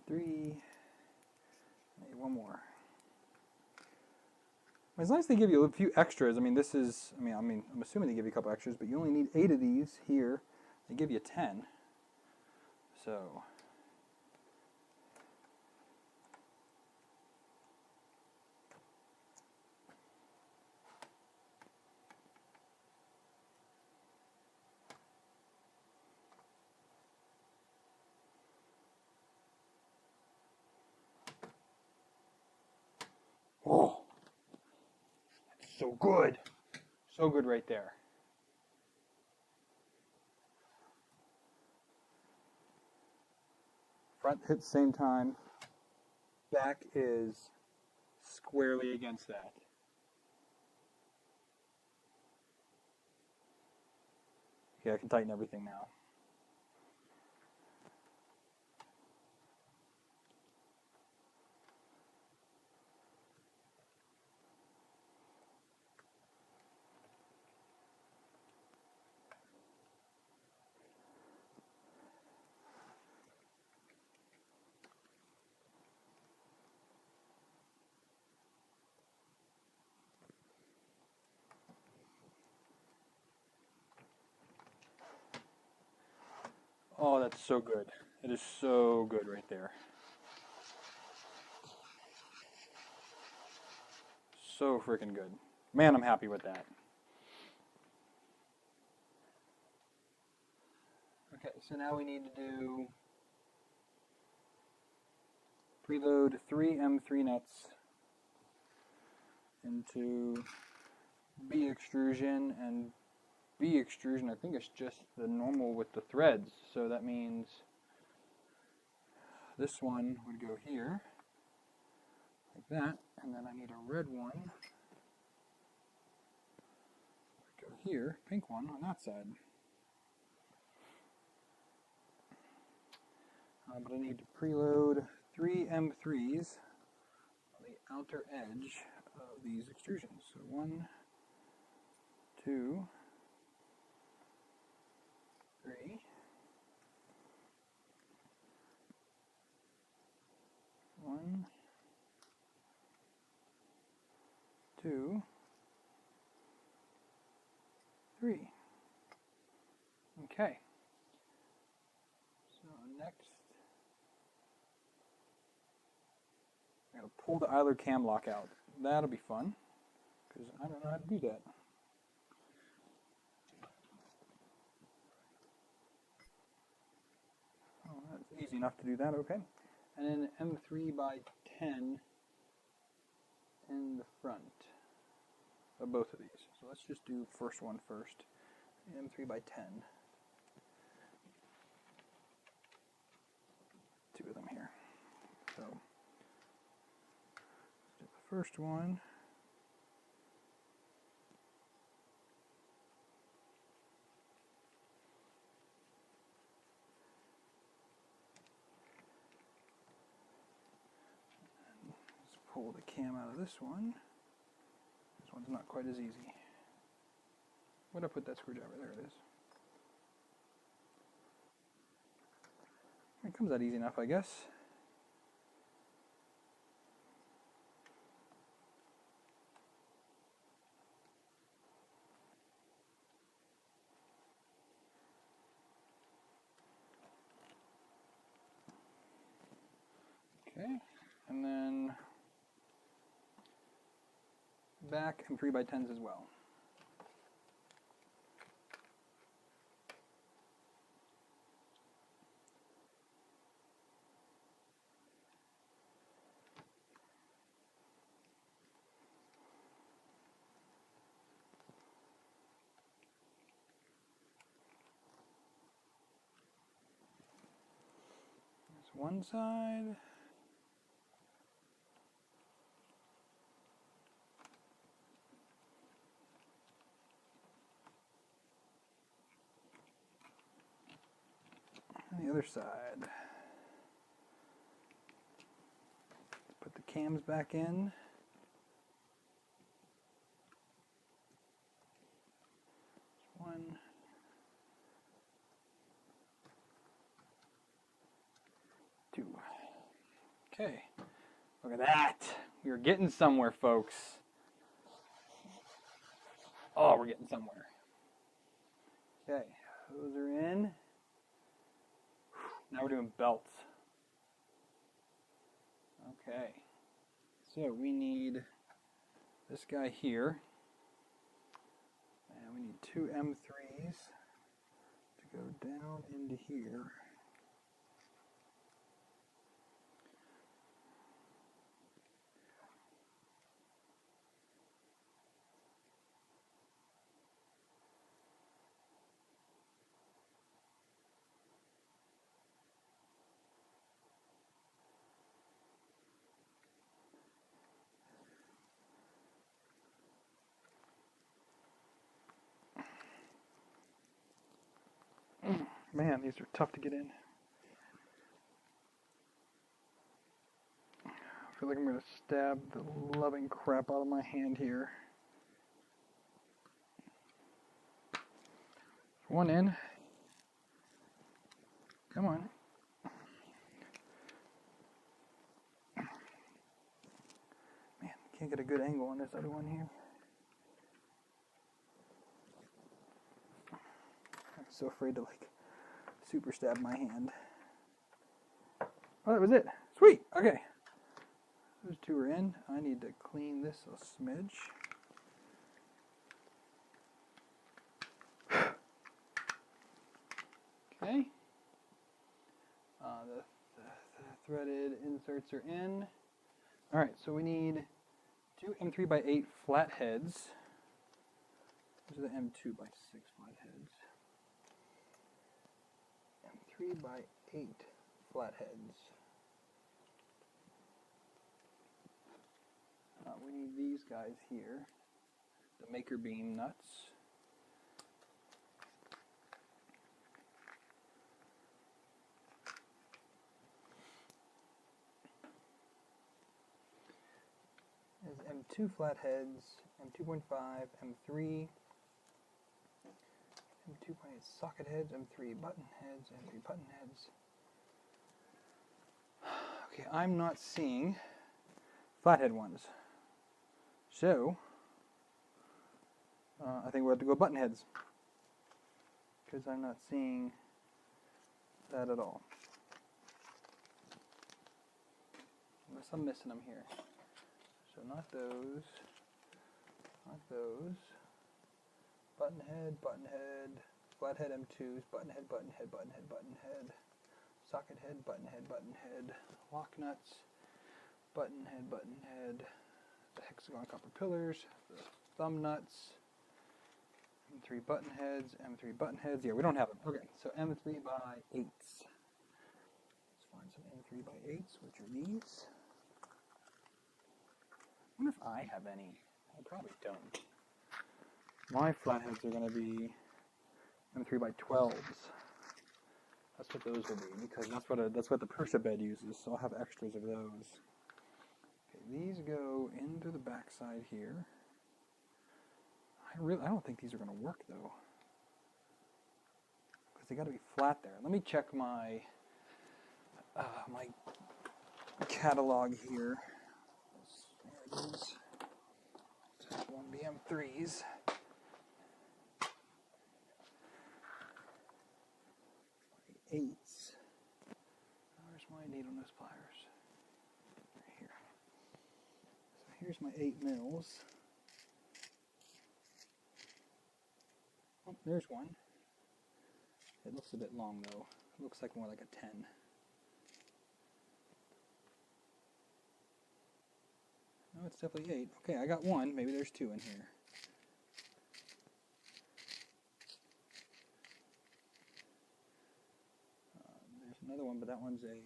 Three. Maybe one more. It's nice they give you a few extras. I mean, this is, I'm assuming they give you a couple extras, but you only need 8 of these here. They give you 10. So, oh, so good. So good right there. Front hits same time. Back is squarely against that. Okay, I can tighten everything now. Oh, that's so good. It is so good right there. So freaking good. Man, I'm happy with that. Okay, so now we need to do preload 3 M3 nuts into B extrusion, and B extrusion I think it's just the normal with the threads, so that means this one would go here like that, and then I need a red one go here, pink one on that side. But I need to preload 3 M3s on the outer edge of these extrusions. So 1, 2, 3. 1, 2, 3. Okay. So next, I gotta pull the idler cam lock out. That'll be fun, because I don't know how to do that. Oh, that's easy enough to do that, okay. And then M3 by 10 in the front of both of these. So let's just do first one first. M3 by 10. 2 of them here. So let's do the first one. Let's pull the cam out of this one. This one's not quite as easy. Where'd I put that screwdriver? There it is. It comes out easy enough, I guess. Okay, and then back and 3 by 10s as well. one side. And the other side. Put the cams back in. One. Two. Okay. Look at that. We're getting somewhere, folks. Oh, we're getting somewhere. Okay. Those are in. Now we're doing belts. Okay. So we need this guy here. And we need two M3s to go down into here. Man, these are tough to get in. I feel like I'm going to stab the loving crap out of my hand here. One in. Come on. Man, can't get a good angle on this other one here. I'm so afraid to super stab my hand. Oh, that was it. Sweet. Okay. Those two are in. I need to clean this a smidge. Okay. The threaded inserts are in. All right, so we need two M3x8 flatheads. These are the M2x6 flatheads. M3x8 flatheads. We need these guys here, the maker beam nuts. There's M2 flatheads, M2.5, M3, M2.8 socket heads, M3 button heads, M3 button heads. Okay, I'm not seeing flathead ones. So, I think we'll have to go button heads. Because I'm not seeing that at all. Unless I'm missing them here. So not those. Not those. Button head, flathead M2s, button head, button head, button head, button head. Socket head, button head, button head. Lock nuts, button head. The hexagon copper pillars, the thumb nuts, M3 button heads, M3 button heads. Yeah, we don't have them. Okay, so M3x8s. Let's find some M3x8s, which are these. I wonder if I have any. I probably don't. My flatheads are going to be M3x12s. That's what those will be, because that's what the Persia bed uses, so I'll have extras of those. Okay, these go into the backside here. I don't think these are going to work though, because they got to be flat there. Let me check my my catalog here. There it is. Just one BM3s. Eights. Where's my needle nose pliers? Right here. So here's my 8 mils. Oh, there's one. It looks a bit long though. It looks like more like a 10. No, it's definitely 8. Okay, I got one. Maybe there's 2 in here. There's another one, but that one's a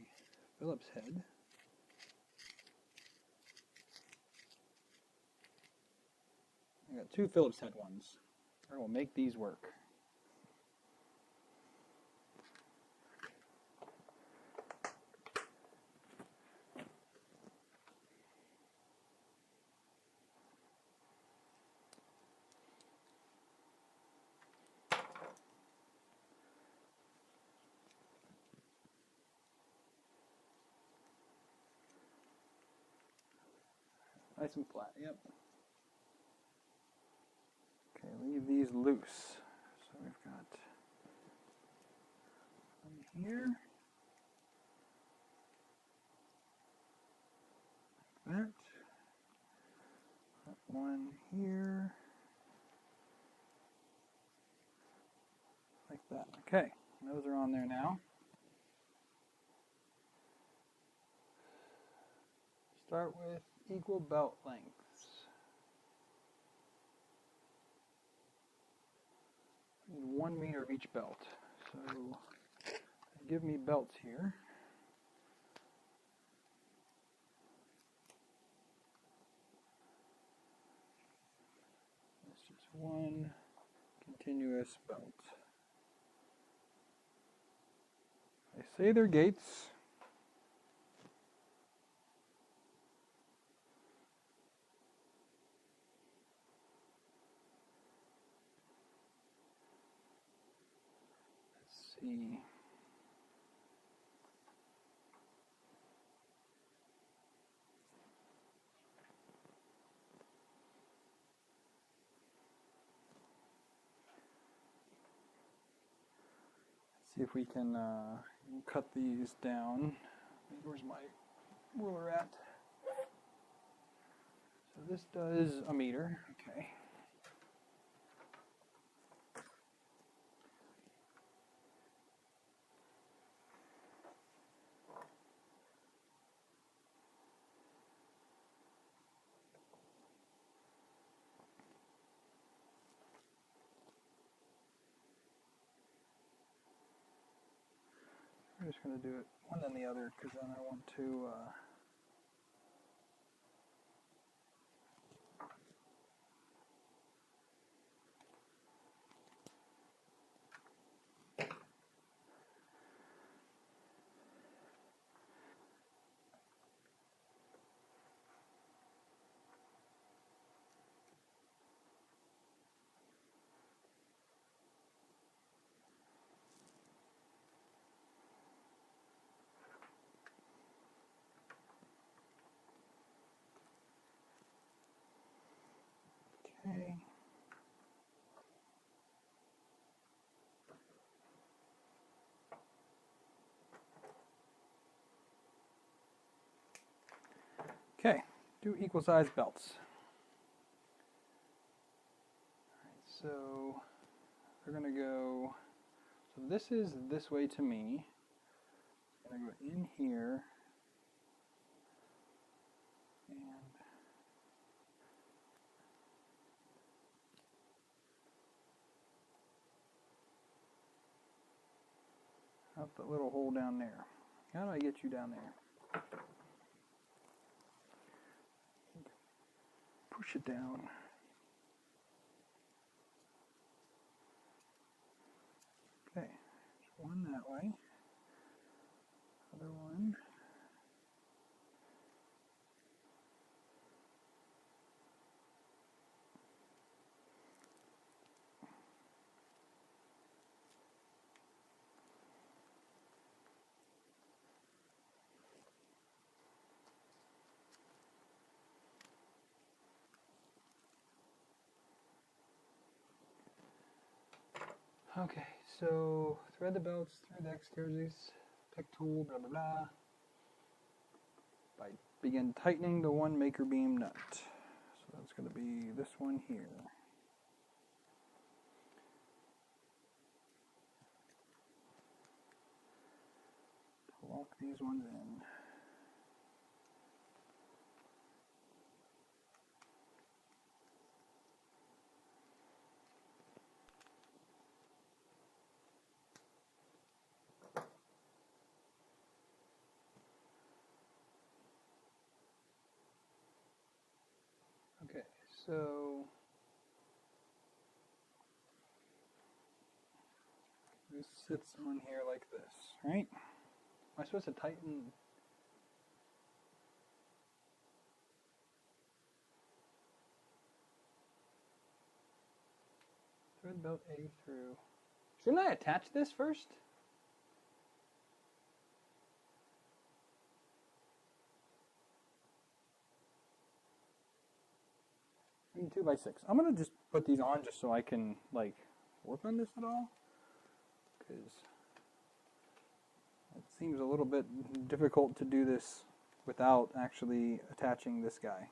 Phillips head. I got 2 Phillips head ones. I will make these work. Nice and flat, yep. Okay, leave these loose. So we've got one here. Like that. Got one here. Like that. Okay, those are on there now. Start with equal belt lengths. I need 1 meter of each belt. So give me belts here. It's just one continuous belt. I say they're gates. Let's see. See if we can cut these down. Where's my ruler at? So this does a meter, okay. I'm just going to do it one then the other because then I want to okay. Okay, 2 equal sized belts. Alright, so they're going to go, so this is this way to me. It's going to go in here and out the little hole down there. How do I get you down there? Push it down. Okay, one that way. Other one. Okay, so thread the belts through the exteriors, pick tool, blah blah blah. Begin tightening the 1 maker beam nut. So that's going to be this one here. Lock these ones in. So this sits on here like this, right? Am I supposed to tighten? Thread belt A through. Shouldn't I attach this first? 2x6. I'm gonna just put these on just so I can like work on this at all, because it seems a little bit difficult to do this without actually attaching this guy.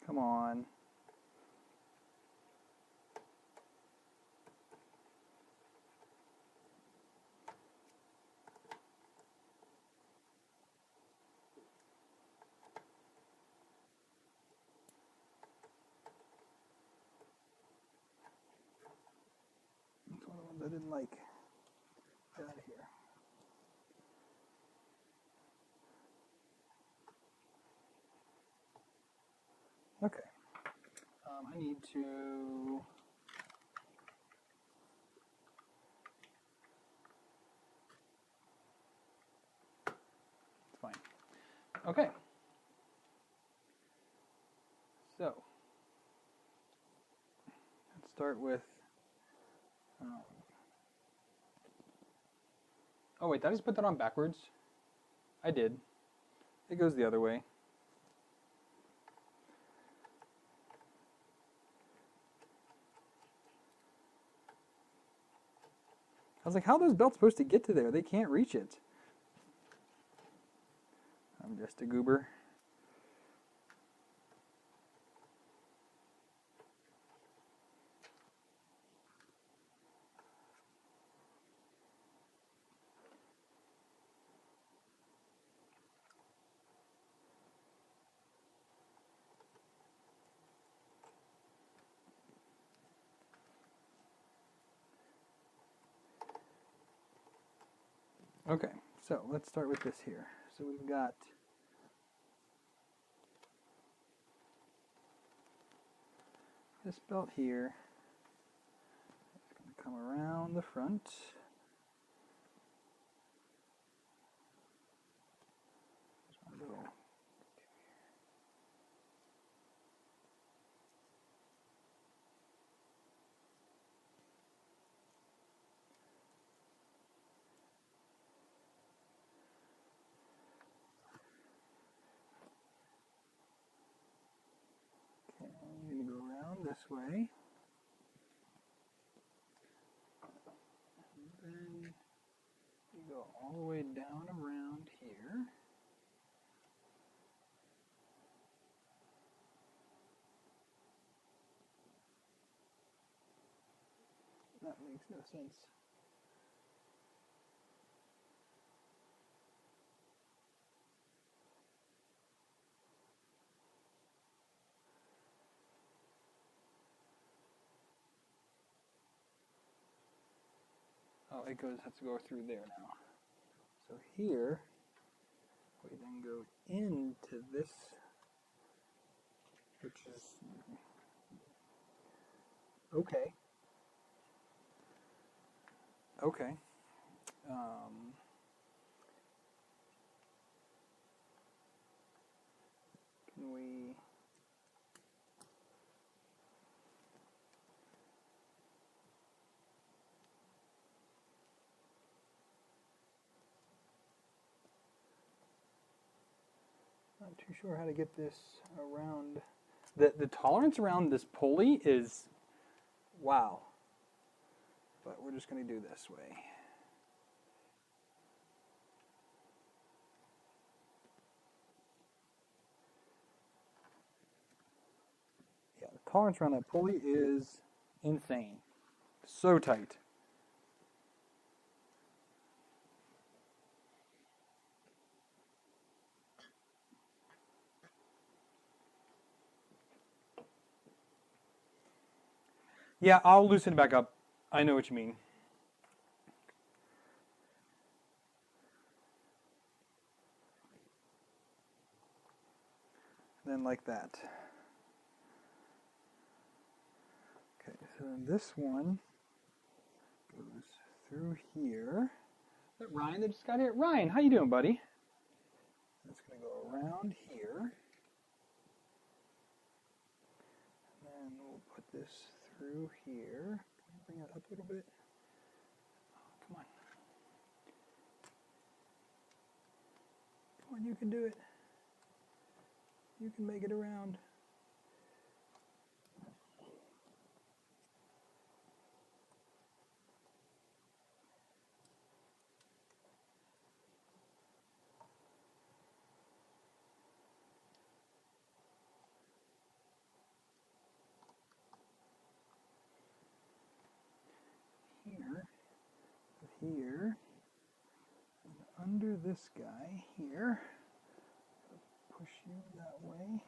Come on. That's one of the ones I didn't like. Get out of here. Okay. I need to. It's fine. Okay. So let's start with. Oh wait, did I just put that on backwards? I did. It goes the other way. I was like, how are those belts supposed to get to there? They can't reach it. I'm just a goober. Okay, so let's start with this here. So we've got this belt here. It's going to come around the front. Okay, I'm going to go around this way. And then you go all the way down around here. That makes no sense. Oh, it has to go through there now. So here, we then go into this, which is okay. Okay. Can we? Not too sure how to get this around. The tolerance around this pulley is, wow. but we're just going to do this way. Yeah, the tolerance around that pulley is insane. So tight. Yeah, I'll loosen it back up. I know what you mean. Then like that. Okay, so then this one goes through here. Is that Ryan that just got here? Ryan, how you doing, buddy? It's going to go around here. And then we'll put this through here. Can you bring it up a little bit? Oh, come on. Come on, you can do it. You can make it around. Here, here, and under this guy here. Push you that way.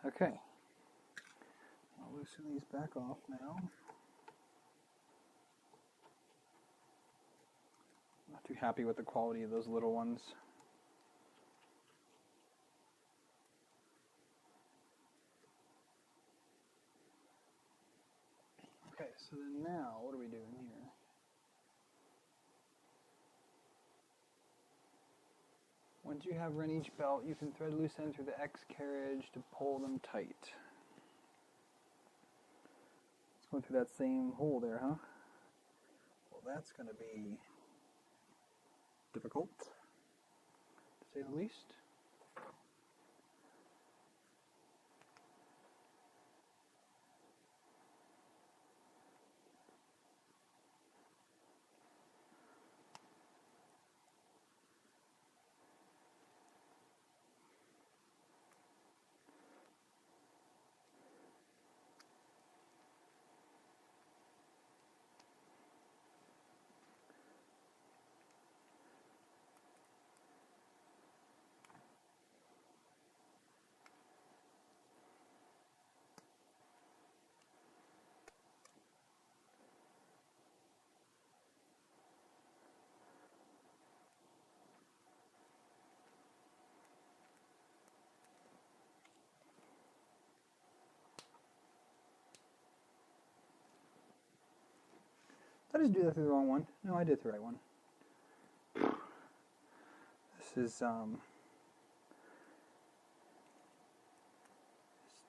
Okay. I'll loosen these back off now. Not too happy with the quality of those little ones. Okay, so then now, what are we doing here? Once you have run each belt, you can thread loose ends through the X carriage to pull them tight. It's going through that same hole there, huh? Well, that's going to be difficult, to say the least. Did I just do that through the wrong one? No, I did the right one. This is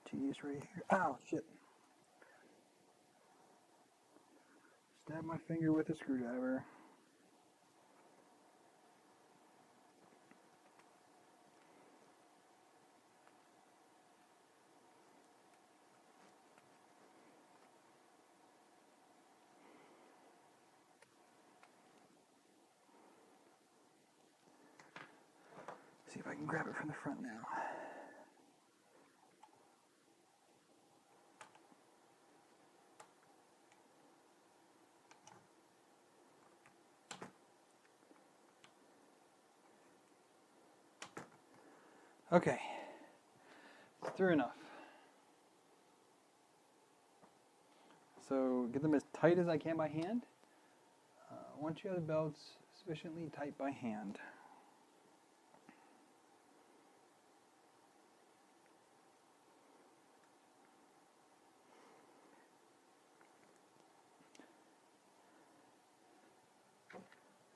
tedious right here. Ow, shit. Stab my finger with a screwdriver. See if I can grab it from the front now. Okay, through enough. So get them as tight as I can by hand. Once you have the belts sufficiently tight by hand.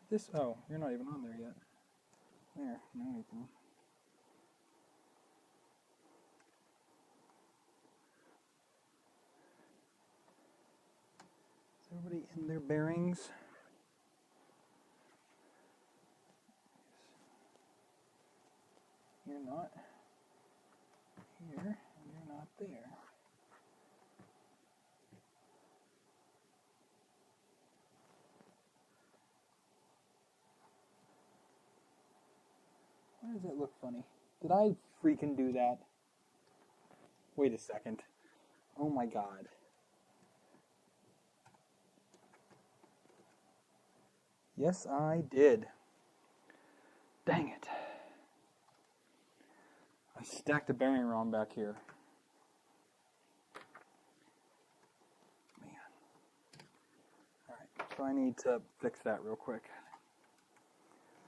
This, oh, you're not even on there yet. There, now you can. Is everybody in their bearings? you're not here, and you're not there. Why does that look funny? Did I freaking do that? Wait a second. Oh my god. Yes, I did. Dang it. I stacked the bearing wrong back here. Man. Alright, so I need to fix that real quick.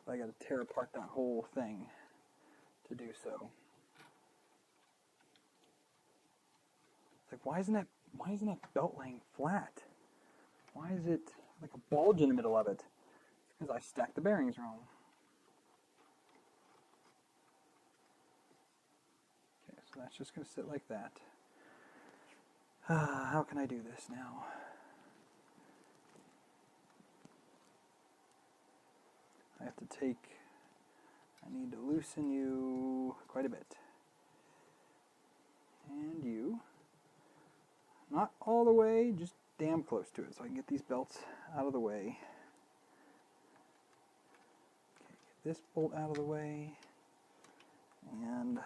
I gotta tear apart that whole thing to do so. It's like, why isn't that belt laying flat? Why is it like a bulge in the middle of it? It's because I stacked the bearings wrong. Okay, so that's just going to sit like that. How can I do this now? I have to I need to loosen you quite a bit. And you. Not all the way, just damn close to it, so I can get these belts out of the way. Okay, get this bolt out of the way, and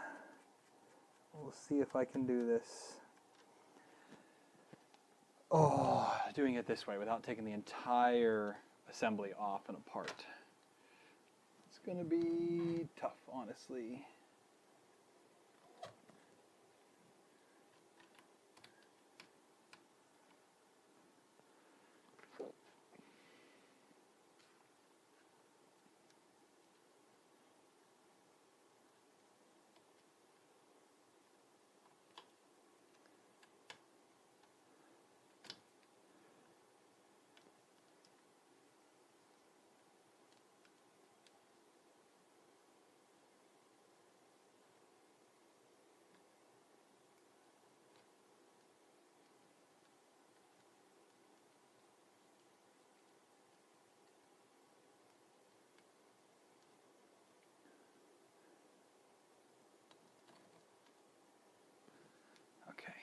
we'll see if I can do this. Oh, doing it this way without taking the entire assembly off and apart. It's gonna be tough, honestly. Okay.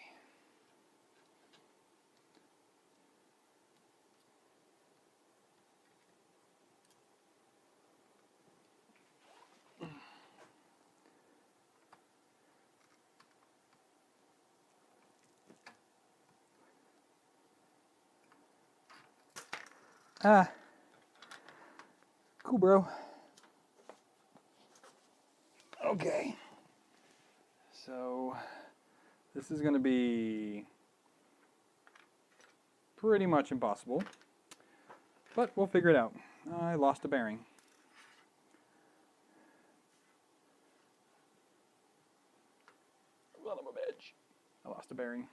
Ah. Cool, bro. Okay. So, this is going to be pretty much impossible, but we'll figure it out. I lost a bearing. Son of a bitch. I lost a bearing.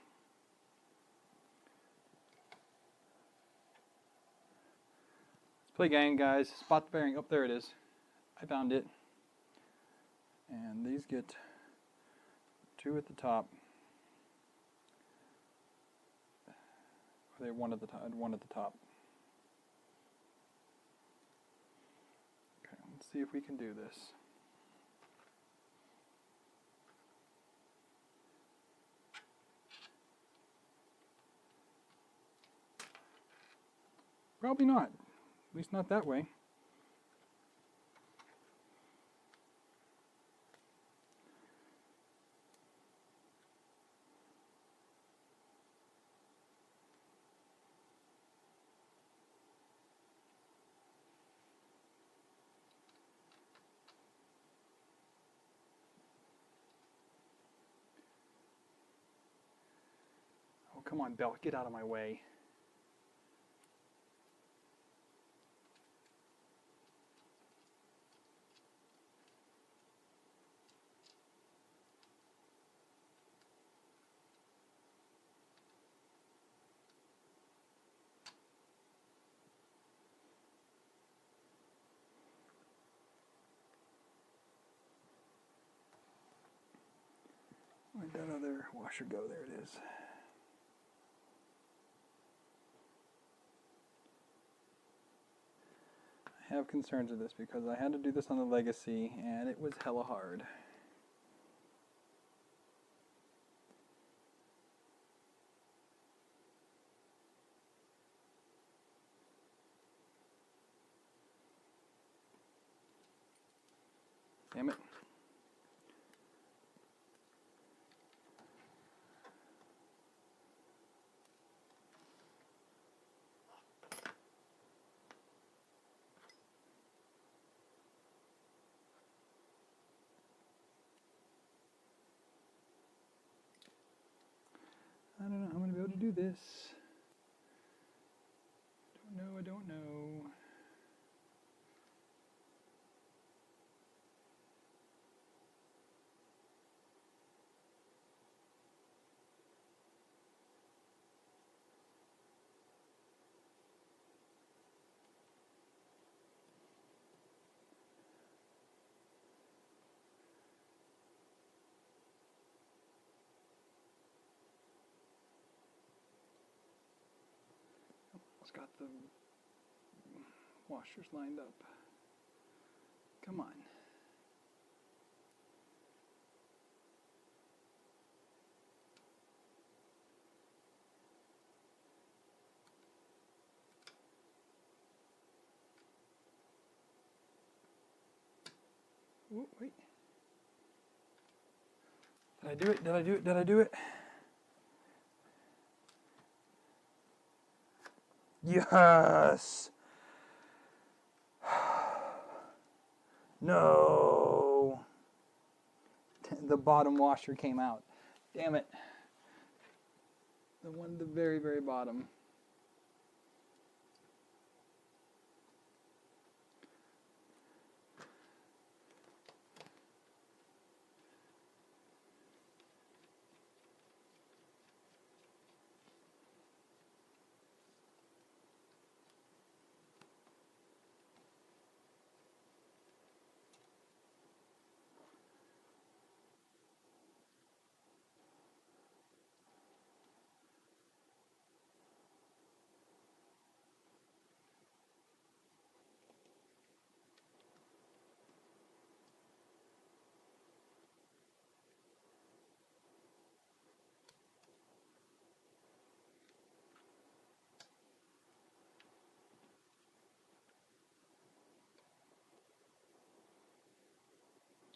Let's play gang, guys. Spot the bearing. Oh, there it is. I found it. And these get 2 at the top. Or they 1 at the top. 1 at the top. Okay, let's see if we can do this. Probably not. At least not that way. Oh, come on, belt, get out of my way. Where'd that other washer go? There it is. I have concerns with this because I had to do this on the Legacy and it was hella hard. Damn it. I don't know how I'm going to be able to do this. I don't know. It's got the washers lined up. Come on. Ooh, wait. Did I do it? Did I do it? Did I do it? Yes! No! The bottom washer came out. Damn it. The one at the very, very bottom.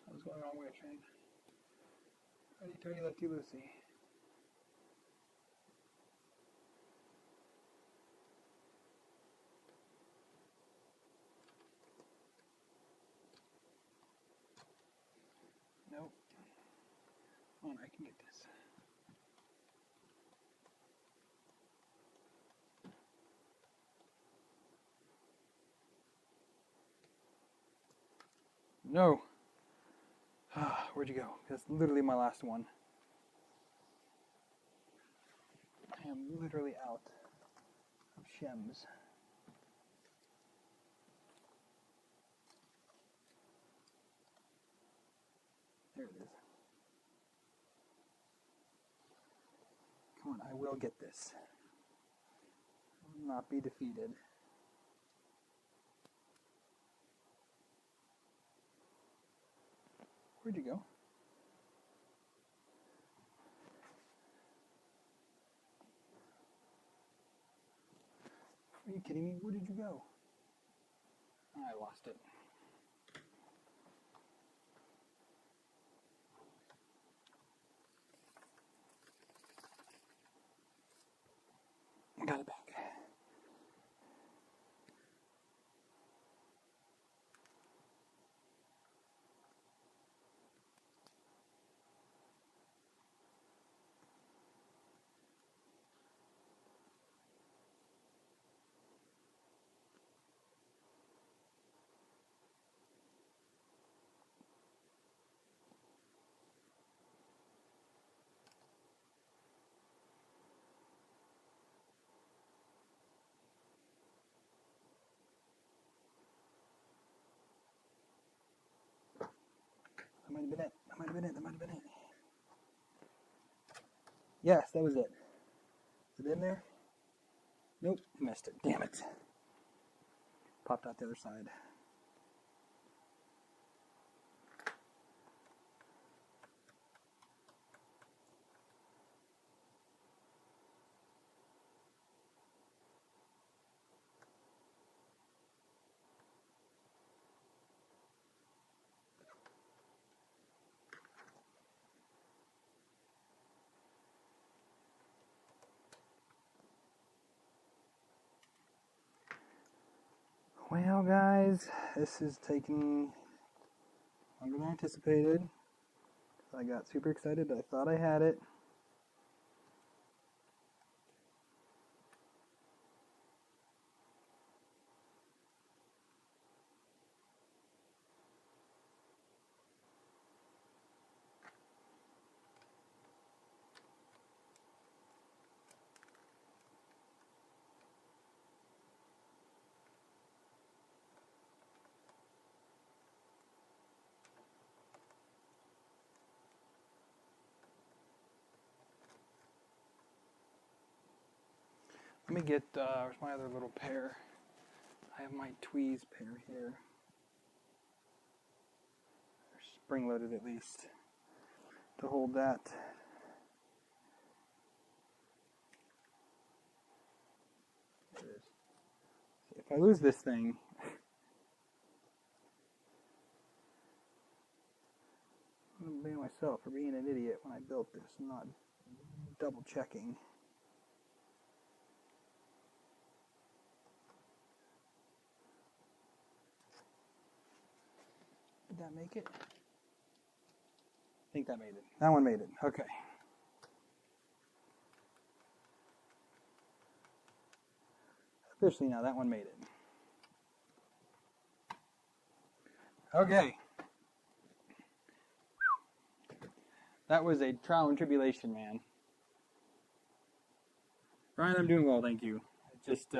I was going the wrong way, train. Ready, turny, lefty, loosey. Nope. Come on, I can get this. No. Where'd you go? That's literally my last one. I am literally out of shems. There it is. Come on, I will get this. I will not be defeated. Where'd you go? Are you kidding me? Where did you go? I lost it. I got it back. That might have been it. That might have been it. That might have been it. Yes, that was it. Is it in there? Nope, missed it. Damn it. Popped out the other side. Well, guys, this is taking longer than anticipated. I got super excited. I thought I had it. Let me get, where's my other little pair? I have my tweeze pair here. They're spring-loaded at least to hold that. There it is. See, if I lose this thing, I'm going to blame myself for being an idiot when I built this and not double checking. Did that make it? I think that made it. That one made it. Okay. Officially now, that one made it. Okay. That was a trial and tribulation, man. Ryan, I'm doing well, thank you. Just,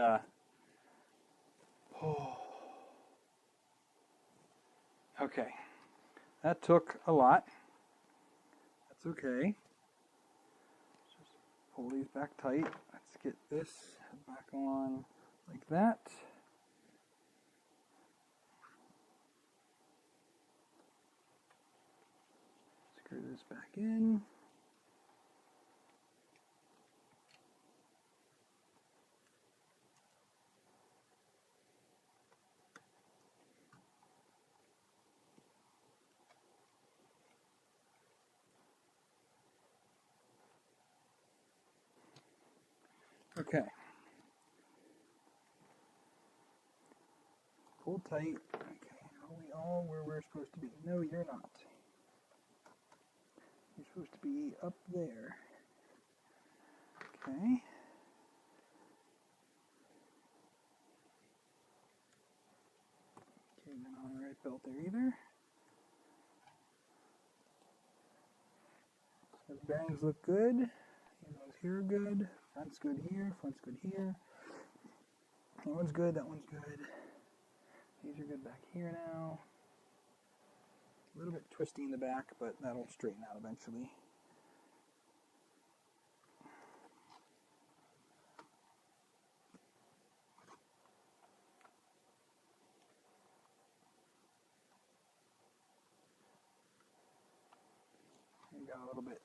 okay. That took a lot. That's okay. Just pull these back tight. Let's get this back on like that. Screw this back in. Okay. Pull tight. Okay. Are we all where we're supposed to be? No, you're not. You're supposed to be up there. Okay. Okay, not on the right belt there either. So the bearings look good. Those here are good. Front's good here. Front's good here. That one's good. That one's good. These are good back here now. A little bit twisty in the back, but that'll straighten out eventually. We got a little bit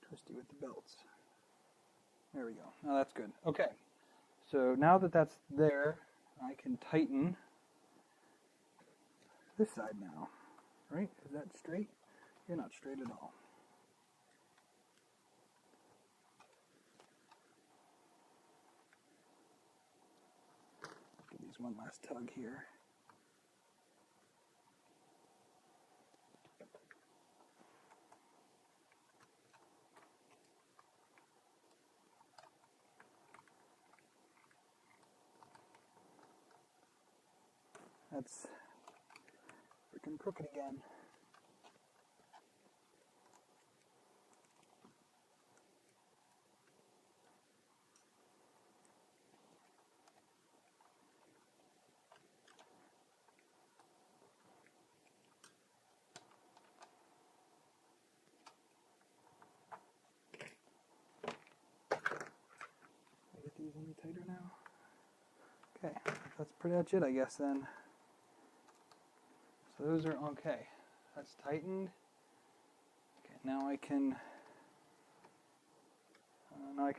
twisty with the belts. There we go. Now that's good. Okay. So now that that's there, I can tighten this side now. Right? Is that straight? You're not straight at all. Give these one last tug here. That's freaking crooked again. Get these any tighter now? Okay, that's pretty much it, I guess, then. So those are okay. That's tightened. Okay, now I can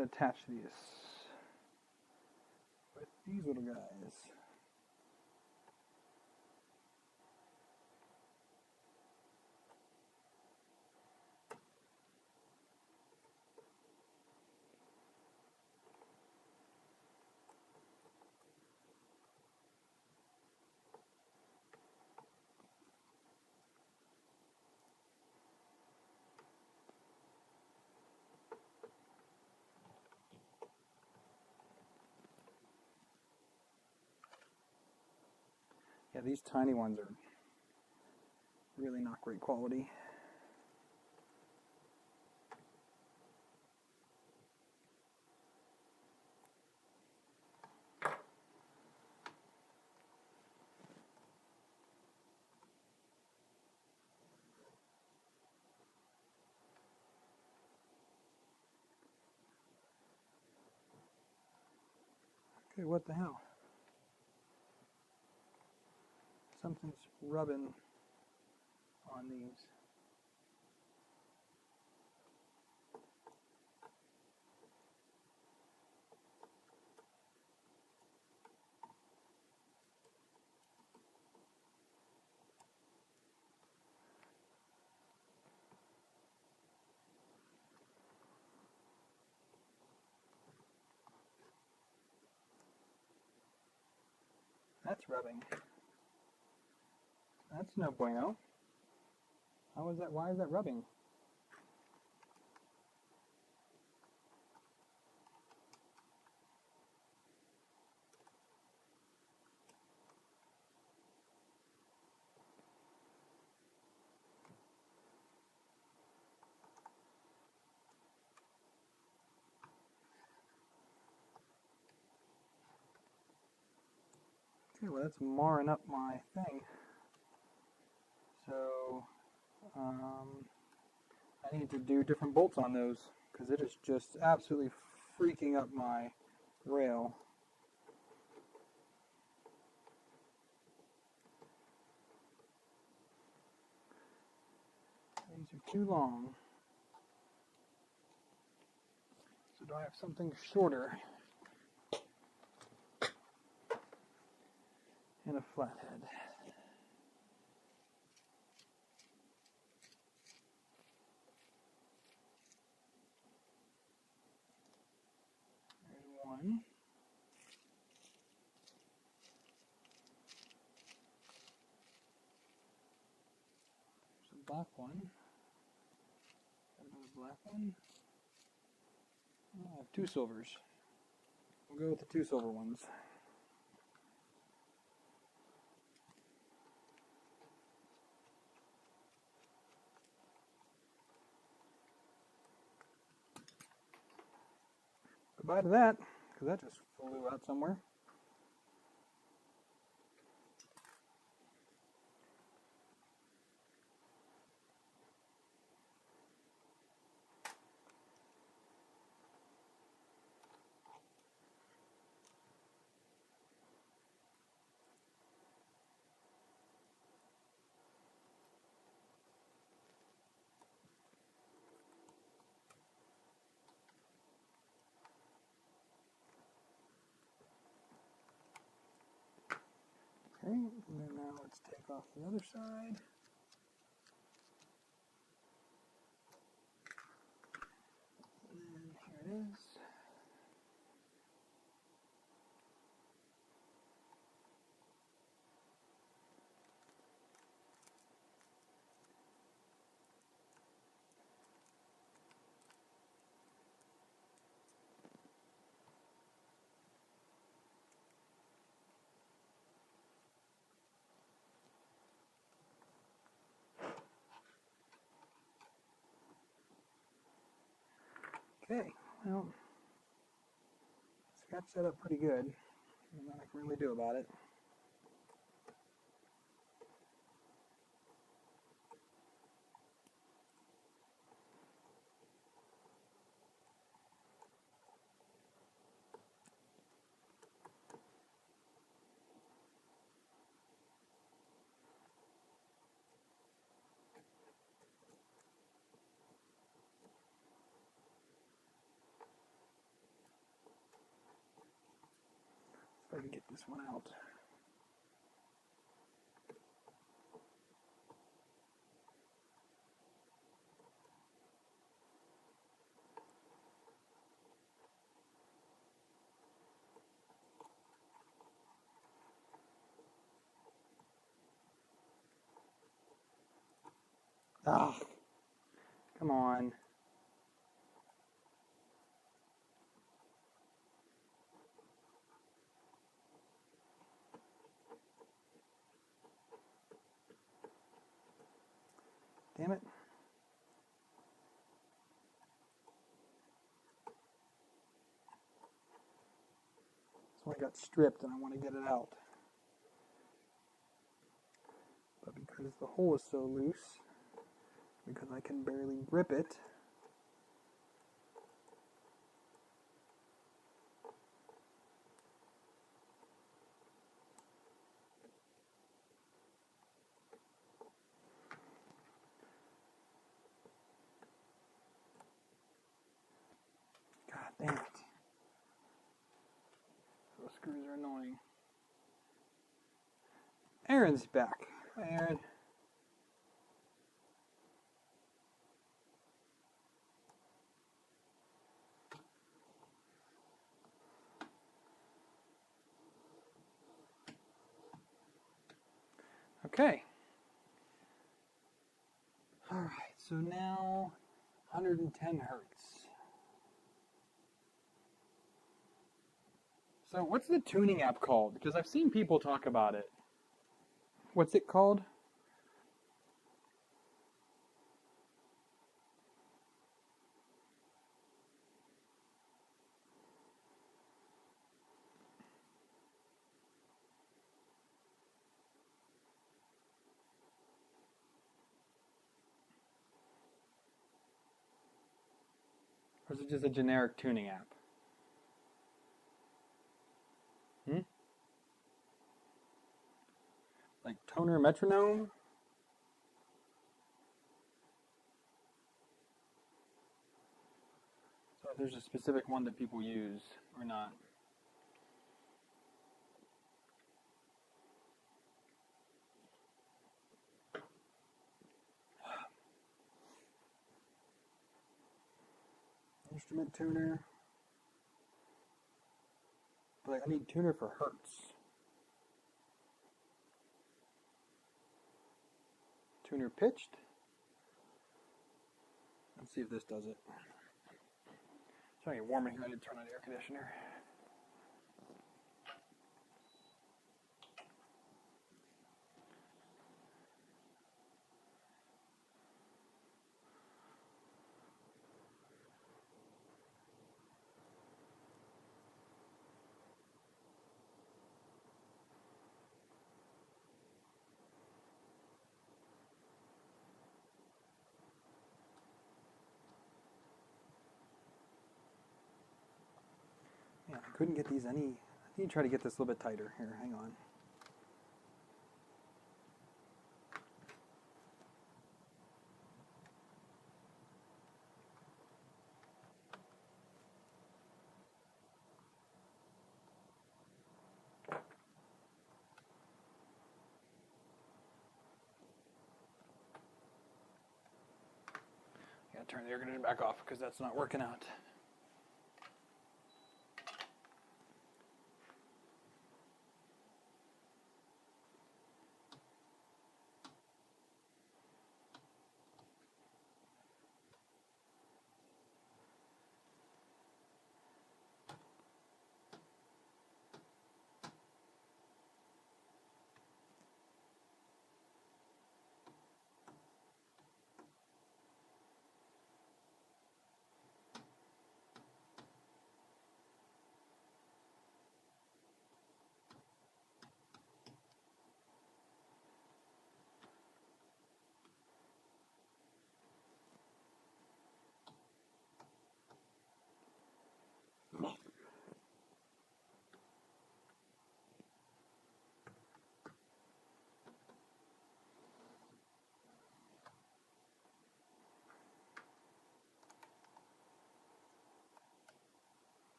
attach these with these little guys. these tiny ones are really not great quality. Okay, what the hell? Something's rubbing on these. That's rubbing. That's no bueno. How is that? Why is that rubbing? Okay, well that's marring up my thing. So I need to do different bolts on those because it is just absolutely freaking up my rail. These are too long. So do I have something shorter and a flathead? There's one. There's a black one. Another black one. Oh, I have two silvers. We'll go with the two silver ones. Goodbye to that, because that just flew out somewhere. Okay, and then now let's take off the other side. And then here it is. Okay, well, it's got set up pretty good. There's nothing I can really do about it. If I can get this one out. Ah, come on. damn it. This one got stripped and I want to get it out. But because the hole is so loose, because I can barely grip it, God damn it. Those screws are annoying. Aaron's back. Hi, Aaron. Okay. All right, so now 110 hertz. So what's the tuning app called? Because I've seen people talk about it. What's it called? Or is it just a generic tuning app? Like toner metronome? So if there's a specific one that people use or not. Instrument tuner. But I need tuner for hertz. Tuner pitched. Let's see if this does it. It's starting to get warm in here. I need to turn on the air conditioner. Yeah, I couldn't get these any. I need to try to get this a little bit tighter. Here, hang on. Gotta turn the air conditioner back off because that's not working out.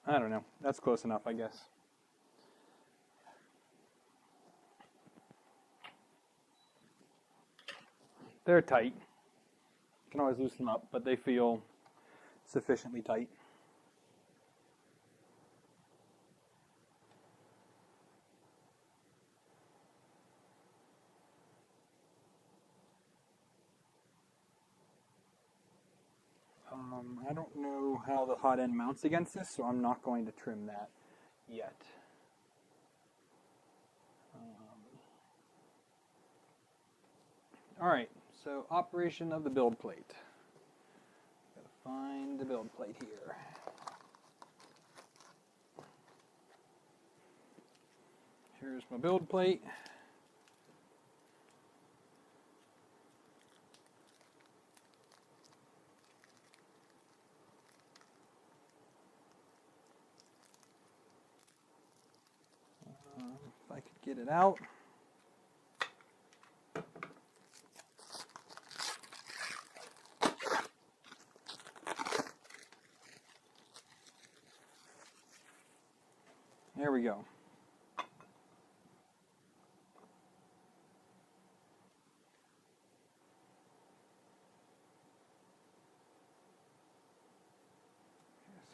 I don't know. That's close enough, I guess. They're tight. You can always loosen them up, but they feel sufficiently tight. I don't know how the hot end mounts against this, so I'm not going to trim that yet. All right, so operation of the build plate. Gotta find the build plate here. Here's my build plate. If I could get it out. There we go.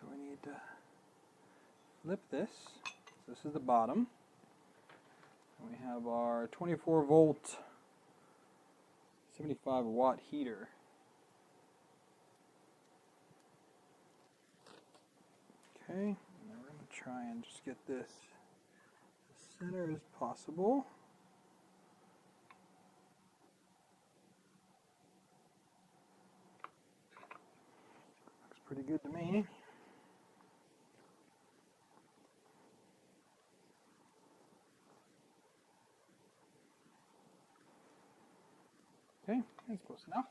So we need to flip this. So this is the bottom. And we have our 24 volt, 75 watt heater. Okay, and then we're going to try and just get this as center as possible. Looks pretty good to me. Okay, that's close enough.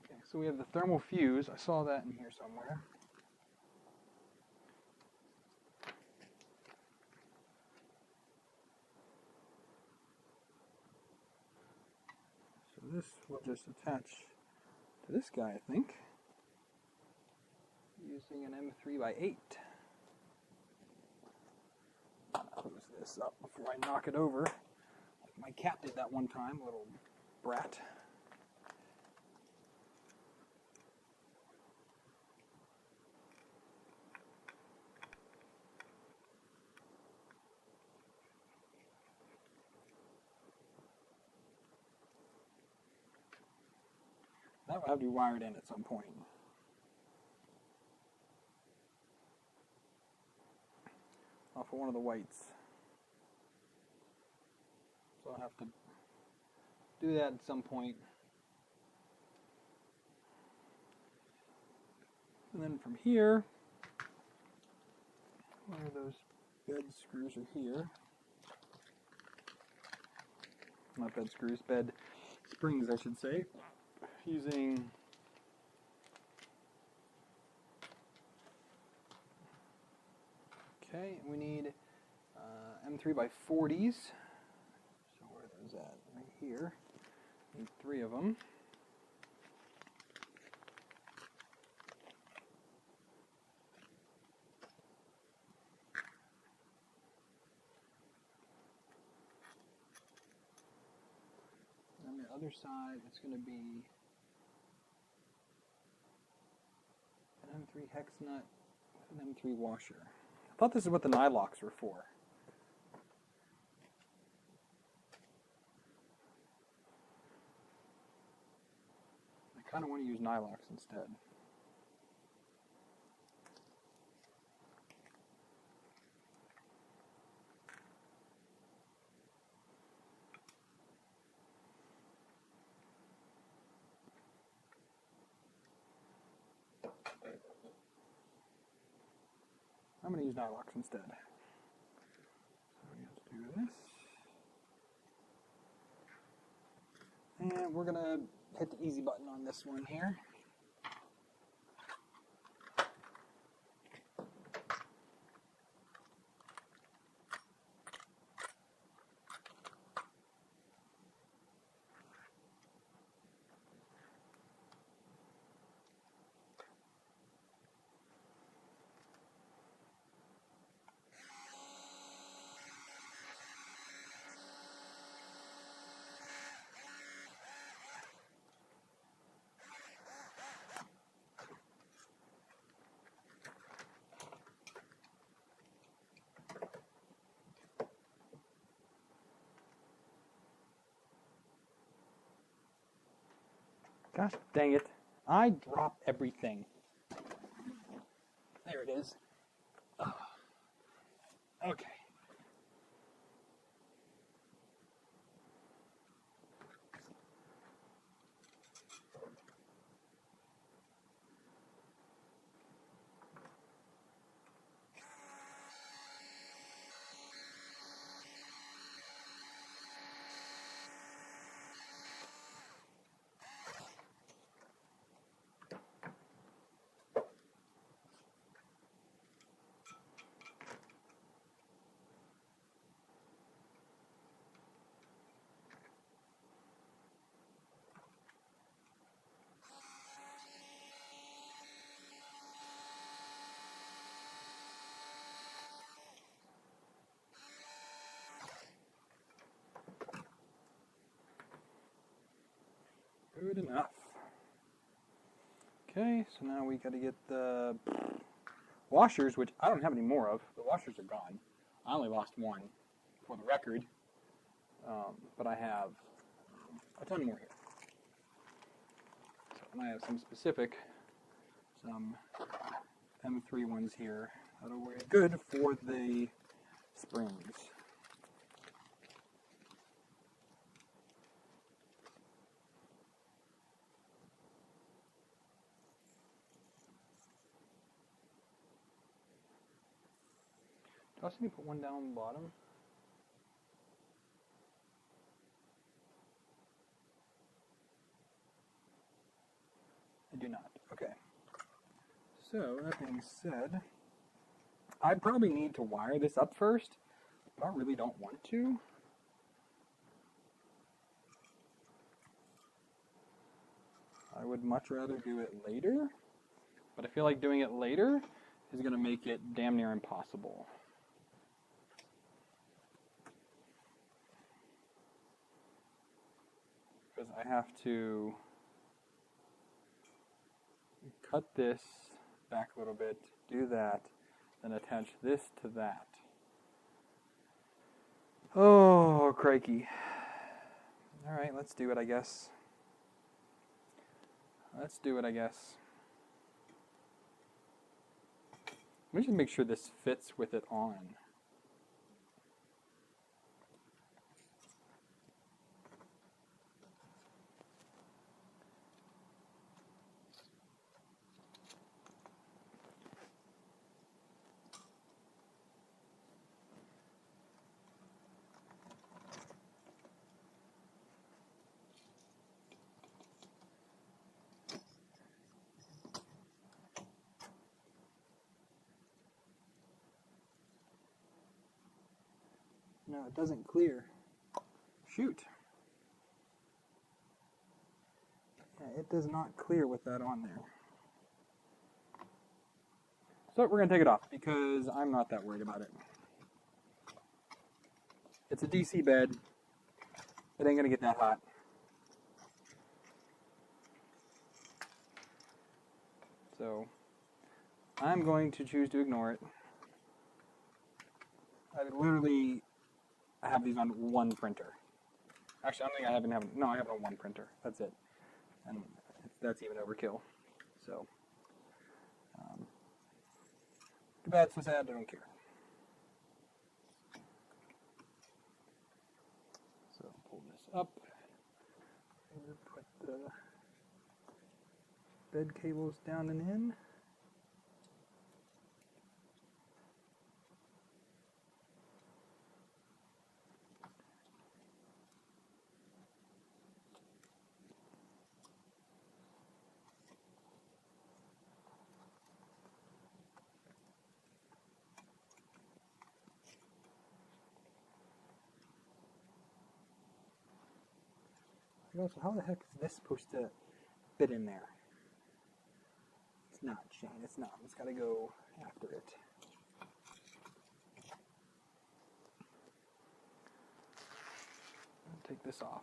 Okay, so we have the thermal fuse. I saw that in here somewhere. So this will just attach to this guy, I think, using an M3x8. Close this up before I knock it over, like my cat did that one time, little brat. That will have to be wired in at some point. Off of one of the whites. So I'll have to do that at some point. And then from here, one of those bed screws are here. Not bed screws, bed springs, I should say. Using okay, we need M3x40s. So where are those at? Right here. Need 3 of them. And on the other side, it's going to be an M3 hex nut with an M3 washer. I thought this is what the nylocks were for. I kind of want to use nylocks instead. I'm going to use nylocks instead. So we have to do this. And we're going to hit the easy button on this one here. Gosh dang it. I drop everything. There it is. Oh. Okay. Good enough. Okay, so now we got to get the washers, which I don't have any more of. The washers are gone. I only lost one for the record, but I have a ton more here. So, and I have some specific, some M3 ones here that are very good for the springs. Do I also need to put one down the bottom? I do not. Okay. So, that being said, I probably need to wire this up first, but I really don't want to. I would much rather do it later, but I feel like doing it later is going to make it damn near impossible. Because I have to cut this back a little bit, do that, then attach this to that. Oh, crikey. Alright, let's do it, I guess. Let's do it, I guess. Let me just make sure this fits with it on. No, it doesn't clear. Shoot. Yeah, it does not clear with that on there. So we're going to take it off because I'm not that worried about it. It's a DC bed. It ain't going to get that hot. So I'm going to choose to ignore it. I have these on one printer. Actually, I don't think I even have, no, I have it on one printer. That's it. And that's even overkill. So, too bad, so sad, I don't care. So, pull this up. And put the bed cables down and in. Also, how the heck is this supposed to fit in there? It's not, Shane. It's not. It's got to go after it. I'll take this off.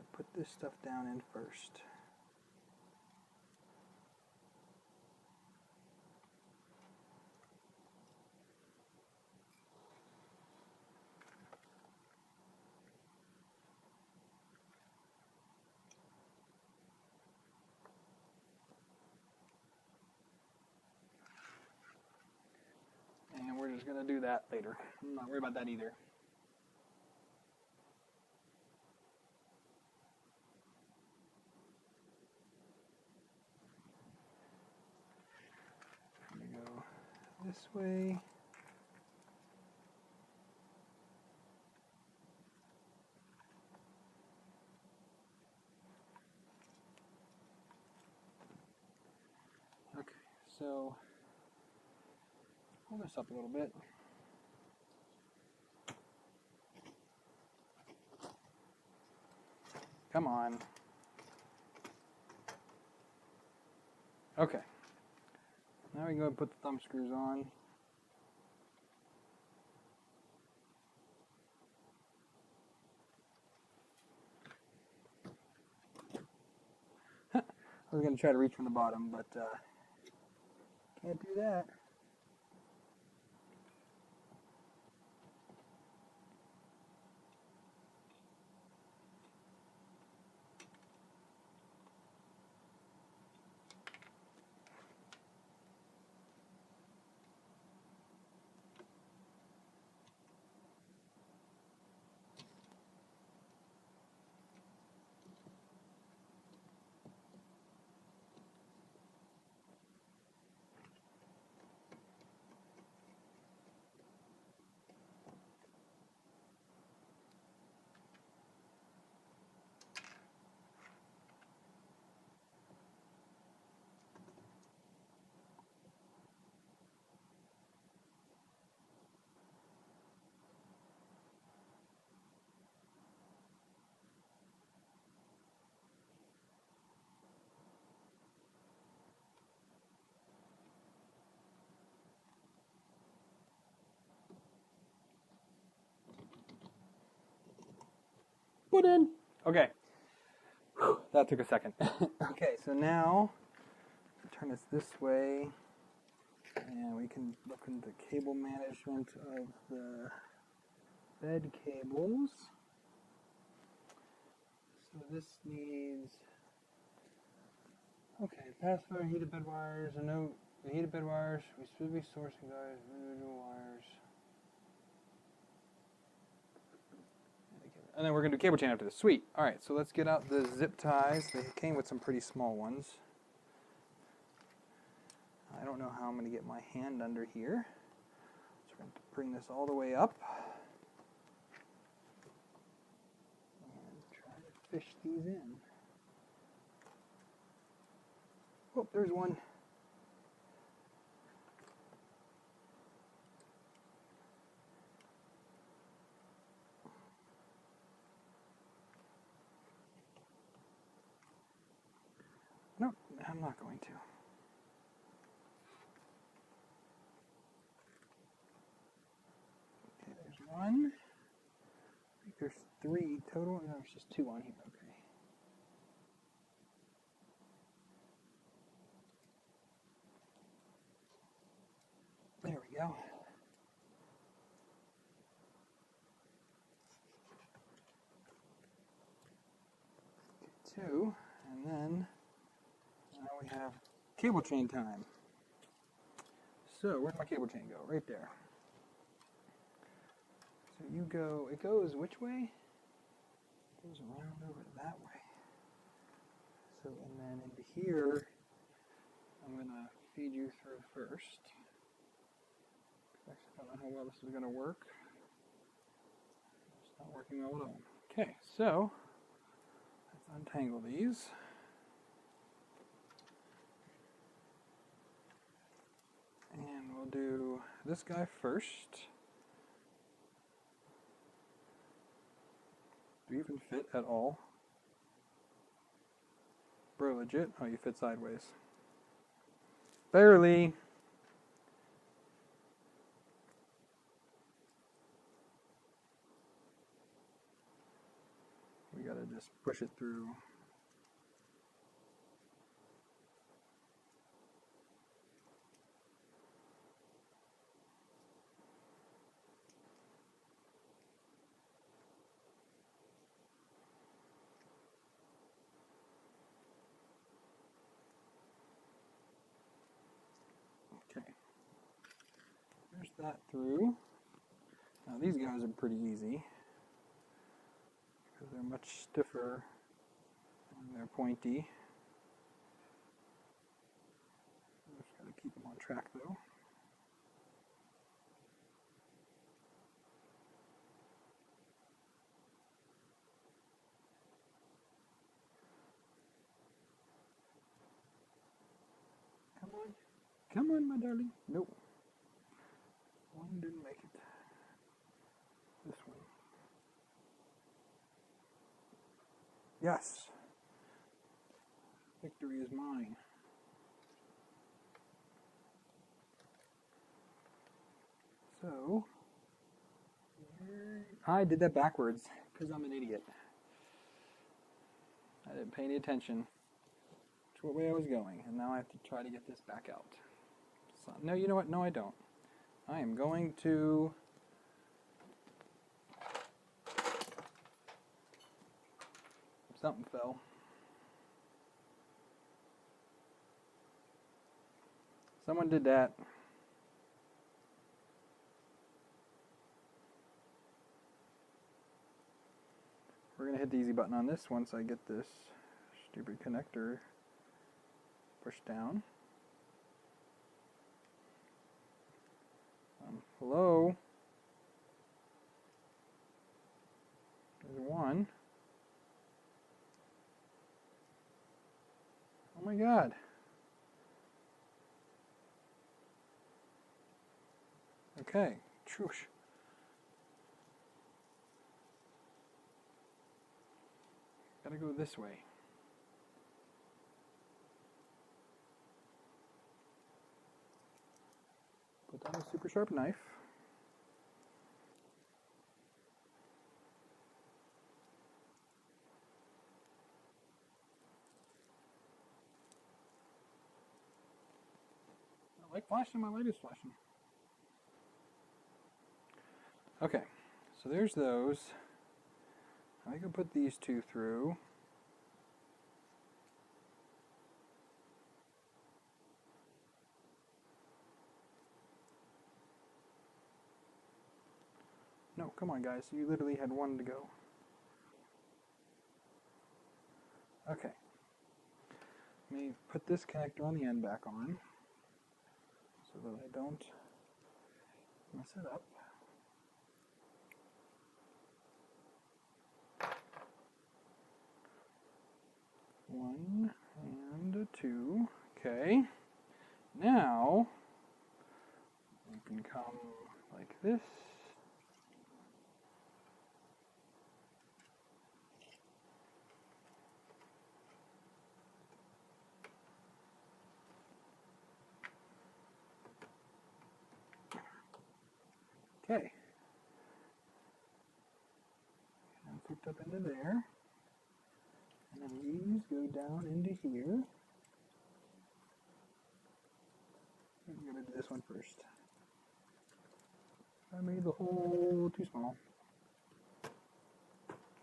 I'll put this stuff down in first. And we're just going to do that later. I'm not worried about that either. We go this way. Okay, so pull this up a little bit. Come on. Okay. Now we can go and put the thumb screws on. I was going to try to reach from the bottom, but can't do that. Put in. Okay. Whew, that took a second. Okay, so now turn this way, and we can look into cable management of the bed cables. So this needs, okay, pacifier, heated bed wires, a note, the heated bed wires, we should be sourcing guys, individual wires. And then we're going to do cable chain after this. Sweet. All right, so let's get out the zip ties. They came with some pretty small ones. I don't know how I'm going to get my hand under here. So we're going to bring this all the way up. And try to fish these in. Oh, there's one. No, I'm not going to. Okay, there's one. I think there's 3 total. No, there's just 2 on here. Okay. There we go. Okay, 2, and then now we have cable chain time. So where'd my cable chain go? Right there. So you go, it goes which way? It goes around over that way. So, and then into here, I'm going to feed you through first. Actually, I don't know how well this is going to work. It's not working well at all. Okay, so let's untangle these. And we'll do this guy first. Do you even fit at all? Bro, legit? Oh, you fit sideways. Barely. We gotta just push it through. Okay. There's that through. Now these guys are pretty easy because they're much stiffer and they're pointy. Just gotta keep them on track though. Come on. Come on, my darling. Nope. One didn't make it. This one. Yes. Victory is mine. So, I did that backwards because I'm an idiot. I didn't pay any attention. That's what way I was going, and now I have to try to get this back out. So, no, you know what? No, I don't. I am going to... Something fell. Someone did that. We're going to hit the easy button on this once I get this stupid connector pushed down. Hello? There's one. Oh my God. Okay. Choosh. Gotta go this way. Put down a super sharp knife. I like flashing, my light is flashing. Okay, so there's those. I can put these two through. No, come on guys, you literally had one to go. Okay. Let me put this connector on the end back on so that I don't mess it up. One and two. Okay. Now you can come like this. Okay. And hooked up into there. And then these go down into here. I'm going to do this one first. I made the hole too small.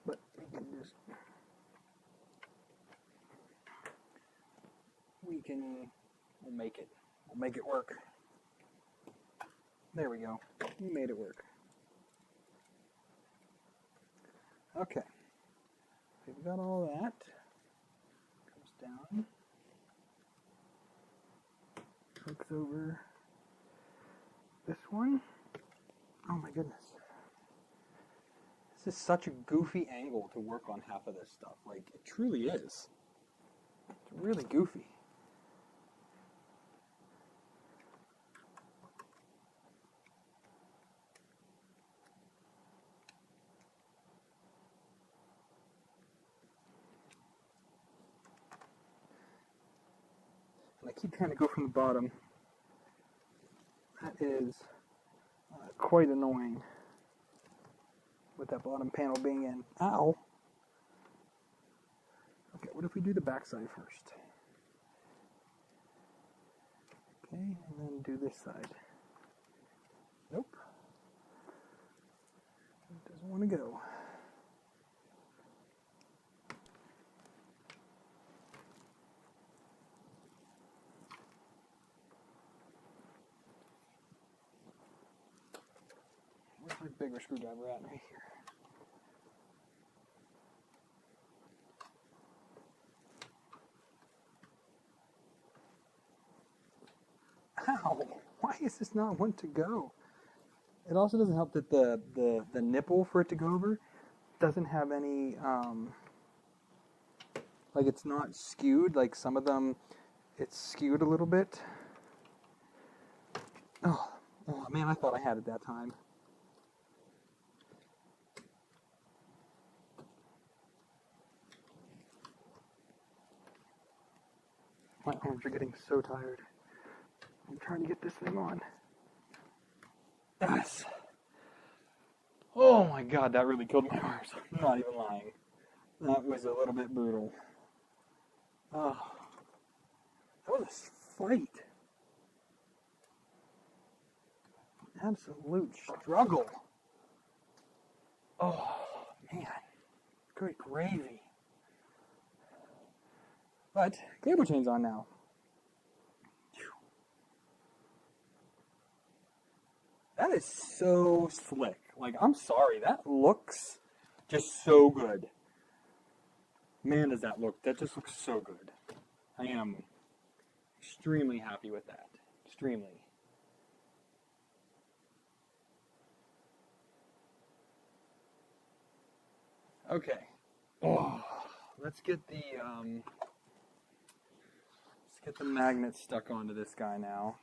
But we can just... We'll make it. We'll make it work. There we go. We made it work. Okay. We've got all that. Comes down. Hooks over this one. Oh my goodness. This is such a goofy angle to work on half of this stuff. Like, it truly is. It's really goofy. And I keep trying to go from the bottom. That is quite annoying with that bottom panel being in. Ow! Okay, what if we do the back side first? Okay, and then do this side. Nope. It doesn't want to go. Where's my bigger screwdriver at? Right here. Ow! Why is this not one to go? It also doesn't help that the nipple for it to go over doesn't have any, like it's not skewed. Like some of them, it's skewed a little bit. Oh man, I thought I had it that time. My arms are getting so tired. I'm trying to get this thing on. Yes. Oh my God, that really killed my arms. I'm not even lying. That was a little bit brutal. Oh. was a fight. Absolute struggle. Oh, man. Good gravy. But cable chain's on now. That is so slick. Like, I'm sorry, that looks just so good. Man, does that look, that just looks so good. I am extremely happy with that. Extremely. Okay. Oh, let's get the magnet stuck onto this guy now.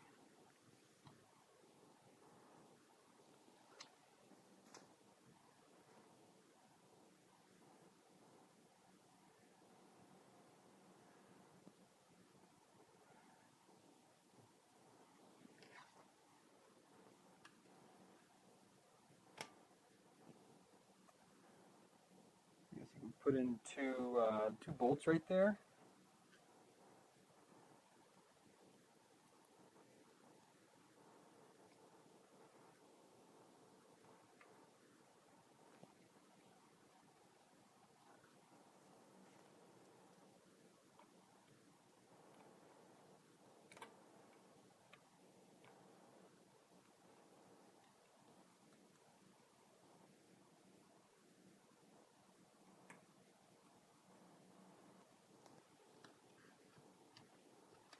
Put in two bolts right there.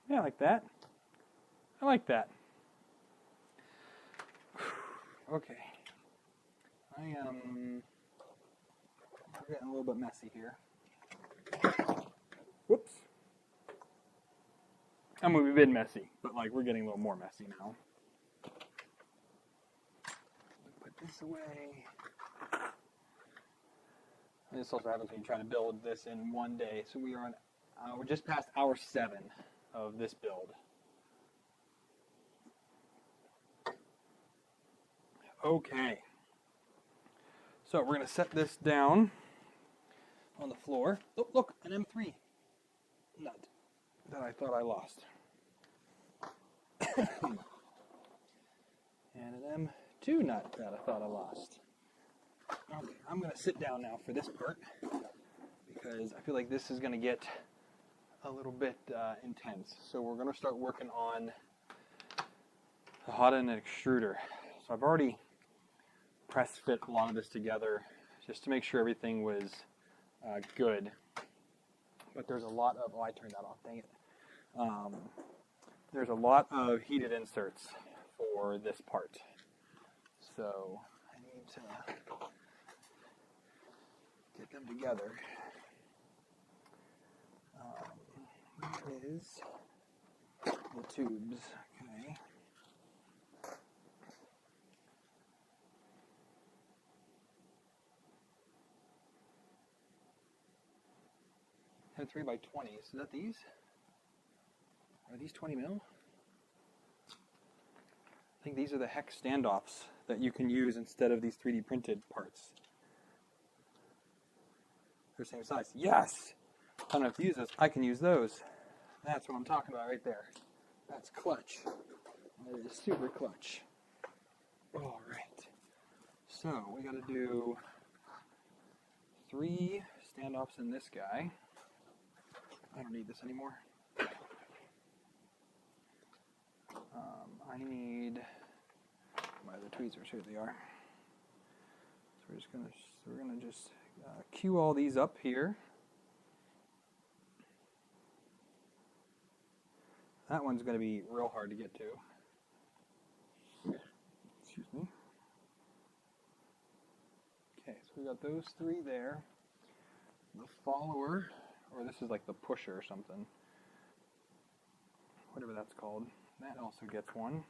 Yeah, like that. I like that. Okay. We're getting a little bit messy here. Whoops. I mean, we've been messy, but like we're getting a little more messy now. Put this away. And this also happens when you try to build this in one day. So we are on, we're just past hour 7 of this build. Okay. So we're going to set this down on the floor. Oh, look, an M3 nut that I thought I lost. And an M2 nut that I thought I lost. Okay, I'm going to sit down now for this part because I feel like this is going to get a little bit intense. So we're going to start working on the hot end extruder. So I've already press fit a lot of this together just to make sure everything was good. But there's a lot of, oh, I turned that off, dang it. There's a lot of heated inserts for this part. So I need to get them together. Here is the tubes, okay. And 3x20. Is that these? Are these 20 mil? I think these are the hex standoffs that you can use instead of these 3D printed parts. They're the same size. Yes! I don't have to use those. I can use those. That's what I'm talking about right there. That's clutch. That is super clutch. All right. So we got to do 3 standoffs in this guy. I don't need this anymore. I need my other tweezers. Here they are. So we're gonna just cue all these up here. That one's going to be real hard to get to. Excuse me. Okay, so we got those 3 there. The follower, or this is like the pusher or something. Whatever that's called. That also gets one.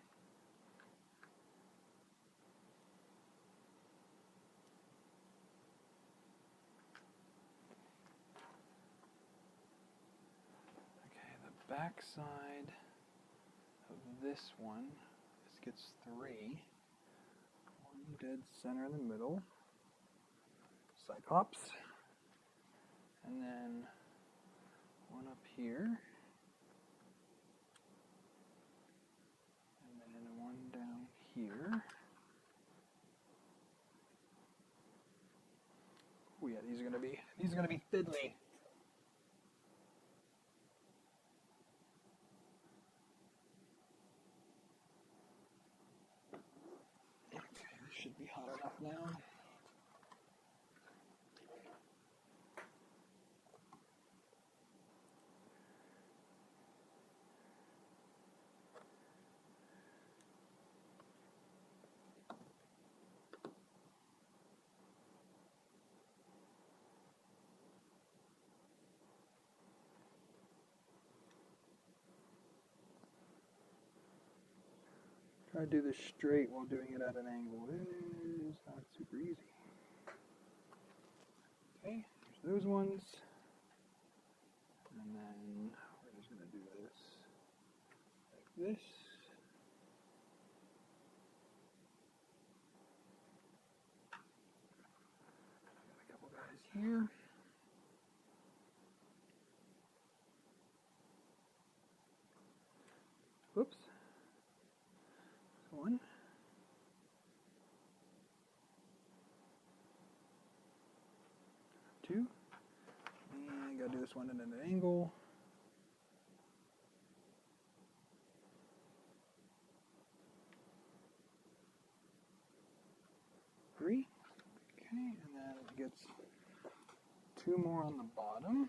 Okay, the back side of this one, this gets 3. 1 dead center in the middle. Cyclops. And then 1 up here. is going to be fiddly. Okay, this should be hot enough now. Try to do this straight while doing it at an angle. It is not super easy. Okay, there's those ones. And then we're just going to do this like this. Got a couple guys here. Whoops. One. Two. And gotta do this one at an angle. Three. Okay, and then it gets two more on the bottom.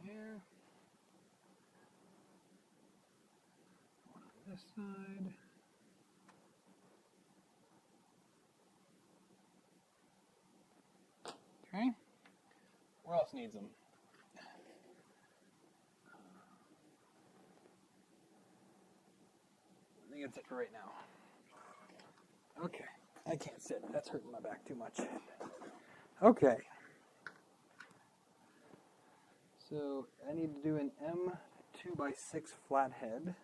There. One on this side. Okay. Where else needs them? I think that's it for right now. Okay. I can't sit. That's hurting my back too much. Okay. So I need to do an M2x6 flathead.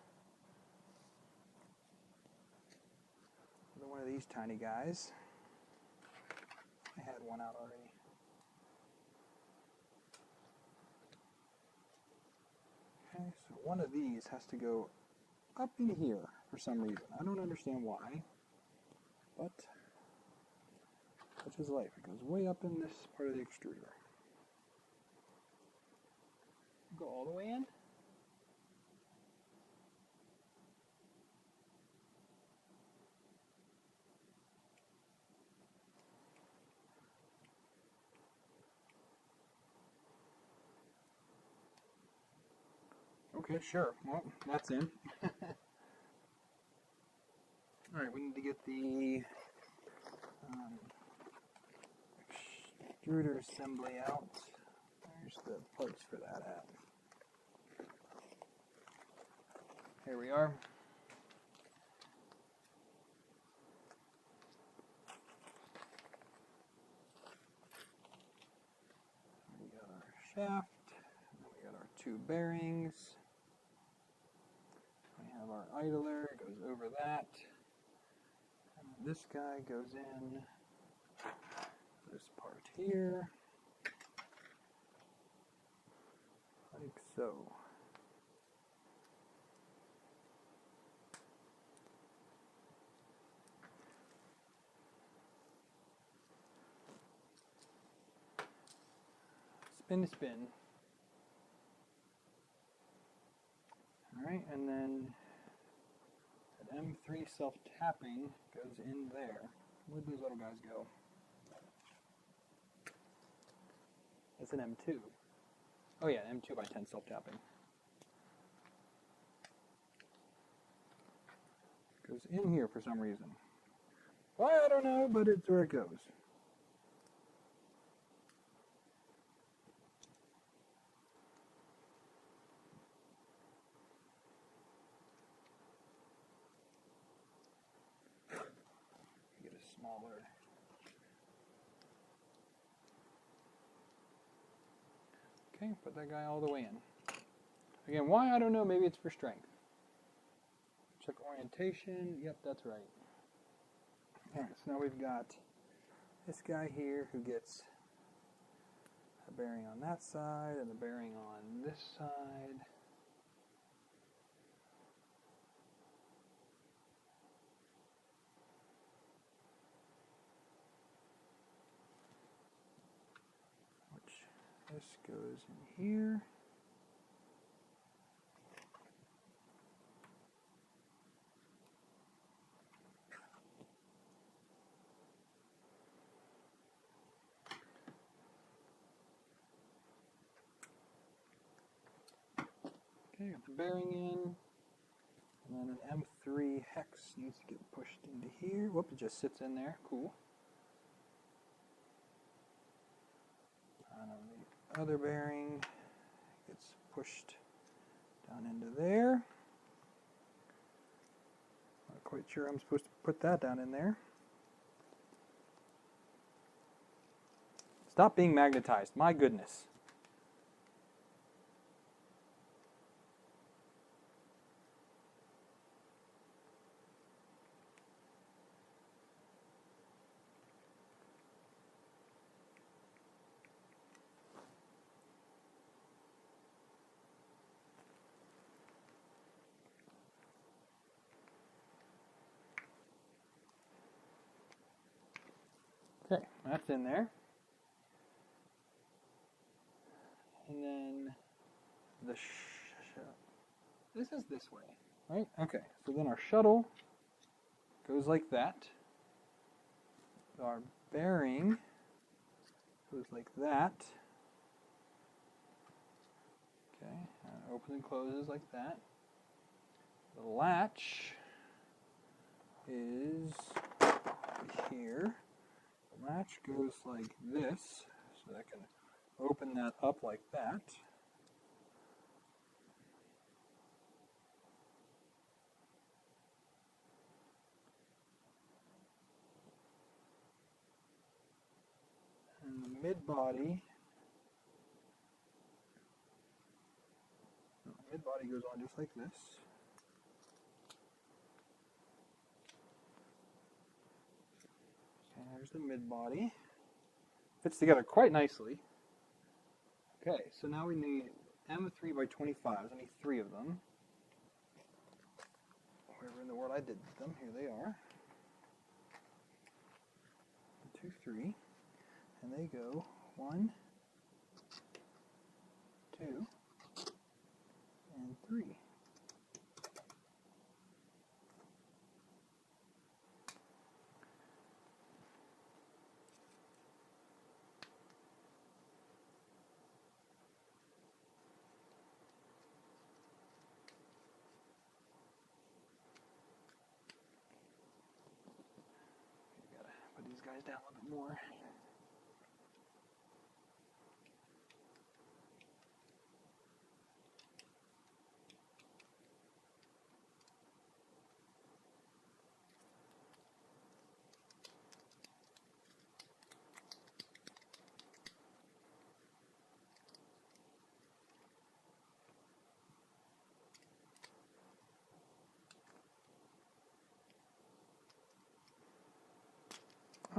Another one of these tiny guys. I had one out already. Okay, so one of these has to go up in here for some reason. I don't understand why, but such is life. It goes way up in this part of the extruder. Go all the way in. Okay, sure. Well, that's in. Alright, we need to get the extruder assembly out. There's the parts for that at. Here we are. We got our shaft, and then we got our two bearings. We have our idler, it goes over that. And this guy goes in this part here, like so. Spin to spin. Alright, and then that M3 self-tapping goes in there. Where'd those little guys go? It's an M2. Oh yeah, M2x10 self-tapping. Goes in here for some reason. Why, I don't know, but it's where it goes. Get a smaller. Okay, put that guy all the way in. Again, why, I don't know, maybe it's for strength. Check orientation, yep, that's right. Alright, so now we've got this guy here who gets a bearing on that side and a bearing on this side. This goes in here. Okay, got the bearing in. And then an M3 hex needs to get pushed into here. Whoop, it just sits in there. Cool. And then the other bearing gets pushed down into there. Not quite sure I'm supposed to put that down in there. Stop being magnetized. My goodness. Okay, that's in there. And then the this is this way, right? Okay, so then our shuttle goes like that. Our bearing goes like that. Okay, and it opens and closes like that. The latch is here. The latch goes like this, so I can open that up like that. And the mid-body, goes on just like this. Okay, there's the mid-body. Fits together quite nicely. Okay, so now we need M3 by 25s. I need 3 of them. Wherever in the world I did them, here they are. 2, 3. And they go 1, 2, and 3. Gotta put these guys down a little bit more.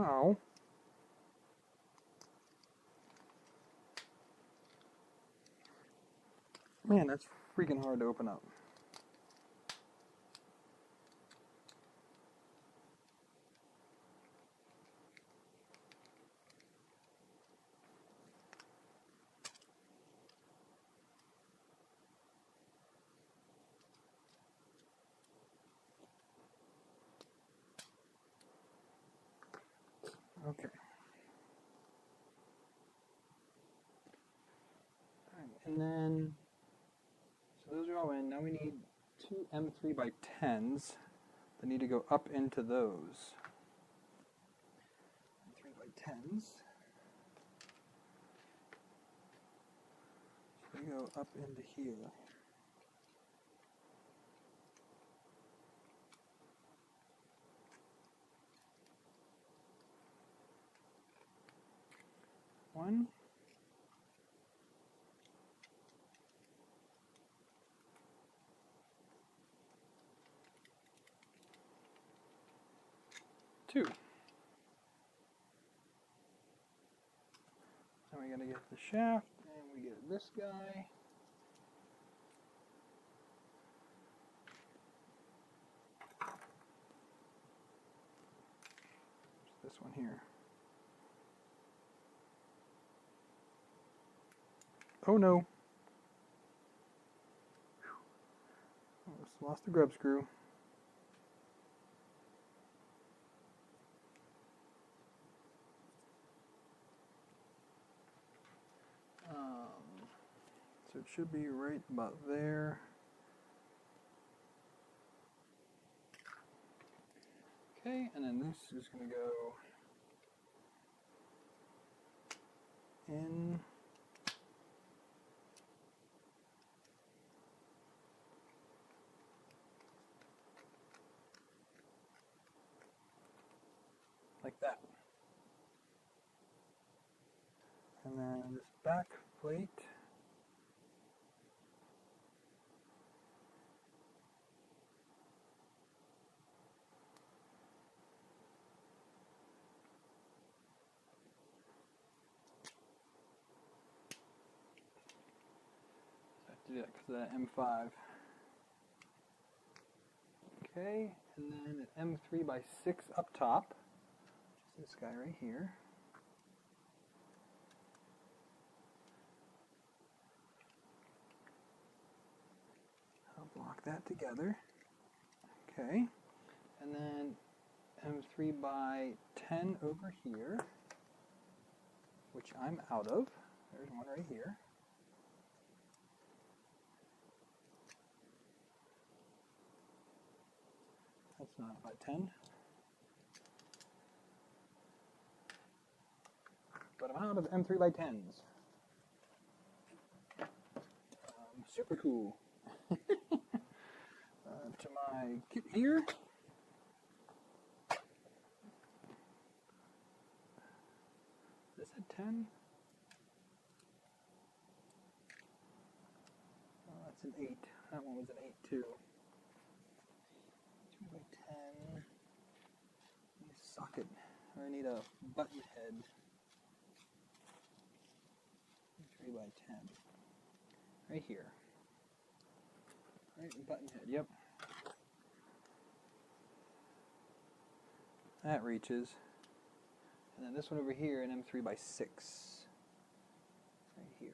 Oh. Man, that's freaking hard to open up. Okay. Alright, and then, so those are all in. Now we need 2 M3 by 10s that need to go up into those. M3 by 10s. So they go up into here. One. Two. Now we gotta get the shaft, and we get this guy. This one here. Oh no. Almost lost the grub screw. So it should be right about there. Okay, and then this is going to go in. Like that. And then this back plate. I have to do that because of that M5. Okay, and then an M3x6 up top, which is this guy right here. I'll block that together. Okay, and then M3x10 over here, which I'm out of. There's one right here. That's not by 10. But I'm out of M3x10s. Super cool. To my kit here. Is this a 10? Oh, that's an 8. That one was an 8 too. 2x10. Need a socket. Or I need a button head. 3x10. Right here. Right, button head. Yep. That reaches. And then this one over here, an M3x6. Right here.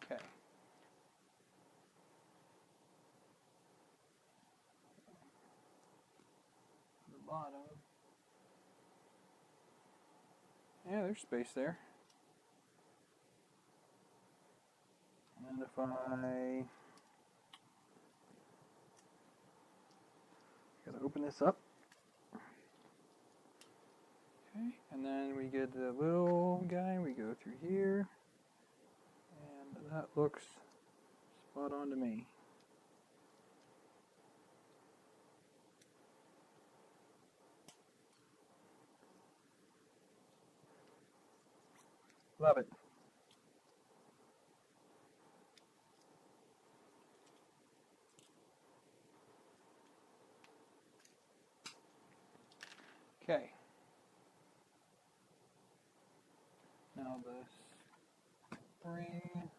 Okay. The bottom. Yeah, there's space there. And if I gotta open this up. Okay, and then we get the little guy, we go through here. And that looks spot on to me. Love it. Okay. Now the spring.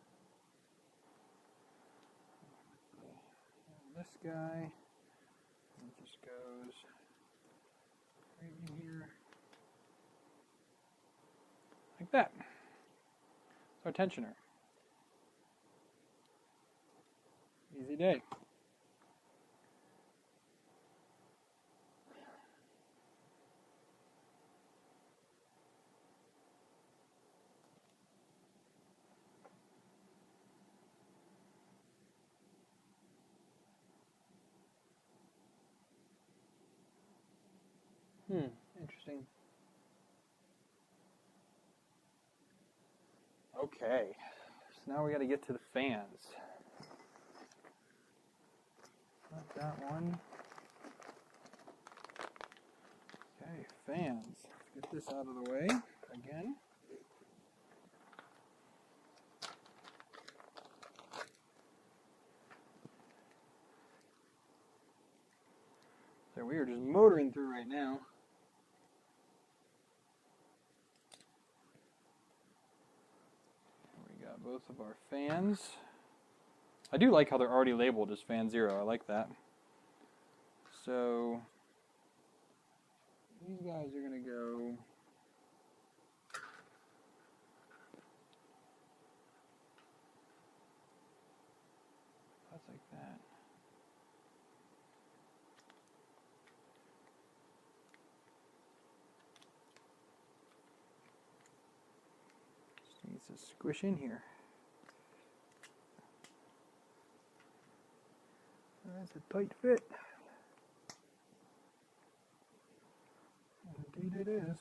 This guy. It just goes right in here. Like that. It's our tensioner. Easy day. Interesting. Okay, so now we got to get to the fans. Not that one. Okay, fans. Let's get this out of the way again. So we are just motoring through right now. We got both of our fans. I do like how they're already labeled as fan 0. I like that. So these guys are going to go that's like that. Just needs to squish in here. That's a tight fit. Indeed it is.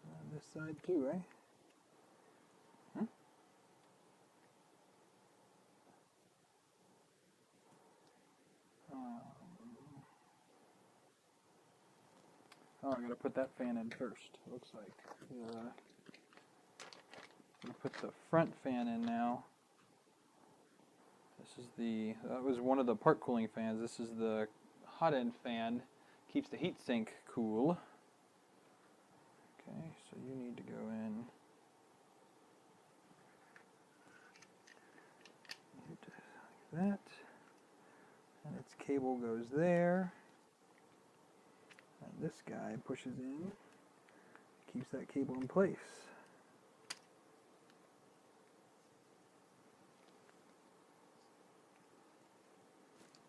On this side too, right? Huh? Oh, I gotta put that fan in first. It looks like. I'm gonna put the front fan in now. This is that was one of the part cooling fans. This is the hot end fan. Keeps the heat sink cool. Okay, so you need to go in. Like that. And its cable goes there. And this guy pushes in, keeps that cable in place.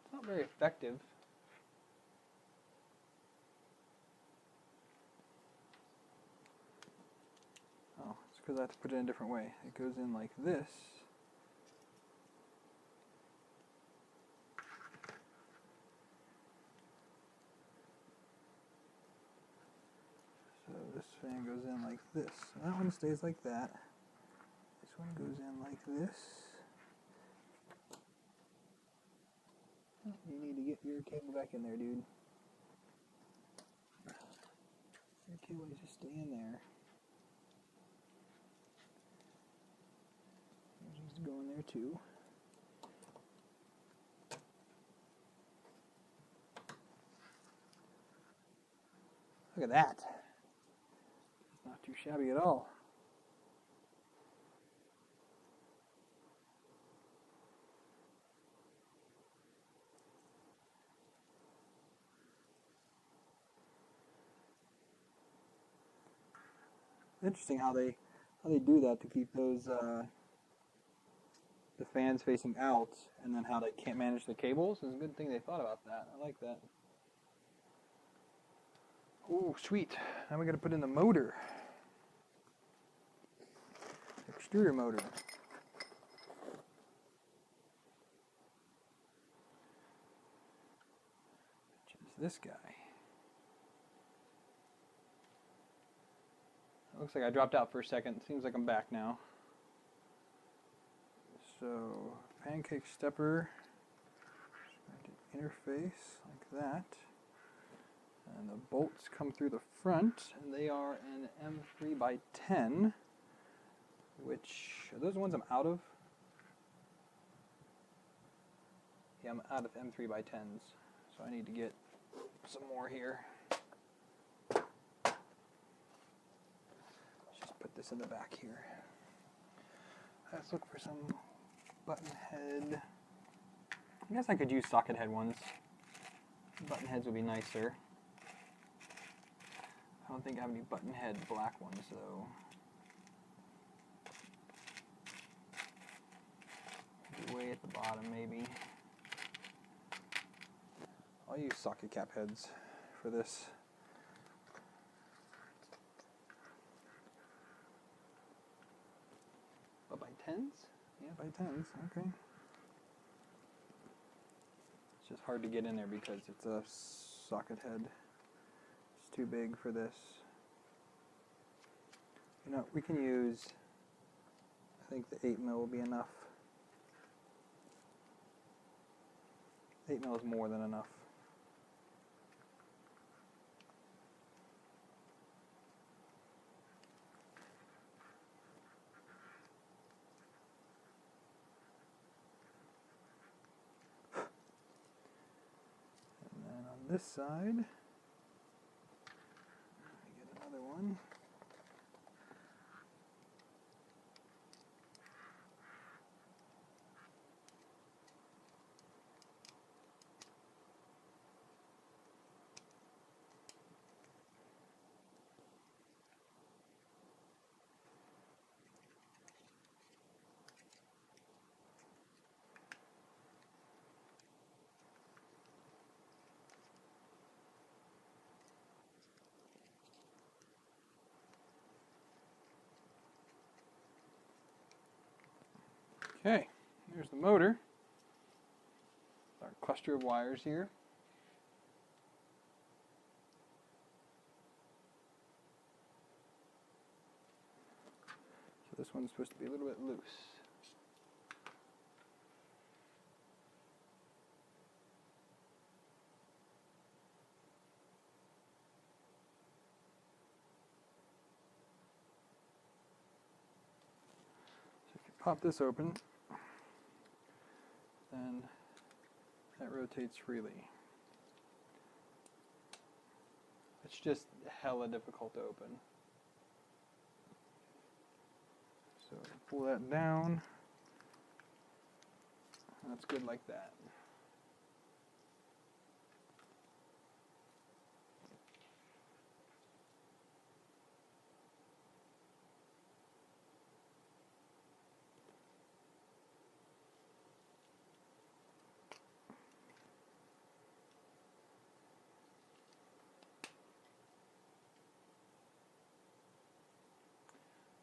It's not very effective. Oh, it's because I have to put it in a different way. It goes in like this. So this fan goes in like this. That one stays like that. This one goes in like this. You need to get your cable back in there, dude. Your cable needs to stay in there. Yours needs to go in there too. Look at that. It's not too shabby at all. Interesting how they do that to keep those the fans facing out, and then how they can't manage the cables. It's a good thing they thought about that. I like that. Oh, sweet. Now we got to put in the motor. Extruder motor. Which is this guy. Looks like I dropped out for a second. Seems like I'm back now. So, pancake stepper, interface like that. And the bolts come through the front, and they are an M3x10, which, are those the ones I'm out of? Yeah, I'm out of M3x10s, so I need to get some more here. Put this in the back here. Let's look for some button head. I guess I could use socket head ones. Button heads would be nicer. I don't think I have any button head black ones though. Way at the bottom maybe. I'll use socket cap heads for this. But by 10s? Yeah, by 10s, okay. It's just hard to get in there because it's a socket head. It's too big for this. You know, we can use, I think the 8mm will be enough. 8mm is more than enough. This side, get another one. Okay, there's the motor. Our cluster of wires here. So this one's supposed to be a little bit loose. So if you pop this open, then that rotates freely. It's just hella difficult to open. So pull that down. That's good like that.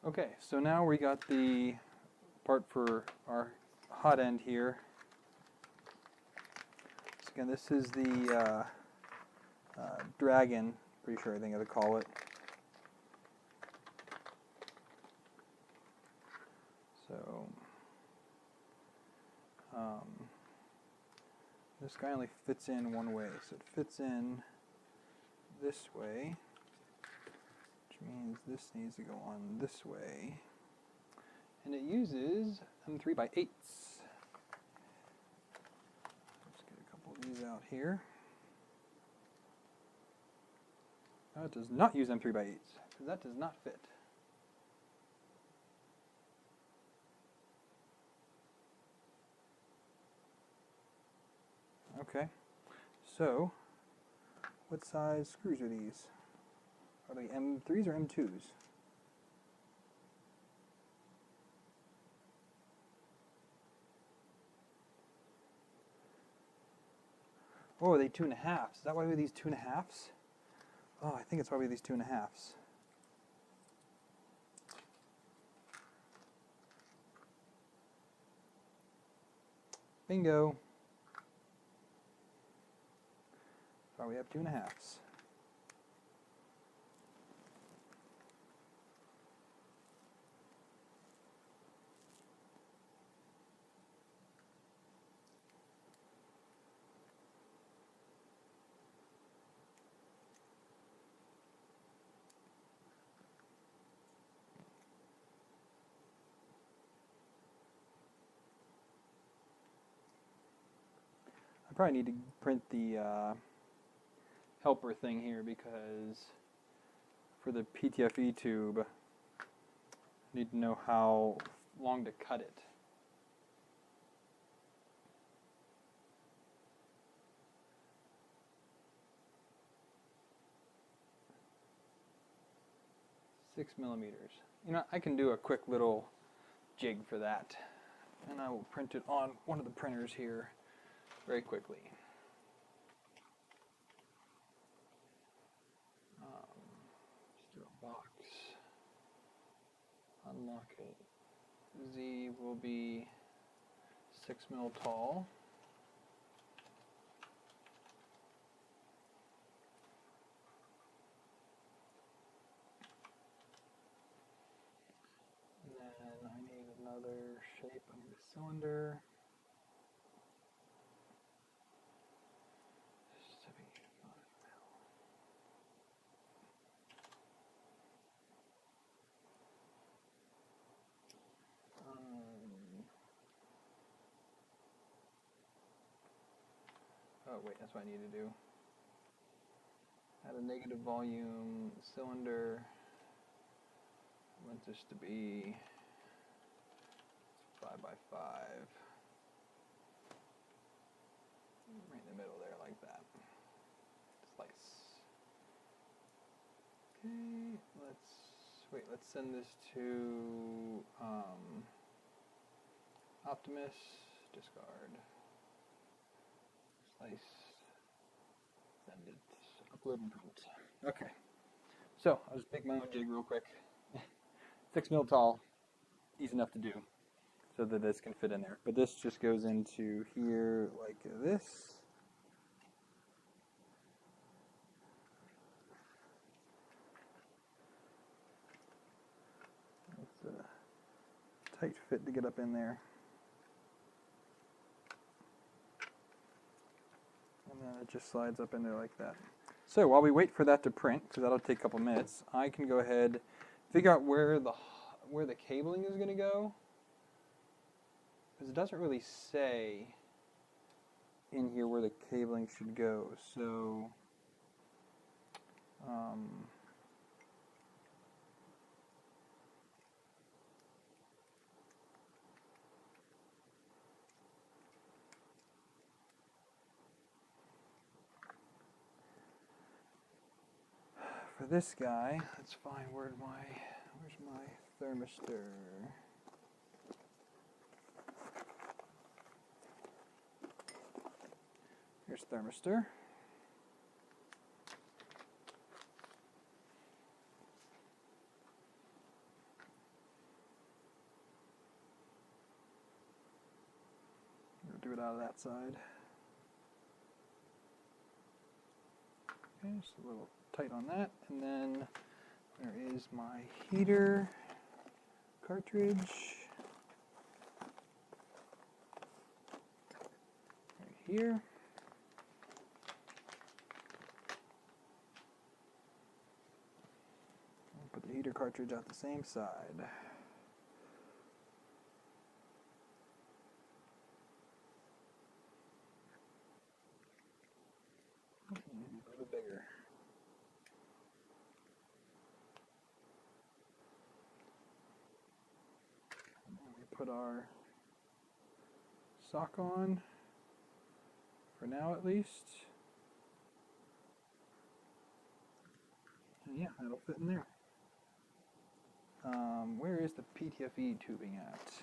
Okay, so now we got the part for our hot end here. So again, this is the Dragon, pretty sure I think I would call it. So this guy only fits in one way, so it fits in this way, which means this needs to go on this way, and it uses M3x8s. Let's get a couple of these out here. No, it does not use M3x8s, because that does not fit. Okay, so what size screws are these? Are they M3s or M2s? Oh, are they 2.5? Is that why we have these 2.5? Oh, I think it's why we have these 2.5. Bingo. So we have 2.5. I probably need to print the helper thing here, because for the PTFE tube, I need to know how long to cut it. Six millimeters. You know, I can do a quick little jig for that, and I will print it on one of the printers here very quickly. Just do a box. Unlock it. Z will be 6 mil tall. And then I need another shape. I need a cylinder. 75 mil. Oh wait, that's what I need to do. Add a negative volume cylinder. I want this to be 5 by 5. Right in the middle there, like that. Slice. Okay, let's send this to Optimus, discard. Slice. Send it. Upload and print. Okay. So I'll just make my own jig real quick. 6 mil tall, easy enough to do. so that this can fit in there. But this just goes into here like this. It's a tight fit to get up in there. And then it just slides up in there like that. So while we wait for that to print, because that'll take a couple minutes, I can go ahead figure out where the cabling is going to go. Because it doesn't really say in here where the cabling should go. So for this guy, let's find where's my thermistor. Here's thermistor. We'll do it out of that side. Okay, just a little tight on that, and then there is my heater cartridge right here. I'll put the heater cartridge out the same side. A little bigger. Put our sock on, for now at least. And yeah, that'll fit in there. Where is the PTFE tubing at?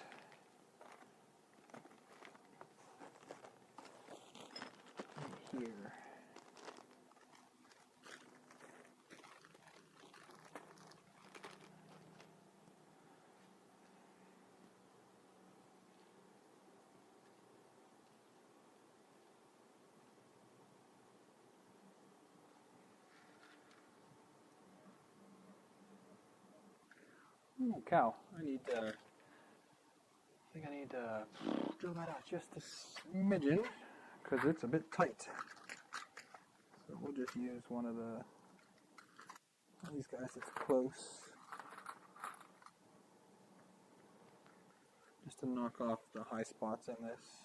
Right here. Oh, cow. I think I need to drill that out just a smidgen, because it's a bit tight. So we'll just use one of these guys that's close, just to knock off the high spots in this.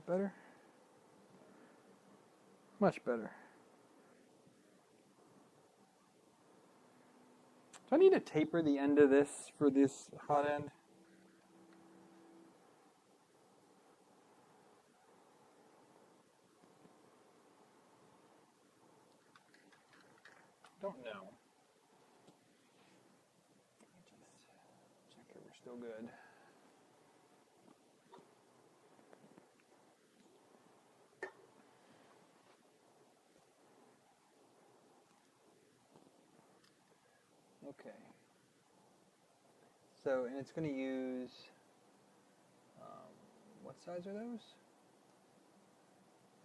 Better? Much better. Do I need to taper the end of this for this hot end? Don't know. Just check if we're still good. Okay. So, and it's going to use, what size are those?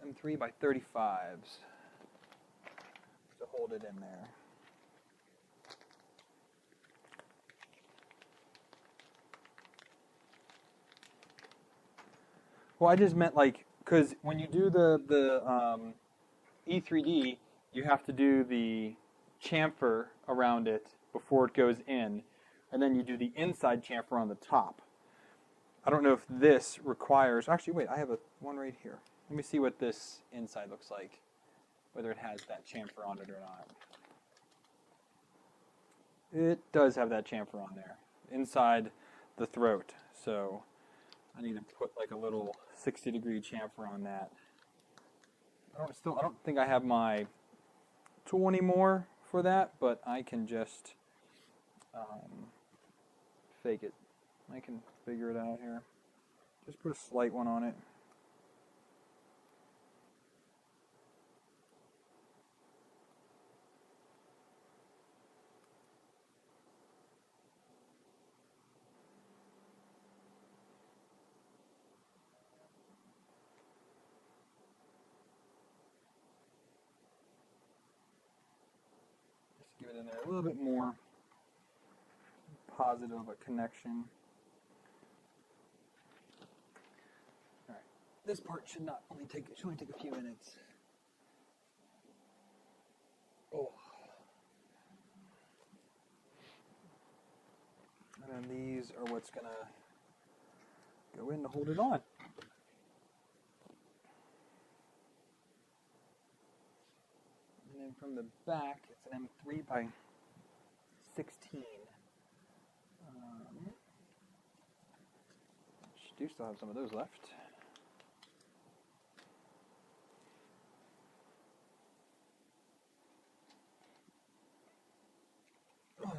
M3 by 35s to hold it in there. Well, I just meant like, because when you do the E3D, you have to do the chamfer around it before it goes in, and then you do the inside chamfer on the top. I don't know if this requires, actually wait, I have one right here. Let me see what this inside looks like, whether it has that chamfer on it or not. It does have that chamfer on there, inside the throat, so I need to put like a little 60-degree chamfer on that. I don't think I have my tool anymore for that, but I can just fake it. I can figure it out here. Just put a slight one on it. Just give it in there a little bit more positive of a connection. Alright, this part should not only take, it should only take a few minutes. Oh. And then these are what's gonna go in to hold it on. And then from the back, it's an M3 by 16. Do still have some of those left. Oh,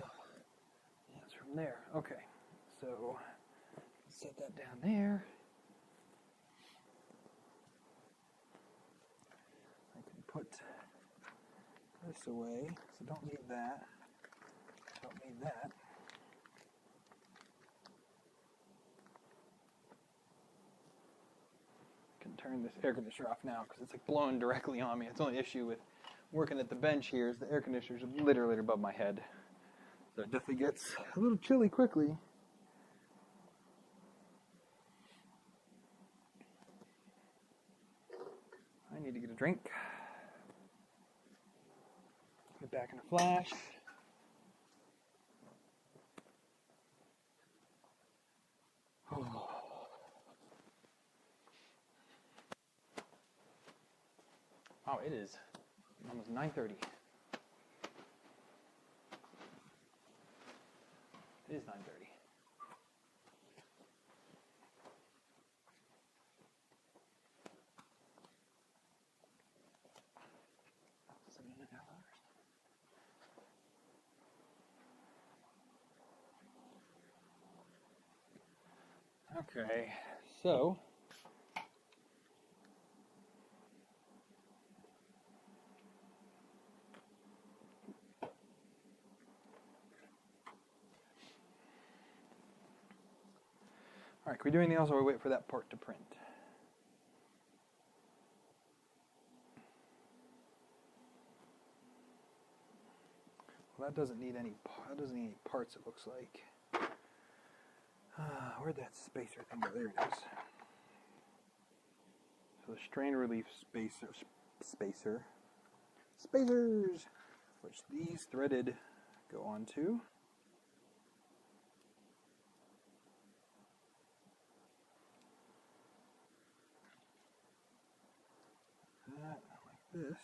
that's from there. Okay, so set that down there. I can put this away, so don't need that. Don't need that. Turn this air conditioner off now because it's like blowing directly on me. It's the only issue with working at the bench here is the air conditioner is literally above my head. So it definitely gets a little chilly quickly. I need to get a drink. Get back in a flash. Oh. Wow, it is almost 9:30. It is 9:30. Okay, so all right, can we do anything else while we wait for that part to print? Well, that doesn't need any parts, it looks like. Where'd that spacer thing go? There it is. So the strain relief spacers, which these threaded go onto. That like this.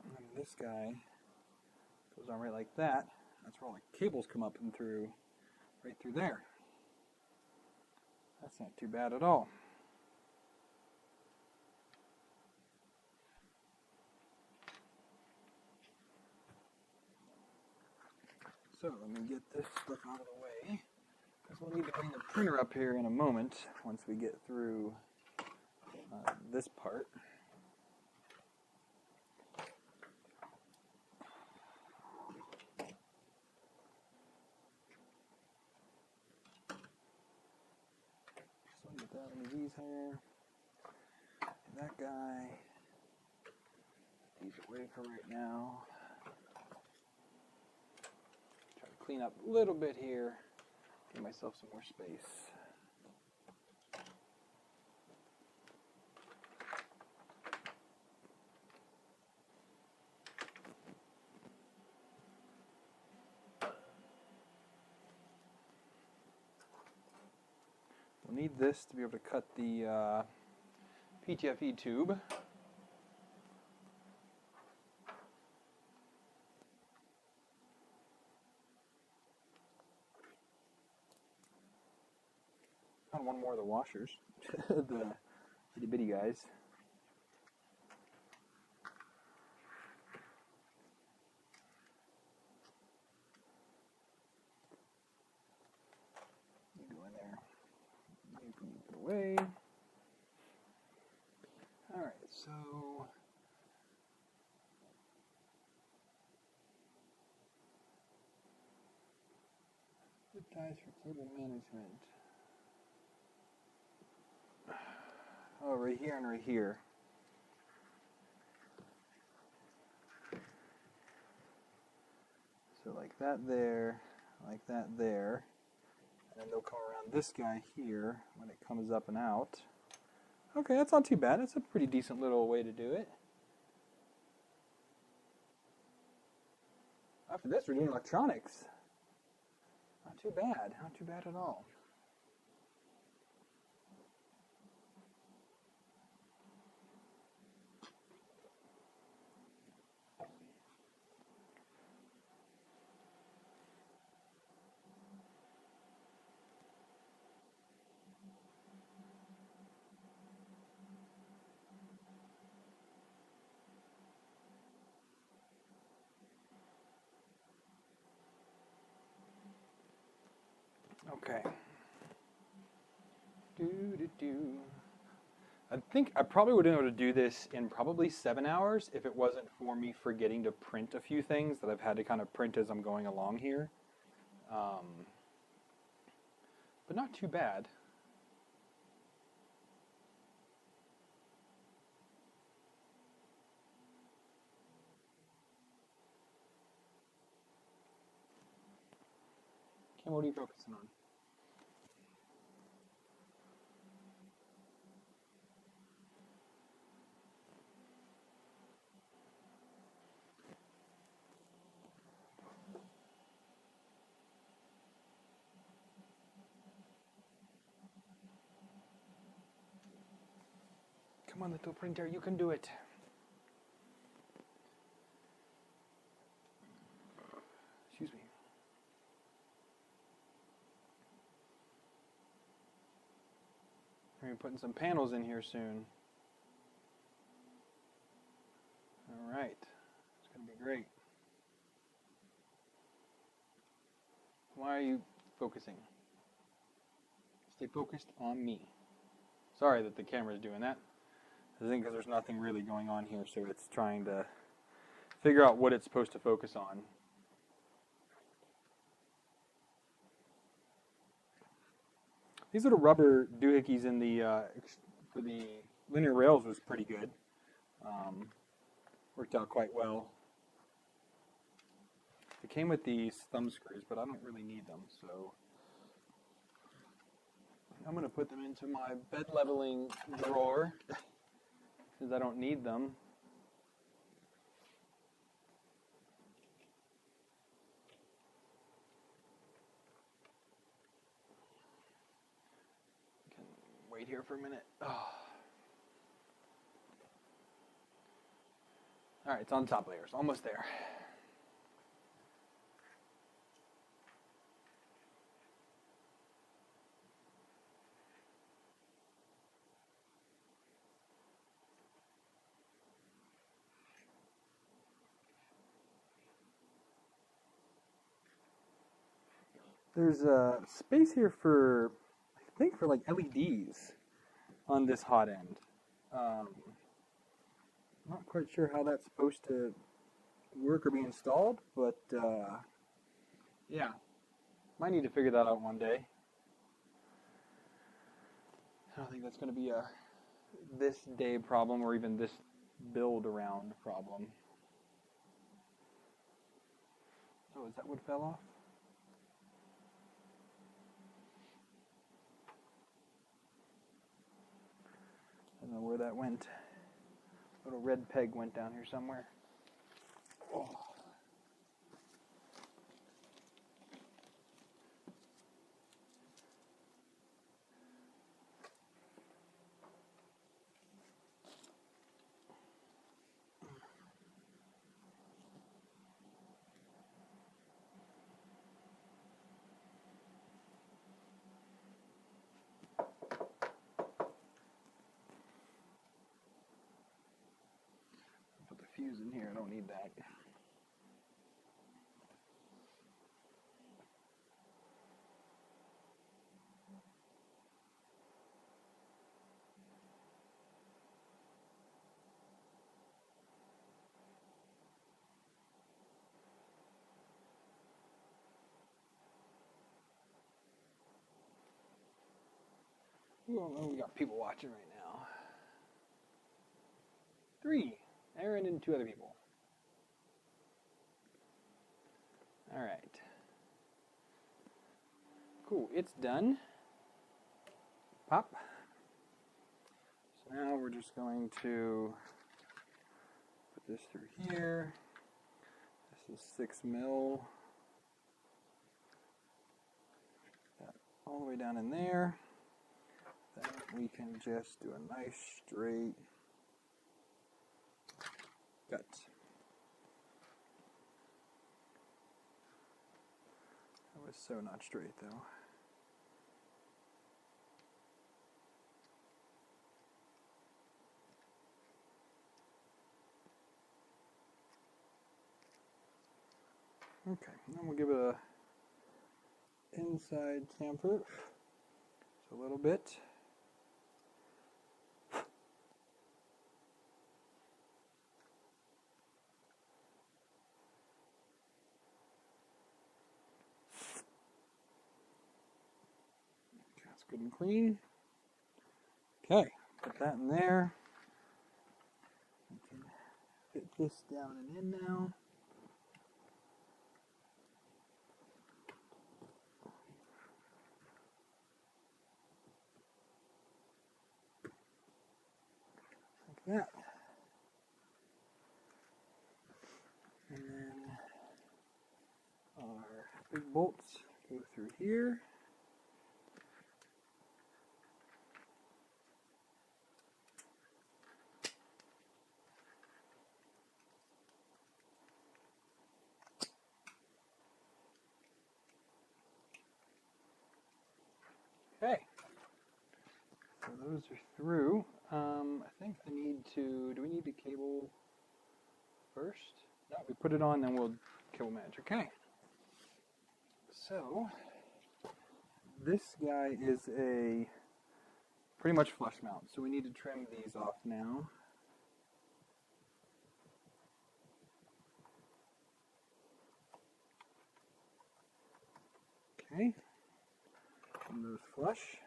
And then this guy goes on right like that. That's where all the cables come up and through, right through there. That's not too bad at all. So let me get this stuff out of the way, because we'll need to bring the printer up here in a moment once we get through this part. So I'll get that one of these here, and that guy. These away for right now. Try to clean up a little bit here, give myself some more space. We'll need this to be able to cut the PTFE tube. Found one more of the washers, the itty bitty guys. Move it away. All right, so zip ties for cable management. Oh, right here and right here. So like that there, like that there. And then they'll come around this guy here when it comes up and out. Okay, that's not too bad. That's a pretty decent little way to do it. After this, we're doing electronics. Not too bad. Not too bad at all. Okay. I think I probably would have been able to do this in probably 7 hours if it wasn't for me forgetting to print a few things that I've had to kind of print as I'm going along here. But not too bad. Kim, what are you focusing on? Come on, little printer, you can do it. Excuse me. We're going to be putting some panels in here soon. All right. It's going to be great. Why are you focusing? Stay focused on me. Sorry that the camera is doing that. I think because there's nothing really going on here, so it's trying to figure out what it's supposed to focus on. These little rubber doohickeys in the for the linear rails was pretty good. Worked out quite well. It came with these thumb screws, but I don't really need them, so I'm going to put them into my bed leveling drawer since I don't need them. Can wait here for a minute. Oh. All right, it's on top layers, almost there. There's a space here for, I think, for like LEDs on this hot end. Not quite sure how that's supposed to work or be installed, but yeah, might need to figure that out one day. I don't think that's going to be a this day problem or even this build around problem. Oh, is that what fell off? I don't know where that went. Little red peg went down here somewhere. Oh. Put the fuse in here, I don't need that. Oh, we got people watching right now. 3. Aaron and 2 other people. All right. Cool, it's done. Pop. So now we're just going to put this through here. This is 6 mil. That all the way down in there. Then we can just do a nice straight cut. That was so not straight though. Okay, and then we'll give it a inside tamper. Just a little bit. Okay, that's good and clean. Okay, put that in there. We can fit this down and in now. Like that. And then our big bolts go through here. Okay, so those are through. I think I need to, do we need to cable first? No, we put it on, then we'll cable manage. Okay. So, this guy is a pretty much flush mount, so we need to trim these off now. Okay. Trim those flush.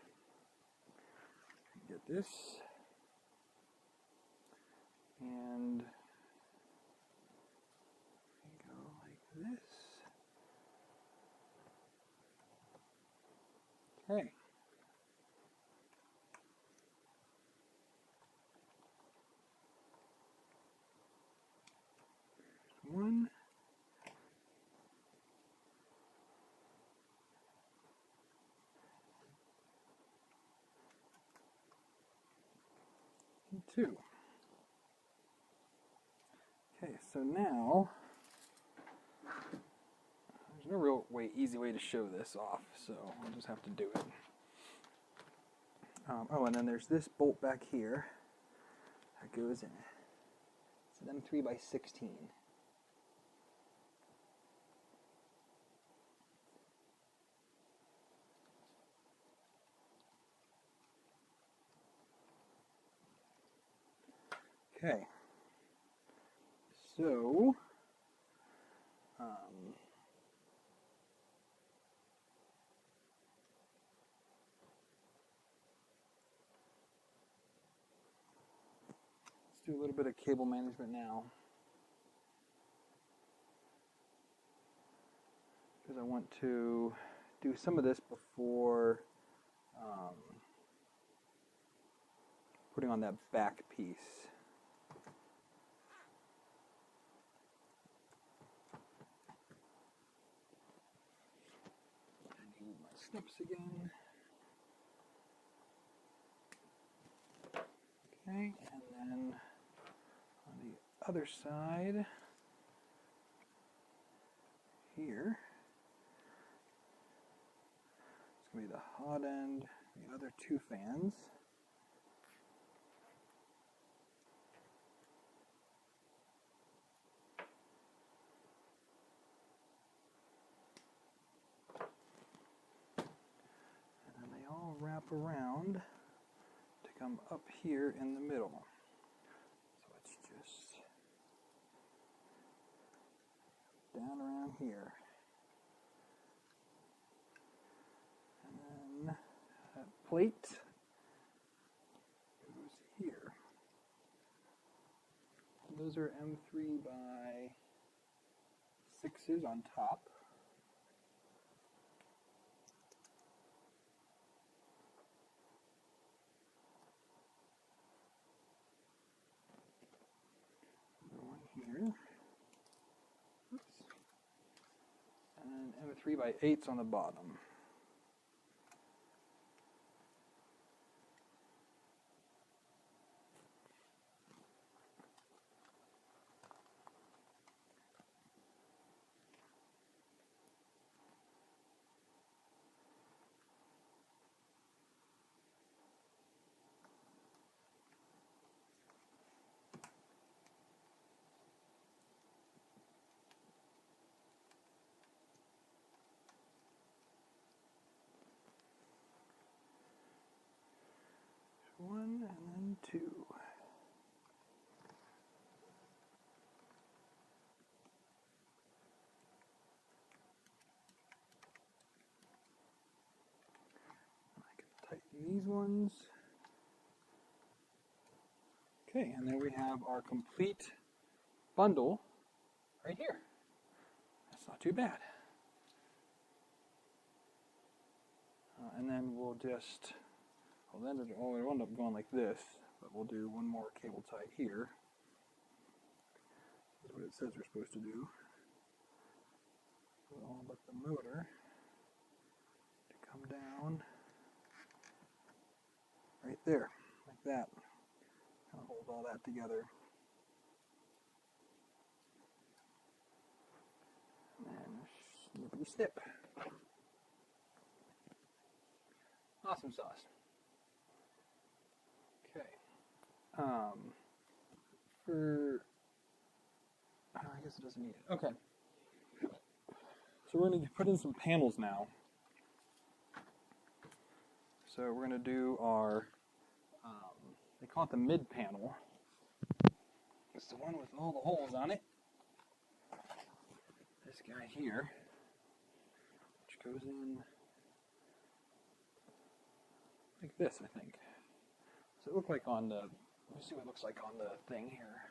Get this. And go like this. Okay. One. And 2. Okay, so now there's no real easy way to show this off, so I'll just have to do it. Oh, and then there's this bolt back here that goes in. It's an M3 by 16. Okay, so let's do a little bit of cable management now, because I want to do some of this before putting on that back piece. I need my snips again. Okay, and then on the other side here, it's going to be the hot end, the other 2 fans. And then they all wrap around to come up here in the middle. So it's just down around here. And then that plate those are M3 by 6s on top. One here. Oops. And M3 by 8s on the bottom. One and then two. I can tighten these ones. Okay, and then we have our complete bundle right here. That's not too bad. And then we'll just, it'll end up going like this, but we'll do one more cable tie here. That's what it says we're supposed to do. All but the motor to come down right there, like that. Kind of hold all that together. And then snippity snip. Awesome sauce. Okay. I guess it doesn't need it. Okay. So we're going to put in some panels now. So we're going to do our, they call it the mid panel. It's the one with all the holes on it. This guy here, which goes in like this, I think. So it looked like on the, let me see what it looks like on the thing here.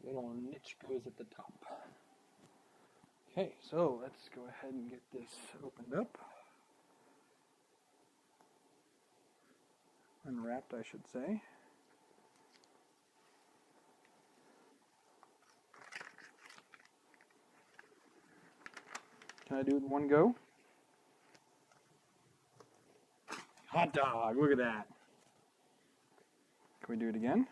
Little niche goes at the top. Okay, so let's go ahead and get this opened up. Unwrapped, I should say. Can I do it in one go? Hot dog, look at that. Can we do it again?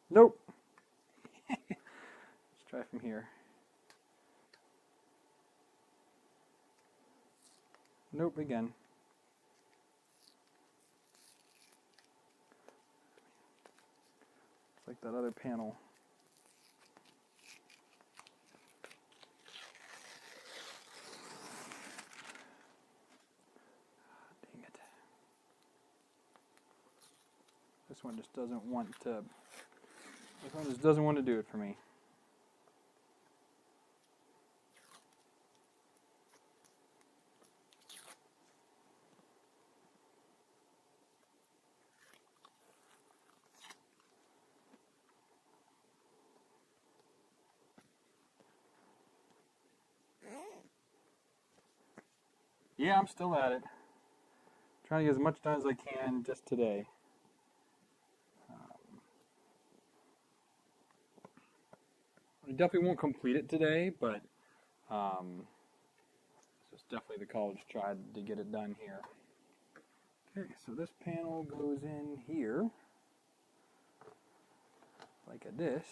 Nope. Let's try from here. Nope, again. It's like that other panel. Dang it. This one just doesn't want to. This one just doesn't want to do it for me. Yeah, I'm still at it. Trying to get as much done as I can just today. I definitely won't complete it today, but it's definitely the college tried to get it done here. Okay, so this panel goes in here, like this,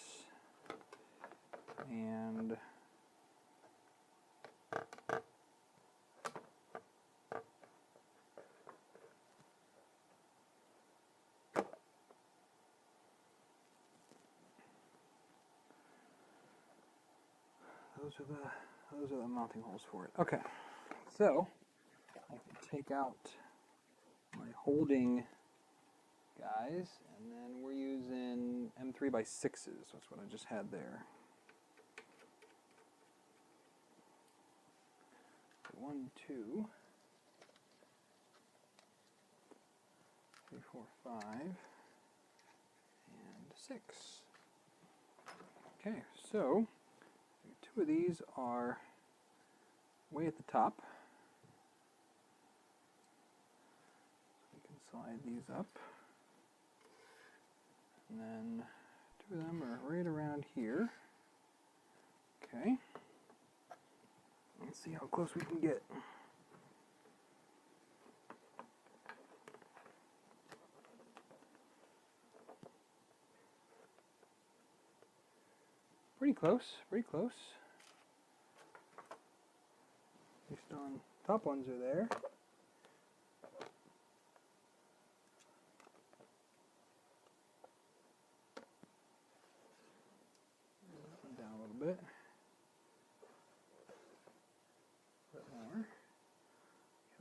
and those are the those are the mounting holes for it. Okay, so I can take out my holding guys, and then we're using M3 by 6s. That's what I just had there. 1, 2, 3, 4, 5, and 6. Okay, so 2 of these are way at the top. We can slide these up. And then 2 of them are right around here. Okay. Let's see how close we can get. Pretty close, pretty close. At least on top ones are there. Down a little bit. A bit more. Okay,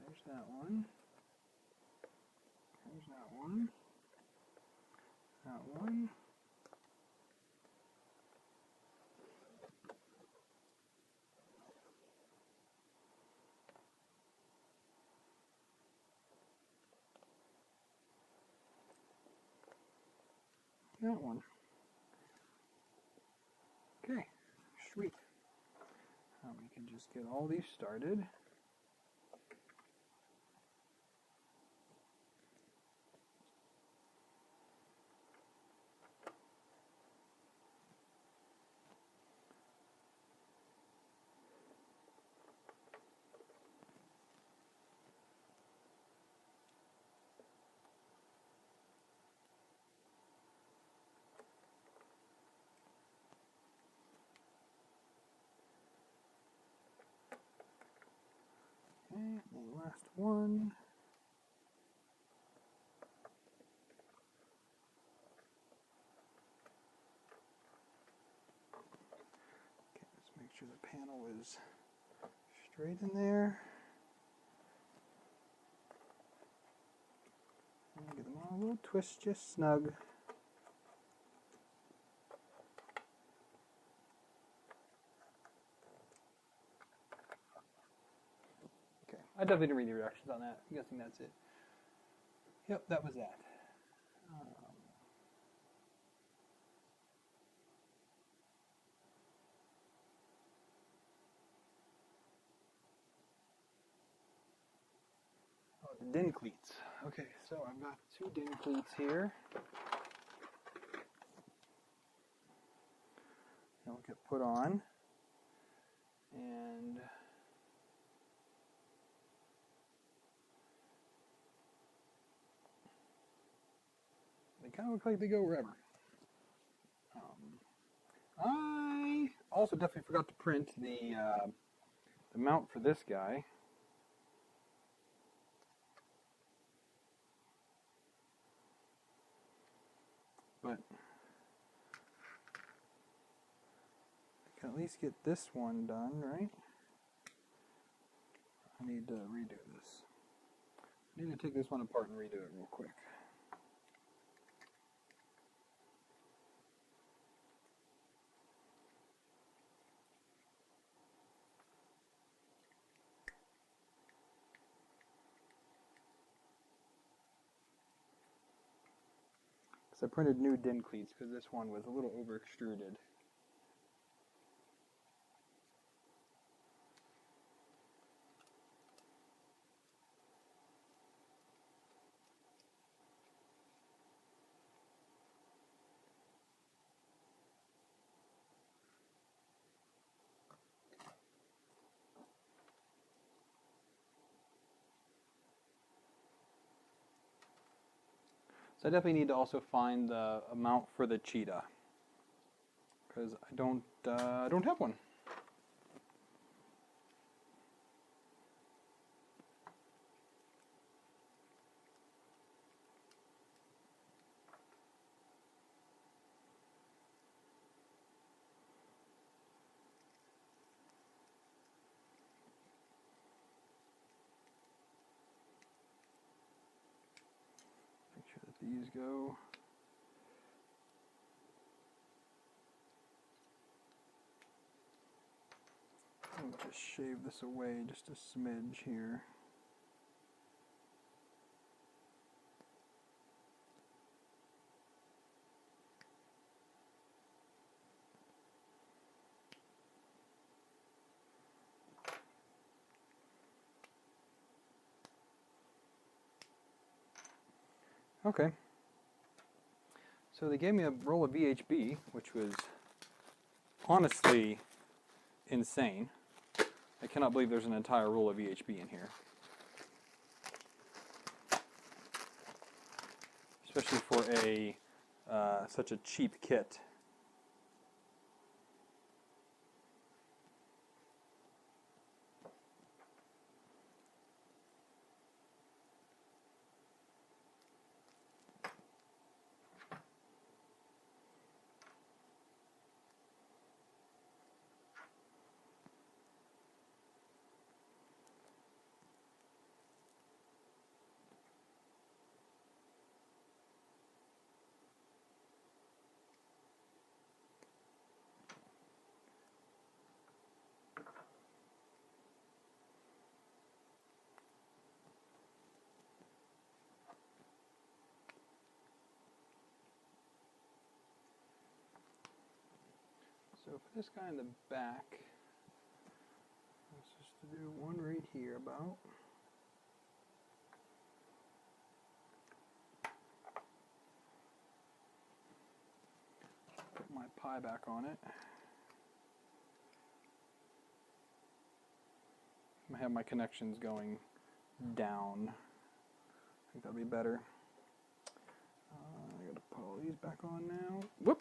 there's that one. There's that one. That one. That one. Okay, sweet. Now we can just get all these started. Okay, and the last one. Okay, let's make sure the panel is straight in there. And get them all a little twist just snug. Okay, I definitely didn't read the directions on that. I'm guessing that's it. Yep, that was that. Oh, the din cleats. Okay, so I've got 2 din cleats here. They'll get put on. And they kind of look like they go wherever. I also definitely forgot to print the mount for this guy. But I can at least get this one done, right? I need to redo this. I need to take this one apart and redo it real quick. I printed new din cleats because this one was a little over extruded. So I definitely need to also find the amount for the cheetah because I don't have one. these go. I'll just shave this away just a smidge here. Okay. So they gave me a roll of VHB, which was honestly insane. I cannot believe there's an entire roll of VHB in here. Especially for a such a cheap kit. So for this guy in the back, let's just do one right here about. Put my pie back on it. I have my connections going down. I think that'll be better. I gotta put all these back on now. Whoop!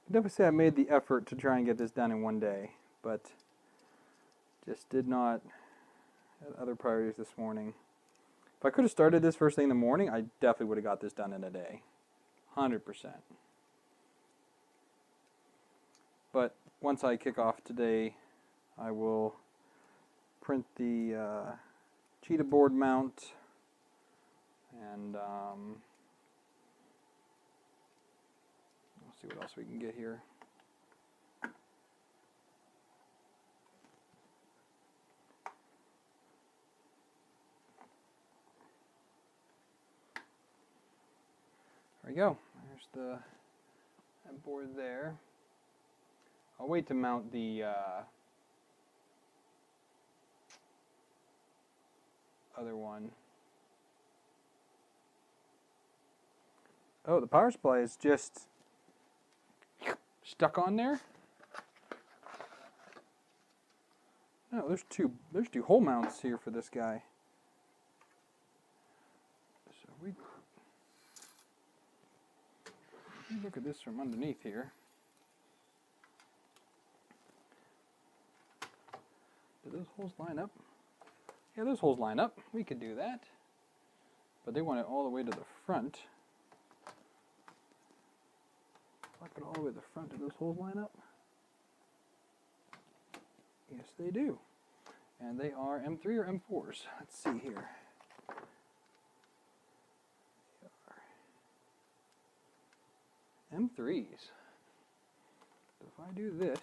I definitely say I made the effort to try and get this done in one day, but just did not have other priorities this morning. If I could have started this first thing in the morning, I definitely would have got this done in a day. 100%. But once I kick off today, I will print the cheetah board mount and see what else we can get here. There we go. There's the that board there. I'll wait to mount the other one. Oh, the power supply is just stuck on there? No, there's two hole mounts here for this guy. So we look at this from underneath here. Do those holes line up? Yeah, those holes line up. We could do that. But they want it all the way to the front. If I put it all the way to the front, do those holes line up? Yes, they do. And they are M3 or M4s. Let's see here. They are M3s. So if I do this,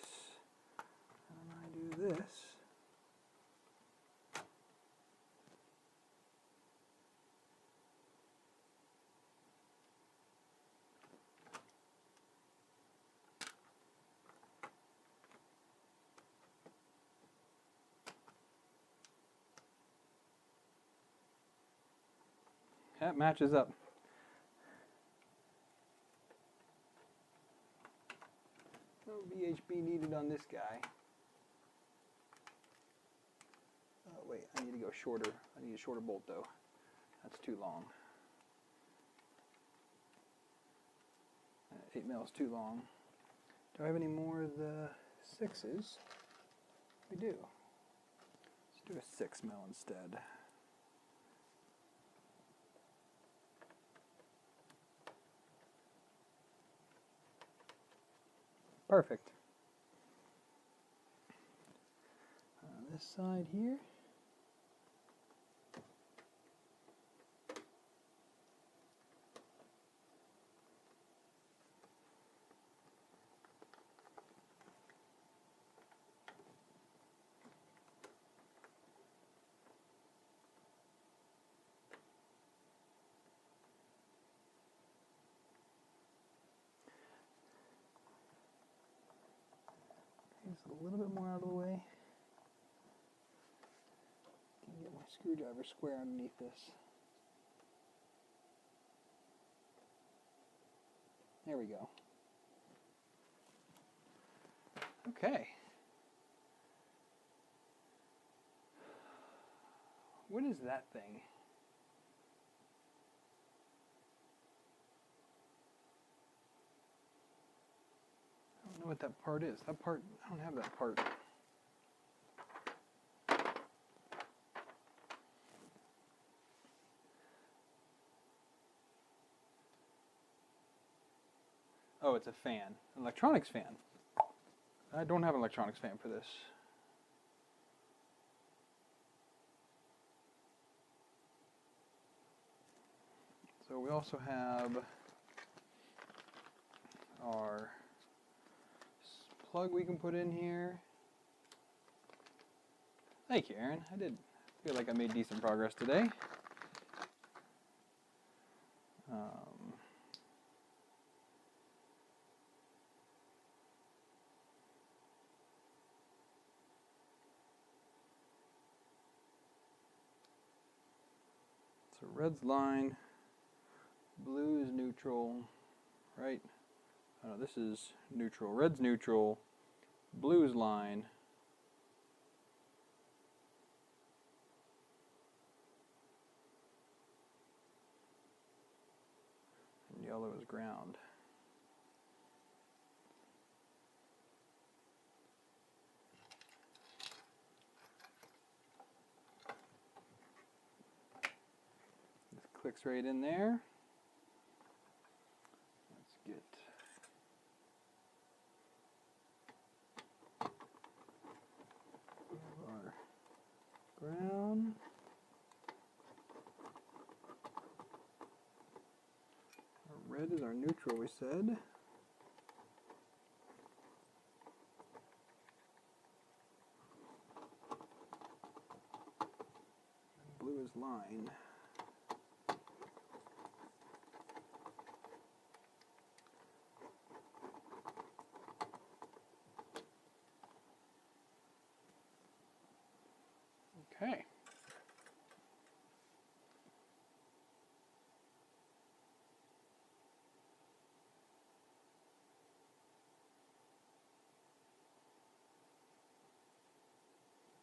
and I do this, that matches up. No VHB needed on this guy. Oh wait, I need to go shorter. I need a shorter bolt though. That's too long. 8 mil is too long. Do I have any more of the 6s. We do. Let's do a 6 mil instead. Perfect. On this side here. Just a little bit more out of the way. Can get my screwdriver square underneath this. There we go. Okay. What is that thing? I don't know what that part is. That part, I don't have that part. Oh, it's a fan, an electronics fan. I don't have an electronics fan for this. So we also have our plug we can put in here. Thank you, Aaron. I did feel like I made decent progress today. So red's line, blue is neutral, right? Oh, no, this is neutral. Red's neutral, blue's line. And yellow is ground. This clicks right in there. Let's get our ground. Our red is our neutral, we said. Blue is line. Okay.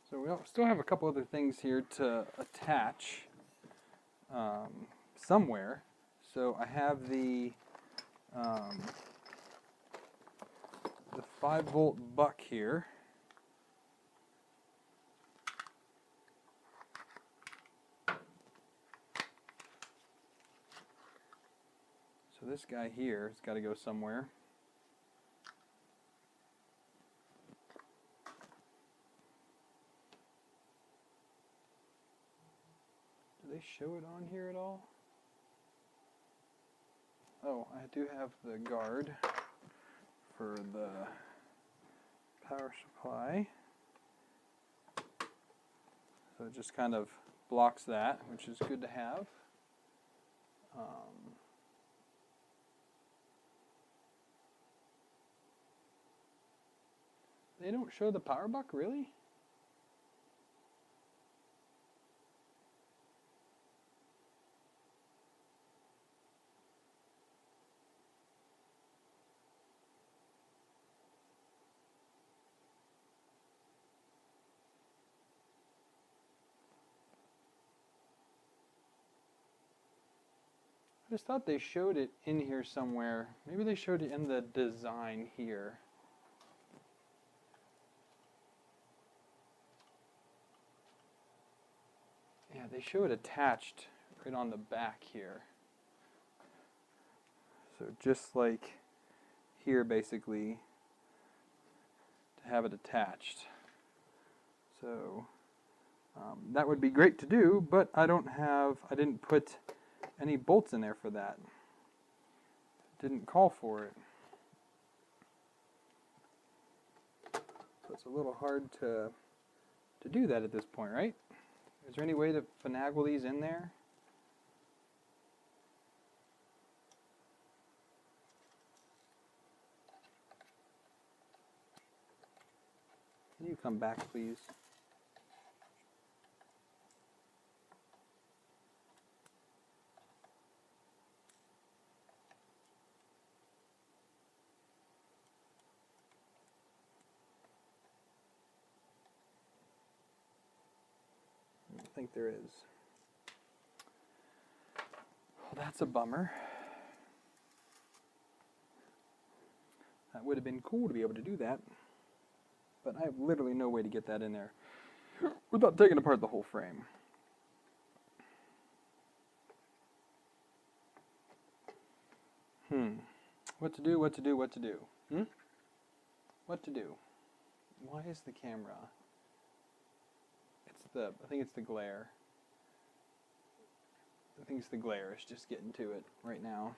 So we still have a couple other things here to attach somewhere. So I have the 5-volt buck here. So this guy here has got to go somewhere. Do they show it on here at all? Oh, I do have the guard for the power supply. So it just kind of blocks that, which is good to have. They don't show the power buck, really? I just thought they showed it in here somewhere. Maybe they showed it in the design here. Yeah, they show it attached right on the back here. So just like here, basically, to have it attached. So that would be great to do, but I didn't put any bolts in there for that. Didn't call for it. So it's a little hard to do that at this point, right? Is there any way to finagle these in there? Can you come back, please? I don't think there is. Well, that's a bummer. That would have been cool to be able to do that. But I have literally no way to get that in there without taking apart the whole frame. What to do, what to do, what to do? What to do? Why is the camera? I think it's the glare. I think it's the glare. It's just getting to it right now.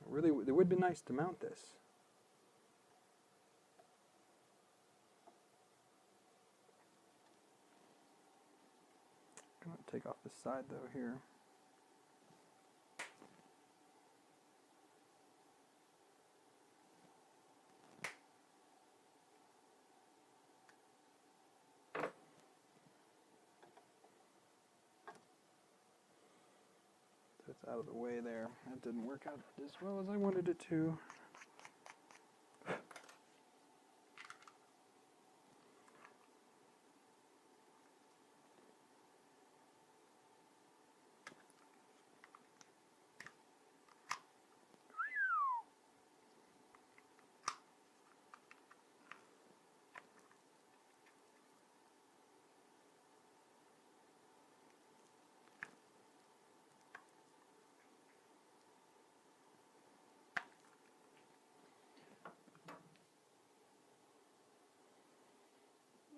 Really, it would be nice to mount this. I'm going to take off this side though here. So it's out of the way there. That didn't work out as well as I wanted it to.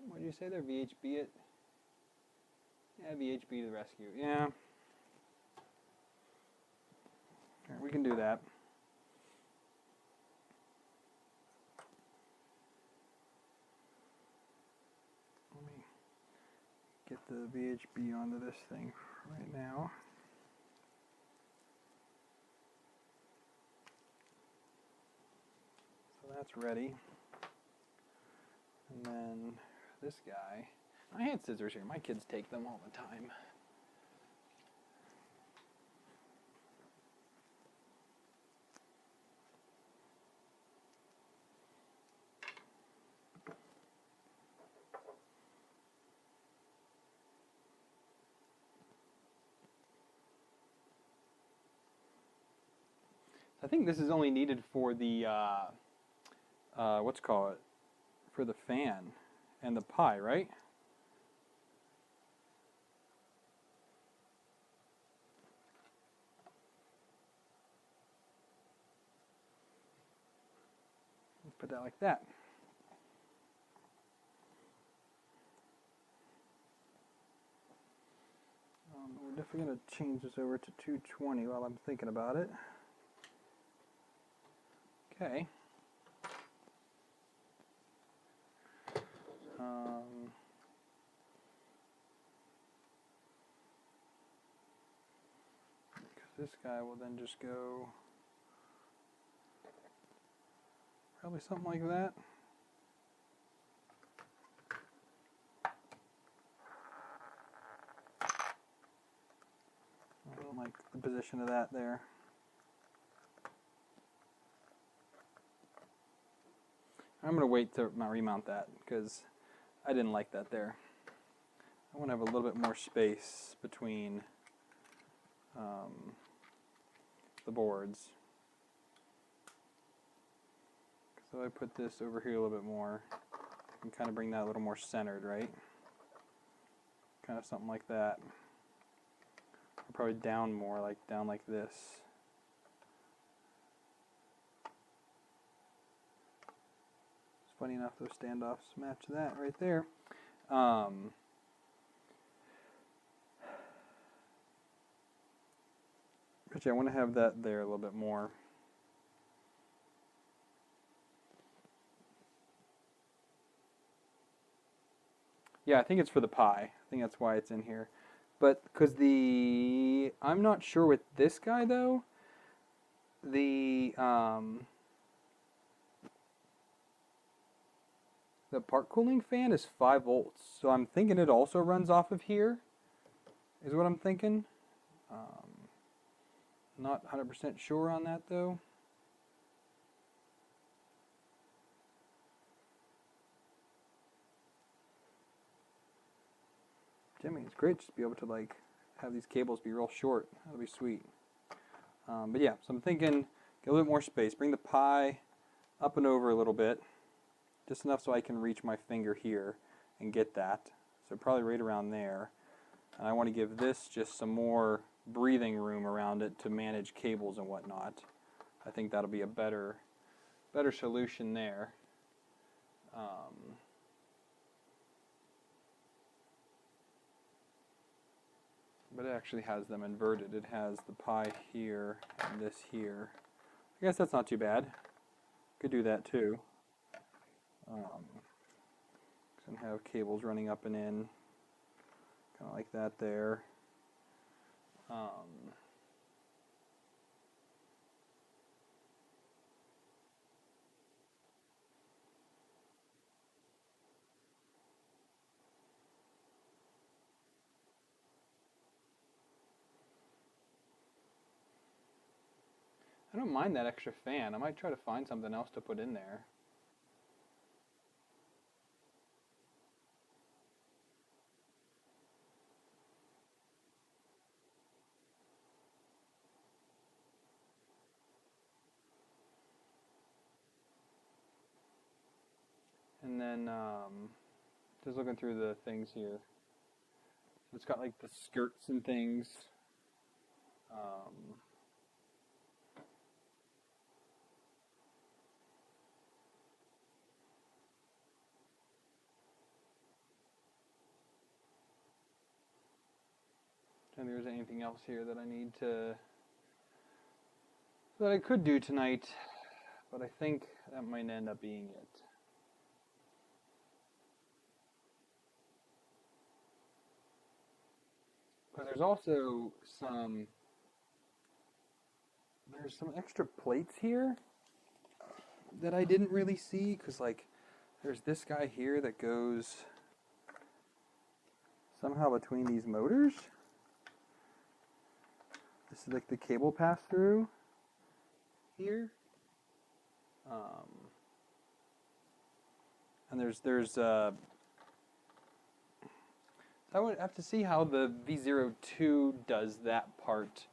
What did you say there? VHB it? Yeah, VHB to the rescue. Yeah. Right, we can do that. Let me get the VHB onto this thing right now. So that's ready. And then this guy. I had scissors here. My kids take them all the time. I think this is only needed for the, what's it called? For the fan and the pie, right? Let's put that like that. We're definitely going to change this over to 220 while I'm thinking about it. Okay. This guy will then just go probably something like that. I don't like the position of that there. I'm going to wait to remount that because I didn't like that there. I want to have a little bit more space between the boards. So I put this over here a little bit more. I can kind of bring that a little more centered, right? Kind of something like that. Or probably down more, like down like this. It's funny enough, those standoffs match that right there. But yeah, I want to have that there a little bit more. Yeah, I think it's for the pie. I think that's why it's in here. But because I'm not sure with this guy though. The part cooling fan is 5 volts, so I'm thinking it also runs off of here. Is what I'm thinking. Not 100% sure on that though. Jimmy, it's great just to be able to like have these cables be real short. That'll be sweet. But yeah, so I'm thinking get a little bit more space. Bring the pie up and over a little bit, just enough so I can reach my finger here and get that. So probably right around there. And I want to give this just some more breathing room around it to manage cables and whatnot. I think that'll be a better solution there. But it actually has them inverted. It has the pie here and this here. I guess that's not too bad. Could do that too. And have cables running up and in, kind of like that there. I don't mind that extra fan. I might try to find something else to put in there. And then just looking through the things here. It's got like the skirts and things. And there's anything else here that I need to, that I could do tonight, but I think that might end up being it. But there's also there's some extra plates here that I didn't really see, because like there's this guy here that goes somehow between these motors. This is like the cable pass through here. And there's I would have to see how the V0.2 does that part,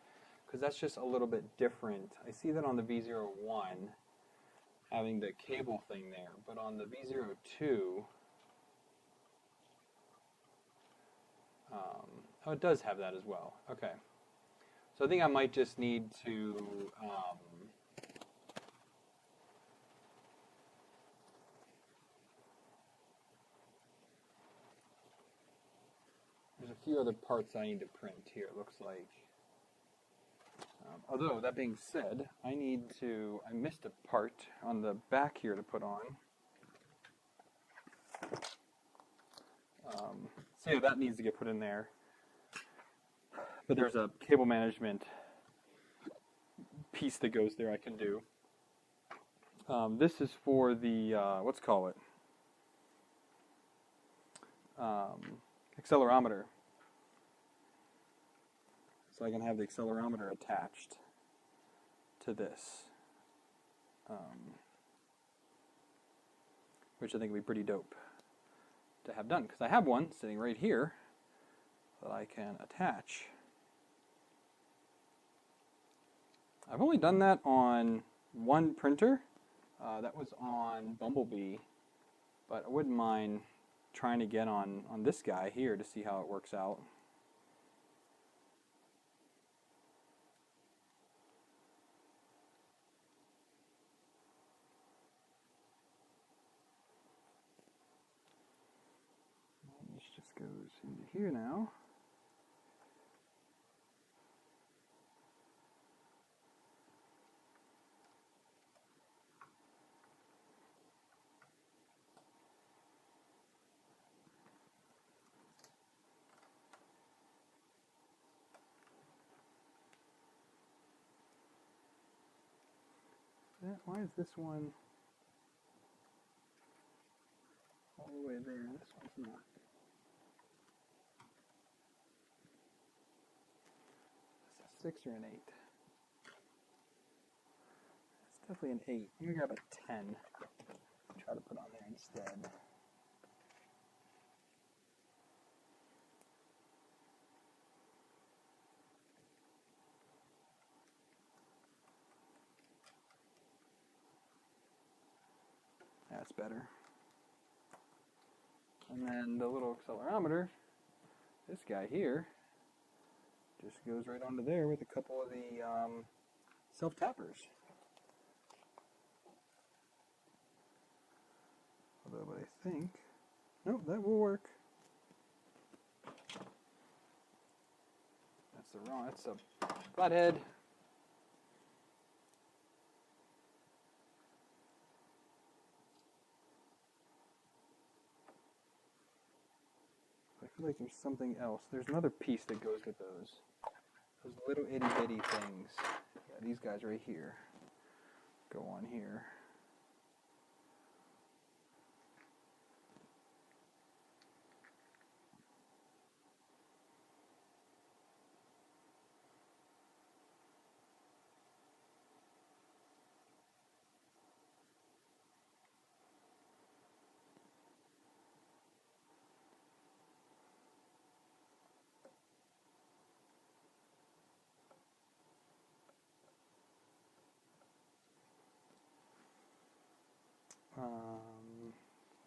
because that's just a little bit different. I see that on the V0.1 having the cable thing there, but on the V0.2, oh, it does have that as well. Okay. So I think I might just need to there's a few other parts I need to print here, it looks like. Although, that being said, I missed a part on the back here to put on. So yeah, that needs to get put in there. But there's a cable management piece that goes there I can do. This is for the, let's call it, accelerometer. So I can have the accelerometer attached to this. which I think would be pretty dope to have done, because I have one sitting right here that I can attach. I've only done that on one printer. That was on Bumblebee, but I wouldn't mind trying to get on this guy here to see how it works out. This just goes into here now. Why is this one all the way there and this one's not? Is this a 6 or an 8? It's definitely an 8. I'm going to grab a 10. Try to put on there instead. That's better. And then the little accelerometer, this guy here, just goes right onto there with a couple of the self-tappers. Although, but I think, nope, that will work. That's a flathead. I feel like there's something else. There's another piece that goes with those little itty bitty things. Yeah, these guys right here go on here.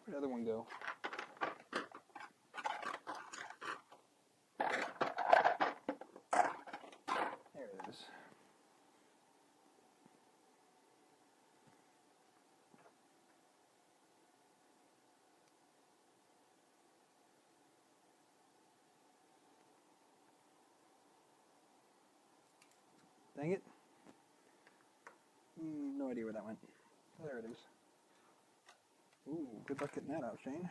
Where'd the other one go? There it is. Dang it. No idea where that went. Oh, there it is. Ooh, good luck getting that out, Shane.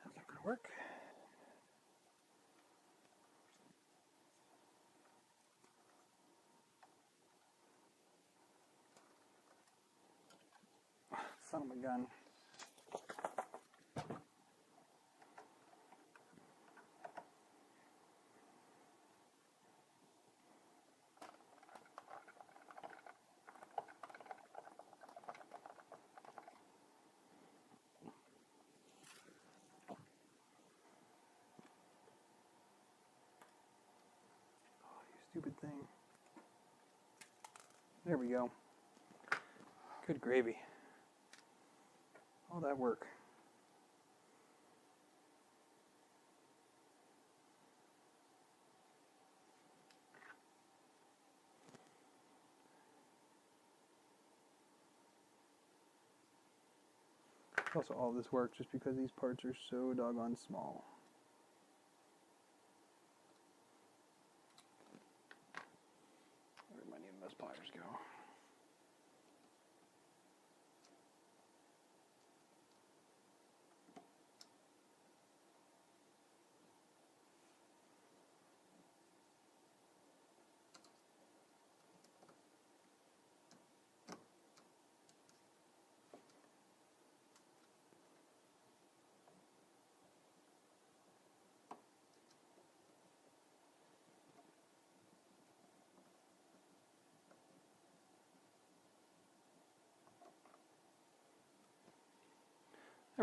That's not going to work. Son of a gun. Stupid thing. There we go. Good gravy. All that work. Also, all this work just because these parts are so doggone small. Where did my needle-nose pliers go?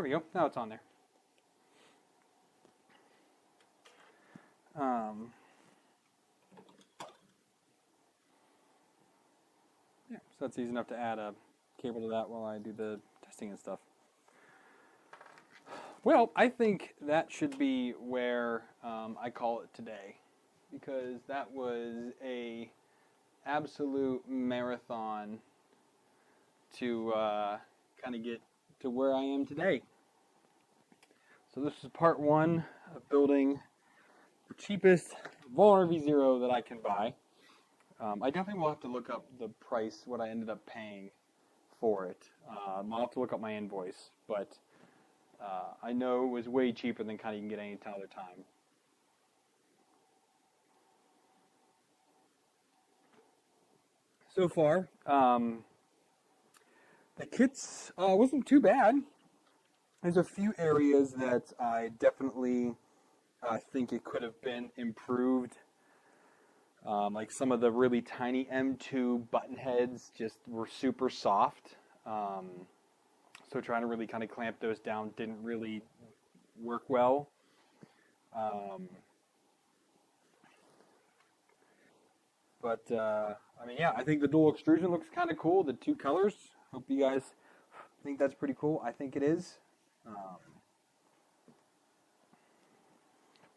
There we go. Now it's on there. Yeah, so that's easy enough to add a cable to that while I do the testing and stuff. Well, I think that should be where I call it today, because that was a absolute marathon to kind of get to where I am today. So this is part one of building the cheapest Voron V0 that I can buy. I definitely will have to look up the price, what I ended up paying for it. I'll have to look up my invoice, but I know it was way cheaper than kind of you can get any other time. So far, the kits wasn't too bad. There's a few areas that I definitely think it could have been improved. Like some of the really tiny M2 button heads just were super soft. So trying to really kind of clamp those down didn't really work well. I mean, yeah, I think the dual extrusion looks kind of cool. The two colors. Hope you guys think that's pretty cool. I think it is.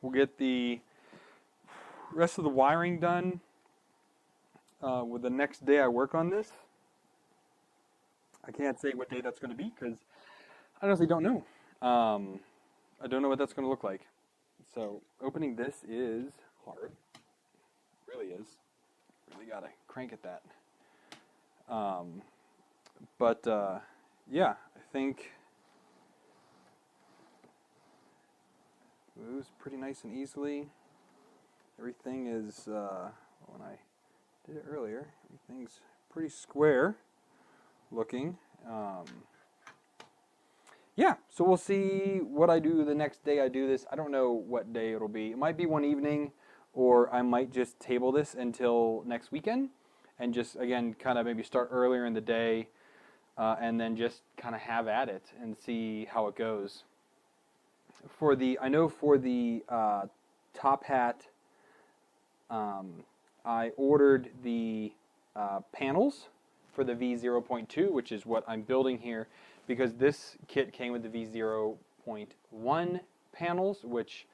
We'll get the rest of the wiring done with the next day I work on this. I can't say what day that's going to be because I honestly don't know. I don't know what that's going to look like. So opening this is hard. Really is. Really got to crank at that. Yeah, I think it moves pretty nice and easily. Everything is, when I did it earlier, everything's pretty square looking. Yeah, so we'll see what I do the next day I do this. I don't know what day it'll be. It might be one evening, or I might just table this until next weekend and just, again, kind of maybe start earlier in the day and then just kind of have at it and see how it goes. I know for the top hat, I ordered the panels for the V0.2, which is what I'm building here, because this kit came with the V0.1 panels, which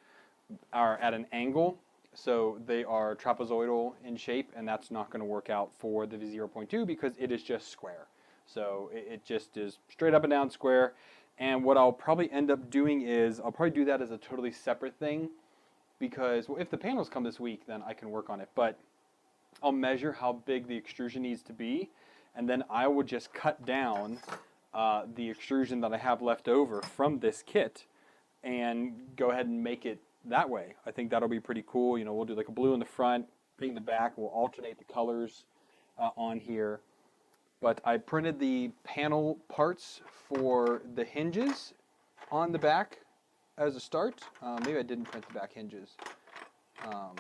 are at an angle, so they are trapezoidal in shape, and that's not going to work out for the V0.2 because it is just square. So it just is straight up and down square. And what I'll probably end up doing is I'll probably do that as a totally separate thing, because well, if the panels come this week, then I can work on it. But I'll measure how big the extrusion needs to be, and then I will just cut down the extrusion that I have left over from this kit and go ahead and make it that way. I think that'll be pretty cool. You know, we'll do like a blue in the front, pink in the back. We'll alternate the colors on here. But I printed the panel parts for the hinges on the back as a start. Maybe I didn't print the back hinges. I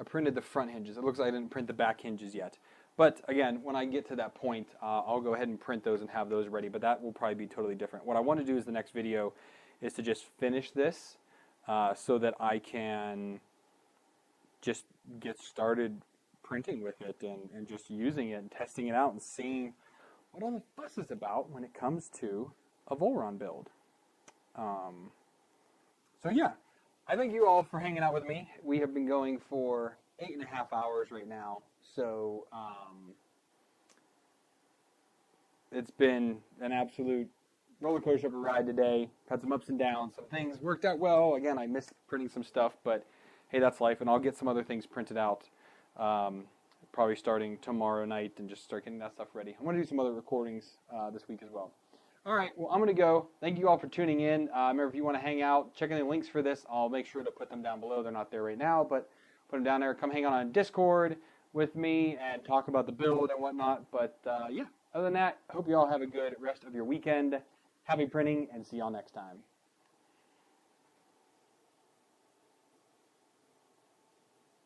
printed the front hinges. It looks like I didn't print the back hinges yet. But again, when I get to that point, I'll go ahead and print those and have those ready. But that will probably be totally different. What I want to do is the next video is to just finish this so that I can just get started printing with it and just using it and testing it out and seeing what all the fuss is about when it comes to a Voron build. So yeah, I thank you all for hanging out with me. We have been going for 8.5 hours right now. So it's been an absolute roller coaster of a ride today. Had some ups and downs. Some things worked out well. Again, I missed printing some stuff, but hey, that's life. And I'll get some other things printed out probably starting tomorrow night and just start getting that stuff ready. I'm going to do some other recordings this week as well. All right, well, I'm going to go. Thank you all for tuning in. Remember, if you want to hang out, check in the links for this. I'll make sure to put them down below. They're not there right now, but put them down there. Come hang out on Discord with me and talk about the build and whatnot. But yeah, other than that, I hope you all have a good rest of your weekend. Happy printing, and see y'all next time.